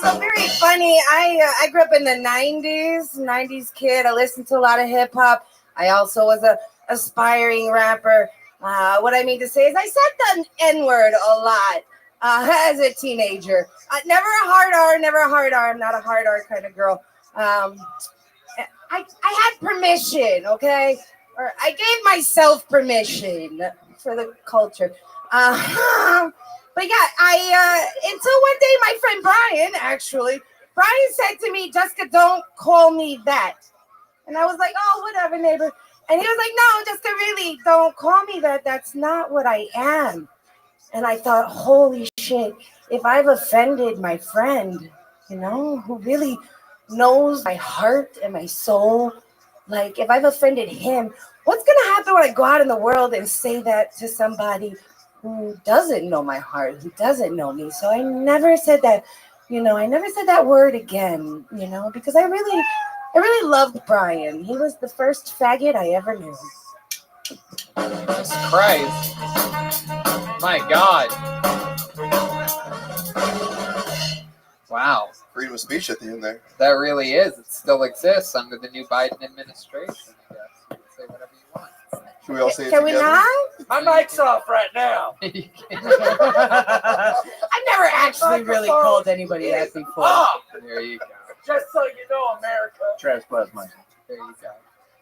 So very funny. I grew up in the 90s kid. I listened to a lot of hip hop. I also was a aspiring rapper. What I mean to say is I said the N-word a lot as a teenager. Never a hard R, never a hard R. I'm not a hard R kind of girl. I had permission, okay? Or I gave myself permission for the culture. But But yeah, until one day my friend Brian said to me, Jessica, don't call me that. And I was like, oh, whatever, neighbor. And he was like, no, Jessica, really, don't call me that. That's not what I am. And I thought, holy shit, if I've offended my friend, who really knows my heart and my soul, like if I've offended him, what's going to happen when I go out in the world and say that to somebody who doesn't know my heart, who doesn't know me? So I never said that, I never said that word again, because I really loved Brian. He was the first faggot I ever knew. Jesus Christ. My God. Wow. Freedom of speech at the end there. That really is. It still exists under the new Biden administration, I guess. You can say whatever you want. Should we all say it Can we together? not? My mic's off right now. I've never actually really called anybody that before. Oh, There you go. just so you know, America. Trash plasma. There you go.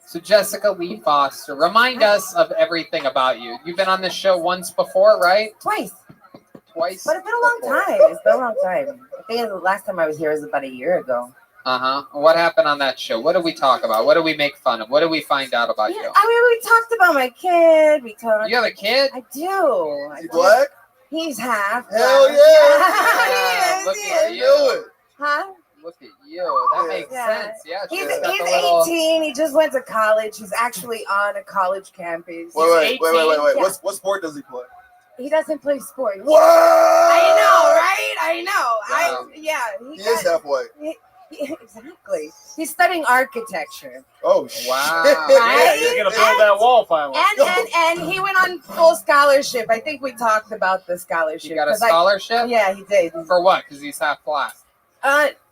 So Jessica Lee Foster, remind us of everything about you. You've been on this show once before, right? Twice. Twice? But it's been a long time. It's been a long time. I think the last time I was here was about a year ago. Uh-huh. What happened on that show? What did we talk about? What did we make fun of? What did we find out about you? I mean, we talked about my kid. We talked. You have a kid? I do. Is he black? He's half. Hell black. Yeah, look at I you. knew it. Huh? Look at you. That makes Yeah. sense. Yeah. He's she's got the little- 18. He just went to college. He's actually on a college campus. Wait. Yeah. What sport does he play? He doesn't play sports. What? I know, right? I know. Wow. He is half white. Exactly. He's studying architecture. Oh, shit. Wow. Right? He's gonna build that wall finally. And he went on full scholarship. I think we talked about the scholarship. You got a 'cause scholarship? Yeah, he did. For what? Because he's half black.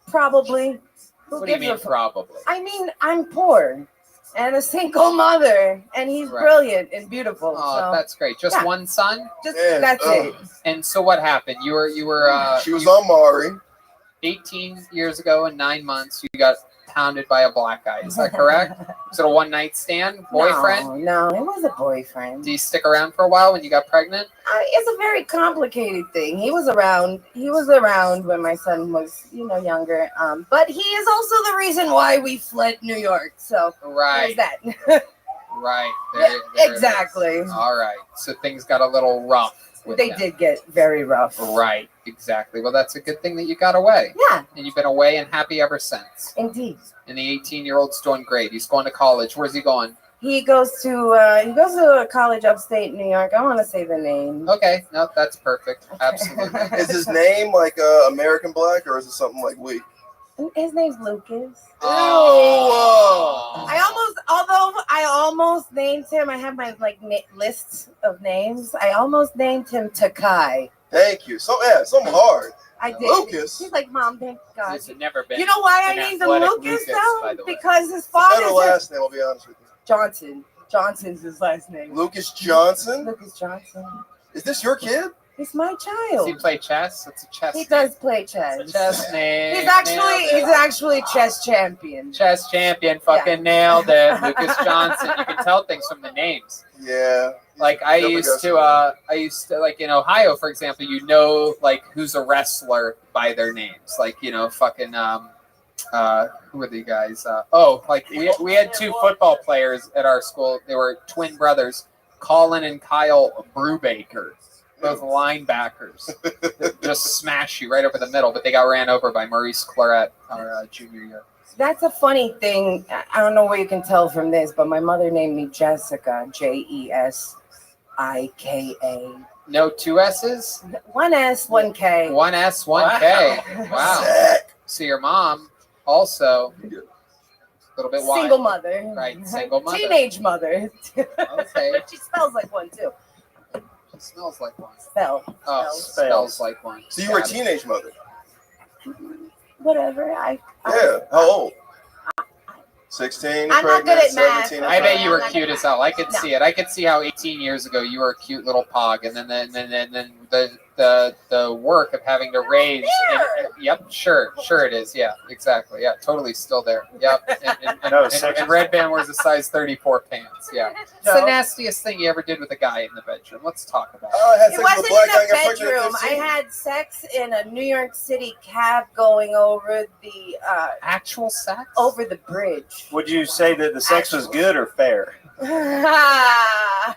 Probably. Who What do you gives a mean, fuck? probably? I mean, I'm poor and a single mother, and he's Right. brilliant and beautiful. Oh, so that's great. Just yeah. one son? just Yeah, that's it. And so what happened? You were She was on Maury. 18 years ago in 9 months, you got pounded by a black guy. Is that correct? Was it a one-night stand? Boyfriend? No, it was a boyfriend. Did you stick around for a while when you got pregnant? It's a very complicated thing. He was around when my son was, younger. But he is also the reason why we fled New York. So Right. there's that. Right. Yeah, There it is. exactly. All right. So things got a little rough. with They him. did get very rough. Right. Exactly. Well, that's a good thing that you got away. Yeah, And you've been away and happy ever since. indeed. And the 18-year-old's doing great. He's going to college. Where's he going? He goes to a college upstate New York. I want to say the name. Okay. No, that's perfect. Absolutely. Is his name like American Black, or is it something like we? His name's Lucas. Oh. Although I almost named him. I have my list of names. I almost named him Takai. Thank you. Something hard. I did. Lucas? He's like, Mom, thank God. This had never been. You know why I an named him athletic Lucas, by though? the way. Because his Better father's last name, I'll be honest with you. Johnson. Johnson's his last name. Lucas Johnson? Lucas Johnson. Is this your kid? He's my Does child. he play chess? It's a chess. He does play chess. It's a chess name. He's actually chess champion. chess champion. Fucking nailed it, Lucas Johnson. You can tell things from the names. Yeah. Like I used to like in Ohio, for example, who's a wrestler by their names. Like fucking who are the guys? We had two football players at our school. They were twin brothers, Colin and Kyle Brubaker, both linebackers. Just smash you right over the middle, but they got ran over by Maurice Claret our junior year. That's a funny thing. I don't know where you can tell from this, but my mother named me Jessica, Jesika. No two S's? One S, one K. One S, one K. Wow. So your mom also a little bit wild. Single mother. Right, single mother. Teenage mother. Okay. She smells like one, too. She smells like one. Oh, Smells like one. So you were a Got it. teenage mother? Whatever. Yeah. How old? 16. I'm not good at math. 17. I bet you were cute as hell. I could see it. I could see how 18 years ago you were a cute little pog, and then the the work of having to raise. Yep, sure it is. Yeah, exactly. Yeah, totally still there. Yep. And Red Band wears a size 34 pants. Yeah. It's the nastiest thing you ever did with a guy in the bedroom. Let's talk about it. It wasn't in a bedroom. I had sex in a New York City cab going over the actual sex over the bridge. Would you say that the sex was good or fair? I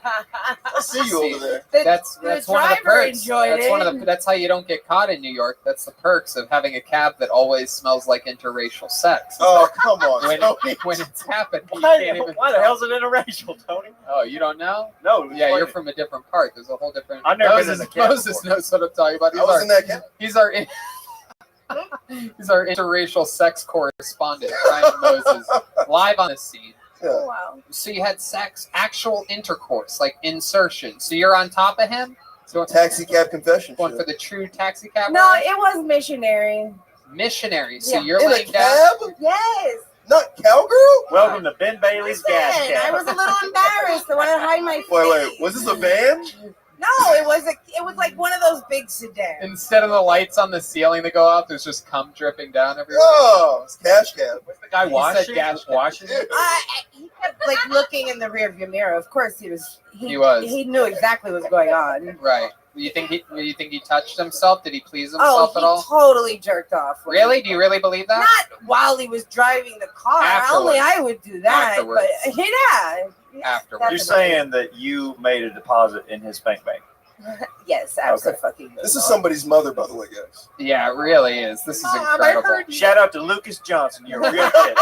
see you over there. That's one of the perks. Enjoyed it. That's how you don't get caught in New York. That's the perks of having a cab that always smells like interracial sex. Oh, come on. When it's happened, you Why can't even the tell. hell's it interracial, Tony? Oh, you don't know? No. Yeah, you're from a different part. There's a whole different. I've never been in a cab Moses knows what I'm talking about. I was in that cab. He's our interracial sex correspondent, Ryan Moses, live on the scene. Oh, wow. So you had sex, actual intercourse, like insertion. So you're on top of him. So taxi cab confession. Going for the true taxi cab. No, it was missionary. Missionary. So Yeah. you're In a laying down. cab? Yes. Not cowgirl? Welcome to Ben Bailey's gas Listen, cab. I was a little embarrassed. I wanted to hide my face. Wait. Was this a van? No, it was like one of those big sedans. Instead of the lights on the ceiling that go out, there's just cum dripping down everywhere. Oh, it's cash cab. Was the guy He washing? said gas cab. Washing? He kept like looking in the rearview mirror. Of course, he was. He was. He knew exactly what was going on. Right. You think he touched himself? Did he please Oh, himself he at all? totally jerked off. Really? Do you really believe that? Not while he was driving the car. Afterwards. Only I would do that. Afterwards. But yeah. Afterwards. You're saying that you made a deposit in his bank. Yes, absolutely. This is somebody's mother, by the way, guys. Yeah, it really is. This is incredible. Shout out to Lucas Johnson. You're a real bitch.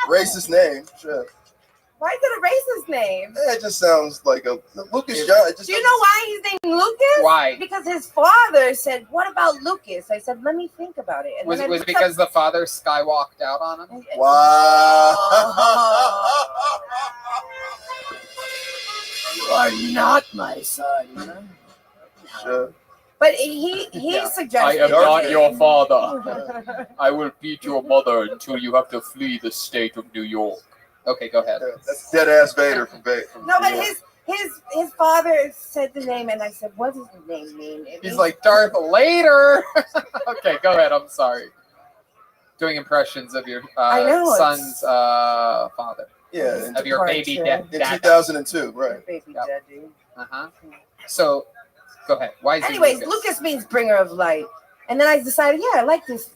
Racist name. Sure. Why is it a racist name? It just sounds like a Lucas John. Do you know why he's named Lucas? Why? Because his father said, "What about Lucas?" I said, "Let me think about it." And Was then it because the father skywalked out on him? Wow. You are not my son. Sure. But he suggested. I am not your father. I will beat your mother until you have to flee the state of New York. Okay, go ahead. That's dead ass Vader from No, but his father said the name, and I said, "What does the name mean?" He's like Darth Later. Okay, go ahead. I'm sorry. Doing impressions of your I know, son's father. Yeah, of your baby dad. in 2002, right? Baby daddy. Uh-huh. So, go ahead. Why is Anyways, he Lucas means bringer of light, and then I decided, yeah, I like this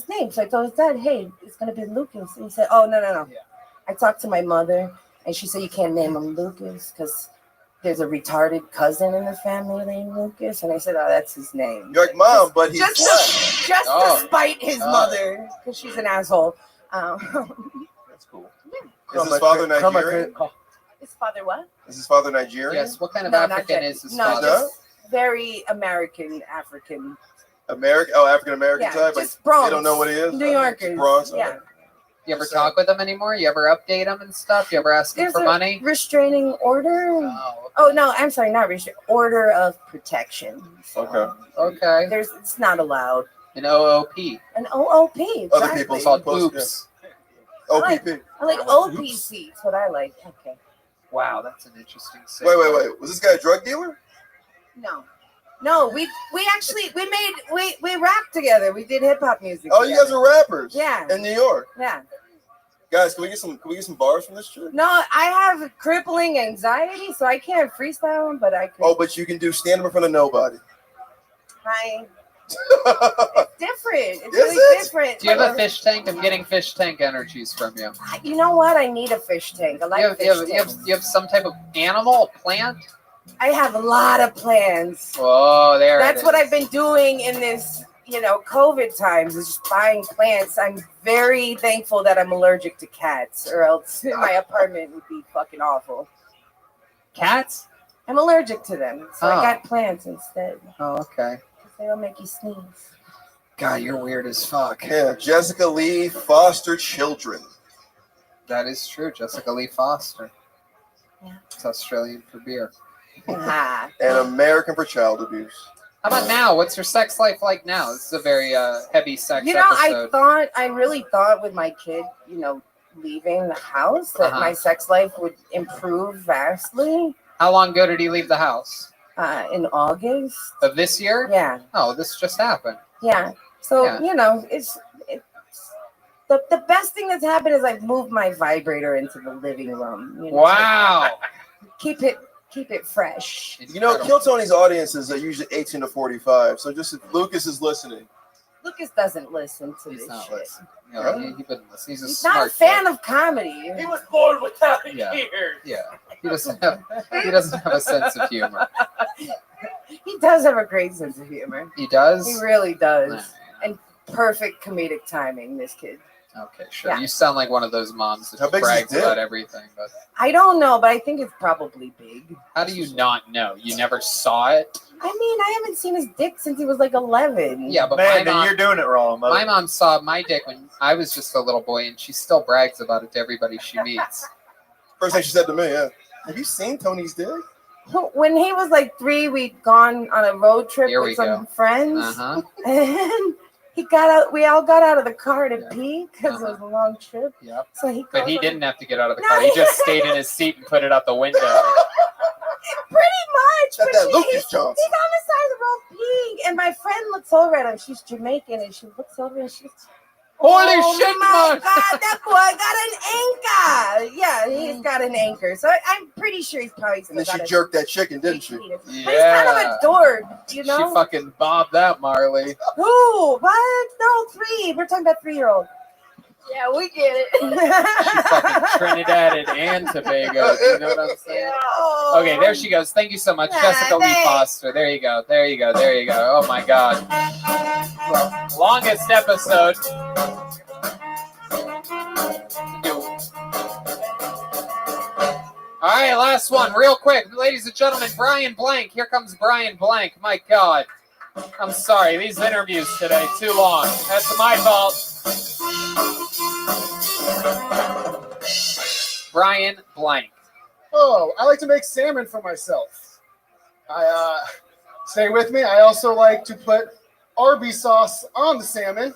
name. So I told his dad, "Hey, it's gonna be Lucas." And he said, "Oh, no." Yeah. I talked to my mother, and she said you can't name him Lucas because there's a retarded cousin in the family named Lucas. And I said, "Oh, that's his name." You're like, Mom, but he's black. Just Oh. to spite his mother because she's an asshole. That's cool. Is his father Nigerian? His father what? Is his father Nigerian? Yes. What kind of No, not African that- is his no, father? just very American African. American? Oh, African American Yeah, type. just Like, Bronx. they don't know what he is. New Yorkers. Bronx. Yeah. You ever talk with him anymore? You ever update him and stuff? You ever ask him There's for a money? restraining order. Oh no, I'm sorry, not order of protection. Okay. Okay. It's not allowed. An OOP. An OOP. Other exactly. people's Called close, oops. yeah. OPP. I like OPC. That's what I like. Okay. Wow, that's an interesting. Wait. Was this guy a drug dealer? No, we rapped together. We did hip hop music. Oh, you guys are rappers. Yeah. In New York. Yeah. Guys, can we get some bars from this chick? No, I have crippling anxiety, so I can't freestyle them, but I can. Oh, but you can do stand up in front of nobody. It's different. It's Is really it? different. Do you have a fish tank? I'm getting fish tank energies from you. You know what? I need a fish tank. I like fish tanks. You have some type of animal, a plant? I have a lot of plans. Oh, there. That's what I've been doing in this, COVID times, is just buying plants. I'm very thankful that I'm allergic to cats, or else my apartment would be fucking awful. Cats? I'm allergic to them, so Oh. I got plants instead. Oh, okay. They don't make you sneeze. God, you're weird as fuck. Yeah, Jessica Lee foster children. That is true. Jessica Lee Foster. Yeah. It's Australian for beer. Ah. And American for child abuse. How about now? What's your sex life like now? This is a very heavy sex episode. I really thought with my kid, leaving the house that Uh-huh. my sex life would improve vastly. How long ago did he leave the house? in August of this year. Yeah. Oh, this just happened. Yeah. So Yeah. you know, it's the best thing that's happened is I've moved my vibrator into the living room. You know? Wow. Keep it fresh. You know, Kill Tony's audiences are usually 18 to 45. So just if Lucas is listening. Lucas doesn't listen to this shit. Listening. No, he wouldn't listen. He's a He's smart not a fan of comedy. He was born without a Yeah. ear. Yeah. He doesn't have a sense of humor. He does have a great sense of humor. He does? He really does. Nah. And perfect comedic timing, this kid. Okay, sure. Yeah. You sound like one of those moms that How big's his brags dick? about everything. But I don't know, but I think it's probably big. how do you not know? You never saw it? I mean, I haven't seen his dick since he was like 11. Yeah, but Man, my then mom, you're doing it wrong, mother. my mom saw my dick when I was just a little boy, and she still brags about it to everybody she meets. First thing she said to me, yeah. Have you seen Tony's dick? When he was like 3, we'd gone on a road trip Here we with some go. friends. Uh-huh. And he got out. We all got out of the car to pee because it was a long trip. Yep. So he. But goes he up- didn't have to get out of the No, car. He he- just stayed in his seat and put it out the window. Pretty much. Got but that he- Lucas he's Johnson. on the side of the road peeing, and my friend looks over at him. She's Jamaican, and she looks over and she's. Holy Oh shit, my man! God, that boy got an anchor. Yeah, he's got an anchor. So I'm pretty sure he's probably still And then got she a jerked that chicken, didn't she? But he's kind of Yeah. a dork, you know? She fucking bobbed that, Marley. Who? What? No, 3. We're talking about 3-year-old. Yeah, we get it. Fucking Trinidad and Tobago. You know what I'm saying? Okay, there she goes. Thank you so much, Jessica Lee thanks. Foster. There you go. There you go. There you go. Oh my God. Longest episode. All right, last one, real quick, ladies and gentlemen. Brian Blank. Here comes Brian Blank. My God. I'm sorry. These interviews today too long. That's my fault. Brian Blank. Oh, I like to make salmon for myself. Stay with me. I also like to put Arby's sauce on the salmon.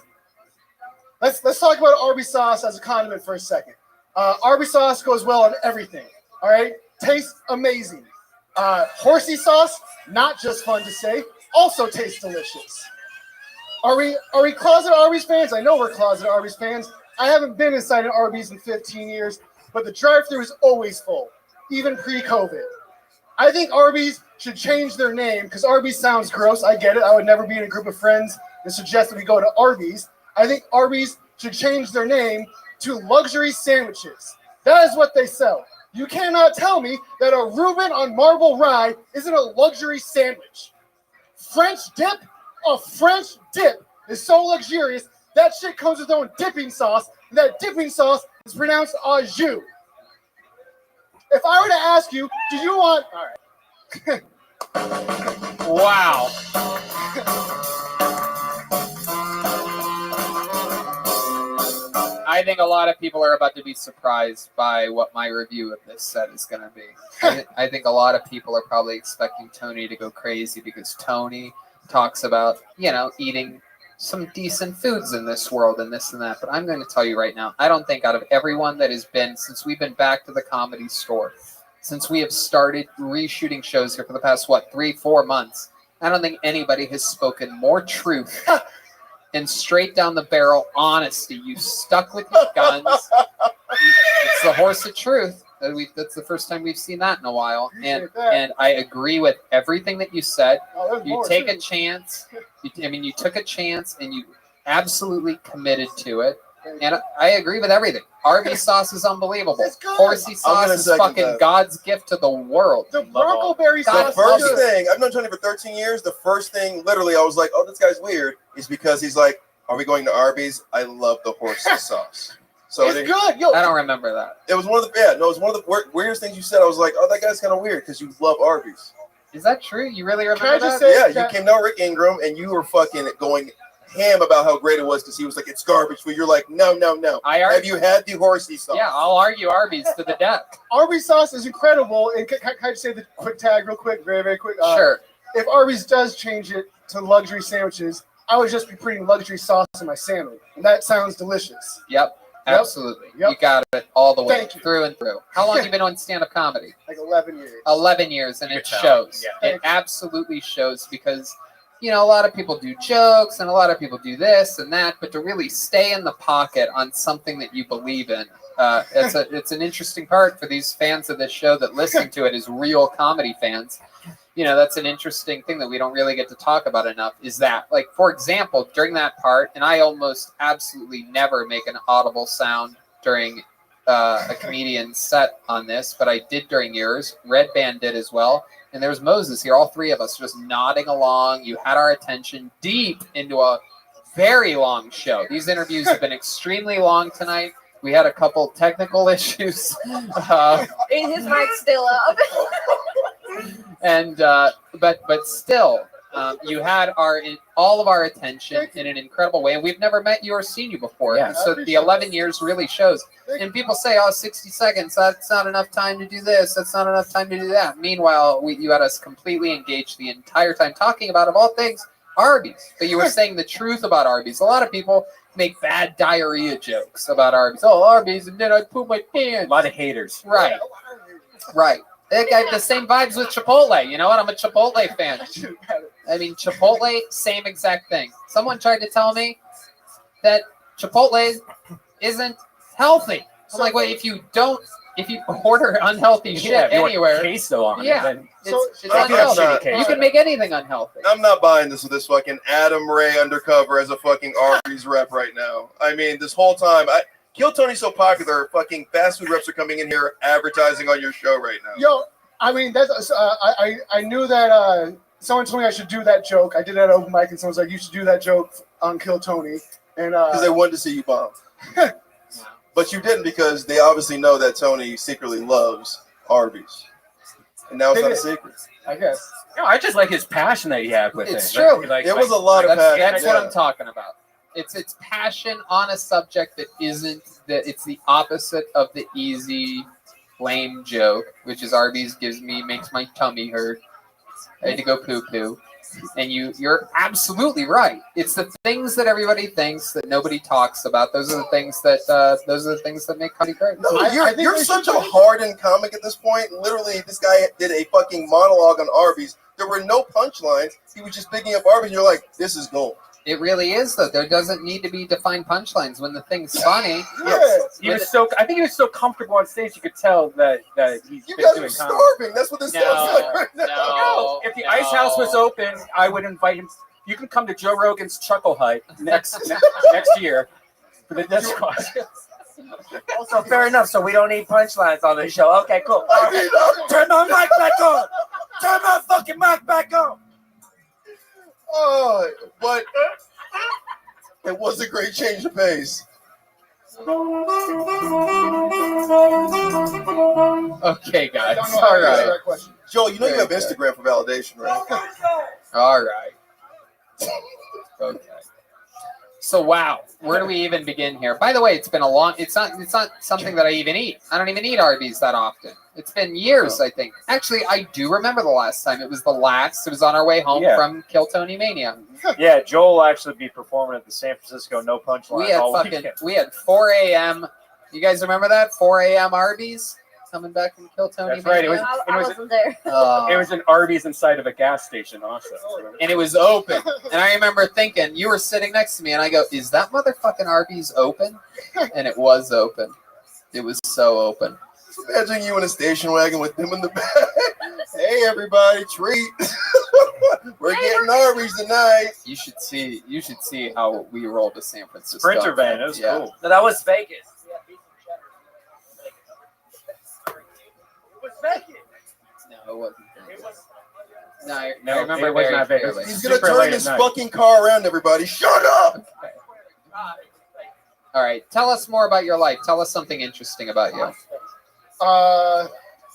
Let's talk about Arby's sauce as a condiment for a second. Arby's sauce goes well on everything. All right, tastes amazing. Horsey sauce, not just fun to say, also tastes delicious. Are we closet Arby's fans? I know we're closet Arby's fans. I haven't been inside an Arby's in 15 years, but the drive-thru is always full, even pre-COVID. I think Arby's should change their name because Arby's sounds gross. I get it. I would never be in a group of friends and suggest that we go to Arby's. I think Arby's should change their name to luxury sandwiches. That is what they sell. You cannot tell me that a Reuben on marble rye isn't a luxury sandwich. French dip? A French dip is so luxurious, that shit comes with its own dipping sauce, and that dipping sauce is pronounced au jus. If I were to ask you, do you want... All right. Wow. I think a lot of people are about to be surprised by what my review of this set is going to be. I think a lot of people are probably expecting Tony to go crazy because Tony talks about, eating some decent foods in this world and this and that. But I'm going to tell you right now, I don't think out of everyone that has been, since we've been back to the Comedy Store, since we have started reshooting shows here for the past, 3-4 months, I don't think anybody has spoken more truth and straight down the barrel honesty. You stuck with your guns. It's the horse of truth. That's the first time we've seen that in a while. And I agree with everything that you said. You take a chance. You took a chance and you absolutely committed to it. And I agree with everything. Arby's sauce is unbelievable. Horsey sauce is fucking God's gift to the world. The broccoli sauce. The first thing, I've known Tony for 13 years. The first thing, literally, I was like, oh, this guy's weird, is because he's like, are we going to Arby's? I love the horsey sauce. So it's good. Yo, I don't remember that. It was one of the weirdest things you said. I was like, oh, that guy's kind of weird because you love Arby's. Is that true? You really remember Can I just that? say Yeah, you came down Rick Ingram and you were fucking going ham about how great it was because he was like, it's garbage. But you're like, no. Have you had the horsey sauce? Yeah, I'll argue Arby's to the death. Arby's sauce is incredible. And can I just say the quick tag real quick? Very, very quick. Sure. If Arby's does change it to luxury sandwiches, I would just be putting luxury sauce in my sandwich. And that sounds delicious. Yep. Absolutely. Yep. You got it all the way Thank you. through and through. How long have you been on stand-up comedy? Like 11 years. 11 years, and You it can tell. shows. Yeah. It absolutely shows because, you know, a lot of people do jokes and a lot of people do this and that, but to really stay in the pocket on something that you believe in, it's an interesting part for these fans of this show that listen to it as real comedy fans. You know, that's an interesting thing that we don't really get to talk about enough is that, like, for example, during that part, and I almost absolutely never make an audible sound during a comedian's set on this, but I did during yours. Red Band did as well. And there was Moses here, all three of us just nodding along. You had our attention deep into a very long show. These interviews have been extremely long tonight. We had a couple technical issues. His mic's still up. And but still, you had all of our attention in an incredible way, and we've never met you or seen you before. Yeah. And so the 11 years really shows. And people say, "Oh, 60 seconds. That's not enough time to do this. That's not enough time to do that." Meanwhile, you had us completely engaged the entire time talking about, of all things, Arby's. But you were saying the truth about Arby's. A lot of people make bad diarrhea jokes about Arby's. Oh, Arby's, and then I poop my pants. A lot of haters. Right. Right. That guy, the same vibes with Chipotle. You know what? I'm a Chipotle fan. I mean, Chipotle, same exact thing. Someone tried to tell me that Chipotle isn't healthy. I'm like, well, if you order unhealthy shit if you want anywhere, queso on it, yeah, then it's I'm unhealthy. not- You can make anything unhealthy. I'm not buying this with this fucking Adam Ray undercover as a fucking Arby's rep right now. I mean, this whole time, Kill Tony's so popular, fucking fast food reps are coming in here advertising on your show right now. Yo, I mean, that's I knew that someone told me I should do that joke. I did that open mic, and someone's like, "You should do that joke on Kill Tony," and Because they wanted to see you bomb. But you didn't, because they obviously know that Tony secretly loves Arby's. And now it's not a secret. I guess. No, I just like his passion that he had with It's it. true. There was a lot of passion. That's what Yeah. I'm talking about. It's passion on a subject that isn't that. It's the opposite of the easy, lame joke, which is Arby's makes my tummy hurt. I had to go poo poo. And you're absolutely right. It's the things that everybody thinks that nobody talks about. Those are the things that make comedy great. No, you're such a hardened comic at this point. Literally, this guy did a fucking monologue on Arby's. There were no punchlines. He was just picking up Arby's, and you're like, this is gold. It really is, though. There doesn't need to be defined punchlines when the thing's funny. I think he was so comfortable on stage. You could tell that he's You been guys doing are comedy. starving. That's what this sounds like right now. No, If the Ice House was open, I would invite him. You can come to Joe Rogan's Chuckle Hut next year for the death squad. Also, fair enough. So we don't need punchlines on the show. Okay, cool. All right. Turn my mic back on. Turn my fucking mic back on. Oh, but it was a great change of pace. Okay, guys. I don't know All how to answer right. that question. Joel, you know you have Instagram for validation, right? All right. Okay. So wow, where do we even begin here? By the way, it's been a long. It's not something that I even eat. I don't even eat Arby's that often. It's been years, I think. Actually, I do remember the last time. It was on our way home from Kill Tony Mania. Yeah, Joel will actually be performing at the San Francisco No Punchline. We had 4 a.m. You guys remember that? 4 a.m. Arby's coming back from Kill Tony That's right. It Mania. was. wasn't there. It was an Arby's inside of a gas station, also. And it was open. And I remember thinking, you were sitting next to me, and I go, "Is that motherfucking Arby's open?" And it was open. It was so open. Just imagine you in a station wagon with him in the back. Hey, everybody, treat. We're getting Arby's tonight. You should see how we rolled to San Francisco. Sprinter van. It was cool. No, that was Vegas. No, it wasn't. No, I No, remember it was very not Vegas. clearly. He's gonna Super turn late this at night. fucking car around, everybody. Shut up! All right, tell us more about your life. Tell us something interesting about you.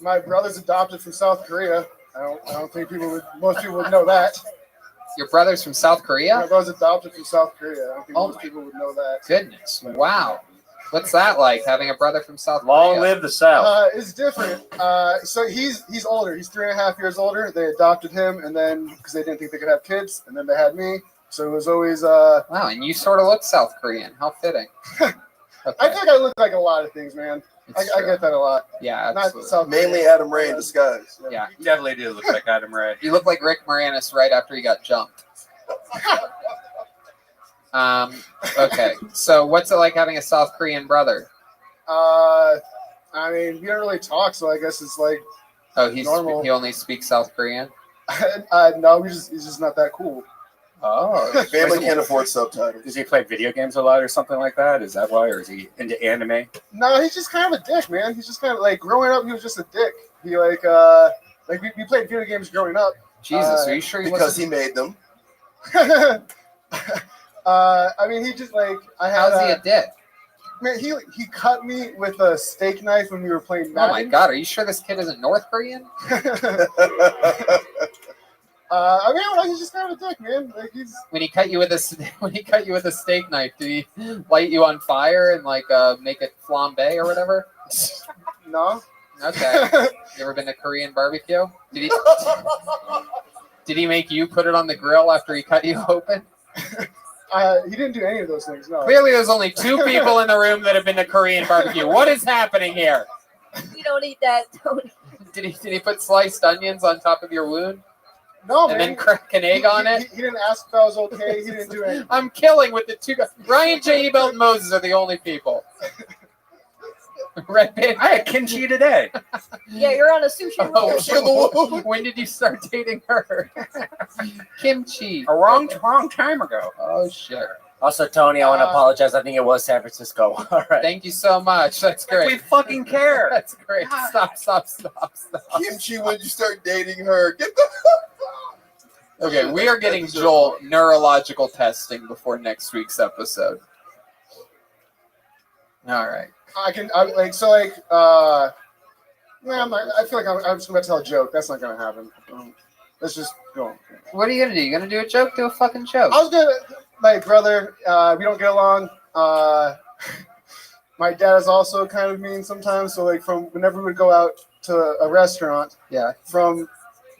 My brother's adopted from South Korea. I don't think most people would know that. Your brother's from South My Korea? brother's adopted from South Korea. I don't think Oh most my people would know that. Goodness, wow. What's that like, having a brother from South Long Korea? live the South. It's different. So he's older. He's 3.5 years older. They adopted him, and then because they didn't think they could have kids, and then they had me. So it was always Wow, and you sort of look South Korean. How fitting. Okay. I think I look like a lot of things, man. I get that a lot. Yeah, Not absolutely. South Mainly Adam Ray in disguise. Yeah. You definitely do look like Adam Ray. You look like Rick Moranis right after he got jumped. Okay, so what's it like having a South Korean brother? I mean, we don't really talk, so I guess it's like normal. He only speaks South Korean? No, he's just not that cool. Oh. Family can't afford subtitles. Does he play video games a lot or something like that? Is that why? Or is he into anime? No, he's just kind of a dick, man. He's just kind of like growing up. He was just a dick. He like we played video games growing up. Jesus, are you sure? Because he made them. I mean, he just like I had. How's he a dick? Man, he cut me with a steak knife when we were playing Madden. Oh my god, are you sure this kid isn't North Korean? I mean, like, he's just kind of a dick, man. Like When he cut you with a steak knife, did he light you on fire and like make it flambe or whatever? No. Okay. You ever been to Korean barbecue? Did he make you put it on the grill after he cut you open? He didn't do any of those things. No. Clearly, there's only 2 people in the room that have been to Korean barbecue. What is happening here? We don't eat that, Tony. Did he put sliced onions on top of your wound? No, and man. then crack an egg on it? He didn't ask if I was okay. He didn't do anything. I'm killing with the 2 guys. Ryan J. Ebelt and Moses are the only people. Red Band. I had kimchi today. Yeah, you're on a sushi roll. When did you start dating her? Kimchi. A wrong time ago. Oh, shit. Also, Tony, I want to apologize. I think it was San Francisco. All right. Thank you so much. That's great. We fucking care. That's great. Stop. Kimchi, when you start dating her, get the. Okay, we are getting Joel neurological testing before next week's episode. All right. I feel like I'm just gonna tell a joke. That's not gonna happen. Let's just go. What are you gonna do? You gonna do a joke? Do a fucking joke. I was gonna. My brother, we don't get along. My dad is also kind of mean sometimes. So like from whenever we would go out to a restaurant, from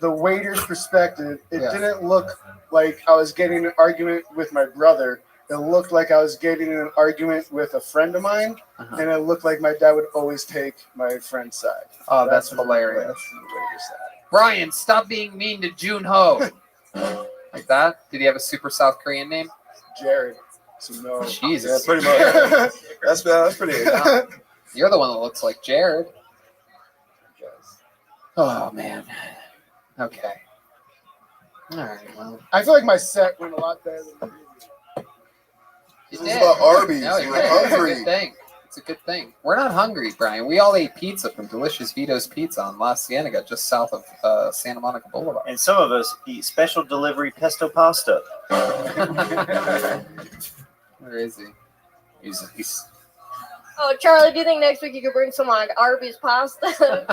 the waiter's perspective, it didn't look like I was getting an argument with my brother. It looked like I was getting in an argument with a friend of mine, and it looked like my dad would always take my friend's side. Oh, that's hilarious. That's the waiter's side. Brian, stop being mean to Junho. Like that? Did he have a super South Korean name? Jared. So no. Jesus. Yeah, pretty much. that's pretty. You're the one that looks like Jared. Oh, man. Okay. All right, well. I feel like my set went a lot better than This is about Arby's. No, We're hungry. It's a good thing. It's a good thing. We're not hungry, Brian. We all ate pizza from Delicious Vito's Pizza on La Cienega, just south of Santa Monica Boulevard. And some of us eat special delivery pesto pasta. Where is he? He's Oh, Charlie, do you think next week you could bring some like Arby's pasta?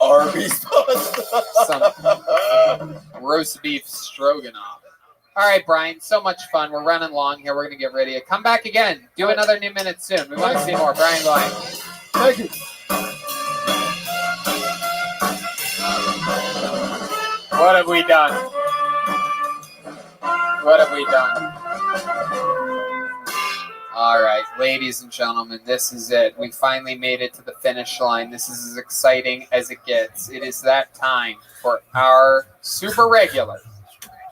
Arby's pasta. some roast beef stroganoff. All right, Brian, so much fun. We're running long here. We're going to get ready to come back again. Do another new minute soon. We want to see more. Brian going. Thank you. What have we done? What have we done? All right, ladies and gentlemen, this is it. We finally made it to the finish line. This is as exciting as it gets. It is that time for our super regular,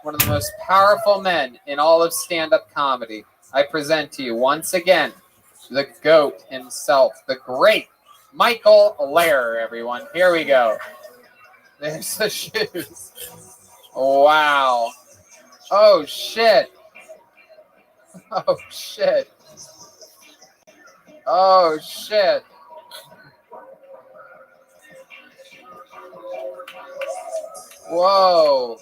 one of the most powerful men in all of stand-up comedy. I present to you once again the GOAT himself, the great Michael Lehrer, everyone. Here we go. There's the shoes. Wow. Oh, shit. Oh, shit. Oh, shit. Whoa.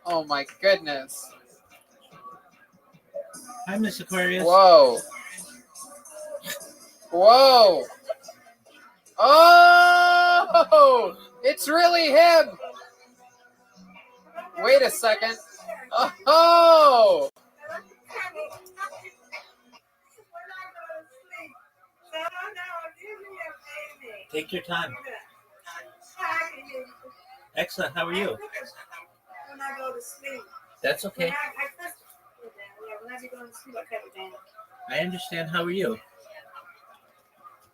Oh, my goodness. Hi, Miss Aquarius. Whoa. Whoa. Oh, it's really him. Wait a second. Oh. Take your time. Excellent. How are you? When I go to sleep. That's okay. When I be going to sleep, I cut it down. I understand. How are you?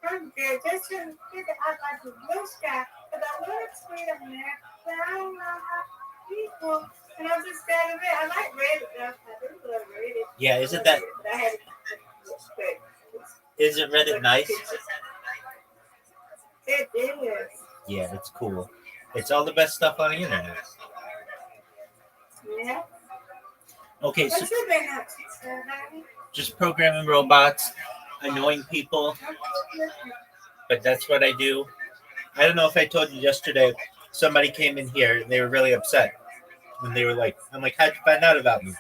I'm good. Just to figure out like the blue sky, because I want to tweet on there, but I don't know how people. And I'm just saying, I like red stuff. I do love red. Yeah, isn't that? But I haven't. Isn't Reddit nice? It is. Yeah, it's cool. It's all the best stuff on the internet. Yeah. Okay, so What you been up to, sir, honey? just programming robots, annoying people, but that's what I do. I don't know if I told you yesterday, somebody came in here and they were really upset. And they were like, I'm like, how'd you find out about me?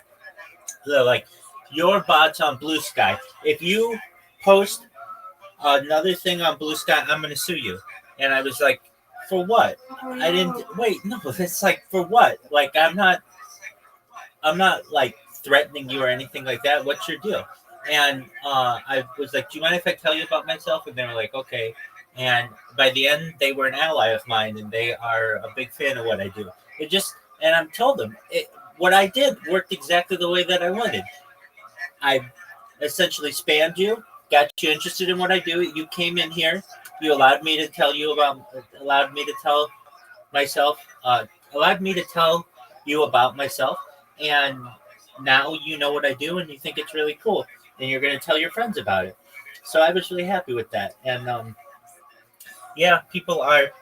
They're like, your bot's on Blue Sky. If you post another thing on Blue Sky, I'm going to sue you. And I was like, for what? I didn't, wait, no, it's like, for what? Like, I'm not like threatening you or anything like that. What's your deal? And I was like, do you mind if I tell you about myself? And they were like, okay. And by the end, they were an ally of mine, and they are a big fan of what I do. And I told them, what I did worked exactly the way that I wanted. I essentially spammed you, got you interested in what I do. You came in here, you allowed me to tell you allowed me to tell you about myself, and now you know what I do, and you think it's really cool, and you're going to tell your friends about it. So I was really happy with that, and yeah, people are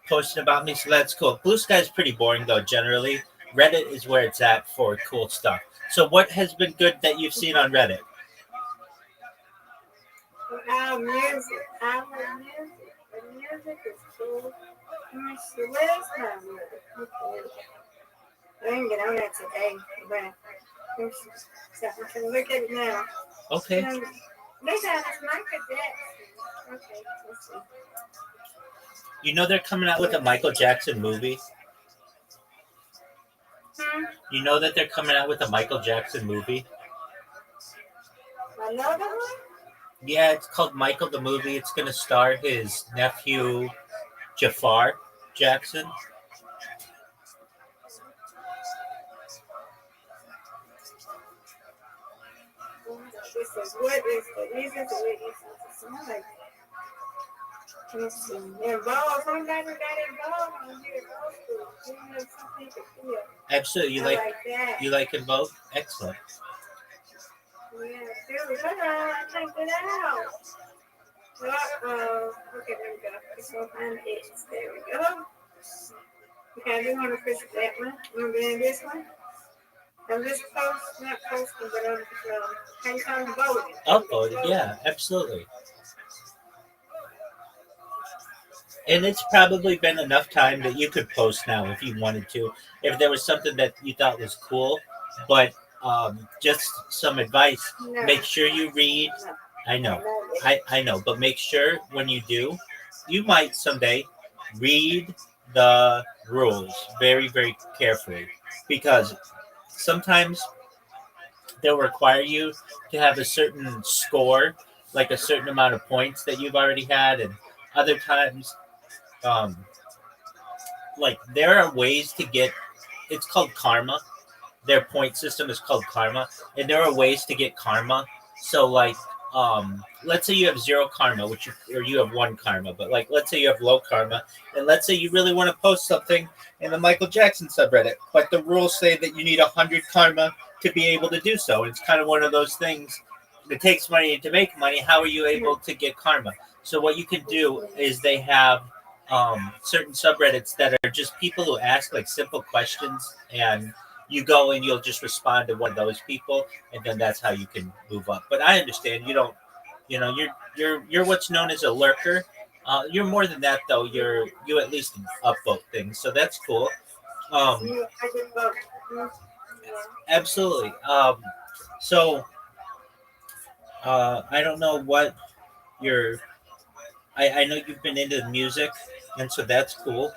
posting about me, so that's cool. Blue Sky is pretty boring though. Generally, Reddit is where it's at for cool stuff. So what has been good that you've seen on Reddit? Music. I love music. The music is cool. Let me see. Where's my music? I didn't get on that today, but so I can look at it now. Okay. This is Michael Jackson. Okay, let's see. You know they're coming out with a Michael Jackson movie? You know that they're coming out with a Michael Jackson movie? Another one? Yeah, it's called Michael the Movie. It's going to star his nephew, Jafar Jackson. This is what is the reason to make it sound like. Let's see. Involved. Somebody got involved. I'm here to something to feel. Absolutely. You like it both? Excellent. Yeah, there we go. I typed it out. Okay, there we go. It's on find it. There we go. Okay, we want to push that one. You want to be in this one? I'm just not posting, but I'm voting. Upvoted, yeah, absolutely. And it's probably been enough time that you could post now if you wanted to. If there was something that you thought was cool, but just some advice, make sure you read. I know, but make sure when you do, you might someday read the rules very, very carefully, because sometimes they'll require you to have a certain score, like a certain amount of points that you've already had, and other times, like there are ways to get. It's called karma. Their point system is called karma, and there are ways to get karma. So, like, let's say you have 0 karma, or you have 1 karma, but like, let's say you have low karma, and let's say you really want to post something in the Michael Jackson subreddit, but the rules say that you need 100 karma to be able to do so. It's kind of one of those things. It takes money to make money. How are you able to get karma? So what you can do is they have certain subreddits that are just people who ask like simple questions, and you go and you'll just respond to one of those people, and then that's how you can move up. But I understand you don't, you're what's known as a lurker. You're more than that though. You at least upvote things, so that's cool. Absolutely. So I don't know what your. I know you've been into music, and so that's cool.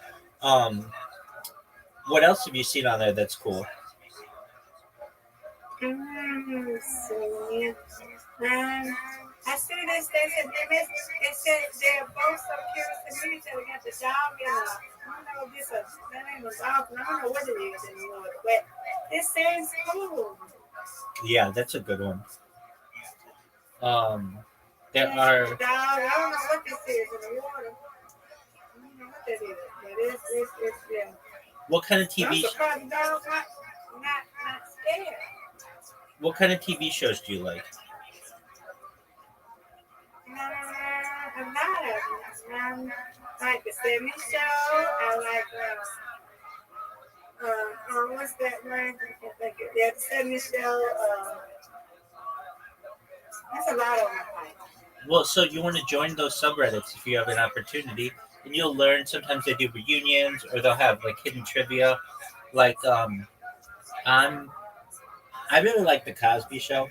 What else have you seen on there that's cool? I see this. They said they're both so curious to meet each other. Got the dog and I don't know if this that ain't a dog. I don't know what it is anymore. But it seems cool. Yeah, that's a good one. There are. Dog, I don't know what this is in the water. I don't know what that is. But it's yeah. What kind of TV? I'm surprised the dog's not scared. What kind of TV shows do you like? I'm not I like the 70s show. I like what's that one? I can't think of it. Yeah, the 70s show. That's a lot of them. Well, so you want to join those subreddits if you have an opportunity, and you'll learn. Sometimes they do reunions, or they'll have like hidden trivia. Like I really like the Cosby Show,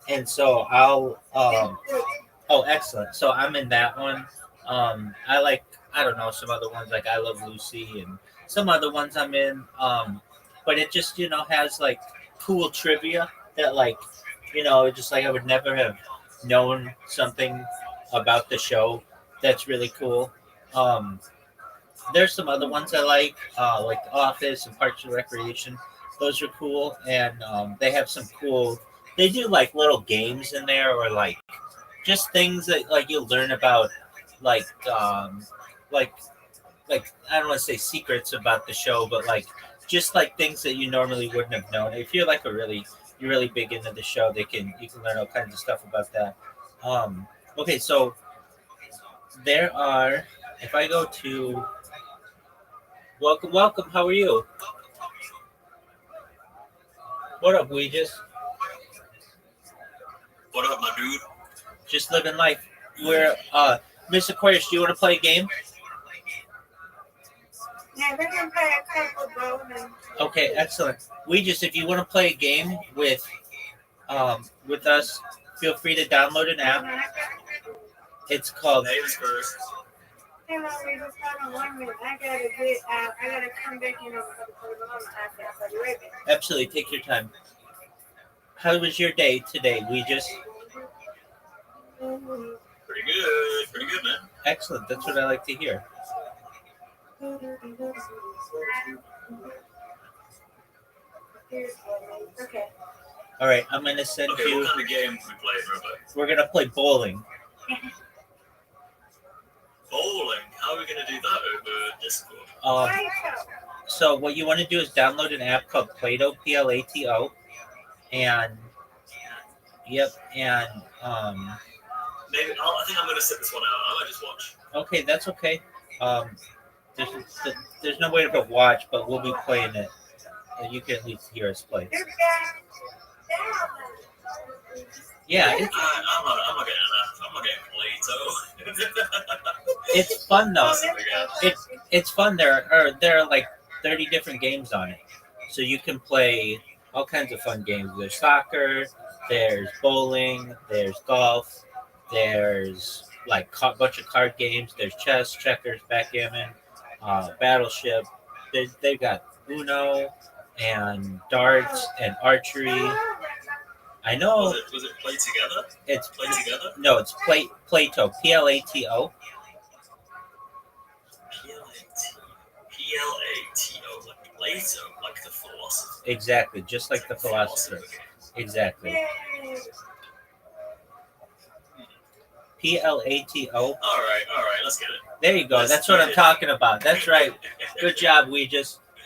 and so I'll oh, excellent. So I'm in that one. I like, I don't know, some other ones like I Love Lucy and some other ones I'm in. But it just, has like cool trivia that like, just like I would never have known something about the show that's really cool. There's some other ones I like The Office and Parks and Recreation. Those are cool, and they have some cool. They do like little games in there, or like just things that like you'll learn about, like I don't want to say secrets about the show, but like just like things that you normally wouldn't have known. If you're like you're really big into the show, you can learn all kinds of stuff about that. Okay, so there are. If I go to welcome, how are you? What up, Weegis? What up, my dude? Just living life. We're Miss Aquarius, do you want to play a game? Yeah, we can play a couple bowling. Okay, excellent. If you want to play a game with us, feel free to download an app. It's called. Ladies first. Hey, we just hold on 1 minute. I gotta come back in on the iPad. You ready? Absolutely, take your time. How was your day today? Pretty good, man. Excellent. That's what I like to hear. Okay. All right, I'm gonna send you. What kind of game we play, Rabbi? We're gonna play bowling. Bowling? How are we gonna do that over Discord? So what you want to do is download an app called Plato, Plato, and Maybe I think I'm gonna sit this one out. I might just watch. Okay, that's okay. There's no way to watch, but we'll be playing it, and you can at least hear us play. Yeah, I'm not getting Plato. It's fun though. It's fun. There are like 30 different games on it, so you can play all kinds of fun games. There's soccer, there's bowling, there's golf, there's like a bunch of card games. There's chess, checkers, backgammon, Battleship. They've got Uno and darts and archery. I know. Was it Play Together? It's Play Together? No, it's Plato, Plato. Plato, like Plato, like the philosopher. Exactly, just like the philosopher. Exactly. Plato. All right, let's get it. There you go. That's what I'm talking about. That's right. Good job,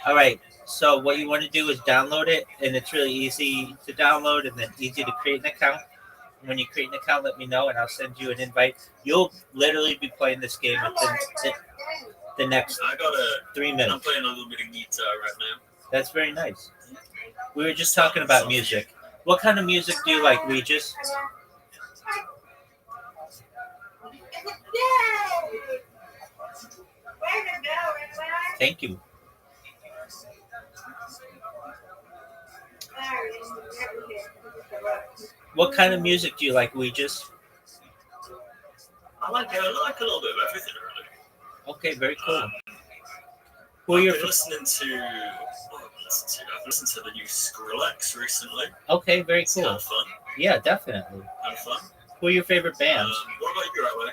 All right. So what you want to do is download it, and it's really easy to download and then easy to create an account. And when you create an account, let me know, and I'll send you an invite. You'll literally be playing this game within the next 3 minutes. I'm playing a little bit of guitar right now. That's very nice. We were just talking about music. What kind of music do you like, Regis? Thank you. What kind of music do you like, Regis? I like a little bit of everything, really. Okay, very cool. Who are your? I've been listening to. I've listened to the new Skrillex recently. Okay, very It's cool. kind of fun. Yeah, definitely. Kind of fun. Who are your favorite bands? What about you, Rabbi?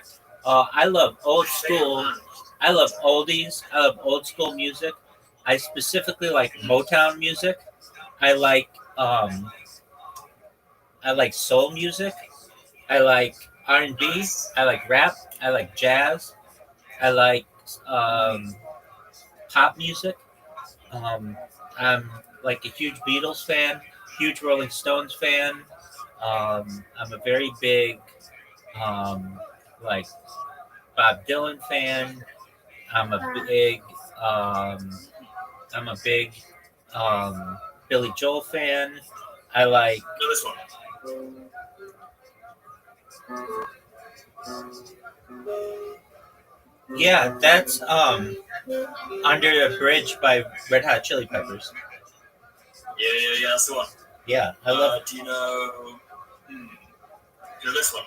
I love old school. I love oldies. I love old school music. I specifically like Motown music. I like soul music, I like R&B. I like rap. I like jazz. I like pop music. I'm like a huge Beatles fan, huge Rolling Stones fan. I'm a very big like Bob Dylan fan. I'm a big um, I'm a big Billy Joel fan. I like this one. yeah, that's Under the Bridge by Red Hot Chili Peppers. Yeah, that's the one. Yeah, I love. Do you know? This one.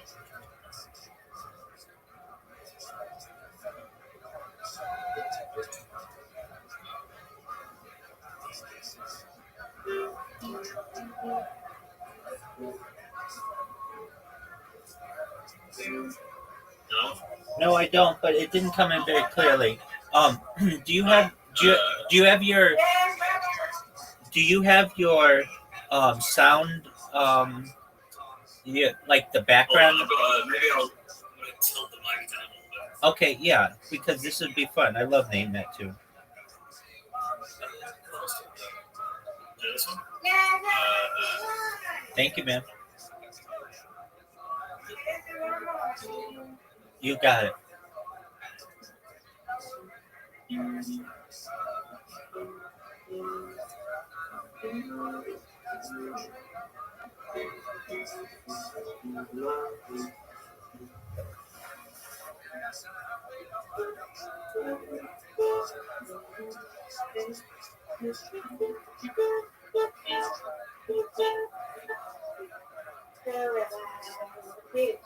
No, I don't. But it didn't come in very clearly. Do you have do you have your sound yeah, like the background? Maybe I'll tilt the mic down a little bit. Okay, yeah, because this would be fun. I love name that too. This one. Thank you, man. You got it.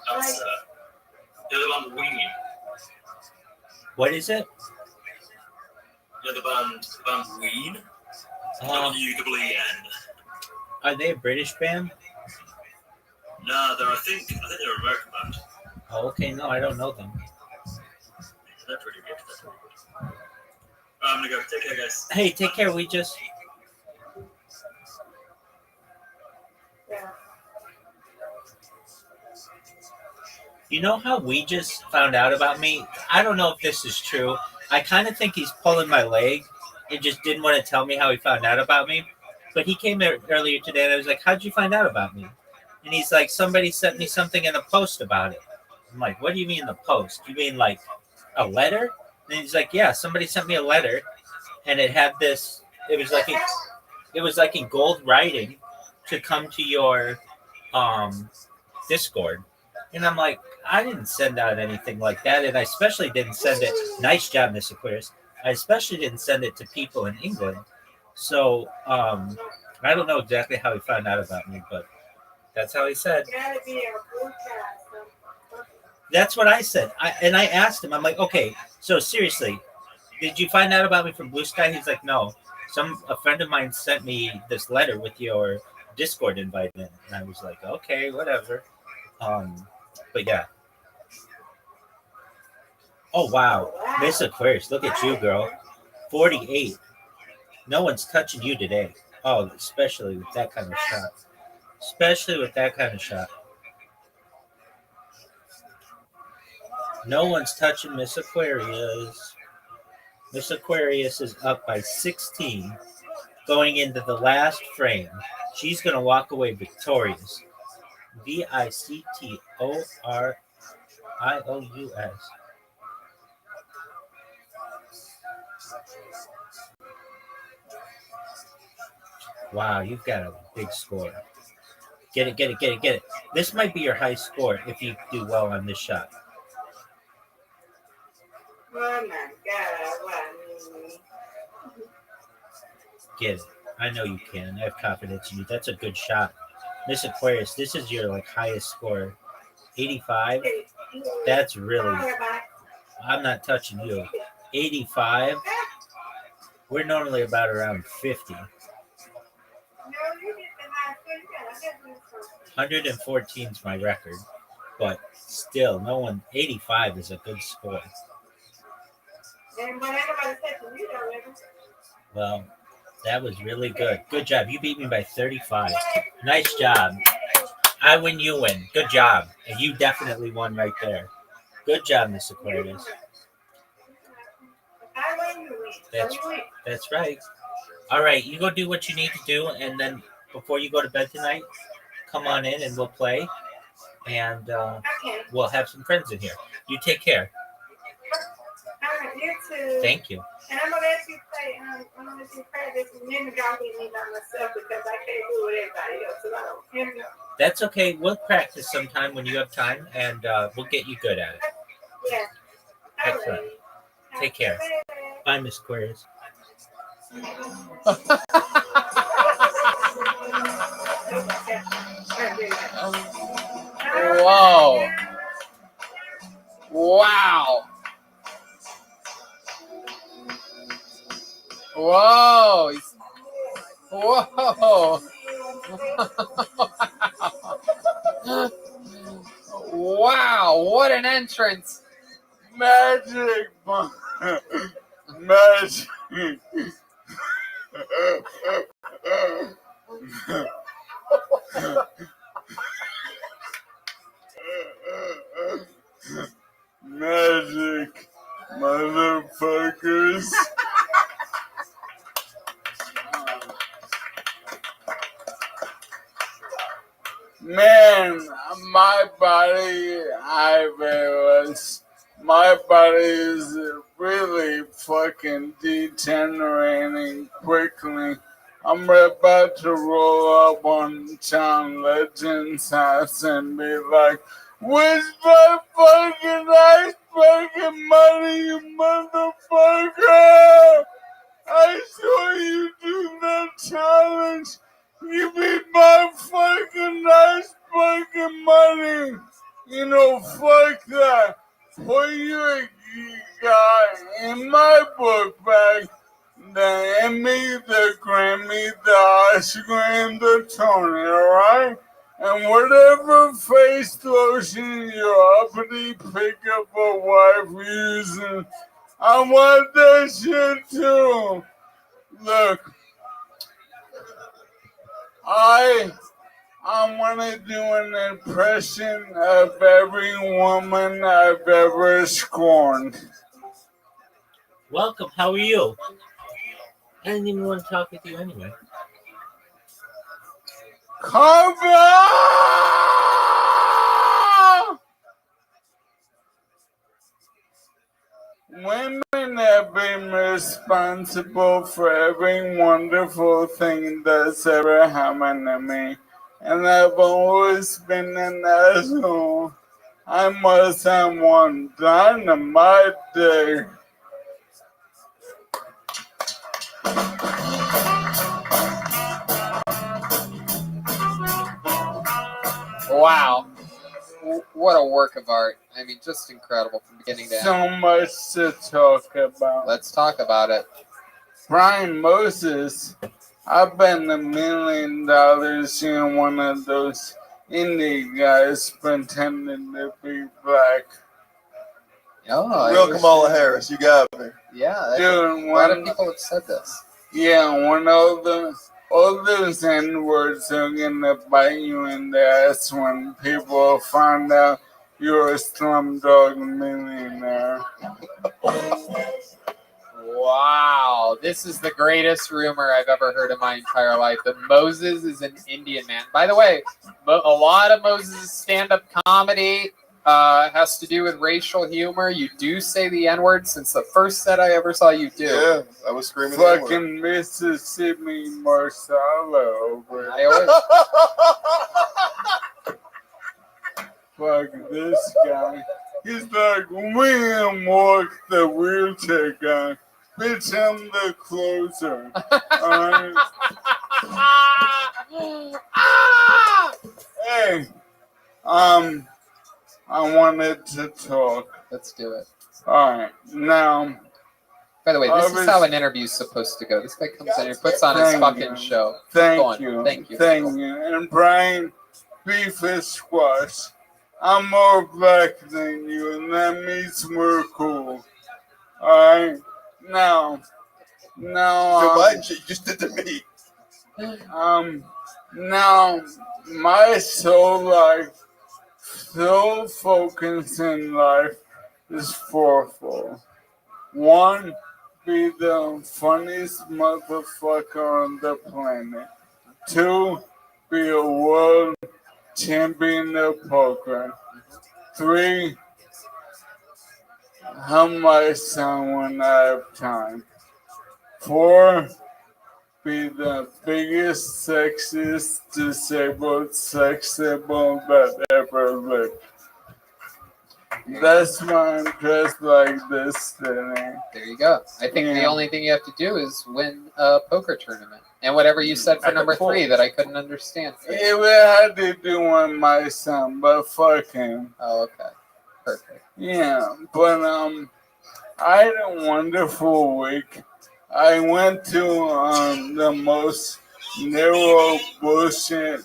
That's the other band Ween. What is it? Yeah, the band Ween. W-E-E-N. Are they a British band? No, I think they're an American band. Oh, okay, no, I don't know them. They're pretty good. I'm gonna go. Take care, guys. Hey, take care. We just. You know how we just found out about me? I don't know if this is true. I kind of think he's pulling my leg and just didn't want to tell me how he found out about me. But he came earlier today and I was like, how'd you find out about me? And he's like, somebody sent me something in a post about it. I'm like, what do you mean the post? You mean like a letter? And he's like, yeah, somebody sent me a letter and it had this, it was like in gold writing to come to your Discord. And I'm like, I didn't send out anything like that. And I especially didn't send it. Nice job, Miss Aquarius. I especially didn't send it to people in England. So I don't know exactly how he found out about me, but that's how he said. That's what I said. I asked him, I'm like, okay, so seriously, did you find out about me from Blue Sky? He's like, no. A friend of mine sent me this letter with your Discord invite in. And I was like, okay, whatever. But yeah. Oh, wow. Miss Aquarius, look at you, girl. 48. No one's touching you today. Oh, especially with that kind of shot. Especially with that kind of shot. No one's touching Miss Aquarius. Miss Aquarius is up by 16 going into the last frame. She's going to walk away victorious. Victorious. Wow, you've got a big score. Get it. This might be your high score if you do well on this shot. Oh my God. Get it. I know you can. I have confidence in you. That's a good shot. Miss Aquarius, this is your highest score. 85. That's really. I'm not touching you. 85. We're normally about around 50. 114 is my record, but still, 85 is a good score. Well, that was really good. Good job. You beat me by 35. Nice job. I win, you win. Good job. And you definitely won right there. Good job, Miss Aquarius. That's right. All right, you go do what you need to do, and then before you go to bed tonight, come on in and we'll play, and we'll have some friends in here. You take care. All right, you too. Thank you. And I'm gonna let you play. I'm gonna let you practice and then y'all get me by myself because I can't do what everybody else. So I don't, you know. That's okay. We'll practice sometime when you have time, and we'll get you good at it. Yeah. Excellent. Take care. Bye, Miss Aquarius. Whoa. Wow. Whoa. Whoa. Wow. What an entrance. Magic. Magic. Magic, motherfuckers. Man, my body, my body is really fucking degenerating quickly. I'm about to roll up on John Legend's house and be like, "Where's my fucking ice fucking money, you motherfucker? I saw you do that challenge. Give me my fucking ice fucking money. You know, fuck that. Put your guy in my book bag. The Emmy, the Grammy, the Oscar, and the Tony, alright? And whatever face lotion your uppity pickup a wife using, I want that shit too. Look, I want to do an impression of every woman I've ever scorned. Welcome. How are you? I didn't even want to talk with you anyway. Carver! Women have been responsible for every wonderful thing that's ever happened to me. And I've always been an asshole. I must have one dynamite day. Wow. What a work of art. I mean, just incredible from beginning to end. So much to talk about. Let's talk about it. Brian Moses, I bet $1 million in one of those indie guys pretending to be black. Oh, Real Kamala Harris, you got me. Yeah, Dude, a lot of people have said this. Yeah, when all those N-words are gonna bite you in the ass when people find out you're a Slumdog Millionaire. Wow, this is the greatest rumor I've ever heard in my entire life. That Moses is an Indian man. By the way, a lot of Moses' stand-up comedy has to do with racial humor. You do say the N-word since the first set I ever saw you do. Yeah, I was screaming. Fucking Mississippi Marsala over. I always... Fuck this guy. He's like William Walk, the wheelchair guy. Bitch, I'm the closer. Alright? Hey, I wanted to talk. Let's do it. Alright, now. By the way, this is how an interview's supposed to go. This guy comes in here, puts on his fucking show. Thank you. And Brian, beef is squash. I'm more black than you, and that means we're cool. Alright? Now. Joe Biden shit you just did to me. Now, my sole life, sole focus in life is fourfold. One, be the funniest motherfucker on the planet. Two, be a world champion of poker. Three, help my son when I have time. Four, be the biggest, sexiest, disabled sex symbol that ever lived. That's why I'm dressed like this today. There you go. I think the only thing you have to do is win a poker tournament. And whatever you said for number 3 that I couldn't understand. Yeah, we had to do one my son, but fuck him. Oh, okay. Perfect. Yeah, but I had a wonderful week. I went to the most narrow bullshit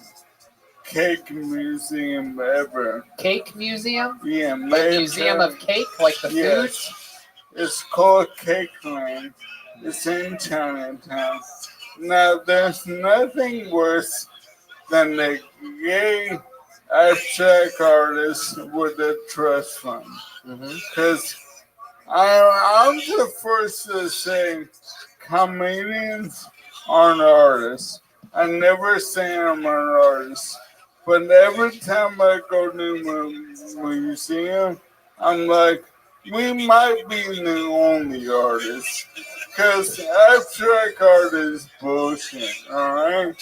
cake museum ever. Cake museum? Yeah, Like museum of cake, like the food? It's called Cake Land. It's in Chinatown. Now, there's nothing worse than the gay abstract artist with a trust fund. Because I'm the first to say comedians aren't artists. I never say I'm an artist. But every time I go to a museum, I'm like, we might be the only artists. Because abstract art is bullshit, alright?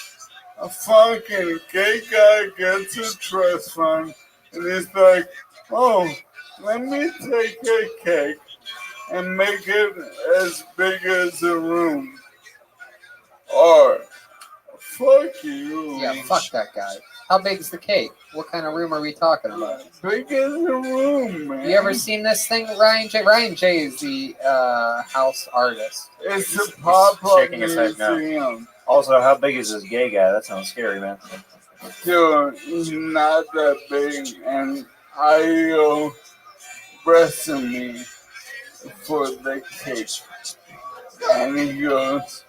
A fucking gay guy gets a trust fund and he's like, oh, let me take a cake and make it as big as a room. Or, fuck you. Yeah, fuck that guy. How big's the cake? What kind of room are we talking about? Big as a room, man. You ever seen this thing, Ryan J? Ryan J is the house artist. It's a pop-up Shaking his head now. museum. Also, how big is this gay guy? That sounds scary, man. Dude, he's not that big, and I breasted me for the cake. And he goes,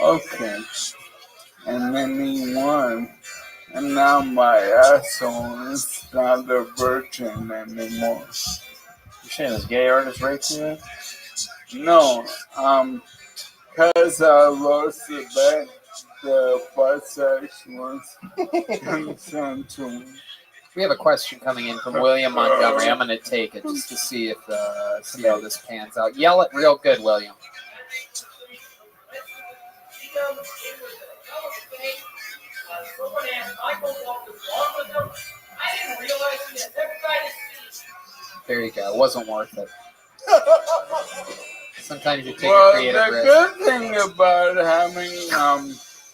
okay. And then he won. And now my asshole is not a virgin anymore. You saying this gay artist raped you, man? No, because I lost the bet, the butt sex was consent to me. We have a question coming in from William Montgomery. I'm going to take it just to see if see how this pans out. Yell it real good, William. There you go. It wasn't worth it. Sometimes you take a creative risk. The good thing about having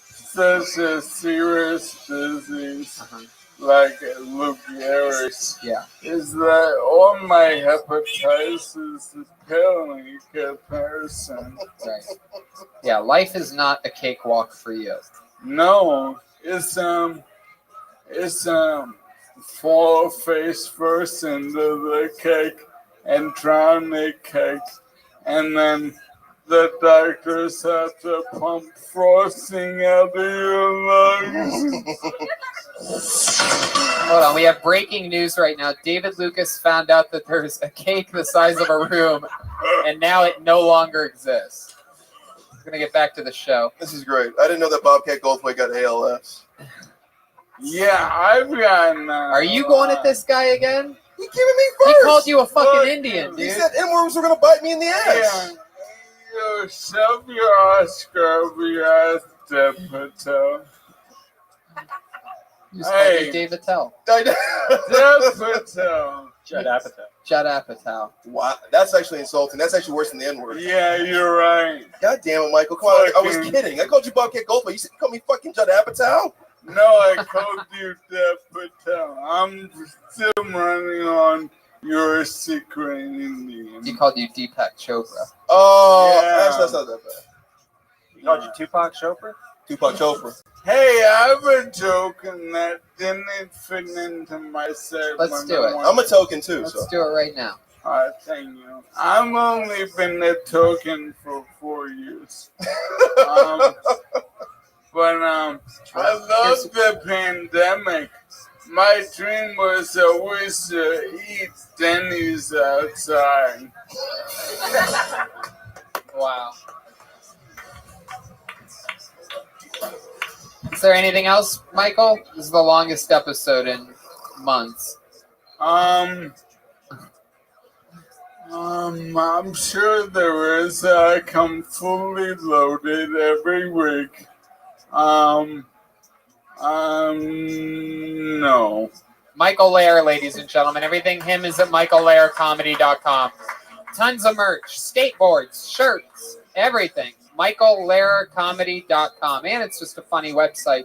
such a serious disease like Lou Gehrig's is that all my hepatitis is pale in comparison. Right. Yeah, life is not a cakewalk for you. No, it's fall face first into the cake and drown the cake, and then the doctors have to pump frosting out of your lungs. Hold on, we have breaking news right now. David Lucas found out that there's a cake the size of a room, and now it no longer exists. We're gonna get back to the show. This is great. I didn't know that Bobcat Goldthwait got ALS. Yeah, I've gotten. Are you going at this guy again? He giving me first. He called you a fucking Indian, He dude. said N-words were gonna bite me in the ass. Yeah. You shove your Oscar up your ass, Dev Patel. You called you Dave Patel. Dev Patel. Judd Apatow. Judd Apatow. Wow, that's actually insulting. That's actually worse than the N-word. Yeah, you're right. God damn it, Michael. Come on, I was kidding. I called you Bobcat Goldthwait. You said you called me fucking Judd Apatow? No, I called you Dev Patel. I'm still running on your secret Indian. He called you Deepak Chopra. Oh, Yeah. that's not that bad. He called you Tupac Chopra? Tupac Chopra. Hey, I've been joking that didn't fit into my segment. Let's do it. I'm a token too. Let's do it right now. All right, thank you. I've only been a token for 4 years. But I love the pandemic. My dream was always to eat Denny's outside. Wow. Is there anything else, Michael? This is the longest episode in months. I'm sure there is. I come fully loaded every week. No. Michael Lair, ladies and gentlemen. Everything him is at michaellaircomedy.com. Tons of merch, skateboards, shirts, everything. michaellaircomedy.com. And it's just a funny website.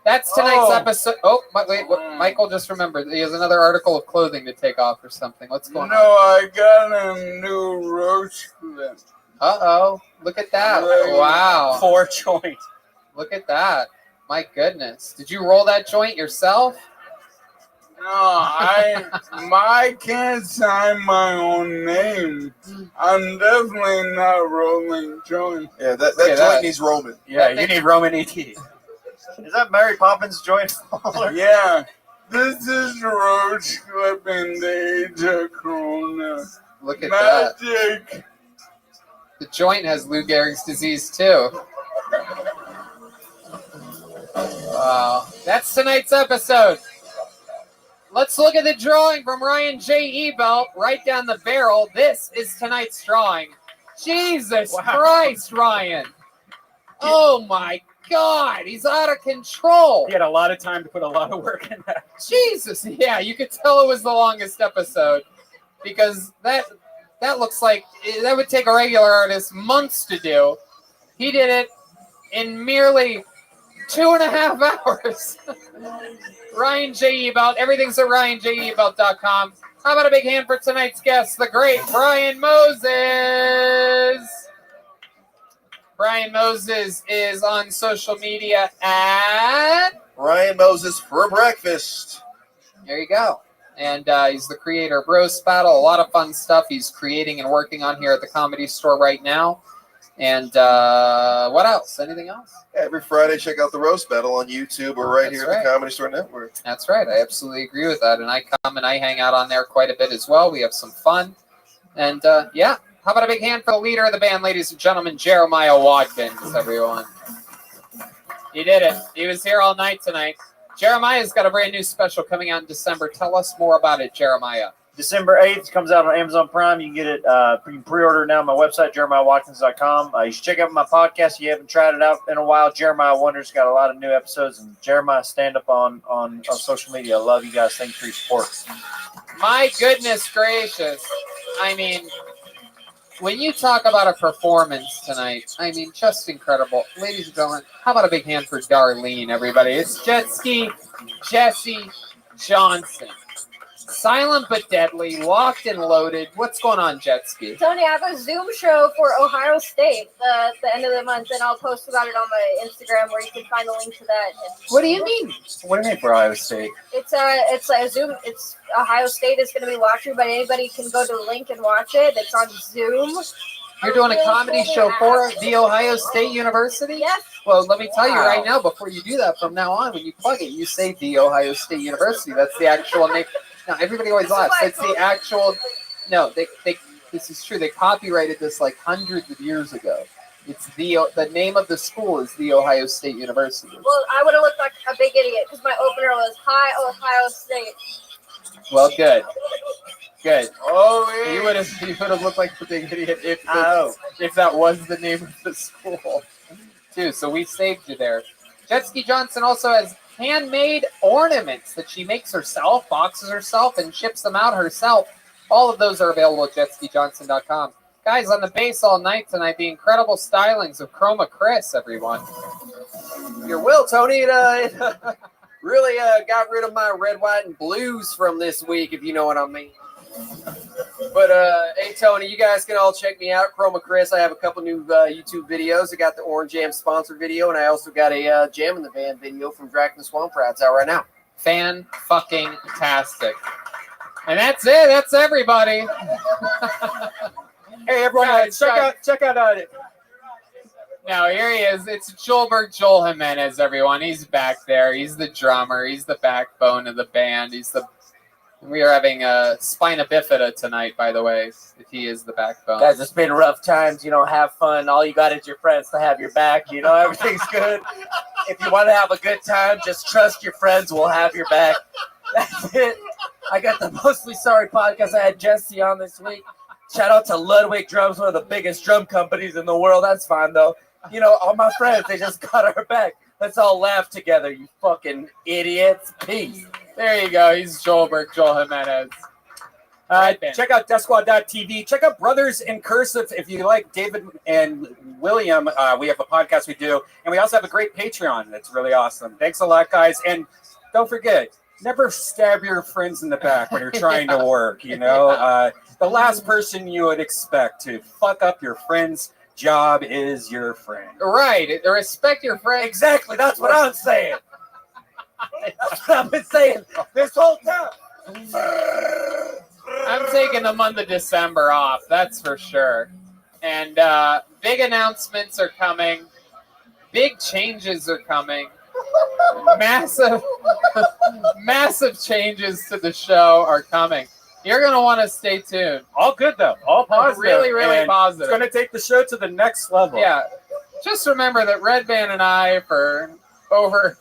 That's tonight's episode. Oh, wait. Michael just remembered. He has another article of clothing to take off or something. What's going on? No, I got a new roach clip. Uh-oh. Look at that. Wow. 4 joint. Look at that. My goodness. Did you roll that joint yourself? No, I can't sign my own name. I'm definitely not rolling joint. Yeah, that joint needs Roman. Yeah, you need Roman E.T. Is that Mary Poppins joint? Yeah, this is roach clip in the age of Corona. Look at Magic. that. The joint has Lou Gehrig's disease too. Wow. That's tonight's episode. Let's look at the drawing from Ryan J. Ebelt right down the barrel. This is tonight's drawing. Jesus Christ, Ryan. Oh my God, he's out of control. He had a lot of time to put a lot of work in that. Jesus, yeah, you could tell it was the longest episode because that looks like that would take a regular artist months to do. He did it in merely 2.5 hours. Ryan J. Ebelt. Everything's at RyanJEbelt.com. How about a big hand for tonight's guest, the great Brian Moses. Brian Moses is on social media at Ryan Moses for breakfast. There you go. And he's the creator of Roast Battle. A lot of fun stuff he's creating and working on here at the Comedy Store right now. And what else? Anything else? Yeah, every Friday, check out the Roast Battle on YouTube or right here at the Comedy Store Network. That's right. I absolutely agree with that. And I come and I hang out on there quite a bit as well. We have some fun. And yeah, how about a big hand for the leader of the band, ladies and gentlemen, Jeremiah Watkins, everyone. He did it. He was here all night tonight. Jeremiah's got a brand new special coming out in December. Tell us more about it, Jeremiah. December 8th comes out on Amazon Prime. You can get it. You can pre-order it now on my website, jeremiahwatkins.com. You should check out my podcast if you haven't tried it out in a while. Jeremiah Wonders got a lot of new episodes, and Jeremiah stand up on social media. I love you guys. Thanks for your support. My goodness gracious. I mean, when you talk about a performance tonight, I mean, just incredible. Ladies and gentlemen, how about a big hand for Darlene, everybody? It's Jet Ski Jesse Johnson. Silent but deadly, locked and loaded. What's going on, Jet Ski? Tony, I have a Zoom show for Ohio State at the end of the month, and I'll post about it on my Instagram where you can find the link to that. What do you mean? What do you mean for Ohio State? It's like a Zoom. It's Ohio State is going to be watching, but anybody can go to the link and watch it. It's on Zoom. You're doing a comedy show for the Ohio State University? Yes. Well, let me tell you right now, before you do that, from now on, when you plug it, you say the Ohio State University. That's the actual name. Now, everybody always laughs. It's the actual. No, they. This is true. They copyrighted this like hundreds of years ago. It's the name of the school is the Ohio State University. Well, I would have looked like a big idiot because my opener was Hi Ohio State. Well, good. Good. Oh, yeah. You would have looked like the big idiot if that was the name of the school, too. So we saved you there. Jet Ski Johnson also has handmade ornaments that she makes herself, boxes herself, and ships them out herself. All of those are available at jetskijohnson.com. Guys, on the bass all night tonight, the incredible stylings of Chroma Chris, everyone. Your will, Tony. It really got rid of my red, white, and blues from this week, if you know what I mean. But, hey, Tony, you guys can all check me out, Chroma Chris. I have a couple new YouTube videos. I got the Orange Jam sponsor video, and I also got a Jam in the Van video from Drac and Swamp Rats out right now. Fan-fucking-tastic. And that's it. That's everybody. Hey, everyone, check out Now here he is. It's Joelberg Joel Jimenez, everyone. He's back there. He's the drummer. He's the backbone of the band. We are having a spina bifida tonight, by the way, if he is the backbone. Guys, it's been rough times. Have fun. All you got is your friends to have your back. Everything's good. If you want to have a good time, just trust your friends will have your back. That's it. I got the Mostly Sorry podcast. I had Jesse on this week. Shout out to Ludwig Drums, one of the biggest drum companies in the world. That's fine, though. All my friends, they just got our back. Let's all laugh together, you fucking idiots. Peace. There you go. He's Joelberg Joel Jimenez. Check out DeathSquad.tv. Check out Brothers in Cursive if you like David and William. We have a podcast we do, and we also have a great Patreon that's really awesome. Thanks a lot, guys. And don't forget, never stab your friends in the back when you're trying to work. The last person you would expect to fuck up your friend's job is your friend. Right. Respect your friend. Exactly. That's what I'm saying. That's what I've been saying this whole time. I'm taking the month of December off, that's for sure. And big announcements are coming. Big changes are coming. Massive changes to the show are coming. You're going to want to stay tuned. All good, though. All positive. Really, really positive. It's going to take the show to the next level. Yeah. Just remember that Red Band and I, for over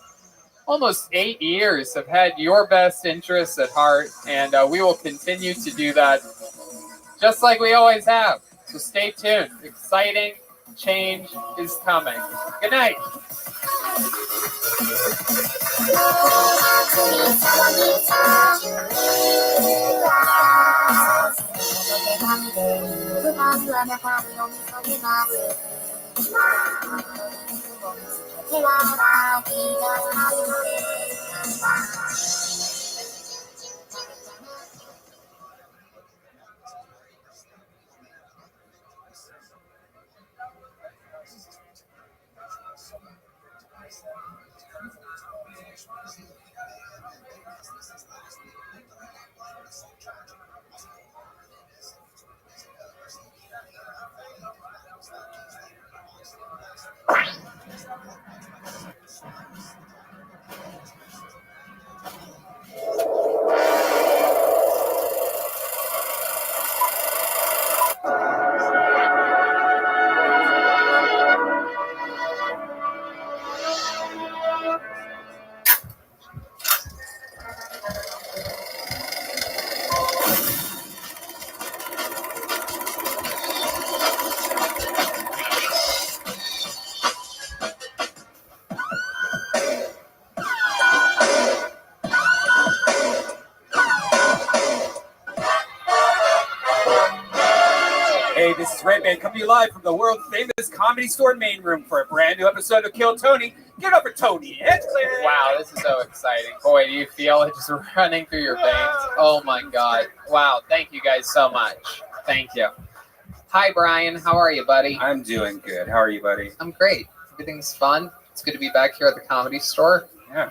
almost 8 years, have had your best interests at heart, and we will continue to do that just like we always have. So stay tuned. Exciting change is coming. Good night. Hey, this is Red Band coming to you live from the world famous Comedy Store main room for a brand new episode of Kill Tony. Give it up for Tony. Wow, this is so exciting. Boy, do you feel it just running through your veins? Oh my God. Wow, thank you guys so much. Thank you. Hi, Brian. How are you, buddy? I'm doing good. How are you, buddy? I'm great. Everything's fun. It's good to be back here at the Comedy Store. Yeah.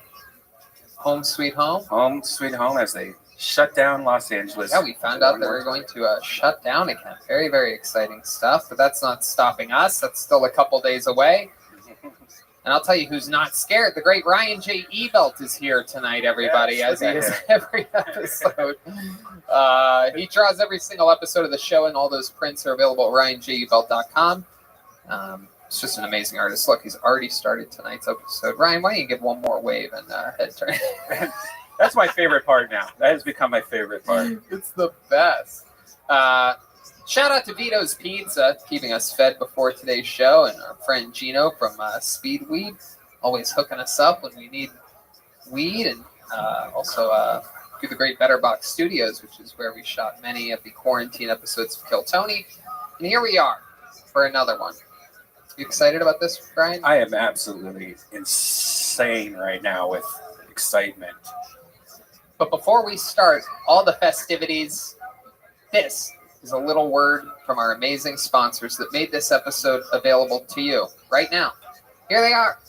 Home sweet home. Home sweet home as they shut down Los Angeles. Yeah, we found out that we're going to shut down again. Very, very exciting stuff, but that's not stopping us. That's still a couple days away. And I'll tell you who's not scared. The great Ryan J. Ebelt is here tonight, everybody, as he is every episode. He draws every single episode of the show, and all those prints are available at ryanjebelt.com. It's just an amazing artist. Look, he's already started tonight's episode. Ryan, why don't you give one more wave and head turn? That's my favorite part now. That has become my favorite part. It's the best. Shout out to Vito's Pizza, keeping us fed before today's show, and our friend Gino from Speedweed, always hooking us up when we need weed, and also through the great Better Box Studios, which is where we shot many of the quarantine episodes of Kill Tony. And here we are for another one. You excited about this, Brian? I am absolutely insane right now with excitement. But before we start all the festivities, this is a little word from our amazing sponsors that made this episode available to you right now. Here they are.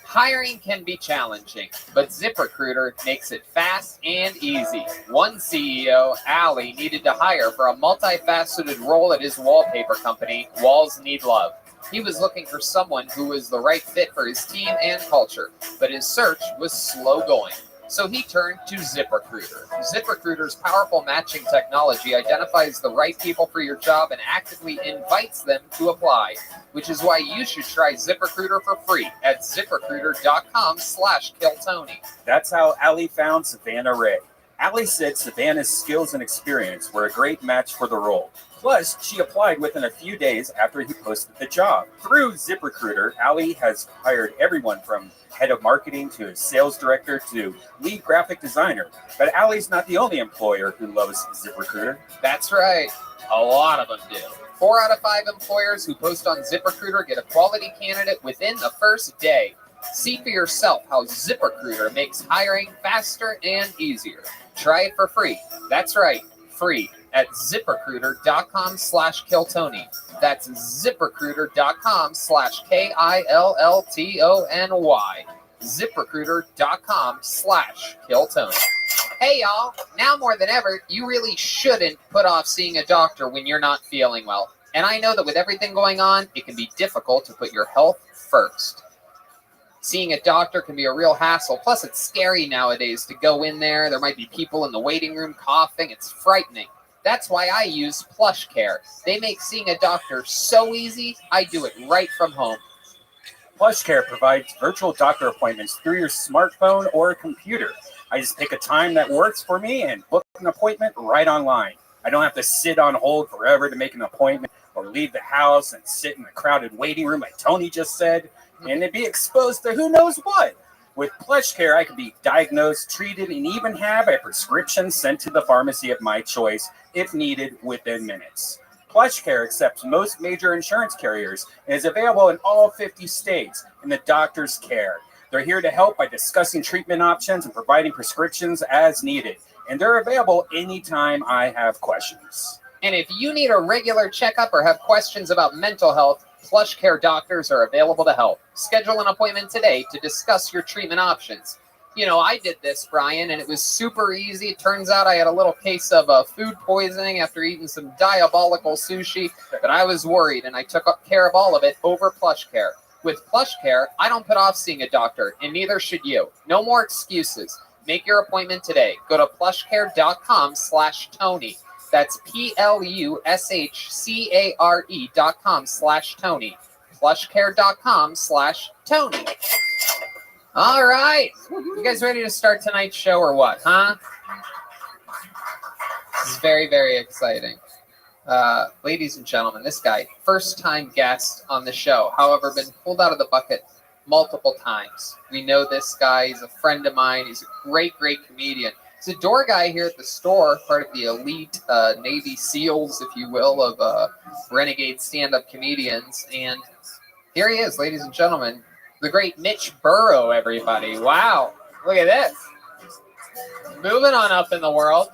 Hiring can be challenging, but ZipRecruiter makes it fast and easy. One CEO, Ali, needed to hire for a multifaceted role at his wallpaper company, Walls Need Love. He was looking for someone who was the right fit for his team and culture, but his search was slow going. So he turned to ZipRecruiter. ZipRecruiter's powerful matching technology identifies the right people for your job and actively invites them to apply, which is why you should try ZipRecruiter for free at ZipRecruiter.com/KillTony. That's how Allie found Savannah Ray. Allie said Savannah's skills and experience were a great match for the role. Plus, she applied within a few days after he posted the job. Through ZipRecruiter, Allie has hired everyone from head of marketing to sales director to lead graphic designer. But Allie's not the only employer who loves ZipRecruiter. That's right. A lot of them do. 4 out of 5 employers who post on ZipRecruiter get a quality candidate within the first day. See for yourself how ZipRecruiter makes hiring faster and easier. Try it for free. That's right, free at ZipRecruiter.com/KillTony. That's ZipRecruiter.com/KILLTONY. ZipRecruiter.com/KillTony. Hey y'all, now more than ever, you really shouldn't put off seeing a doctor when you're not feeling well. And I know that with everything going on, it can be difficult to put your health first. Seeing a doctor can be a real hassle. Plus, it's scary nowadays to go in there. There might be people in the waiting room coughing. It's frightening. That's why I use PlushCare. They make seeing a doctor so easy, I do it right from home. PlushCare provides virtual doctor appointments through your smartphone or computer. I just pick a time that works for me and book an appointment right online. I don't have to sit on hold forever to make an appointment or leave the house and sit in a crowded waiting room like Tony just said, and to be exposed to who knows what. With PlushCare, I can be diagnosed, treated, and even have a prescription sent to the pharmacy of my choice if needed within minutes. PlushCare accepts most major insurance carriers and is available in all 50 states in the doctor's care. They're here to help by discussing treatment options and providing prescriptions as needed. And they're available anytime I have questions. And if you need a regular checkup or have questions about mental health, PlushCare doctors are available to help. Schedule an appointment today to discuss your treatment options. You know, I did this, Brian, and it was super easy. It turns out I had a little case of food poisoning after eating some diabolical sushi, but I was worried, and I took care of all of it over PlushCare. With PlushCare, I don't put off seeing a doctor, and neither should you. No more excuses. Make your appointment today. Go to plushcare.com/Tony. That's plushcare.com/Tony. Plushcare.com/Tony. All right. You guys ready to start tonight's show or what, huh? This is very, very exciting. Ladies and gentlemen, this guy, first-time guest on the show, however, been pulled out of the bucket multiple times. We know this guy. He's a friend of mine. He's a great, great comedian. He's a door guy here at the store, part of the elite Navy SEALs, if you will, of renegade stand-up comedians. And here he is, ladies and gentlemen, the great Mitch Burrow, everybody. Wow. Look at this. Moving on up in the world.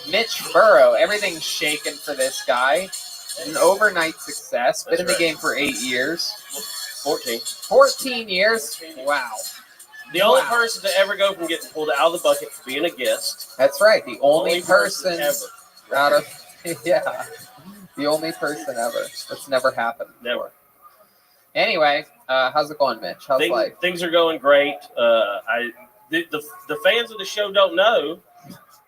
Mitch Burrow. Everything's shaken for this guy. An overnight success. Been in the game for 8 years. 14 years? Wow. The only person to ever go from getting pulled out of the bucket for being a guest. That's right. The only person ever. Out of, yeah. The only person ever. That's never happened before. Never. Anyway, how's it going, Mitch? How's life? Things are going great. The fans of the show don't know,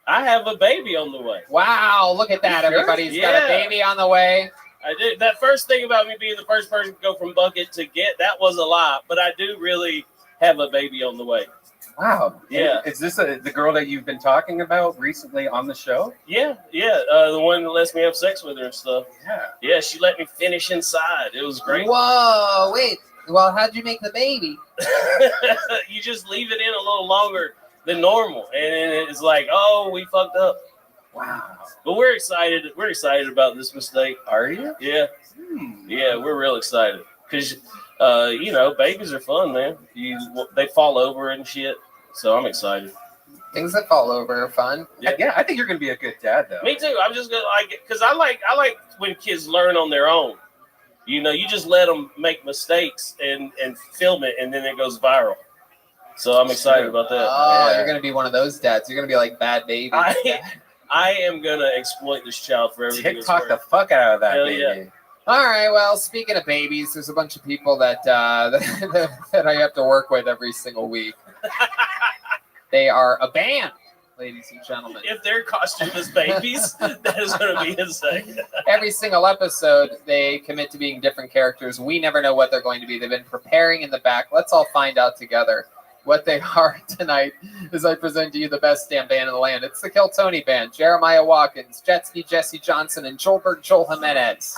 I have a baby on the way. Wow, look at that, everybody. He's got a baby on the way. I did. That first thing about me being the first person to go from bucket to get, that was a lie. But I do really have a baby on the way. Wow. Yeah. Is this the girl that you've been talking about recently on the show? Yeah. The one that lets me have sex with her and stuff. Yeah. Yeah, she let me finish inside. It was great. Whoa, wait. Well, how'd you make the baby? You just leave it in a little longer than normal. And it's like, oh, we fucked up. Wow. But we're excited. We're excited about this mistake. Are you? Yeah. Yeah, we're real excited. Because, babies are fun, man. They fall over and shit. So I'm excited. Things that fall over are fun. Yeah, I think you're going to be a good dad, though. Me too. I'm just going to like it. Because I like when kids learn on their own. You just let them make mistakes and film it, and then it goes viral. So I'm excited about that. Oh, You're going to be one of those dads. You're going to be like Bad Baby. I am going to exploit this child for everything. TikTok the fuck out of that, Hell baby. Yeah. All right. Well, speaking of babies, there's a bunch of people that that I have to work with every single week. They are a band, ladies and gentlemen. If their costume is babies, that is going to be insane. Every single episode, they commit to being different characters. We never know what they're going to be. They've been preparing in the back. Let's all find out together what they are tonight as I present to you the best damn band in the land. It's the Kill Tony Band, Jeremiah Watkins, Jetski Jesse Johnson, and Joelberg Joel Jimenez.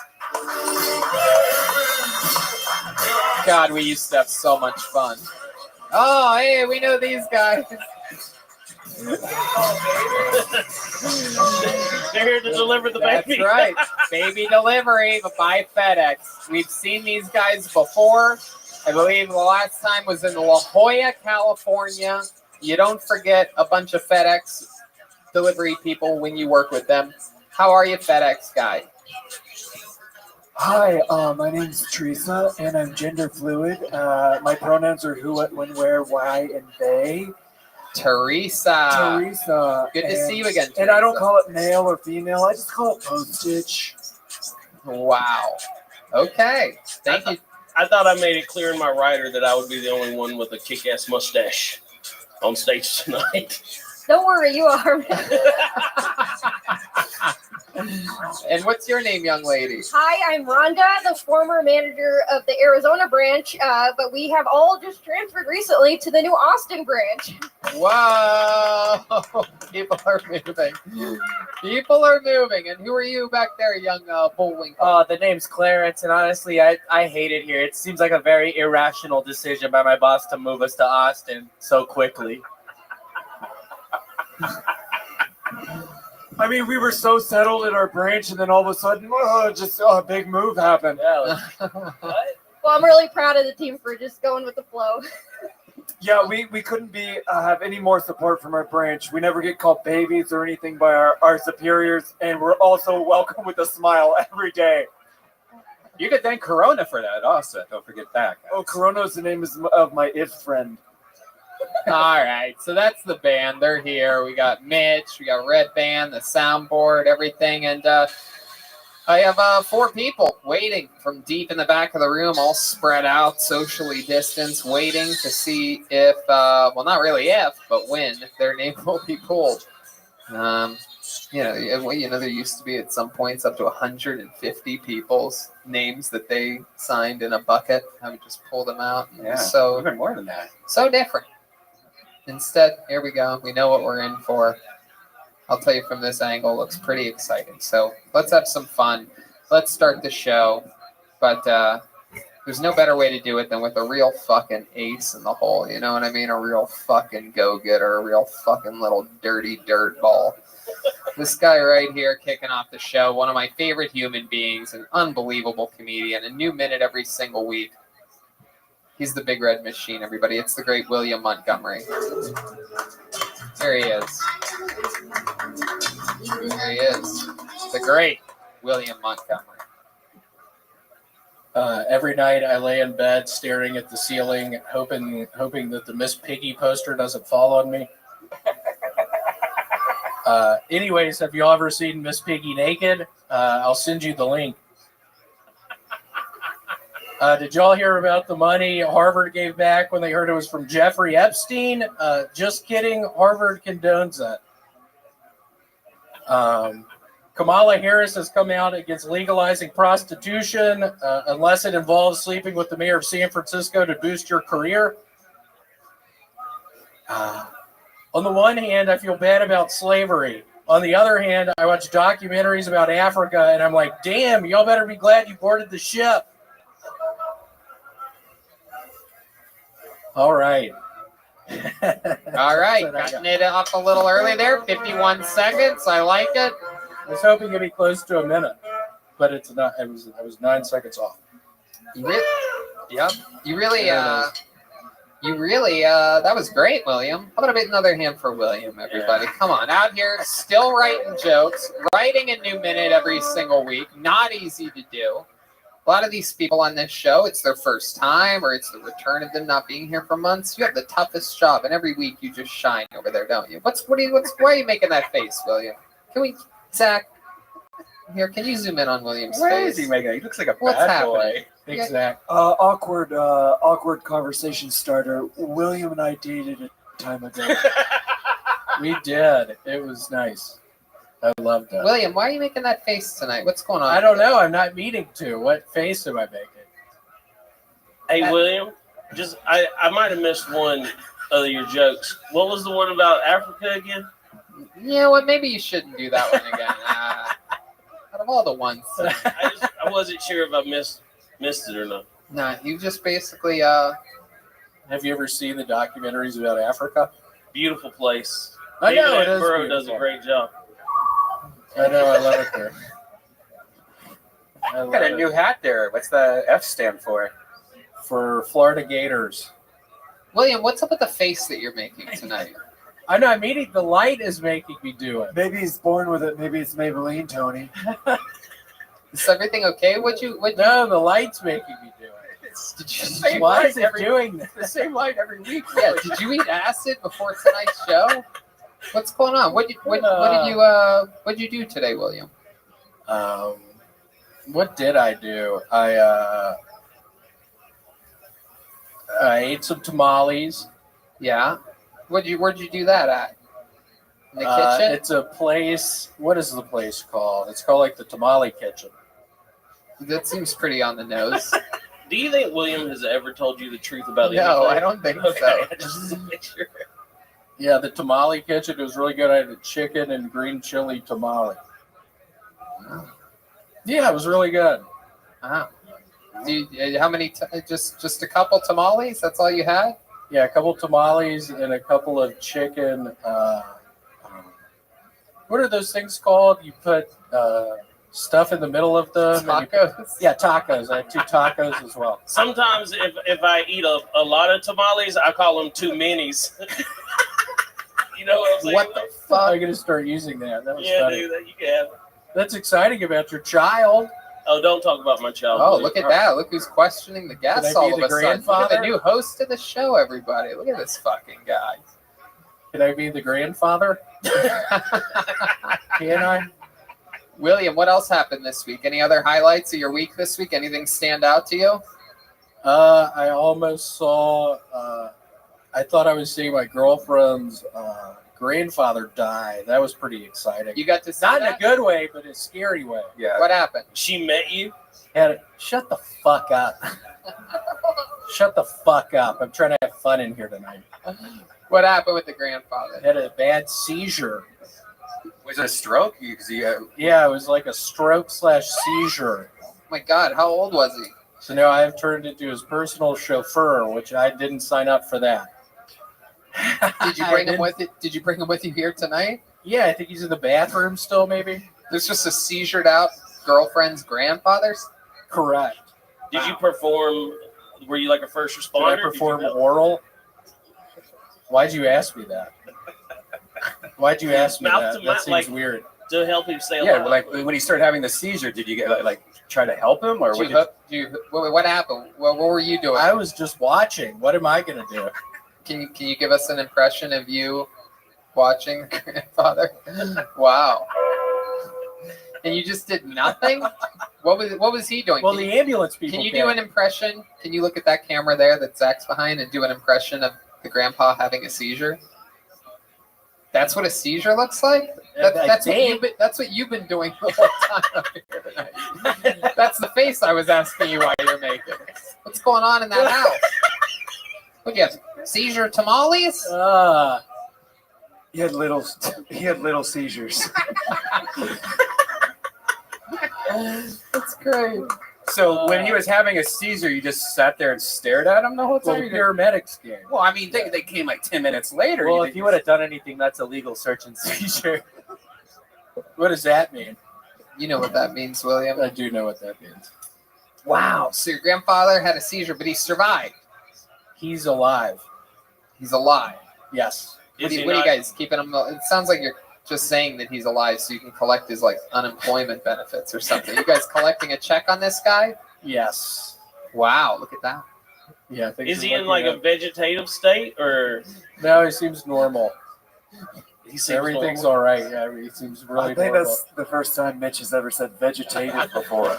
God, we used to have so much fun. Oh, hey, we know these guys. They're here to deliver the baby. That's right. Baby delivery by FedEx. We've seen these guys before. I believe the last time was in La Jolla, California. You don't forget a bunch of FedEx delivery people when you work with them. How are you, FedEx guy? Hi, my name's Teresa, and I'm gender fluid. My pronouns are who, what, when, where, why, and they. Teresa. Good to see you again, Teresa. And I don't call it male or female. I just call it postage. Wow. Okay. Thank you. I thought I made it clear in my writer that I would be the only one with a kick-ass mustache on stage tonight. Don't worry, you are. And what's your name, young lady? Hi, I'm Rhonda, the former manager of the Arizona branch, but we have all just transferred recently to the new Austin branch. Wow. People are moving. People are moving. And who are you back there, young Bullwinkle? The name's Clarence, and honestly, I hate it here. It seems like a very irrational decision by my boss to move us to Austin so quickly. I mean, we were so settled in our branch, and then all of a sudden, just a big move happened. Yeah. Well, I'm really proud of the team for just going with the flow. Yeah, we couldn't have any more support from our branch. We never get called babies or anything by our superiors, and we're also welcome with a smile every day. You could thank Corona for that also. Don't forget that, guys. Oh, Corona's the name of my if friend. All right, so that's the band. They're here. We got Mitch, we got Red Band, the soundboard, everything, and I have 4 people waiting from deep in the back of the room, all spread out, socially distanced, waiting to see if, well, not really if, but when their name will be pulled. You know, there used to be at some points up to 150 people's names that they signed in a bucket. I would just pull them out. Yeah, so even more than that. So different. Instead, here we go. We know what we're in for. I'll tell you from this angle, looks pretty exciting. So let's have some fun. Let's start the show. But there's no better way to do it than with a real fucking ace in the hole. You know what I mean? A real fucking go-getter, a real fucking little dirty dirt ball. This guy right here kicking off the show, one of my favorite human beings, an unbelievable comedian, a new minute every single week. He's the Big Red Machine, everybody. It's the great William Montgomery. There he is. There he is. The great William Montgomery. Every night I lay in bed staring at the ceiling, hoping that the Miss Piggy poster doesn't fall on me. Anyways, have you all ever seen Miss Piggy naked? I'll send you the link. Did y'all hear about the money Harvard gave back when they heard it was from Jeffrey Epstein? Just kidding. Harvard condones that. Kamala Harris has come out against legalizing prostitution unless it involves sleeping with the mayor of San Francisco to boost your career. On the one hand, I feel bad about slavery. On the other hand, I watch documentaries about Africa, and I'm like, damn, y'all better be glad you boarded the ship. All right. All right, cutting it up a little early there. 51 seconds. I like it. I was hoping it'd be close to a minute, but it's not. I was 9 seconds off. Yep. You really. That was great, William. How about a bit another hand for William, everybody? Come on, out here, still writing jokes, writing a new minute every single week. Not easy to do. A lot of these people on this show, it's their first time or it's the return of them not being here for months. You have the toughest job, and every week you just shine over there, don't you? Why are you making that face, William? Can we, Zach? Here, can you zoom in on William's What face? is he making? He looks like a What's bad happening? boy. Exactly. Awkward conversation starter. William and I dated a time ago. We did. It was nice. I loved that. William, why are you making that face tonight? What's going on? I don't know. I'm not meaning to. What face am I making? Hey, William, I might have missed one of your jokes. What was the one about Africa again? You know what? Maybe you shouldn't do that one again. Out of all the ones. I wasn't sure if I missed it or not. No, you just basically. Have you ever seen the documentaries about Africa? Beautiful place. I know, David it is Attenborough does a beautiful. great job. I know. I love it there. I got a new hat there. What's the F stand for? For Florida Gators. William, what's up with the face that you're making tonight? I know. I'm eating. The light is making me do it. Maybe he's born with it. Maybe it's Maybelline, Tony. Is everything okay? No, the light's making me do it. Did you, Why is it doing this? The same light every week. Yeah. Did you eat acid before tonight's show? What's going on? What did you do today, William? What did I do? I ate some tamales. Yeah. Where'd you do that at? In the kitchen? It's a place. What is the place called? It's called like the Tamale Kitchen. That seems pretty on the nose. Do you think William has ever told you the truth about No, anything? I don't think Okay, so. just to make sure. Yeah, the Tamale Kitchen. It was really good. I had a chicken and green chili tamale. Yeah, it was really good. Wow. How many? Just a couple tamales? That's all you had? Yeah, a couple tamales and a couple of chicken. What are those things called? You put stuff in the middle of them. Tacos? Yeah, tacos. I had 2 tacos as well. Sometimes if I eat a lot of tamales, I call them too minis. You know what I'm saying? What the fuck? I'm going to start using that. That was Yeah, funny. dude, you can have it. That's exciting about your child. Oh, don't talk about my child. Oh, please. look at that. Look who's questioning the guests Can I be all of the a sudden. Look at the grandfather? new host of the show, everybody. Look at this fucking guy. Can I be the grandfather? Can I? William, what else happened this week? Any other highlights of your week this week? Anything stand out to you? I almost saw. I thought I was seeing my girlfriend's grandfather die. That was pretty exciting. You got to see Not in that? a good way, but a scary way. Yeah. What happened? She met you? Shut the fuck up. Shut the fuck up. I'm trying to have fun in here tonight. What happened with the grandfather? Had a bad seizure. Was it a stroke? Yeah, it was like a stroke/seizure. Oh my God, how old was he? So now I have turned into his personal chauffeur, which I didn't sign up for that. Did you bring him with it? Did you bring him with you here tonight? Yeah, I think he's in the bathroom still, maybe. There's just a seizured out girlfriend's grandfather? Correct. Did you perform? Were you like a first Did responder? I perform oral? Why'd you ask me that? Why'd you ask me Mouth that? to That mouth, seems like- weird. To help him stay Yeah, alive. like when he started having the seizure, did you get like try to help him or What happened? What were you doing? I was just watching. What am I going to do? Can you give us an impression of you watching grandfather? Wow. And you just did nothing? What was he doing? Well, the ambulance people Can you came. do an impression? Can you look at that camera there that Zach's behind and do an impression of the grandpa having a seizure? That's what a seizure looks like? That's what you've been doing the whole time up here tonight. That's the face I was asking you why you're making. What's going on in that house? What do you have? Seizure tamales? He had little seizures. That's great. So when he was having a seizure, you just sat there and stared at him the whole Well, time? the paramedics came. Well, I mean, they came like 10 minutes later. Well, You if didn't- you would have done anything, that's a legal search and seizure. What does that mean? You know what that means, William. I do know what that means. Wow. So your grandfather had a seizure, but he survived. He's alive. He's alive. Yes. What are you guys keeping him? It sounds like you're just saying that he's alive so you can collect his like unemployment benefits or something. You guys collecting a check on this guy? Yes. Wow, look at that. Yeah. Is he in like a vegetative state or? No, he seems normal. Everything's all right. Yeah, he seems really I think normal. that's the first time Mitch has ever said vegetative before.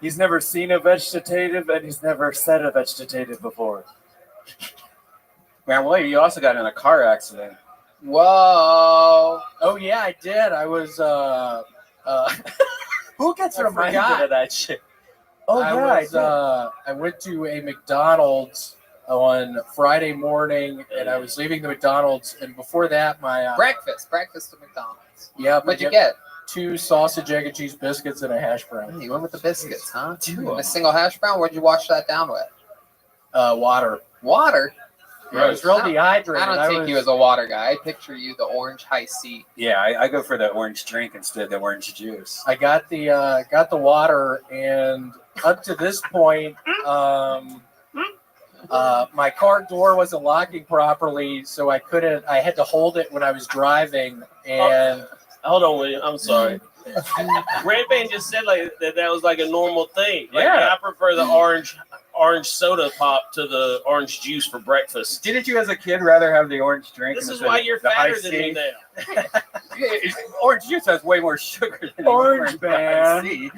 He's never seen a vegetative, and he's never said a vegetative before. Man, well, you also got in a car accident. Whoa. Oh yeah, I did. I was Who gets I reminded forgot. of that shit? I went to a McDonald's on Friday morning, and I was leaving the McDonald's, and before that, my breakfast at McDonald's. Yeah, What'd you get? 2 sausage, egg, and cheese biscuits and a hash brown. You went with the biscuits, huh? Two. A single hash brown. What'd you wash that down with? Water. Water. Yeah, I was real dehydrated. I don't take you as a water guy. I picture you the orange high C. Yeah, I go for the orange drink instead of the orange juice. I got the water, and up to this point, my car door wasn't locking properly, so I couldn't. I had to hold it when I was driving, and hold on, William. I'm sorry. Red Band just said like that was like a normal thing. Like, Yeah. I prefer the orange soda pop to the orange juice for breakfast. Didn't you as a kid rather have the orange drink? This is instead why of you're the fatter high than C? me now. Orange juice has way more sugar than Orange the high Band. C.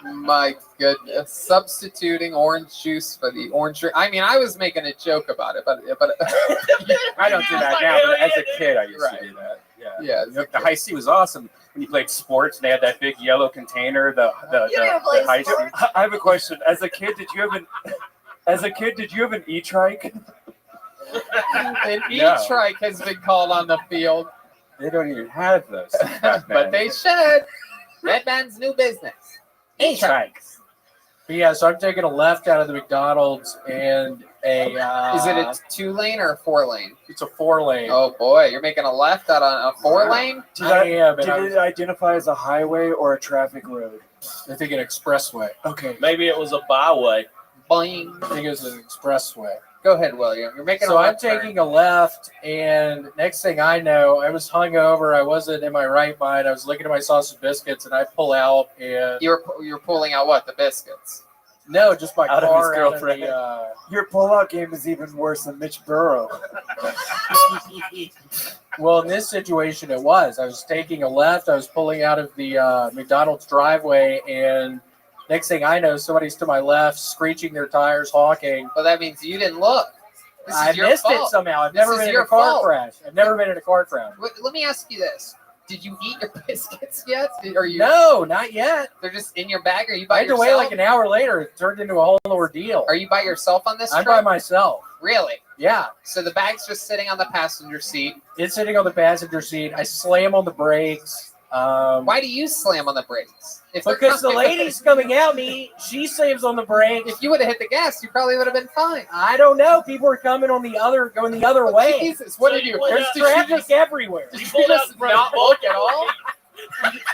My goodness, substituting orange juice for the orange drink. I mean, I was making a joke about it, but I don't do that now, but as a kid, I used to do that. Yeah, the high C was awesome when you played sports. And they had that big yellow container. The high C. I have a question. As a kid, did you have an e-trike? An No. e-trike has been called on the field. They don't even have those, back But then. they should. Red Band's new business. E-trikes. But yeah, so I'm taking a left out of the McDonald's, and Is it a 2-lane or a 4-lane? It's a 4-lane. Oh boy, you're making a left out on a 4-lane? Did it identify as a highway or a traffic road? I think an expressway. Okay. Maybe it was a byway. Boing. I think it was an expressway. Go ahead, William. You're making So a I'm left turn. taking a left, and next thing I know, I was hungover. I wasn't in my right mind. I was looking at my sausage biscuits, and I pull out, and You're pulling out what? The biscuits. no, just my Out of car his out of girlfriend. the, Your pullout game is even worse than Mitch Burrow. Well, in this situation, it was. I was taking a left. I was pulling out of the McDonald's driveway, and next thing I know, somebody's to my left, screeching their tires, honking. Well, that means you didn't look. This is I your missed fault. it somehow. I've This never is been in your a car fault. crash. I've never been in a car crash. Let me ask you this: did you eat your biscuits yet? Are you? No, not yet. They're just in your bag. Are you I by had to yourself? wait like an hour later. It turned into a whole ordeal. Are you by yourself on this I'm trip? by myself. Really? Yeah. So the bag's just sitting on the passenger seat. It's sitting on the passenger seat. I slam on the brakes. Why do you slam on the brakes? If they're Because the coming- lady's coming at me. She slams on the brakes. If you would have hit the gas, you probably would have been fine. I don't know. People are coming going the other way. Jesus, what did you? There's Did you traffic just everywhere. did you just not look at all?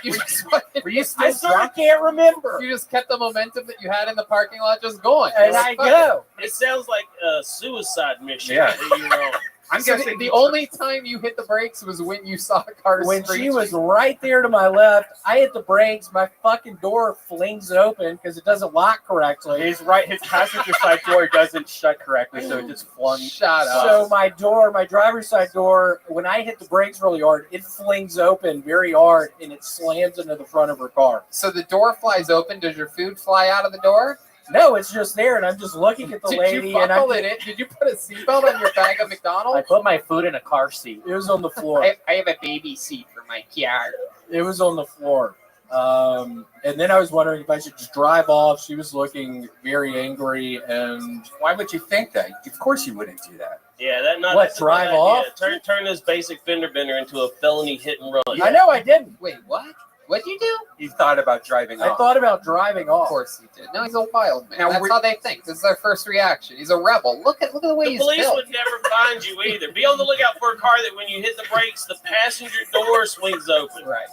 You just, Were you still I can't remember. You just kept the momentum that you had in the parking lot just going. And I go. It sounds like a suicide mission. Yeah. that you're on. I'm guessing the only time you hit the brakes was when you saw a car When she screeching. was right there to my left, I hit the brakes. My fucking door flings open because it doesn't lock correctly. His passenger side door doesn't shut correctly, so it just flung. Shut up. So my driver's side door, when I hit the brakes really hard, it flings open very hard and it slams into the front of her car. So the door flies open. Does your food fly out of the door? No, it's just there, and I'm just looking at the Did lady. you and buckle it in? Did you put a seatbelt on your bag of McDonald's? I put my food in a car seat. It was on the floor. I have a baby seat for my car. It was on the floor. And then I was wondering if I should just drive off. She was looking very angry, and Why would you think that? Of course you wouldn't do that. Yeah, that not What, that's a drive bad off? idea. Turn this basic fender bender into a felony hit and run. I know I didn't. Wait, what? What'd you do? He thought about driving I off. thought about driving Of off. course he did. No, he's a wild man. Now, That's how they think. This is their first reaction. He's a rebel. Look at the way The he's police built. would never find you either. Be on the lookout for a car that when you hit the brakes, the passenger door swings open. Right.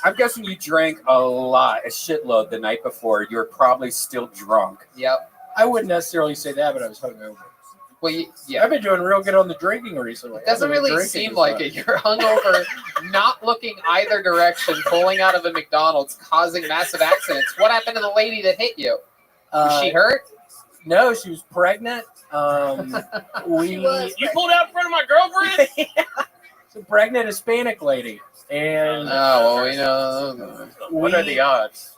I'm guessing you drank a shitload the night before. You were probably still drunk. Yep. I wouldn't necessarily say that, but I was hungover. Well, yeah. I've been doing real good on the drinking recently. It doesn't I've been really drinking seem as like much. it. You're hungover, not looking either direction, pulling out of a McDonald's, causing massive accidents. What happened to the lady that hit you? Was she hurt? No, she was pregnant. You pulled out in front of my girlfriend? It's a pregnant Hispanic lady. And we know. What are the odds?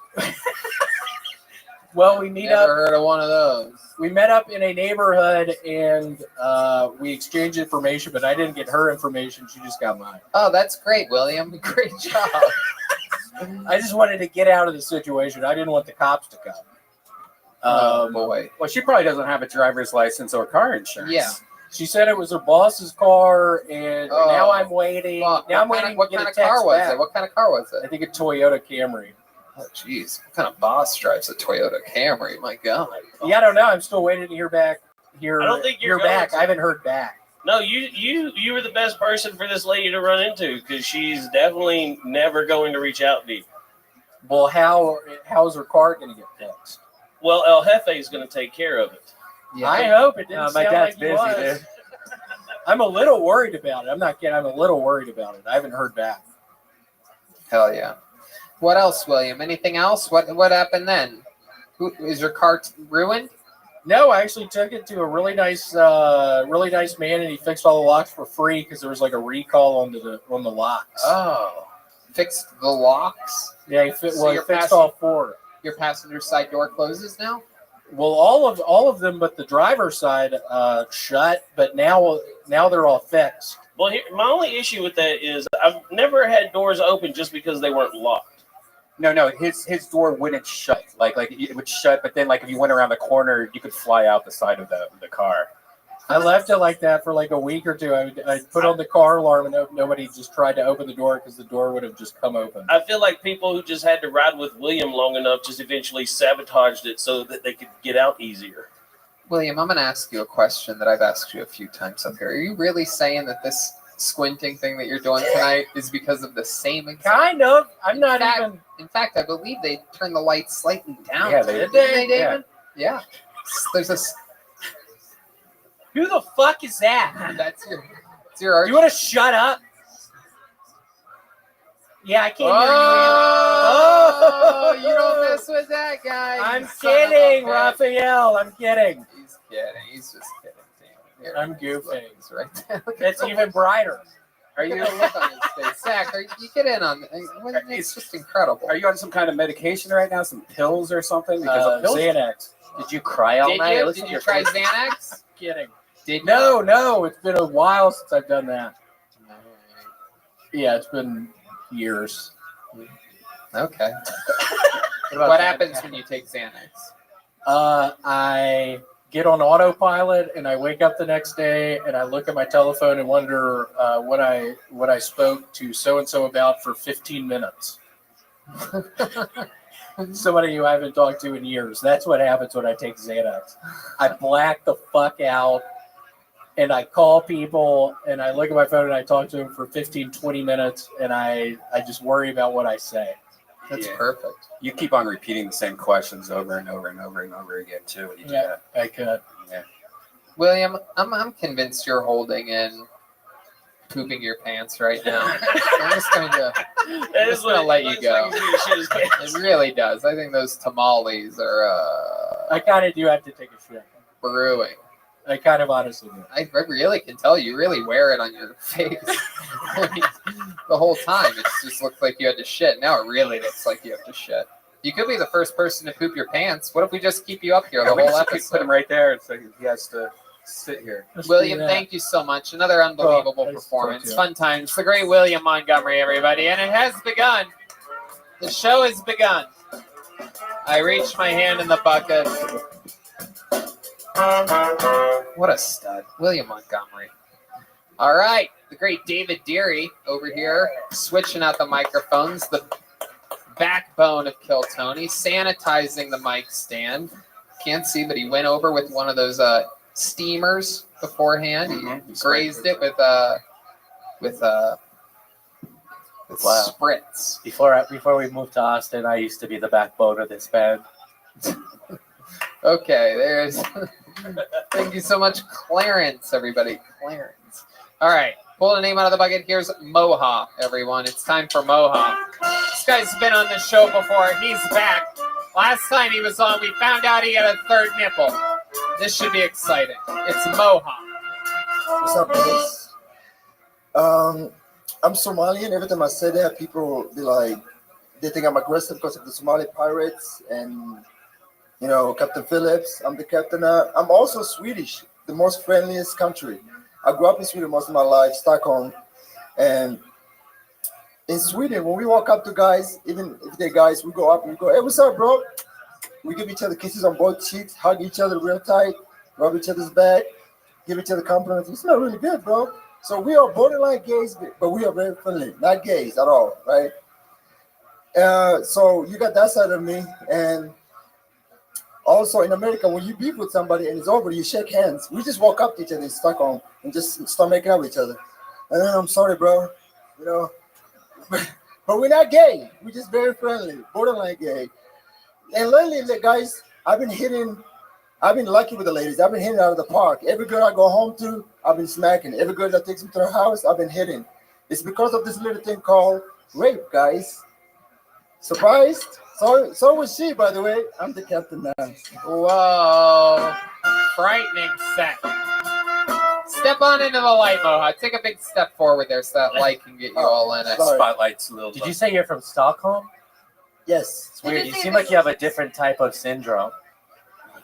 Well, we meet Never up. heard of one of those. We met up in a neighborhood and we exchanged information, but I didn't get her information. She just got mine. Oh, that's great, William. Great job. I just wanted to get out of the situation. I didn't want the cops to come. Boy. Well, she probably doesn't have a driver's license or car insurance. Yeah. She said it was her boss's car, and now I'm waiting. Fuck. Now I'm What waiting kind to get of a text car was back. it? What kind of car was it? I think a Toyota Camry. Oh, jeez. What kind of boss drives a Toyota Camry? My God. Yeah, I don't know. I'm still waiting to hear back. I don't think you're hear back. going to. I haven't heard back. No, you were the best person for this lady to run into because she's definitely never going to reach out to you. Well, how's her car going to get fixed? Well, El Jefe is going to take care of it. Yeah. I hope it didn't my sound dad's like he busy, was. dude. I'm a little worried about it. I'm not kidding. I'm a little worried about it. I haven't heard back. Hell yeah. What else, William? Anything else? What happened then? Is your car ruined? No, I actually took it to a really nice man, and he fixed all the locks for free because there was like a recall on the locks. Oh, fixed the locks? Yeah, he fixed all four. Your passenger side door closes now? Well, all of them, but the driver's side shut. But now they're all fixed. Well, my only issue with that is I've never had doors open just because they weren't locked. No, his door wouldn't shut. Like it would shut, but then like if you went around the corner, you could fly out the side of the car. I left it like that for like a week or two. I put on the car alarm, and nobody just tried to open the door because the door would have just come open. I feel like people who just had to ride with William long enough just eventually sabotaged it so that they could get out easier. William, I'm going to ask you a question that I've asked you a few times up here. Are you really saying that this squinting thing that you're doing tonight is because of the same exact? Kind of. I'm not even. In fact, I believe they turned the lights slightly down. Yeah, they did, did. David? Yeah. There's a. Who the fuck is that? That's your. Do you want to shut up? Yeah, I can't Oh, you don't mess with that guy. I'm kidding, Raphael. I'm kidding. He's kidding. He's just kidding. Damn. I'm goofing. He's right there. It's even brighter. Are you? Look on his face, Zach. You get in on? It's just incredible. Are you on some kind of medication right now? Some pills or something? Because pills, Xanax. Did you cry all night? Did you try Xanax? Kidding. Did No. It's been a while since I've done that. Yeah, it's been years. Okay. What happens when you take Xanax? I get on autopilot and I wake up the next day and I look at my telephone and wonder what I spoke to so and so about for 15 minutes. Somebody who I haven't talked to in years. That's what happens when I take Xanax. I black the fuck out and I call people and I look at my phone and I talk to them for 15, 20 minutes and I just worry about what I say. That's perfect. You keep on repeating the same questions over and over and over and over again too. When you do that. I could. Yeah. William, I'm convinced you're holding in pooping your pants right now. I'm just going to let you go. It really does. I think those tamales are. I kind of do have to take a shit. Brewing. I kind of honestly do. I really can tell you really wear it on your face. I mean, the whole time it just looked like you had to shit. Now it really looks like you have to shit. You could be the first person to poop your pants. What if we just keep you up here the whole episode? Put him right there, so he has to sit here. William, thank you so much. Another unbelievable performance. Fun times. The great William Montgomery, everybody. And it has begun. The show has begun. I reached my hand in the bucket. What a stud. William Montgomery. All right. The great David Deary over here switching out the microphones. The backbone of Kill Tony, sanitizing the mic stand. Can't see, but he went over with one of those steamers beforehand. He grazed it with spritz. Before we moved to Austin, I used to be the backbone of this band. Okay, there's. Thank you so much, Clarence, everybody. Clarence. All right, pull the name out of the bucket. Here's Moha, everyone. It's time for Moha. This guy's been on the show before. He's back. Last time he was on, we found out he had a third nipple. This should be exciting. It's Moha. What's up, guys? I'm Somalian. Every time I say that, people be like, they think I'm aggressive because of the Somali pirates and, you know, Captain Phillips. I'm the captain. I'm also Swedish, the most friendliest country. I grew up in Sweden most of my life, Stockholm. And in Sweden, when we walk up to guys, even if they're guys, we go up and we go, hey, what's up, bro? We give each other kisses on both cheeks, hug each other real tight, rub each other's back, give each other compliments. You smell really good, bro. So we are borderline gays, but we are very friendly. Not gays at all, right? So you got that side of me. And also in America, when you beef with somebody and it's over, you shake hands. We just walk up to each other in Stockholm and just start making out with each other. And then I'm sorry, bro. You know, but we're not gay. We're just very friendly, borderline gay. And lately, guys, I've been lucky with the ladies. I've been hitting out of the park. Every girl I go home to, I've been smacking. Every girl that takes me to her house, I've been hitting. It's because of this little thing called rape, guys. Surprised? So was she, by the way. I'm the captain now. Whoa. Frightening set. Step on into the light, Moha. Take a big step forward there so that light can get you all in it. Spotlight's a little. Did you say you're from Stockholm? Yes. It's weird. You seem like you have a different type of syndrome.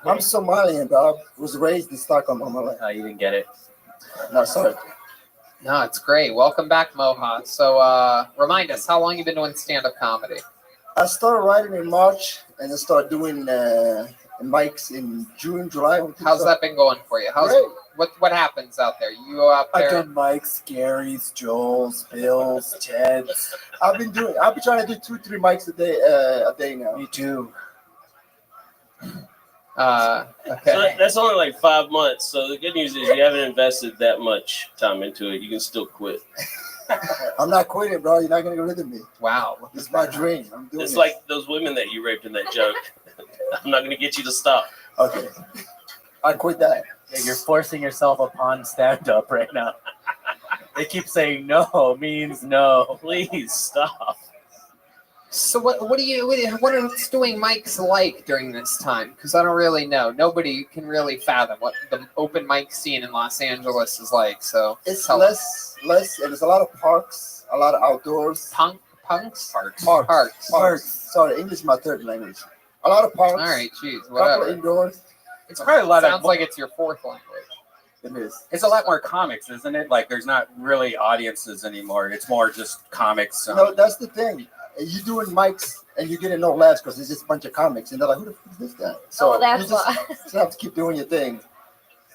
I'm Somalian, dog. Was raised in Stockholm all my life. Oh, you didn't get it. No, sorry. No, it's great. Welcome back, Moha. So remind us, how long you been doing stand-up comedy? I started writing in March and I started doing mics in June, July. How's that been going for you? What happens out there? You go out there. I've done Mike's, Gary's, Joel's, Bill's, Ted's. I've been trying to do 2-3 mics a day now. Me too. Okay. So that's only like 5 months. So the good news is you haven't invested that much time into it. You can still quit. I'm not quitting, bro. You're not gonna get rid of me. Wow. It's my dream. I'm doing It's it. like those women that you raped in that joke. I'm not going to get you to stop. Okay. I quit that. Yeah, you're forcing yourself upon stand-up right now. They keep saying no means no. Please stop. So what are doing mics like during this time? Because I don't really know. Nobody can really fathom what the open mic scene in Los Angeles is like. So it's less, and there's a lot of parks, a lot of outdoors. Punks? Parks. Sorry, English is my third language. A lot of parks. All right, geez, Couple whatever. indoors. It's probably a lot Sounds like it's your fourth language. It is. It's a lot more comics, isn't it? Like there's not really audiences anymore. It's more just comics. No, that's the thing. You're doing mics and you're getting no laughs because it's just a bunch of comics, and they're like, "Who the fuck is this guy?" So that's you just have to keep doing your thing.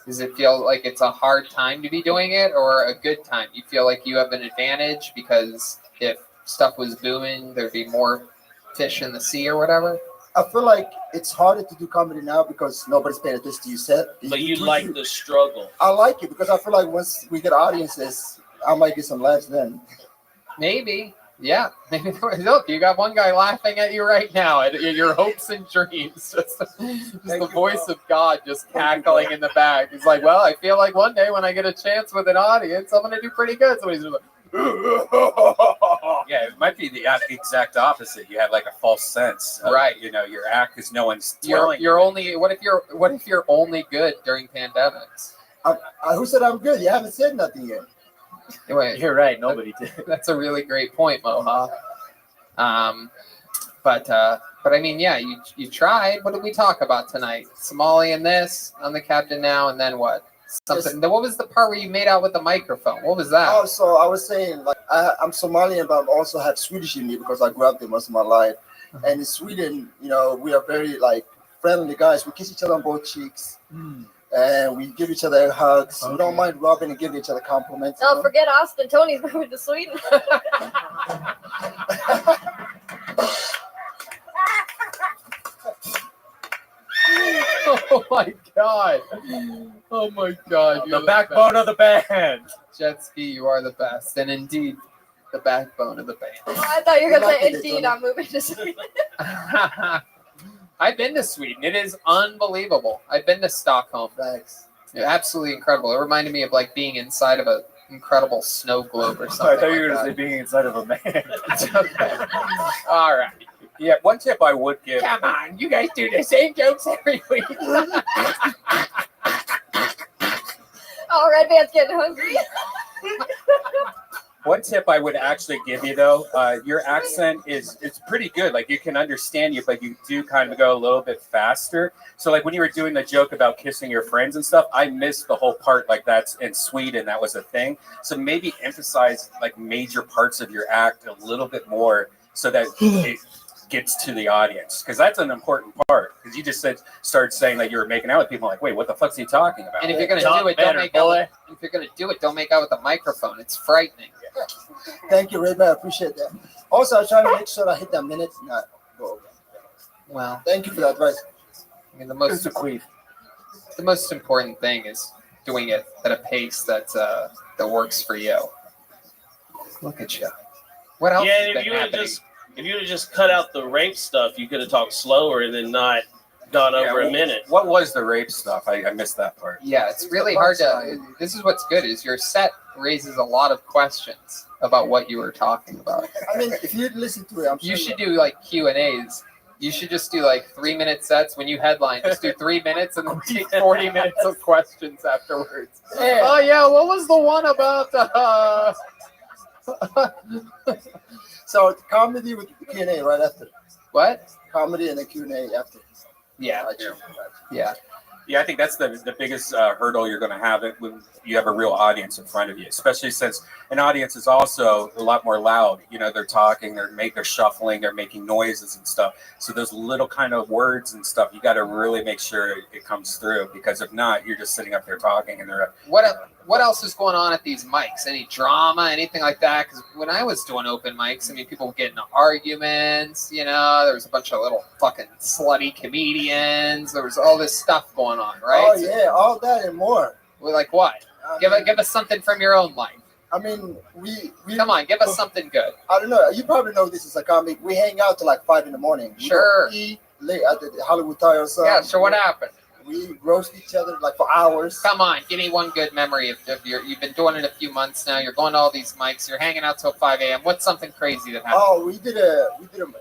Does it feel like it's a hard time to be doing it or a good time? You feel like you have an advantage because if stuff was booming, there'd be more fish in the sea or whatever? I feel like it's harder to do comedy now because nobody's paying attention to your set. But you like the struggle. I like it because I feel like once we get audiences, I might get some laughs then. Maybe. Yeah. Maybe. Look, you got one guy laughing at you right now at your hopes and dreams. Just the voice of God just cackling in the back. He's like, well, I feel like one day when I get a chance with an audience, I'm going to do pretty good. So he's like, yeah, it might be the exact opposite. You have like a false sense, of, right? You know, your act is no one's. You're only. What if you're only good during pandemics? Who said I'm good? You haven't said nothing yet. Anyway, you're right. Nobody did. That's a really great point, Moha. But I mean, yeah, you tried. What did we talk about tonight? Somali and this. I'm the captain now, and then what? Something. What was the part where you made out with the microphone? What was that? Oh, so I was saying, like, I'm Somalian, but I also have Swedish in me because I grew up there most of my life. And in Sweden, you know, we are very like friendly guys. We kiss each other on both cheeks, and we give each other hugs. Okay. We don't mind rubbing and giving each other compliments. Don't forget Austin. Tony's moving to Sweden. Oh my god! Oh my god! The backbone of the band. Jet Ski, you are the best, and indeed, the backbone of the band. Oh, I thought you were gonna say, "Indeed, I'm moving to Sweden." I've been to Sweden. It is unbelievable. I've been to Stockholm. Thanks. Absolutely incredible. It reminded me of like being inside of an incredible snow globe or something. I thought you were going to say being inside of a man. All right. Yeah, one tip I would give. Come on, you guys do the same jokes every week. Oh, Red Band's getting hungry. One tip I would actually give you though, your accent it's pretty good. Like you can understand you, but you do kind of go a little bit faster. So like when you were doing the joke about kissing your friends and stuff, I missed the whole part. Like that's in Sweden, that was a thing. So maybe emphasize like major parts of your act a little bit more so that it gets to the audience, because that's an important part. Because you just started saying that you were making out with people, like, wait, what the fuck's he talking about? And if you're gonna do it, don't make out. If you're gonna do it, don't make out with a microphone. It's frightening. Thank you, Rabbi. I appreciate that. Also, I was trying to make sure I hit that minute, not go over. Well, thank you for the advice. I mean, the most important thing is doing it at a pace that works for you. Look at you. What else? Yeah, has and been happening? if you would have just cut out the rape stuff, you could have talked slower and then not gone over a minute. What was the rape stuff? I missed that part. Yeah, it's really hard to. This is what's good is your set raises a lot of questions about what you were talking about. I mean, if you listen to it, you should do like Q&As. You should just do like 3-minute sets when you headline. Just do 3 minutes and then take 40 minutes of questions afterwards. Yeah. Oh yeah, what was the one about? So comedy with the Q&A right after. What? Comedy and the Q&A after. Yeah. Yeah. Yeah, I think that's the biggest hurdle you're going to have it when you have a real audience in front of you, especially since an audience is also a lot more loud. You know, they're talking, they're shuffling, they're making noises and stuff. So those little kind of words and stuff, you got to really make sure it comes through, because if not, you're just sitting up there talking and they're What else is going on at these mics? Any drama, anything like that? Because when I was doing open mics, I mean, people would get into arguments, you know, there was a bunch of little fucking slutty comedians. There was all this stuff going on, right? Oh, yeah, all that and more. Well, like what? Give us something from your own life. I mean, we come on, give us something good. I don't know. You probably know this is a comic. We hang out till like 5 a.m. We Sure. don't eat late at the Hollywood Thai or something. Yeah, so what happened? We roast each other like for hours. Come on, give me one good memory of you've been doing it a few months now. You're going to all these mics. You're hanging out till 5 a.m. What's something crazy that happened? Oh, we did a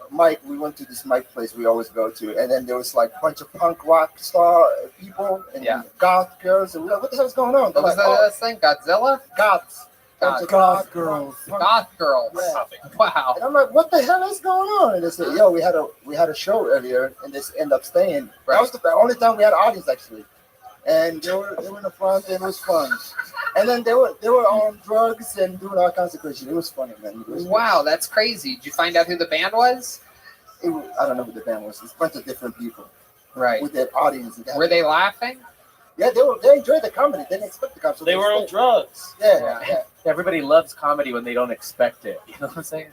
mic. We went to this mic place we always go to, and then there was like a bunch of punk rock star people and goth girls. And we're like, what the hell's going on? What was that thing? Godzilla? Goths. Goth girls. Goth girls. Yeah. Wow. And I'm like, what the hell is going on? And they said, yo, we had a show earlier, and this ended up staying. That was the only time we had an audience actually. And they were in the front, and it was fun. And then they were on drugs and doing all kinds of crazy. It was funny, man. Wow, that's crazy. Did you find out who the band was? I don't know who the band was. It's a bunch of different people. Right. With their audience. Were they laughing? Yeah, they enjoyed the comedy. They didn't expect the comedy. So they were on drugs. Yeah. Everybody loves comedy when they don't expect it. You know what I'm saying?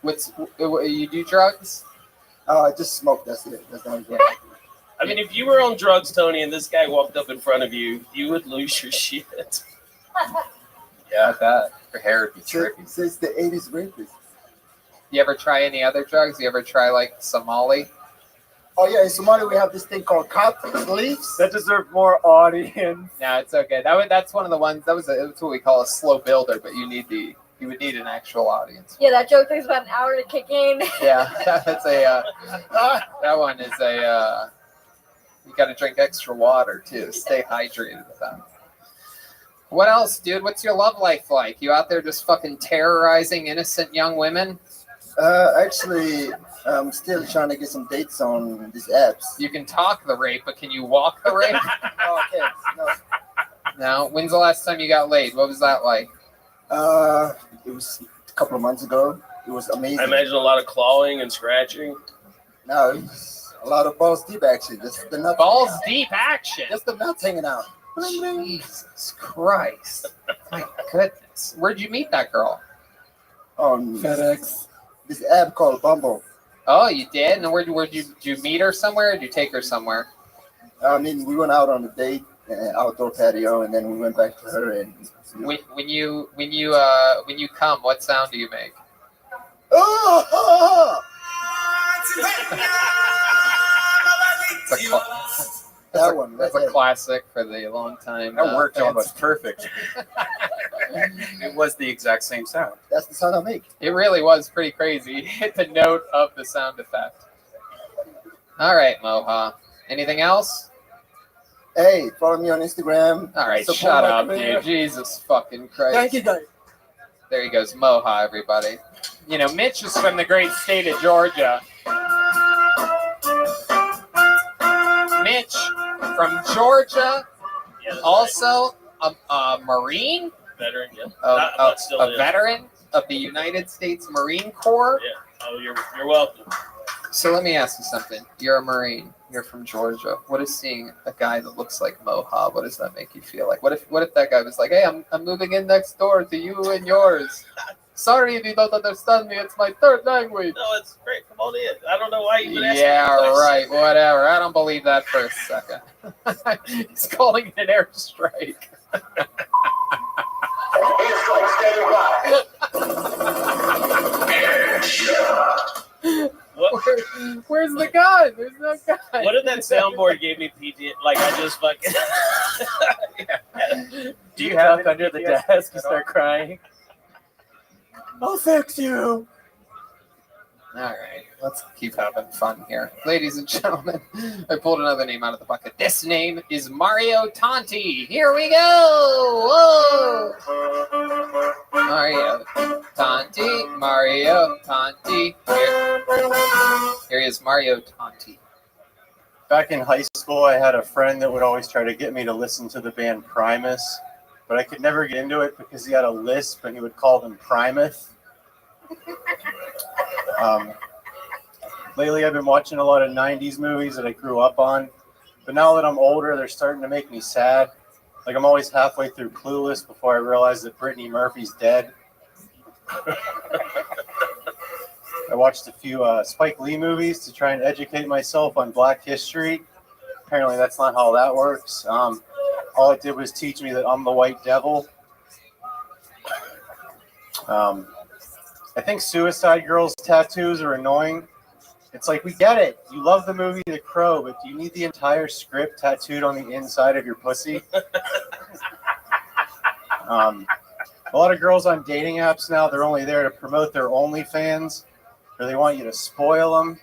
You do drugs? I just smoke. That's it. That's the only thing. I mean, if you were on drugs, Tony, and this guy walked up in front of you, you would lose your shit. Yeah, that your hair would be trippy. Since the 80s rapist. You ever try any other drugs? You ever try like Somali? Oh yeah, in Somalia we have this thing called cop leaves. That deserve more audience. No, it's okay. That's one of the ones. That's what we call a slow builder. But you would need an actual audience. Yeah, that joke takes about an hour to kick in. Yeah, that's that one is a. You got to drink extra water too. Stay hydrated with that. What else, dude? What's your love life like? You out there just fucking terrorizing innocent young women? Actually, I'm still trying to get some dates on these apps. You can talk the rape, but can you walk the rape? Oh, okay. No. When's the last time you got laid? What was that like? It was a couple of months ago. It was amazing. I imagine a lot of clawing and scratching. No, it was a lot of balls deep action. Just the nuts. Balls deep action. Just the nuts hanging out. Jesus Christ! My goodness. Where'd you meet that girl? On FedEx. This app called Bumble. Oh, you did? And where'd you meet her somewhere? Or did you take her somewhere? I mean, we went out on a date, outdoor patio, and then we went back to her. And when you come, what sound do you make? That one. That's a classic for the long time. That worked almost perfect. It was the exact same sound. That's the sound I make. It really was pretty crazy. You hit the note of the sound effect. All right, Moha. Anything else? Hey, follow me on Instagram. All right, Support shut my up, career. dude. Jesus fucking Christ. Thank you, guys. There he goes, Moha, everybody. You know, Mitch is from the great state of Georgia. Mitch from Georgia, also a Marine, Veteran, yeah. a veteran of the United States Marine Corps. Yeah. Oh, you're welcome. So let me ask you something. You're a Marine. You're from Georgia. What is seeing a guy that looks like Moha? What does that make you feel like? What if that guy was like, "Hey, I'm moving in next door to you and yours. Sorry if you don't understand me. It's my third language." No, it's great. Come on in. I don't know why you would ask me Yeah, that question. right. Whatever. I don't believe that for a second. He's calling it an airstrike. Where's the gun? There's no gun. What if that soundboard gave me PT? Like I just fucking. Do you have under the desk? You start crying. I'll fix you. All right, let's keep having fun here. Ladies and gentlemen, I pulled another name out of the bucket. This name is Mario Tonti. Here we go. Whoa. Mario Tonti. Here he is, Mario Tonti. Back in high school, I had a friend that would always try to get me to listen to the band Primus, but I could never get into it because he had a lisp and he would call them Primus. Lately, I've been watching a lot of 90s movies that I grew up on, but now that I'm older, they're starting to make me sad. Like, I'm always halfway through Clueless before I realize that Brittany Murphy's dead. I watched a few Spike Lee movies to try and educate myself on Black history. Apparently, that's not how that works. All it did was teach me that I'm the white devil. I think Suicide Girls tattoos are annoying. It's like, we get it. You love the movie The Crow, but do you need the entire script tattooed on the inside of your pussy? A lot of girls on dating apps now, they're only there to promote their OnlyFans, or they want you to spoil them.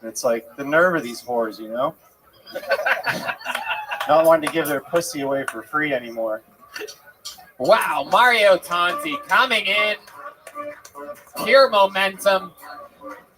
And it's like, the nerve of these whores, you know? Not wanting to give their pussy away for free anymore. Wow, Mario Tonti coming in. Pure momentum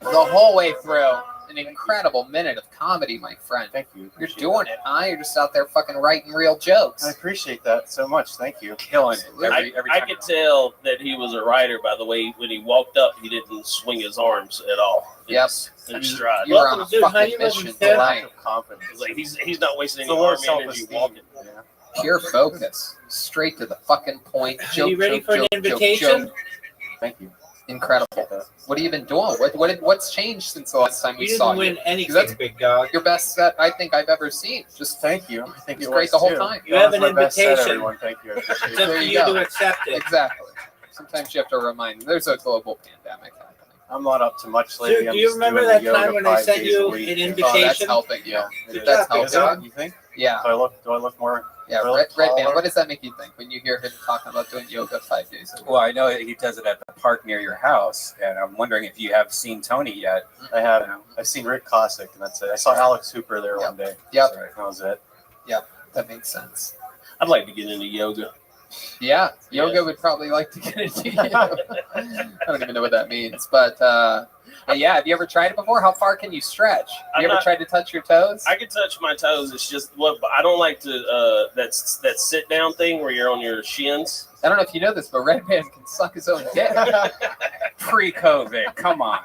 the whole way through. An incredible minute of comedy, my friend. Thank you. You're doing it, huh? You're just out there fucking writing real jokes. I appreciate that so much. Thank you. Killing it. I could tell that he was a writer by the way when he walked up, he didn't swing his arms at all. Yes. In stride. You were on a fucking mission tonight. Confidence. Like he's not wasting It's any a little arm energy self-esteem. walking. Yeah. Pure focus. Straight to the fucking point. Are you ready for an invitation? Thank you. Incredible. What have you been doing? What's changed since the last time we You saw didn't you? win anything, That's big dog. your best set I think I've ever seen. Just Thank you. I think It's it great was the whole too. time. You have an That was my best set, invitation. everyone. Thank you. I appreciate It's up it. to you you go. to accept it. Exactly. Sometimes you have to remind them. There's a global pandemic happening. I'm not up to much lately. Dude, I'm do you just remember doing that yoga time when I 5 sent days you a week. an Oh, invitation? that's helping you. Yeah. That's Is it? helping. You think? Yeah. Do I look more? Yeah, Red Band, what does that make you think when you hear him talking about doing yoga 5 days a week? Well, I know that he does it at the park near your house, and I'm wondering if you have seen Tony yet. I have. I've seen Rick Cossack, and that's it. I saw Alex Hooper there one day. Yep. That was it. Yep, that makes sense. I'd like to get into yoga. Yeah, yoga would probably like to get into you. I don't even know what that means, but yeah, have you ever tried it before? How far can you stretch? Have you ever tried to touch your toes? I can touch my toes. It's just what I don't like to that sit down thing where you're on your shins. I don't know if you know this, but Red Band can suck his own dick. Pre-COVID, come on.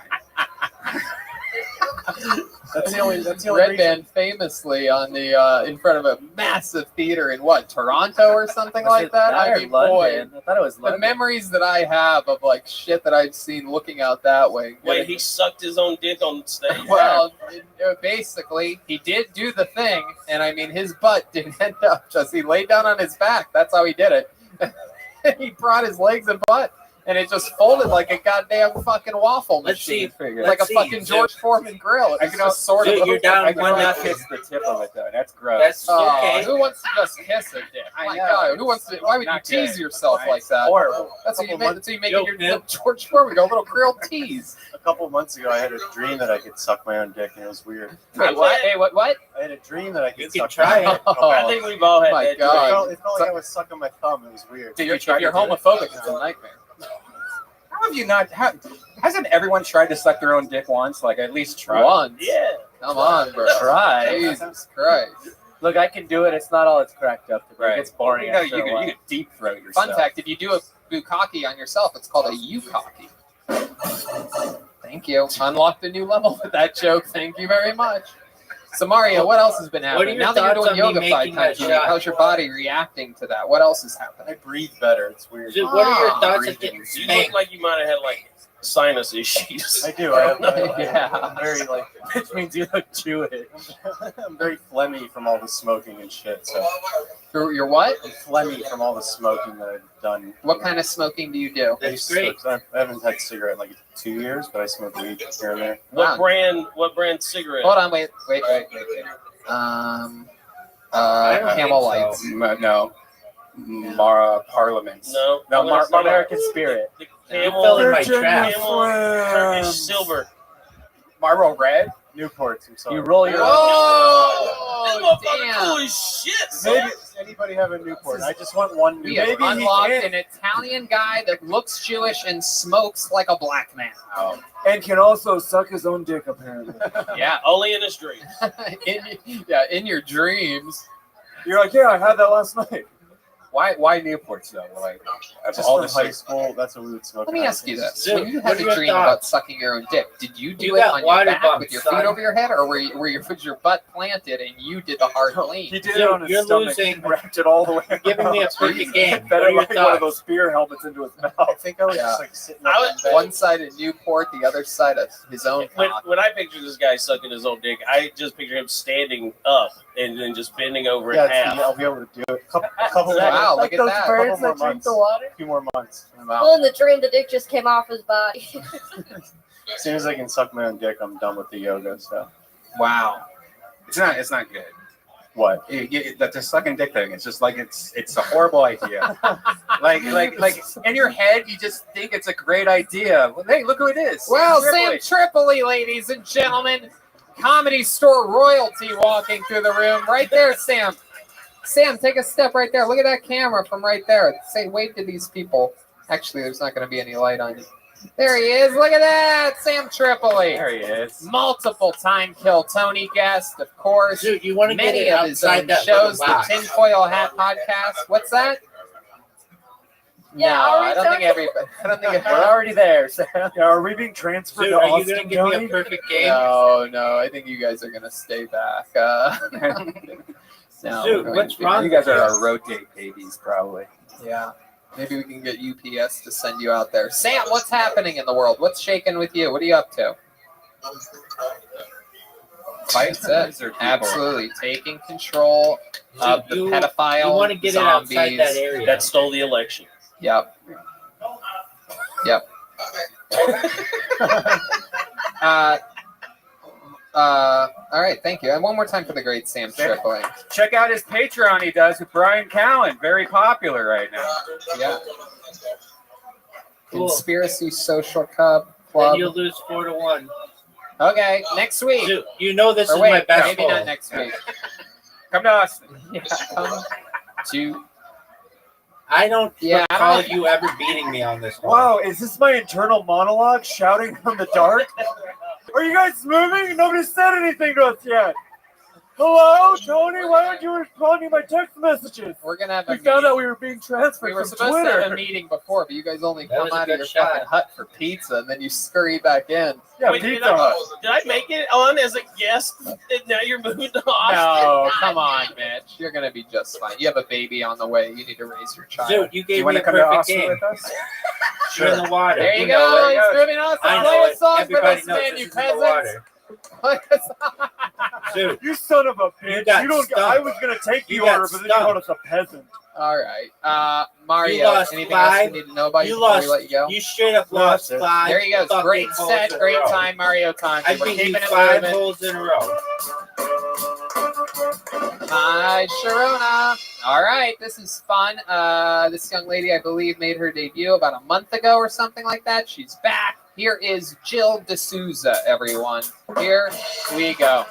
That's the only Red reason. Band famously on the in front of a massive theater in what, Toronto or something like that? I mean, boy, I thought it was the London. memories that I have of like shit that I've seen looking out that way. Wait, he sucked his own dick on stage. Well, basically, he did do the thing, and I mean, his butt didn't end up just. He laid down on his back. That's how he did it. He brought his legs and butt, and it just folded like a goddamn fucking waffle Let's see. machine, like a Let's fucking see. George Foreman grill. I It's can just sort of. Dude, you're down I can one only nothing. kiss the tip of it though. That's gross. That's Oh, okay. who wants to just kiss a dick? I My know. God, who wants to? Why would you Not tease good. yourself Right. like that? Horrible. That's what you make. That's what you make Yo, your Phil. George Foreman go a little grilled tease. A couple of months ago, I had a dream that I could suck my own dick, and it was weird. Wait, what? Hey, what? What? I had a dream that I could You can suck try my it. own Oh, I think we've all had my that. God. It felt like I was sucking my thumb. It was weird. Dude, you if try you're to do it? homophobic, it's a nightmare. How have you not? Hasn't everyone tried to suck their own dick once? Like at least try. Once. Yeah. Come on, bro. Try. Jesus Christ. Look, I can do it. It's not all it's cracked up to be. Right. It gets boring. You know, after a while. you could deep throat yourself. Fun fact: if you do a bukkake on yourself, it's called a yukake. Thank you. Unlocked a new level with that joke. Thank you very much. So Mario, what else has been What are happening? your Now that you're thoughts doing on me yoga five making times that a week, shot? how's your body reacting to that? What else is happening? I breathe better. It's weird. Dude, what are your thoughts on breathing. getting You look spanked? like you might have had like sinus issues. I do. I have, Yeah. I'm very like, Which means you look Jewish. I'm very phlegmy from all the smoking and shit. So You're what? I'm phlegmy from all the smoking that I've done. What kind of smoking do you do? I used to smoke- I haven't had a cigarette in like 2 years, but I smoke weed here and there. What Wow. brand cigarette? Hold on, wait. Camel Lights. No. Mara Parliaments. No. No, I'm gonna say American Spirit. The You Camel, fell in my trap. Camel Turkish Silver. Marlboro Red. Newports. I'm sorry. You roll your Oh, That motherfucker damn. cool as shit, son. Maybe anybody have a Newport? I just want one We have Newport. unlocked an Italian guy that looks Jewish and smokes like a black man. And can also suck his own dick, apparently. Yeah. Only in his dreams. in your dreams. You're like, yeah, I had that last night. Why Newports though? Like Just all from the high school, that's what we would smoke. Let me ask you this: Dude, when you what had are a your dream thoughts? about sucking your own dick, did you do You it got on your water back bumps, with your son. feet over your head, or were your butt planted and you did the hard lean? He did Dude, it on his you're stomach. losing. He wrapped it all the way. You're giving me a perfect game. What Better are your like one of thoughts? those beer helmets into his mouth. I think I was Yeah. just like sitting I up would- in bed. One side of Newport, the other side of his own cock. When I picture this guy sucking his own dick, I just picture him standing up and then just bending over Yeah, in half. I'll be able to do it. Couple Wow, more, look at that. birds more that drink months. the water. A few more months. Well, in the dream, the dick just came off his body. As soon as I can suck my own dick, I'm done with the yoga. So Wow. It's not good. what? The sucking dick thing. It's just like it's a horrible idea. like in your head, you just think it's a great idea. Well, hey, look who it is. Well, Tripoli. Sam Tripoli, ladies and gentlemen, Comedy Store royalty walking through the room. Right there, Sam. Sam, take a step right there. Look at that camera from right there. Say, wave to these people. Actually, there's not going to be any light on you. There he is. Look at that. Sam Tripoli. There he is. Multiple time kill Tony guest, of course. Dude, you want to get Many it of his outside own that shows, little the box. Tinfoil Hat podcast. What's that? Yeah, no, are we I don't think talking- everybody. I don't think We're already there. So. Yeah, are we being transferred Dude, to are you Austin going to give me County? a perfect game? No, I think you guys are gonna stay back. No, Dude, we're what's going wrong? You guys are our rotate babies, probably. Yeah, maybe we can get UPS to send you out there. Sam, what's happening in the world? What's shaking with you? What are you up to? Fights. That's it. Absolutely taking control of the You pedophile want to get zombies. it outside that area. That stole the election. Yep. All right, thank you. And one more time for the great Sam Tripoli. Check out his Patreon he does with Brian Callen. Very popular right now. Yeah. Cool. Conspiracy Social Club. Then you'll lose 4-1. Okay, next week. Dude, you know this Or is wait, my best maybe goal. not next week. Come to Austin. Yeah, come to. I don't Yeah, I recall don't- you ever beating me on this one. Wow, is this my internal monologue shouting from the dark? Are you guys moving? Nobody said anything to us yet. Hello, Tony? Why aren't you responding to my text messages? We're gonna have We a found meeting. out we were being transferred We were from supposed Twitter. to have a meeting before, but you guys only That come was a out of good your shot. fucking hut for pizza, and then you scurry back in. Yeah, Wait, did Pizza Hut. I make it on as a guest? And now you're moving to Austin? No, come on, Mitch. You're gonna be just fine. You have a baby on the way. You need to raise your child. Dude, you Do you gave want me to a come to perfect Austin game. with us? You're in the water. There you know go. where it He's goes. moving on. I Play know a it. song for Everybody this knows man, this you is in the peasants. water. Dude, You son of a bitch! got You don't. stumped. I was gonna take the You got order, but then you called us a peasant. All right. Mario, You lost anything else five. we need to know about you You before lost. we let you go? You straight up lost That's it. 5. There you go. fucking Great holes set, in a great row. time, Mario Conti. I We're beat keeping you it 5 moving. holes in a row. Hi, Sharona. All right, this is fun. This young lady, I believe, made her debut about a month ago or something like that. She's back. Here is Jill D'Souza, everyone. Here we go.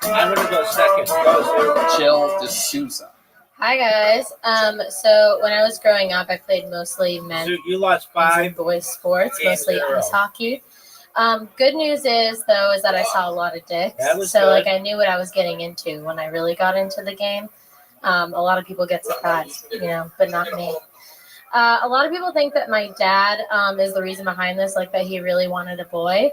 I'm gonna go second. Go, Jill D'Souza. Hi guys. So when I was growing up, I played mostly men's Zoo. You lost and 5. boys sports, games mostly in a row. ice hockey. Good news is though is that I saw a lot of dicks, That was so good. like I knew what I was getting into when I really got into the game. A lot of people get surprised, but not me. A lot of people think that my dad is the reason behind this, like that he really wanted a boy.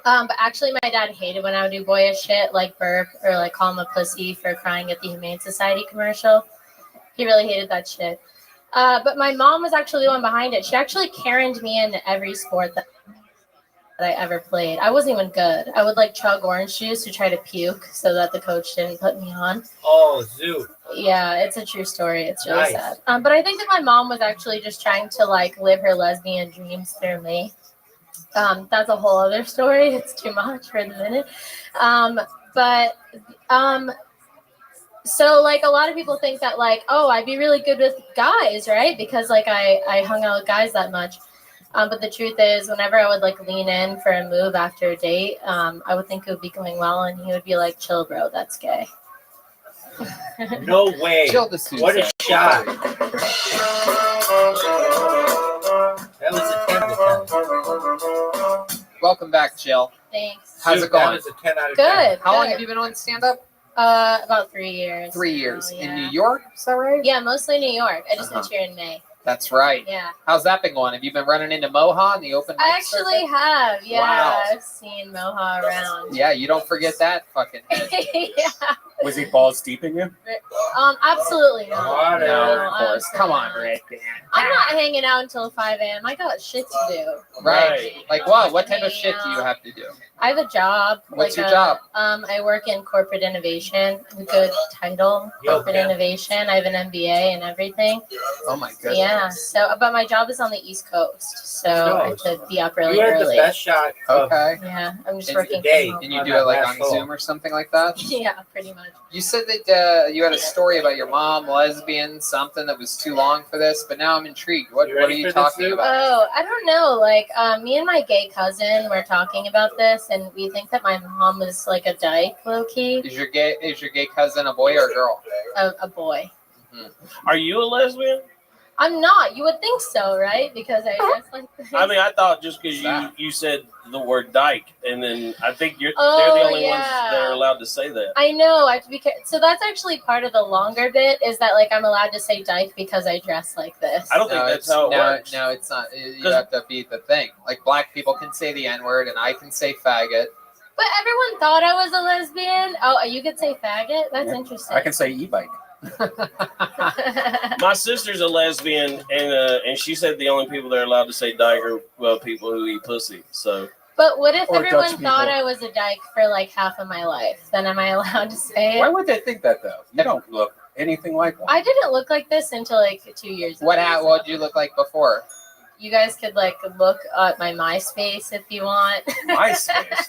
But actually, my dad hated when I would do boyish shit, like burp or like call him a pussy for crying at the Humane Society commercial. He really hated that shit. But my mom was actually the one behind it. She actually Karen'd me into every sport that I ever played. I wasn't even good. I would like chug orange juice to try to puke so that the coach didn't put me on. Oh, Zoo. Yeah, it's a true story. It's really Nice. sad. But I think that my mom was actually just trying to like live her lesbian dreams through me. That's a whole other story. It's too much for the minute. So like a lot of people think that like, oh, I'd be really good with guys, right? Because like I hung out with guys that much. But the truth is, whenever I would like lean in for a move after a date, I would think it would be going well, and he would be like, "Chill, bro, that's gay." No way. Jill D'Souza. What a shot. That was a 10 to 10. Welcome back, Jill. Thanks. How's Zoo, it going? That was a 10 out of 10. Good. How long good. have you been on stand-up? About 3 years. 3 years. now, In yeah. New York, is that right? Yeah, mostly New York. I just moved here in May. That's right. Yeah. How's that been going? Have you been running into Moha in the open mic I actually circuit? have. Yeah, Wow. I've seen Moha around. Yeah, you don't forget that fucking head. Yeah. Was he balls deep in you? Absolutely not. No, of course. Come on, Rick. I'm not hanging out until 5 a.m. I got shit to do. Right. Like what? What type of shit do you have to do? I have a job. What's your job? I work in corporate innovation. A good title, corporate innovation. I have an MBA and everything. Oh my goodness. Yeah. So, but my job is on the East Coast, so I have to be up really You had early. the best shot. Okay. Yeah, I'm just in working the day. from home. And you do it like on Asshole. Zoom or something like that? Yeah, pretty much. You said that you had a story about your mom, lesbian, something that was too long for this, but now I'm intrigued. What You are ready you for this, talking Zoo? about? Oh, I don't know. Like, me and my gay cousin were talking about this, and we think that my mom was like a dyke, low key. Is your gay cousin a boy or a girl? A boy. Are you a lesbian? I'm not. You would think so, right? Because I dress like this. I mean, I thought just because you said the word dyke, and then I think they're the Oh, only ones yeah. that are allowed to say that. I know. I have to be careful. So that's actually part of the longer bit is that like I'm allowed to say dyke because I dress like this. I don't think that's how it works. No, it's not. You have to be the thing. Like black people can say the N-word, and I can say faggot. But everyone thought I was a lesbian. Oh, you could say faggot? That's interesting. I can say e-bike. My sister's a lesbian, and she said the only people that are allowed to say dyke are people who eat pussy. So. But what if Or everyone Dutch thought people. I was a dyke for like half of my life? Then am I allowed to say it? Why would they think that though? You don't look anything like one. I didn't look like this until like 2 years ago. What did you look like before? You guys could like look at my MySpace if you want. MySpace?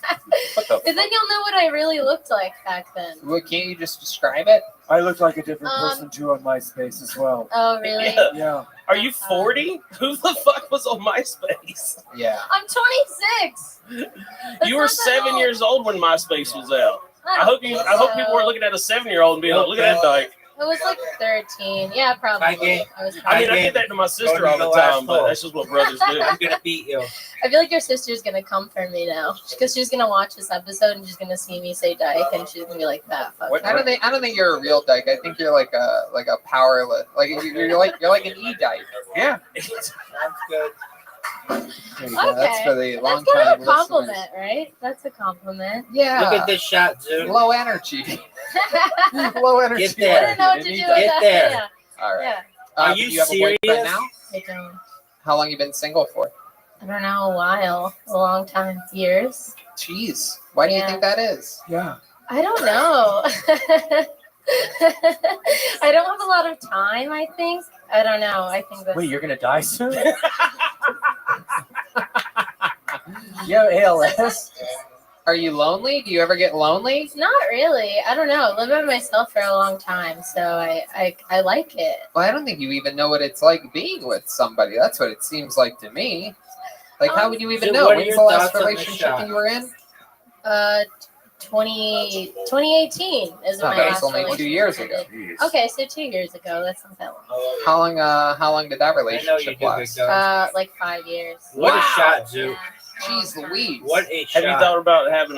What the And then you'll know what I really looked like back then. Well, can't you just describe it? I look like a different Um, person too on MySpace as well. Oh, really? Yeah. Yeah. Are you 40? Who the fuck was on MySpace? Yeah. I'm 26. You were 7 years old when MySpace was out. I hope people were looking at a 7-year-old and being like, "Look at that dyke." I was like 13. Yeah, probably. I get that to my sister all the time, but that's just what brothers do. I'm gonna beat you. I feel like your sister's gonna come for me now because she's gonna watch this episode and she's gonna see me say dyke and she's gonna be like, "That fuck." I don't think you're a real dyke. I think you're like a powerless. Like you're like an e-dyke. Yeah. Sounds good. There you go. Okay, That's for the long that's kind time of a compliment, right? That's a compliment. Yeah. Look at this shot, Zoo. Low energy. Low energy. Get there. I don't know what to do with Get that. there. Yeah. All right. Yeah. Are but you you have a boyfriend serious? now? I don't. How long you been single for? I don't know, a while, a long time, years. Jeez, why do you think that is? Yeah. I don't know. I don't have a lot of time, I think. I don't know. I think that's... Wait, you're gonna die soon? You have ALS? Are you lonely? Do you ever get lonely? Not really. I don't know. I lived by myself for a long time, so I like it. Well, I don't think you even know what it's like being with somebody. That's what it seems like to me. Like, how would you even So know? what are When's your the last thoughts on the relationship shot? you were in? 2018 is Oh, my that last was only 2 years ago. Okay, so 2 years ago. That's not that long. How long did that relationship do, last? big dog. Like 5 years. What a shot, Zoo. Jeez Louise. What a Have shot. you thought about having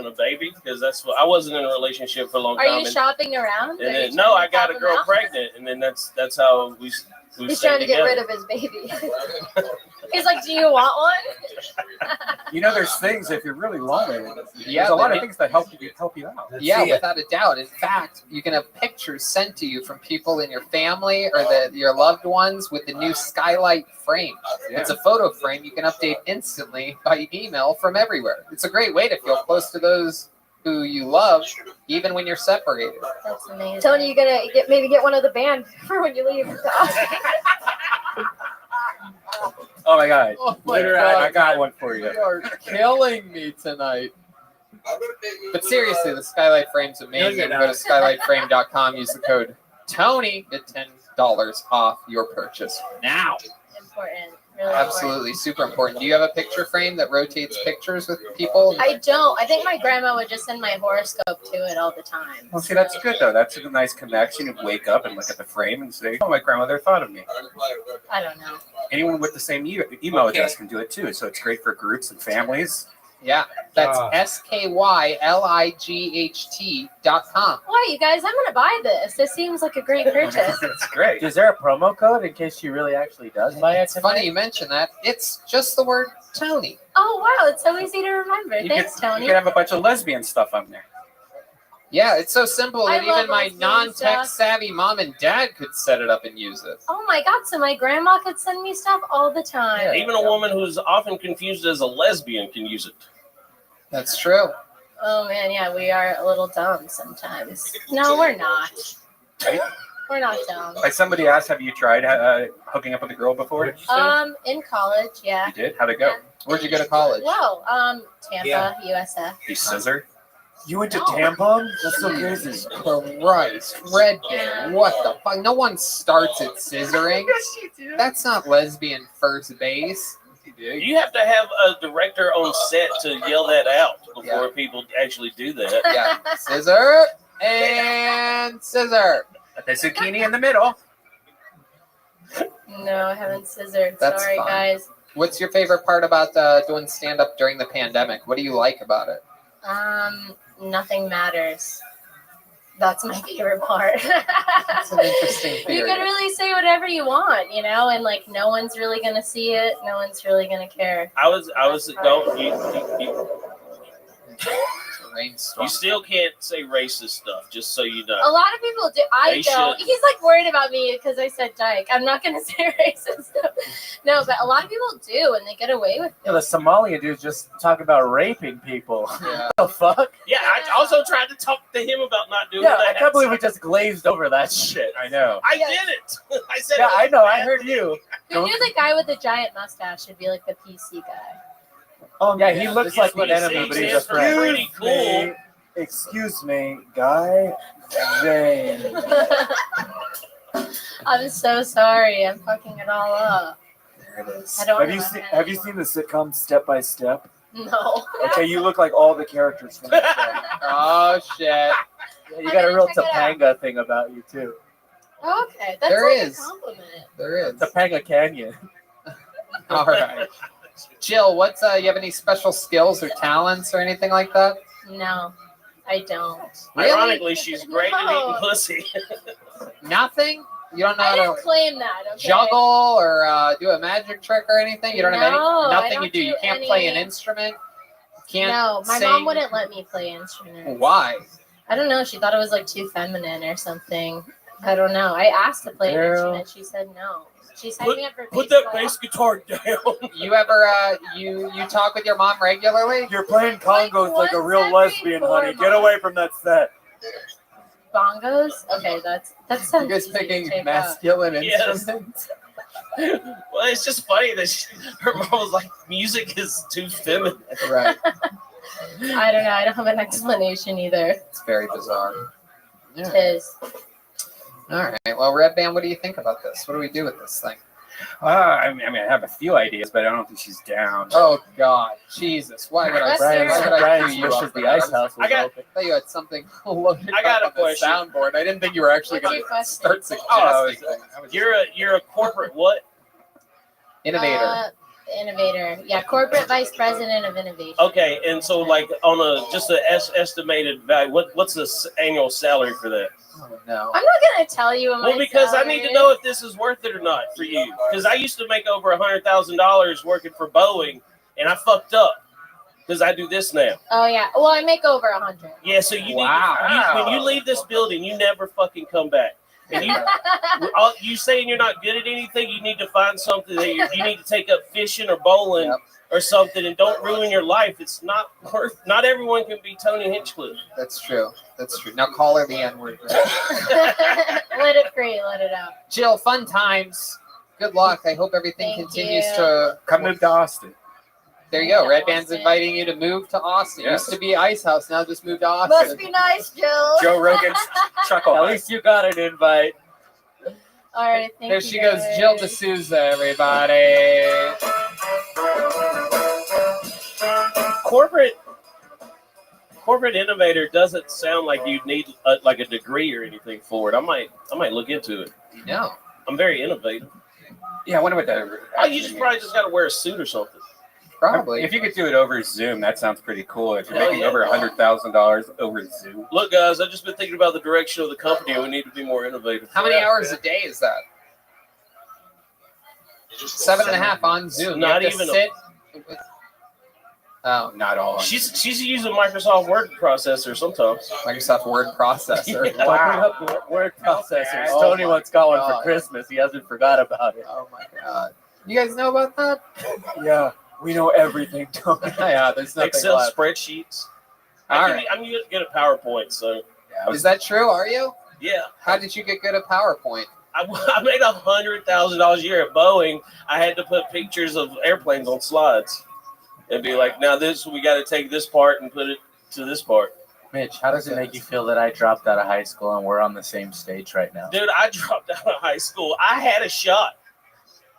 a baby? Because that's what I wasn't in a relationship for a long Are time. you shopping around? And Are you then, no, trying I to got top a him girl out? pregnant, and then that's how we He's stayed trying to get together. rid of his baby. He's like, do you want one? You know, there's things if you're really lonely. Yeah, There's a lot but- of things that help you out. Yeah, without a doubt. In fact, you can have pictures sent to you from people in your family or your loved ones with the new skylight frame. Yeah. It's a photo frame you can update instantly by email from everywhere. It's a great way to feel close to those who you love, even when you're separated. That's amazing. Tony, you gonna maybe get one of the band for when you leave. Oh my God! Oh my Later, God. I got one for you. You are killing me tonight. But seriously, the skylight frame's amazing. Go to skylightframe.com, use the code TONY, get $10 off your purchase now. Important. Really Absolutely, super important. Do you have a picture frame that rotates pictures with people? I don't. I think my grandma would just send my horoscope to it all the time. Well, see, that's good though. That's a nice connection. You wake up and look at the frame and say, "Oh, my grandmother thought of me." I don't know. Anyone with the same email address can do it too. So it's great for groups and families. Yeah, that's SKYLIGHT.com. Why, you guys? I'm gonna buy this. This seems like a great purchase. It's great. Is there a promo code in case she really actually does buy it? It's funny you mention that. It's just the word Tony. Oh wow, it's so easy to remember. Thanks, Tony. You can have a bunch of lesbian stuff on there. Yeah, it's so simple I that love even my lesbian non-tech stuff. savvy mom and dad could set it up and use it. Oh my god, so my grandma could send me stuff all the time. Even a woman who's often confused as a lesbian can use it. That's true. Oh man, yeah, we are a little dumb sometimes. No, we're not. We're not dumb. Like somebody asked, have you tried hooking up with a girl before? In college, yeah. You did? How'd it go? Where'd you go to college? Well, Tampa, USF. You scissor? You went to tampon? That's so crazy. Christ, Red Bear, what the fuck? No one starts at scissoring. That's not lesbian first base. You have to have a director on set to yell that out before people actually do that. Yeah, scissor and scissor. Put the zucchini in the middle. No, I haven't scissored. That's Sorry, fine. guys. What's your favorite part about doing stand-up during the pandemic? What do you like about it? Nothing matters. That's my favorite part. That's an interesting theory. You can really say whatever you want, you know, and like no one's really gonna see it. No one's really gonna care. I was don't you still can't say racist stuff, just so you know. A lot of people do. I They don't. should. He's like worried about me because I said dyke. I'm not gonna say racist stuff. No, but a lot of people do, and they get away with it. Yeah, the Somalian dude just talk about raping people. Yeah. What the fuck? Yeah, I also tried to talk to him about not doing Yeah, that. I can't believe we just glazed over that shit. I know. I did it. I said Yeah, it was I know. I bad. heard you. Who knew the guy with the giant mustache should be like the PC guy? Yeah, he looks like an enemy, but he's a friend. Pretty cool. Excuse me, Guy Jane. I'm so sorry. I'm fucking it all up. There it is. I don't Have know you how seen to Have you seen the sitcom Step by Step? No. Okay, you look like all the characters from the show. Oh shit! Yeah, you got a real Topanga thing about you too. Okay, that's There like is. a compliment. There is. Topanga Canyon. All right. Jill, what's you have any special skills or talents or anything like that? No, I don't. Really? Ironically, she's great at No. eating pussy. Nothing? You don't know I how don't to claim that. Okay? juggle or do a magic trick or anything? You don't have No, any I nothing don't you do. You do can't play an any- instrument. You can't No, my sing. mom wouldn't let me play instruments. Why? I don't know. She thought it was like too feminine or something. I don't know. I asked to play an Girl. instrument. She said no. She's signing up for Put that baseball. bass guitar down. You ever you talk with your mom regularly? You're playing congos like a real lesbian, honey. Get away from that set. Bongos? Okay, that's You guys picking masculine instruments? Well, it's just funny that her mom was like, music is too feminine. Right. I don't know. I don't have an explanation either. It's very bizarre. It is. All right. Well, Red Band, what do you think about this? What do we do with this thing? I mean, I have a few ideas, but I don't think she's down. Oh God, Jesus! Why would I? Brian's do you wishes up for the that? ice house was open. I thought you had something loaded I got up a on the question. soundboard. I didn't think you were actually What's going your to question? start suggesting Oh, things. You're a corporate what? Innovator. Innovator. Yeah, corporate vice president of innovation. Okay, and so like on a just an estimated value, what's the annual salary for that? Oh no. I'm not gonna tell you. What Well, my because I salary need to is. know if this is worth it or not for you. Because I used to make over $100,000 working for Boeing, and I fucked up because I do this now. Oh yeah. Well, I make over 100. Yeah, so you need when you leave this building, you never fucking come back. And you saying you're not good at anything, you need to find something that you need to take up fishing or bowling or something, and don't ruin your life. It's not worth. Not everyone can be Tony Hinchcliffe. That's true. That's true. Now call her the N-word. Let it free. Let it out. Jill, fun times. Good luck. I hope everything Thank continues you. to Come move to Austin. There you go. Red Band's inviting you to move to Austin. Yes. Used to be Ice House, now just moved to Austin. Must be nice, Jill. Joe Rogan's chuckle. At least you got an invite. All right. Thank There you she goes, guys. Jill D'Souza, everybody. Corporate innovator doesn't sound like you'd need like a degree or anything for it. I might look into it. No. I'm very innovative. Yeah, I wonder what that. Oh, you just probably just got to wear a suit or something. Probably. If you could do it over Zoom, that sounds pretty cool. If you're Hell making yeah. over $100,000 over Zoom. Look, guys, I've just been thinking about the direction of the company, and we need to be more innovative. How many hours a day is that? 7.5 on Zoom. Not You have to even sit. Oh, not all. She's using Microsoft Word processor sometimes. Microsoft Word processor. Yeah. Wow. Word processors. Oh Tony my once got one God. for Christmas. He hasn't forgot about it. Oh my God. You guys know about that? Yeah, we know everything, Tony. Yeah, there's nothing Excel left. spreadsheets. All I'm right. good at PowerPoint, so Is that true? Are you? yeah. How did you get good at PowerPoint? I made $100,000 a year at Boeing. I had to put pictures of airplanes on slides and be like, now we got to take this part and put it to this part. Mitch, how does it make you feel that I dropped out of high school and we're on the same stage right now? Dude, I dropped out of high school. I had a shot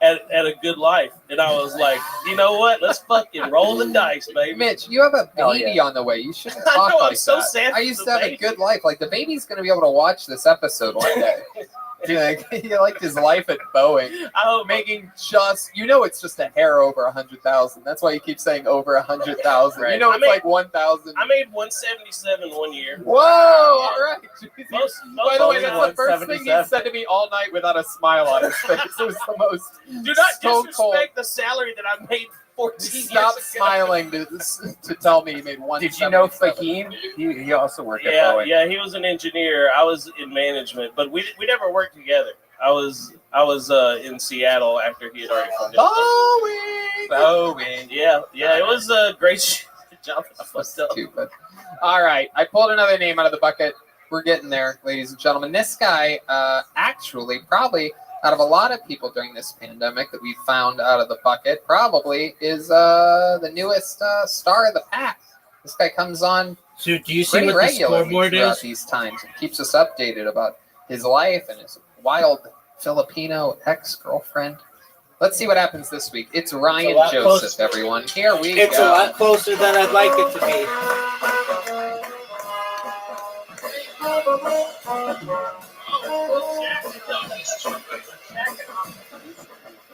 at a good life, and I was like, you know what? Let's fucking roll the dice, baby. Mitch, you have a Hell baby yeah. on the way. You shouldn't I talk know, I'm like so that. sad I for used the to have baby. a good life. Like the baby's going to be able to watch this episode one day. He liked his life at Boeing, making just it's just a hair over 100,000. That's why you keep saying over 100,000. Right. You know, I it's made- like 1,000. I made 177 one year. Whoa! All right. Most By the way, only that's the first thing he 177. said to me all night without a smile on his face. It was the most. Do not stone disrespect cold. the salary that I made 14 years Stop ago. smiling to tell me he made one. Did you know Fahim? He also worked at Yeah, Boeing. yeah, he was an engineer. I was in management, but we never worked together. I was in Seattle after he had already come down. Boeing. Yeah, it was a great job. I fucked up. Stupid. All right, I pulled another name out of the bucket. We're getting there, ladies and gentlemen. This guy, actually, probably out of a lot of people during this pandemic that we found out of the bucket, probably is the newest star of the pack. This guy comes on So do you see pretty what the regularly scoreboard throughout is? these times and keeps us updated about his life and his wild Filipino ex-girlfriend. Let's see what happens this week. It's Ryan lot Joseph, closer. everyone. Here we It's go. a lot closer than I'd like it to be.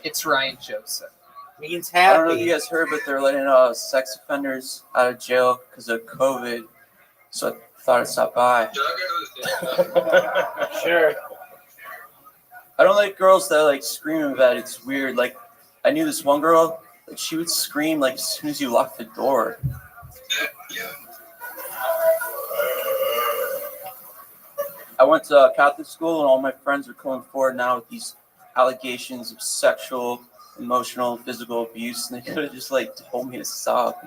It's Ryan Joseph. Means I don't know if happy. you guys heard, but they're letting sex offenders out of jail because of COVID. So I thought I'd stop by. Sure. I don't like girls that like scream about it. It's weird. Like I knew this one girl, like she would scream like as soon as you lock the door. I went to Catholic school and all my friends are coming forward now with these allegations of sexual, emotional, physical abuse, and they could have just like told me to stop.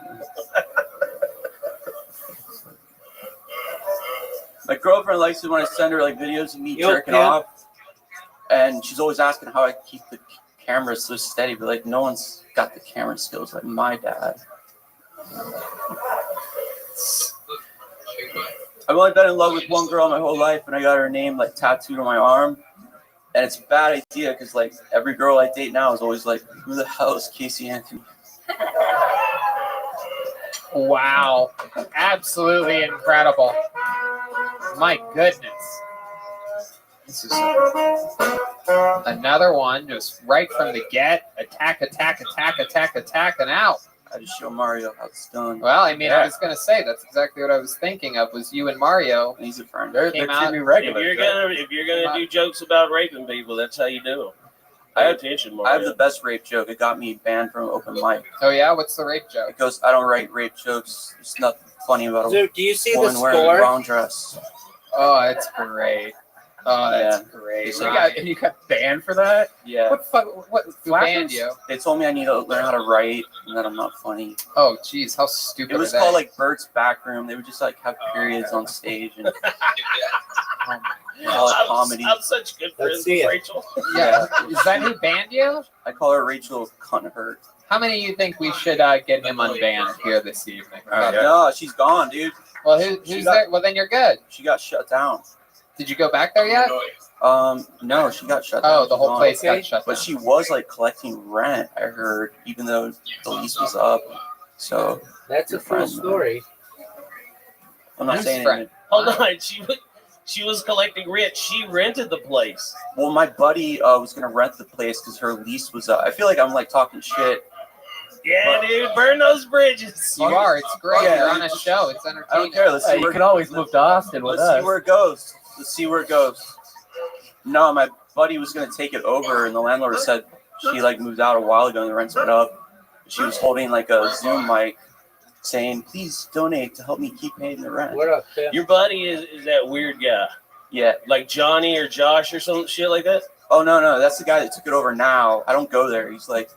My girlfriend likes it when I send her like videos of me jerking off, and she's always asking how I keep the camera so steady. But like, no one's got the camera skills like my dad. I've only been in love with one girl my whole life, and I got her name like tattooed on my arm. And it's a bad idea because like every girl I date now is always like, "Who the hell is Casey Anthony?" Wow, absolutely incredible. My goodness. This is another one, just right from the get. Attack, and out. I just show Mario how it's done. Well, I mean, I was going to say, that's exactly what I was thinking of, was you and Mario. He's a friend. They're regulars. If you're gonna do jokes about raping people, that's how you do them. I have the best rape joke. It got me banned from open mic. Oh yeah, what's the rape joke? It goes, I don't write rape jokes. There's nothing funny about Dude, do you see the woman wearing a score? brown dress. Oh, it's great. Oh, that's great. So you got banned for that? Yeah. What the fuck? What? Who banned you? They told me I need to learn how to write and that I'm not funny. Oh, geez, how stupid. It was are called they? like Bert's Backroom. They would just like have periods on stage and call it comedy. I'm such good friends see with it. Rachel. Yeah. Is that who banned you? I call her Rachel Cunhurt. How many of you think we should get him unbanned here this evening? No, she's gone, dude. Well, who's there? Well, then you're good. She got shut down. Did you go back there yet? No, she got shut down. Oh, the She's whole gone. place got shut down. But she was like collecting rent, I heard, even though the lease was up. So That's a full story. I'm not Who's saying friend? anything. Hold on, she was collecting rent. She rented the place. Well, my buddy was gonna rent the place because her lease was up. I feel like I'm like talking shit. Yeah, dude, burn those bridges. You are. It's great. Yeah, You're on a show. It's entertaining. I don't care. Let's see You where can always move to Austin with Let's see us. where it goes. Let's see where it goes. No, my buddy was gonna take it over, and the landlord said she like moved out a while ago and the rent's went up. She was holding like a Zoom mic, saying, "Please donate to help me keep paying the rent." What up, Tim? Your buddy is that weird guy, Yeah. like Johnny or Josh or some shit like that. Oh no, that's the guy that took it over now. I don't go there. He's like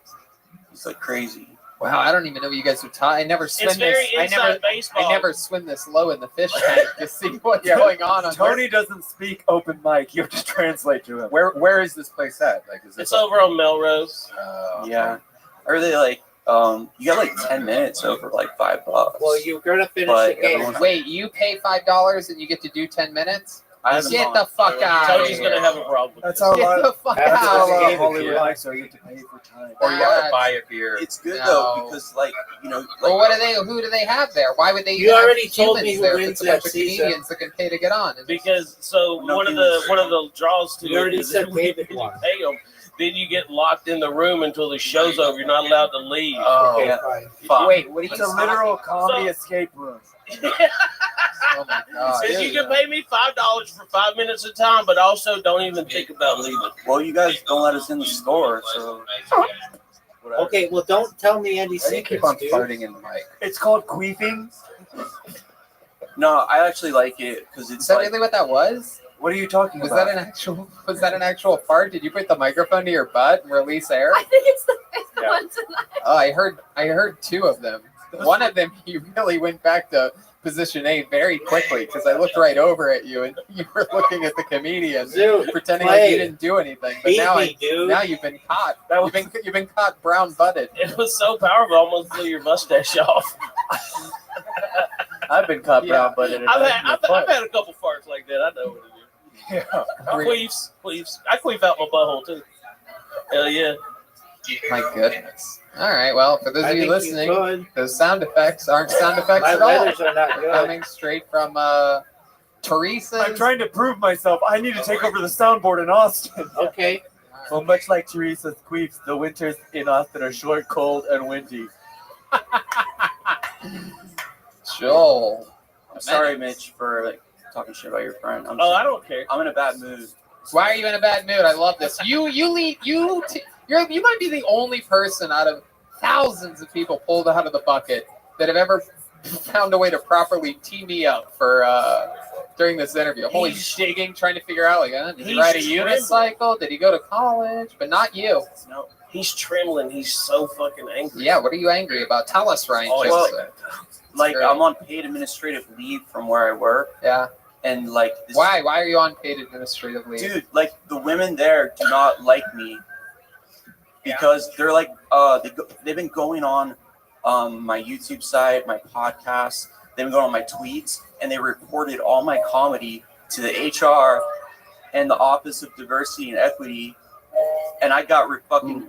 crazy. Wow, I don't even know what you guys are talking. I never swim It's very this. inside baseball. I never swim this low in the fish tank to see what's going on. Tony doesn't speak open mic. You have to translate to him. Where is this place at? Like, is It's over on Melrose. Yeah. Or they like you got like 10 minutes over like $5. Well, you're gonna finish But the game. everyone's- Wait, you pay $5 and you get to do 10 minutes? I haven't Get gone. the fuck out. Tony's gonna have a problem. That's how a Get lot the of fuck that's how a out. lot of Hollywood likes. So you get to pay for time, Or you have to buy a beer. It's good No. though because like Well, what do they? Who do they have there? Why would they? You even have already told humans me who there if wins it's a bunch that of season. comedians that can pay to get on. Because so No one of humans. the draws to You it already is said that when David you won. pay them, then you get locked in the room until the show's over. You're not allowed to leave. Oh, Okay, yeah. fine. Fuck. Wait, what are you it's a literal comedy So- escape room. Oh my god! Says you can pay me $5 for 5 minutes of time, but also don't even think about leaving. Well, you guys don't let us in the store, so whatever. Okay, well, don't tell me any Why do you keep secrets, on dude. farting in the mic? It's called queefing. No, I actually like it because Is it's that like really what that was? What are you talking Was about? that an actual? Was that an actual fart? Did you put the microphone to your butt and release air? I think it's the fifth Yeah. one tonight. Oh, I heard two of them. One of them, you really went back to position A very quickly because I looked right over at you and you were looking at the comedian, Dude, pretending play. like you didn't do anything. But Beat now, me, dude. now you've been caught. That was- You've been caught brown butted. It was so powerful, I almost blew your mustache off. I've been caught Yeah. brown butted. I've had a couple farts like that. I know what it is. Yeah. Queefs. I queef out my butthole too. Hell yeah. My goodness. All right. Well, for those I of you think listening, you could. those sound effects aren't sound effects My at all. letters are not good. Coming straight from Teresa. I'm trying to prove myself. I need to take over the soundboard in Austin. Okay. Well, much like Teresa's queefs, the winters in Austin are short, cold, and windy. Joel. I'm sorry, Mitch, for like talking shit about your friend. I don't care. I'm in a bad mood. Why are you in a bad mood? I love this. You might be the only person out of thousands of people pulled out of the bucket that have ever found a way to properly tee me up for during this interview. I'm always digging, trying to figure out, like, did he he's ride a trembling. unicycle? Did he go to college? But not you. No, he's trembling. He's so fucking angry. Yeah, what are you angry about? Tell us, Ryan. Always Joseph. like Great. I'm on paid administrative leave from where I work. Yeah. And like Why are you on paid administrative leave? Dude, like the women there do not like me because they're like they've been going on my YouTube site, my podcast, they've been going on my tweets, and they reported all my comedy to the HR and the Office of Diversity and Equity, and I got fucking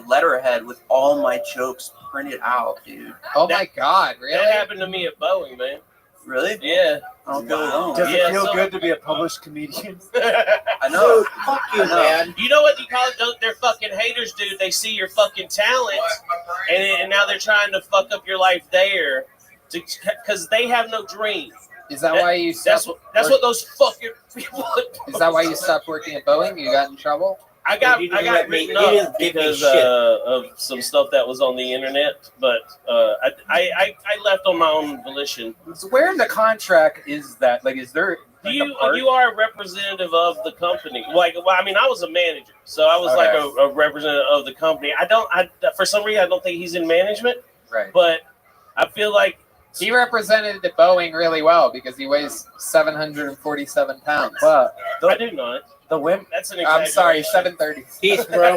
letterhead with all my jokes printed out, dude. Oh my God, really? That happened to me at Boeing, man. Really? Yeah. I don't feel alone. Does it feel good to be a published comedian? I know. Fuck you, man. You know what you call it? They're fucking haters, dude. They see your fucking talent, and now they're trying to fuck up your life there, because they have no dream. Is that why you? That's what those fucking people. Is that why you stopped working at Boeing? You got in trouble? I got written up because of some stuff that was on the internet, but I left on my own volition. So where in the contract is that? Like, is there? Like You are a representative of the company. Like, well, I mean, I was a manager, so I was like a representative of the company. For some reason, I don't think he's in management. Right. But I feel like he represented the Boeing really well because he weighs 747 pounds. Well, I do not. The women. That's an I'm sorry, exaggeration. 730. Peace, bro.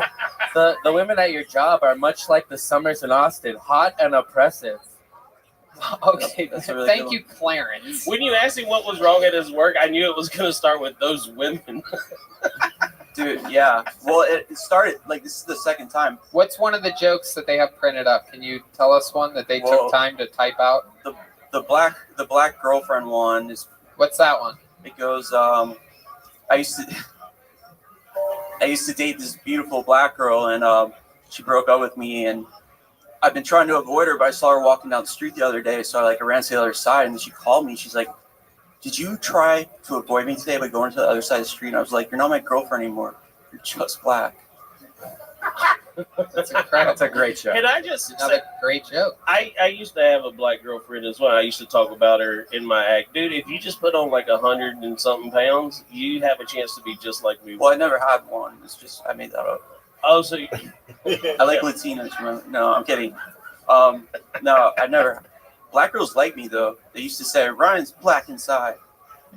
the women at your job are much like the summers in Austin, hot and oppressive. Okay, really thank good you, Clarence. When you asked me what was wrong at his work, I knew it was going to start with those women. Dude, yeah. Well, it started like this is the second time. What's one of the jokes that they have printed up? Can you tell us one that they took time to type out? The black girlfriend one is. What's that one? It goes. I used to date this beautiful black girl, and she broke up with me, and I've been trying to avoid her, but I saw her walking down the street the other day, so I ran to the other side, and then she called me. She's like, "Did you try to avoid me today by going to the other side of the street?" And I was like, "You're not my girlfriend anymore. You're just black." That's incredible. That's a great joke. And I just Another great joke. I used to have a black girlfriend as well. I used to talk about her in my act. Dude, if you just put on like 100 and something pounds, you have a chance to be just like me. Well, I never had one. It's just I made that up. Oh, so you, I like Latinas. Remember? No, I'm kidding. No, I never. Black girls like me though. They used to say Ryan's black inside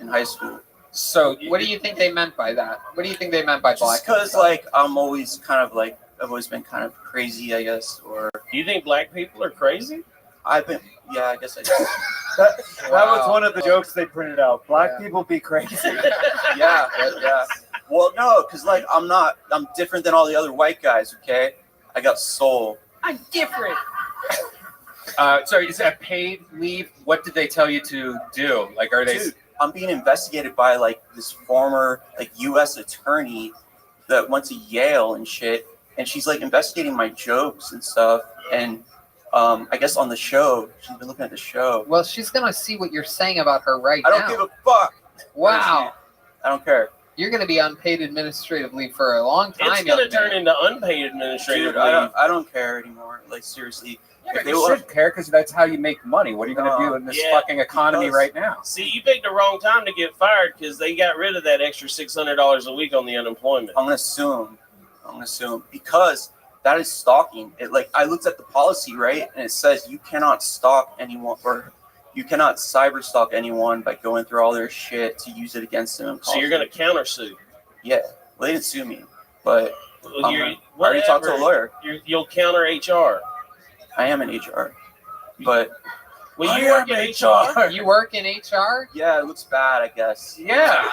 in high school. So, what do you think they meant by that? What do you think they meant by black? Just because, like, I'm always kind of like I've always been kind of crazy, I guess. Or you think black people are crazy? I've been, yeah, I guess I do. That was one of the jokes they printed out. Black people be crazy. yeah. Well, no, because like I'm different than all the other white guys. Okay, I got soul. I'm different. Sorry, is that paid leave? What did they tell you to do? Like, are they? Dude, I'm being investigated by like this former like U.S. attorney that went to Yale and shit, and she's like investigating my jokes and stuff. And I guess on the show, she's been looking at the show. Well, she's gonna see what you're saying about her right I now. don't give a fuck. Wow. I don't care. You're gonna be on paid administrative leave for a long time. It's gonna turn into unpaid administrative Dude, leave. I don't care anymore. Like seriously. If they should care because that's how you make money. What are you going to do in this fucking economy right now? See, you picked the wrong time to get fired because they got rid of that extra $600 a week on the unemployment. I'm gonna assume because that is stalking. It like I looked at the policy, right, and it says you cannot stalk anyone or you cannot cyber stalk anyone by going through all their shit to use it against them. So you're gonna countersue? Yeah, well, they didn't sue me, but Well, I already talked to a lawyer. You'll counter HR. I am in HR, but when you work in HR, you work in HR? Yeah, it looks bad, I guess. Yeah.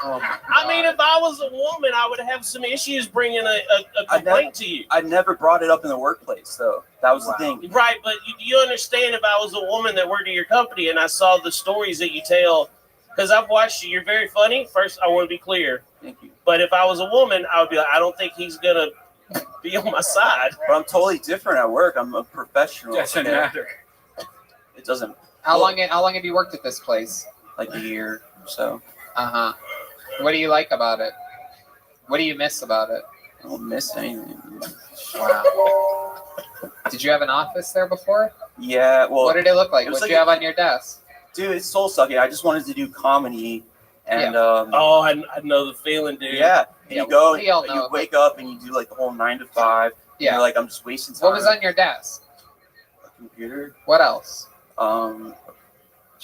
I mean, if I was a woman, I would have some issues bringing a complaint to you. I never brought it up in the workplace, though. That was the thing. Right, but you understand if I was a woman that worked at your company and I saw the stories that you tell, because I've watched you, you're very funny. First, I want to be clear. Thank you. But if I was a woman, I would be like, I don't think he's going to be on my side. But I'm totally different at work. I'm a professional. Doesn't matter. It doesn't. How long have you worked at this place? Like a year or so. Uh-huh. What do you like about it? What do you miss about it? I don't miss anything. Wow. Did you have an office there before? Yeah, well. What did it look like? It was What did like you have on your desk? Dude, it's soul sucking. I just wanted to do comedy, and oh, I know the feeling, dude. yeah. And you go, we all and know you wake up, and you do like the whole 9 to 5. Yeah. You're like, I'm just wasting time. What was on your desk? A computer. What else? Do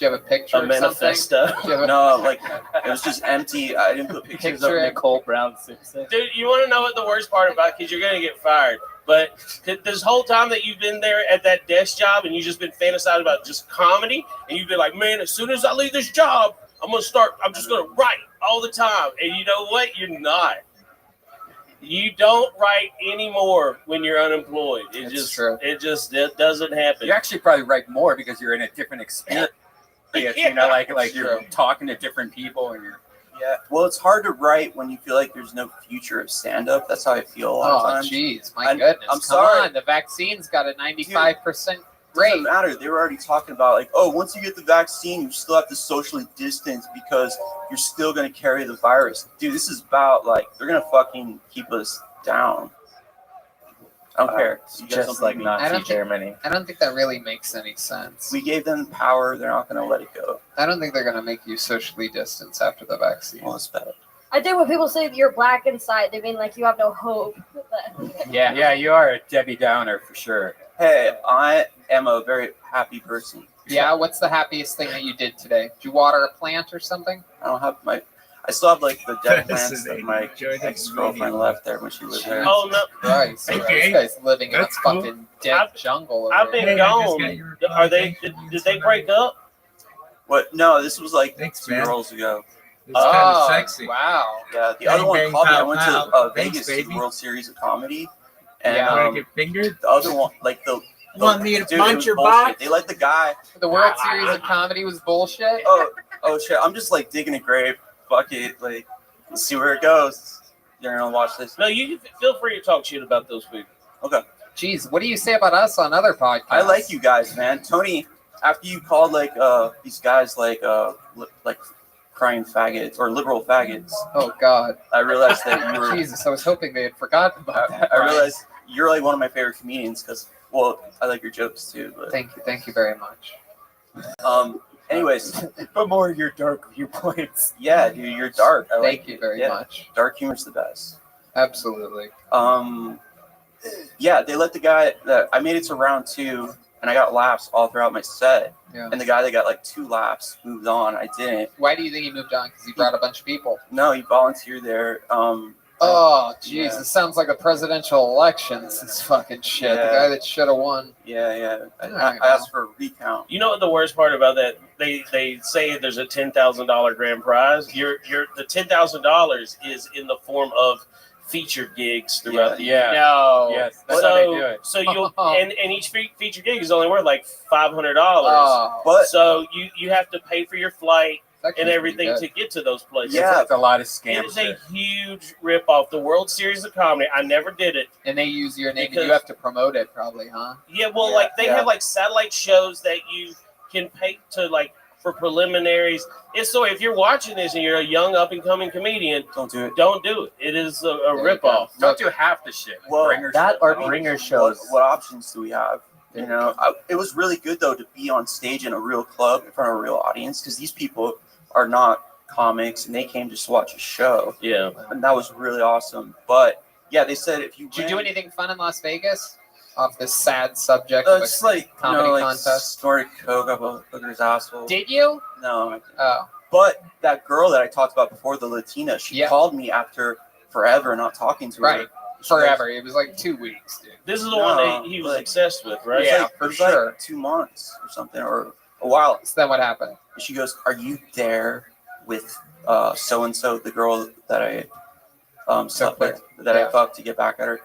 you have a picture? A manifesto. No, like it was just empty. I didn't put pictures of Nicole Brown Simpson. Dude, you want to know what the worst part about? Because you're gonna get fired. But this whole time that you've been there at that desk job, and you've just been fantasizing about just comedy, and you've been like, man, as soon as I leave this job, I'm just gonna write all the time. And you know what? You're not. You don't write anymore when you're unemployed. It doesn't happen. You actually probably write more because you're in a different experience. You know, like you're talking to different people, and you're. Yeah, well, it's hard to write when you feel like there's no future of stand-up. That's how I feel a lot of times. Oh, jeez, my goodness. I'm Come sorry. on, the vaccine's got a 95% rate. Doesn't matter. They were already talking about like, oh, once you get the vaccine, you still have to socially distance because you're still going to carry the virus. Dude, this is about like they're going to fucking keep us down. I don't care. Just like Nazi Germany. I don't think that really makes any sense. We gave them power. They're not going to let it go. I don't think they're going to make you socially distance after the vaccine. Well, it's bad. I think when people say that you're black inside, they mean like you have no hope. Yeah, you are a Debbie Downer for sure. Hey, I am a very happy person. Yeah, what's the happiest thing that you did today? Did you water a plant or something? I still have like the dead plants that my ex-girlfriend left there when she was there. Oh no! Christ, this guy's living in a fucking dead jungle. I've been gone. Are they? Did they break up? What? No, this was like 2 girls ago. It's kind of sexy. Wow. Yeah, the Bang, other one bang, called me. I pow, went pow. to Thanks, Vegas to the baby. World Series of Comedy, and Yeah. Wanna get fingered? the other one, like the Want me to dude, it punch was your bullshit. box? They let the guy. The World Series of Comedy was bullshit. Oh shit! I'm just like digging a grave. Fuck it, like let's see where it goes. You're gonna watch this. No, you feel free to talk shit about those people. Okay. Jeez, what do you say about us on other podcasts? I like you guys, man. Tony, after you called like these guys like crying faggots or liberal faggots. Oh God! I realized that you were. Jesus, I was hoping they had forgotten about that. I realized you're like one of my favorite comedians because, well, I like your jokes too. But Thank you very much. Anyways, but more your dark viewpoints. Yeah, dude, you're dark. Thank you very much. Dark humor's the best. Absolutely. Yeah, they let the guy that I made it to round 2, and I got laughs all throughout my set. Yeah. And the guy that got like 2 laughs moved on. I didn't. Why do you think he moved on? Because he brought a bunch of people. No, he volunteered there. Oh, jeez, yeah. This sounds like a presidential election. This fucking shit. The guy that should have won. Yeah. I Alright, asked for a recount. You know what the worst part about that? They say there's a $10,000 grand prize. The $10,000 is in the form of featured gigs throughout the year. No. Yes, that's how they do it. So you'll and each featured gig is only worth like $500. Oh. But so you have to pay for your flight That and can't everything be good. to get to those places. Yeah. It's a lot of It scams. is a huge rip-off. The World Series of Comedy. I never did it. And they use your name, and Because- you have to promote it, probably, huh? Yeah, well, Yeah, like they yeah. have like satellite shows that you can pay to like for preliminaries. It's so if you're watching this and you're a young up-and-coming comedian, Don't do it. don't do it. It is a you rip-off. Don't do half the shit. Well, Bringer That shit. or bringer shows. What options do we have? You know, it was really good though to be on stage in a real club in front of a real audience because these people are not comics and they came just to watch a show. Yeah. And that was really awesome. But yeah, they said if you Did you win- do anything fun in Las Vegas? Off this sad subject of it's a like comedy like contest? snorted coke up a hooker's asshole. Did you? No. Oh. But that girl that I talked about before, the Latina, she Yeah. called me after forever not talking to Right. her. She Forever. It was like 2 weeks, dude. This is the one that No, he was like- obsessed with, right? Yeah, It for was sure. like 2 months or something, or a while. So then what happened? And she goes, "Are you there with so and so, the girl that I slept with, that I Yeah. fucked to get back at her?"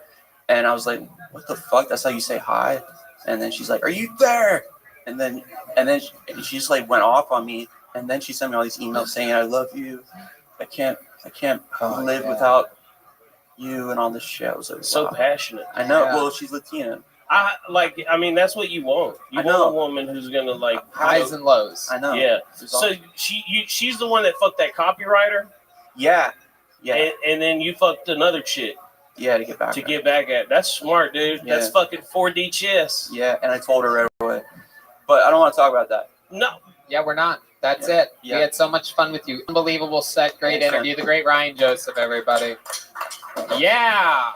And I was like, "What the fuck? That's how you say hi?" And then she's like, "Are you there?" And then she just like went off on me. And then she sent me all these emails saying, "I love you. I can't live yeah. without you," and all this shit. I was like, So wow. passionate. I know. Yeah. Well, she's Latina. I mean, that's what you want. You I want know. a woman who's gonna like Highs and lows. I know. Yeah. She's So awesome. she's the one that fucked that copywriter, Yeah. and then you fucked another chick Yeah, to get back. to at her. get back at. That's smart, dude. Yeah. That's fucking 4D chess. Yeah, and I told her right away. But I don't want to talk about that. No, Yeah, we're not. That's it. Yeah. We had so much fun with you. Unbelievable set. Great Thanks, interview. The great Ryan Joseph, everybody. Yeah.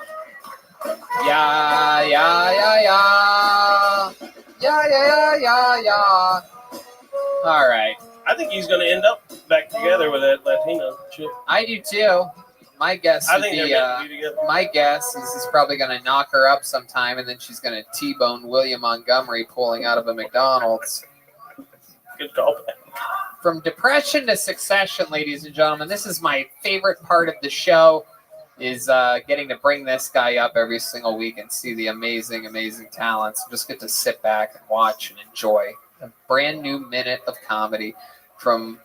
Yeah, yeah, yeah, yeah. Yeah, yeah, yeah, yeah. All right. I think he's going to end up back together with that Latino chick. I do too. My guess I would think be, they're meant to be together. my guess is he's probably going to knock her up sometime, and then she's going to T-bone William Montgomery pulling out of a McDonald's. Good call. From depression to succession, ladies and gentlemen, this is my favorite part of the show, is getting to bring this guy up every single week and see the amazing, amazing talents. Just get to sit back and watch and enjoy a brand new minute of comedy from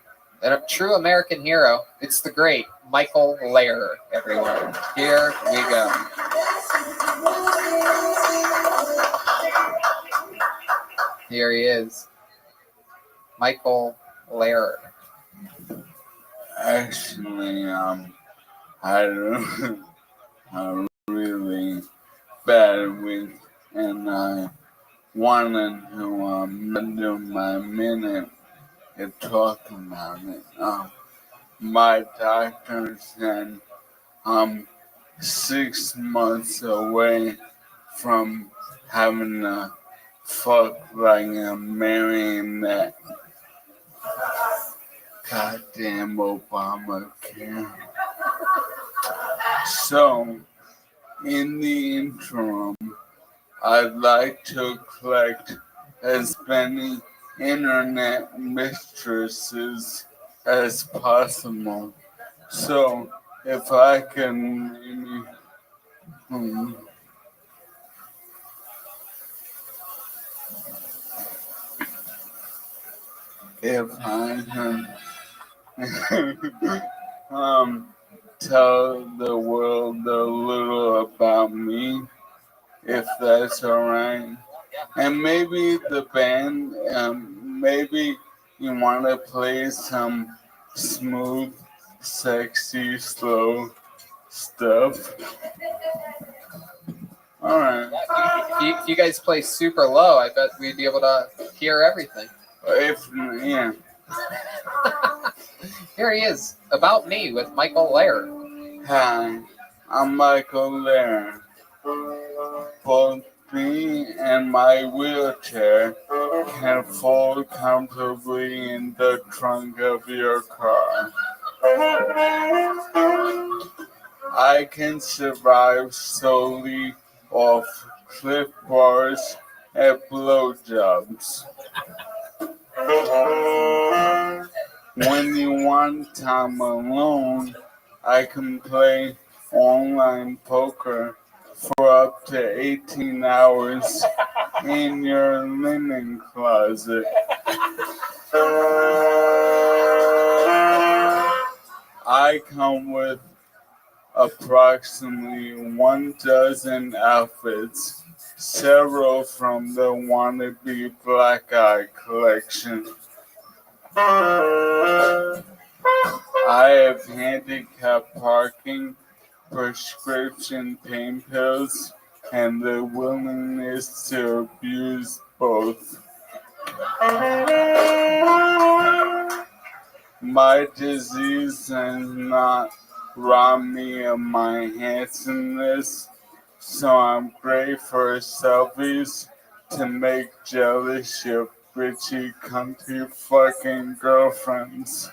a true American hero. It's the great Michael Lehrer, everyone. Here we go. Here he is. Michael Lehrer. Actually, I had a really bad week, and I wanted to do my minute and talk about it. My doctor said I'm 6 months away from having to fuck like a marionette. Goddamn Obamacare. So, in the interim, I'd like to collect as many internet mistresses as possible. So, if I can maybe, if I can tell the world a little about me, if that's all right. And maybe the band, maybe you want to play some smooth, sexy, slow stuff. All right. If you guys play super low, I bet we'd be able to hear everything. Yeah. Here he is, About Me with Michael Lehrer. Hi, I'm Michael Lehrer. Both me and my wheelchair can fold comfortably in the trunk of your car. I can survive solely off Cliff Bars and blowjobs. When you want time alone, I can play online poker for up to 18 hours in your linen closet. I come with approximately 1 dozen outfits, several from the Wannabe Black Eye collection. I have handicap parking, prescription pain pills, and the willingness to abuse both. My disease has not robbed me of my handsomeness, so I'm great for selfies to make jealous your bitchy country fucking girlfriends.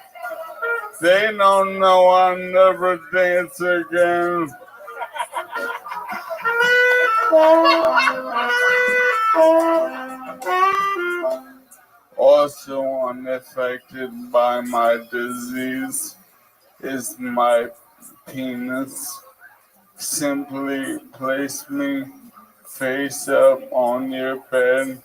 They don't know I'll never dance again. Also unaffected by my disease is my penis. Simply place me face up on your bed,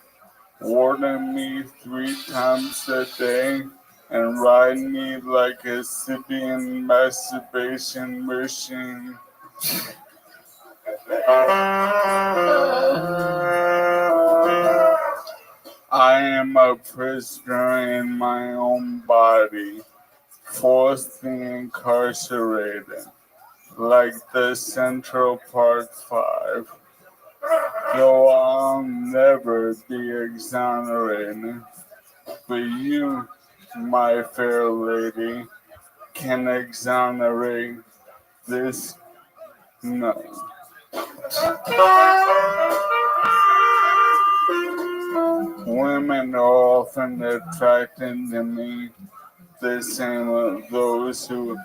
warning me 3 times a day, and ride me like a Sibian masturbation machine. I am a prisoner in my own body, forcibly incarcerated, like the Central Park 5. Though I'll never be exonerated, but you, my fair lady, can exonerate this no. Women are often attracted to me, the same as those who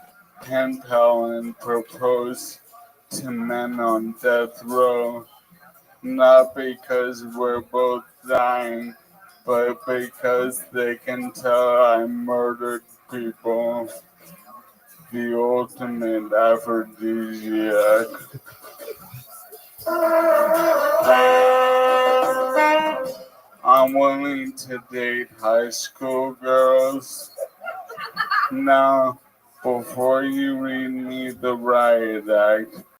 pen pal and propose to men on death row, not because we're both dying, but because they can tell I murdered people. The ultimate aphrodisiac. I'm willing to date high school girls. Now, before you read me the riot act,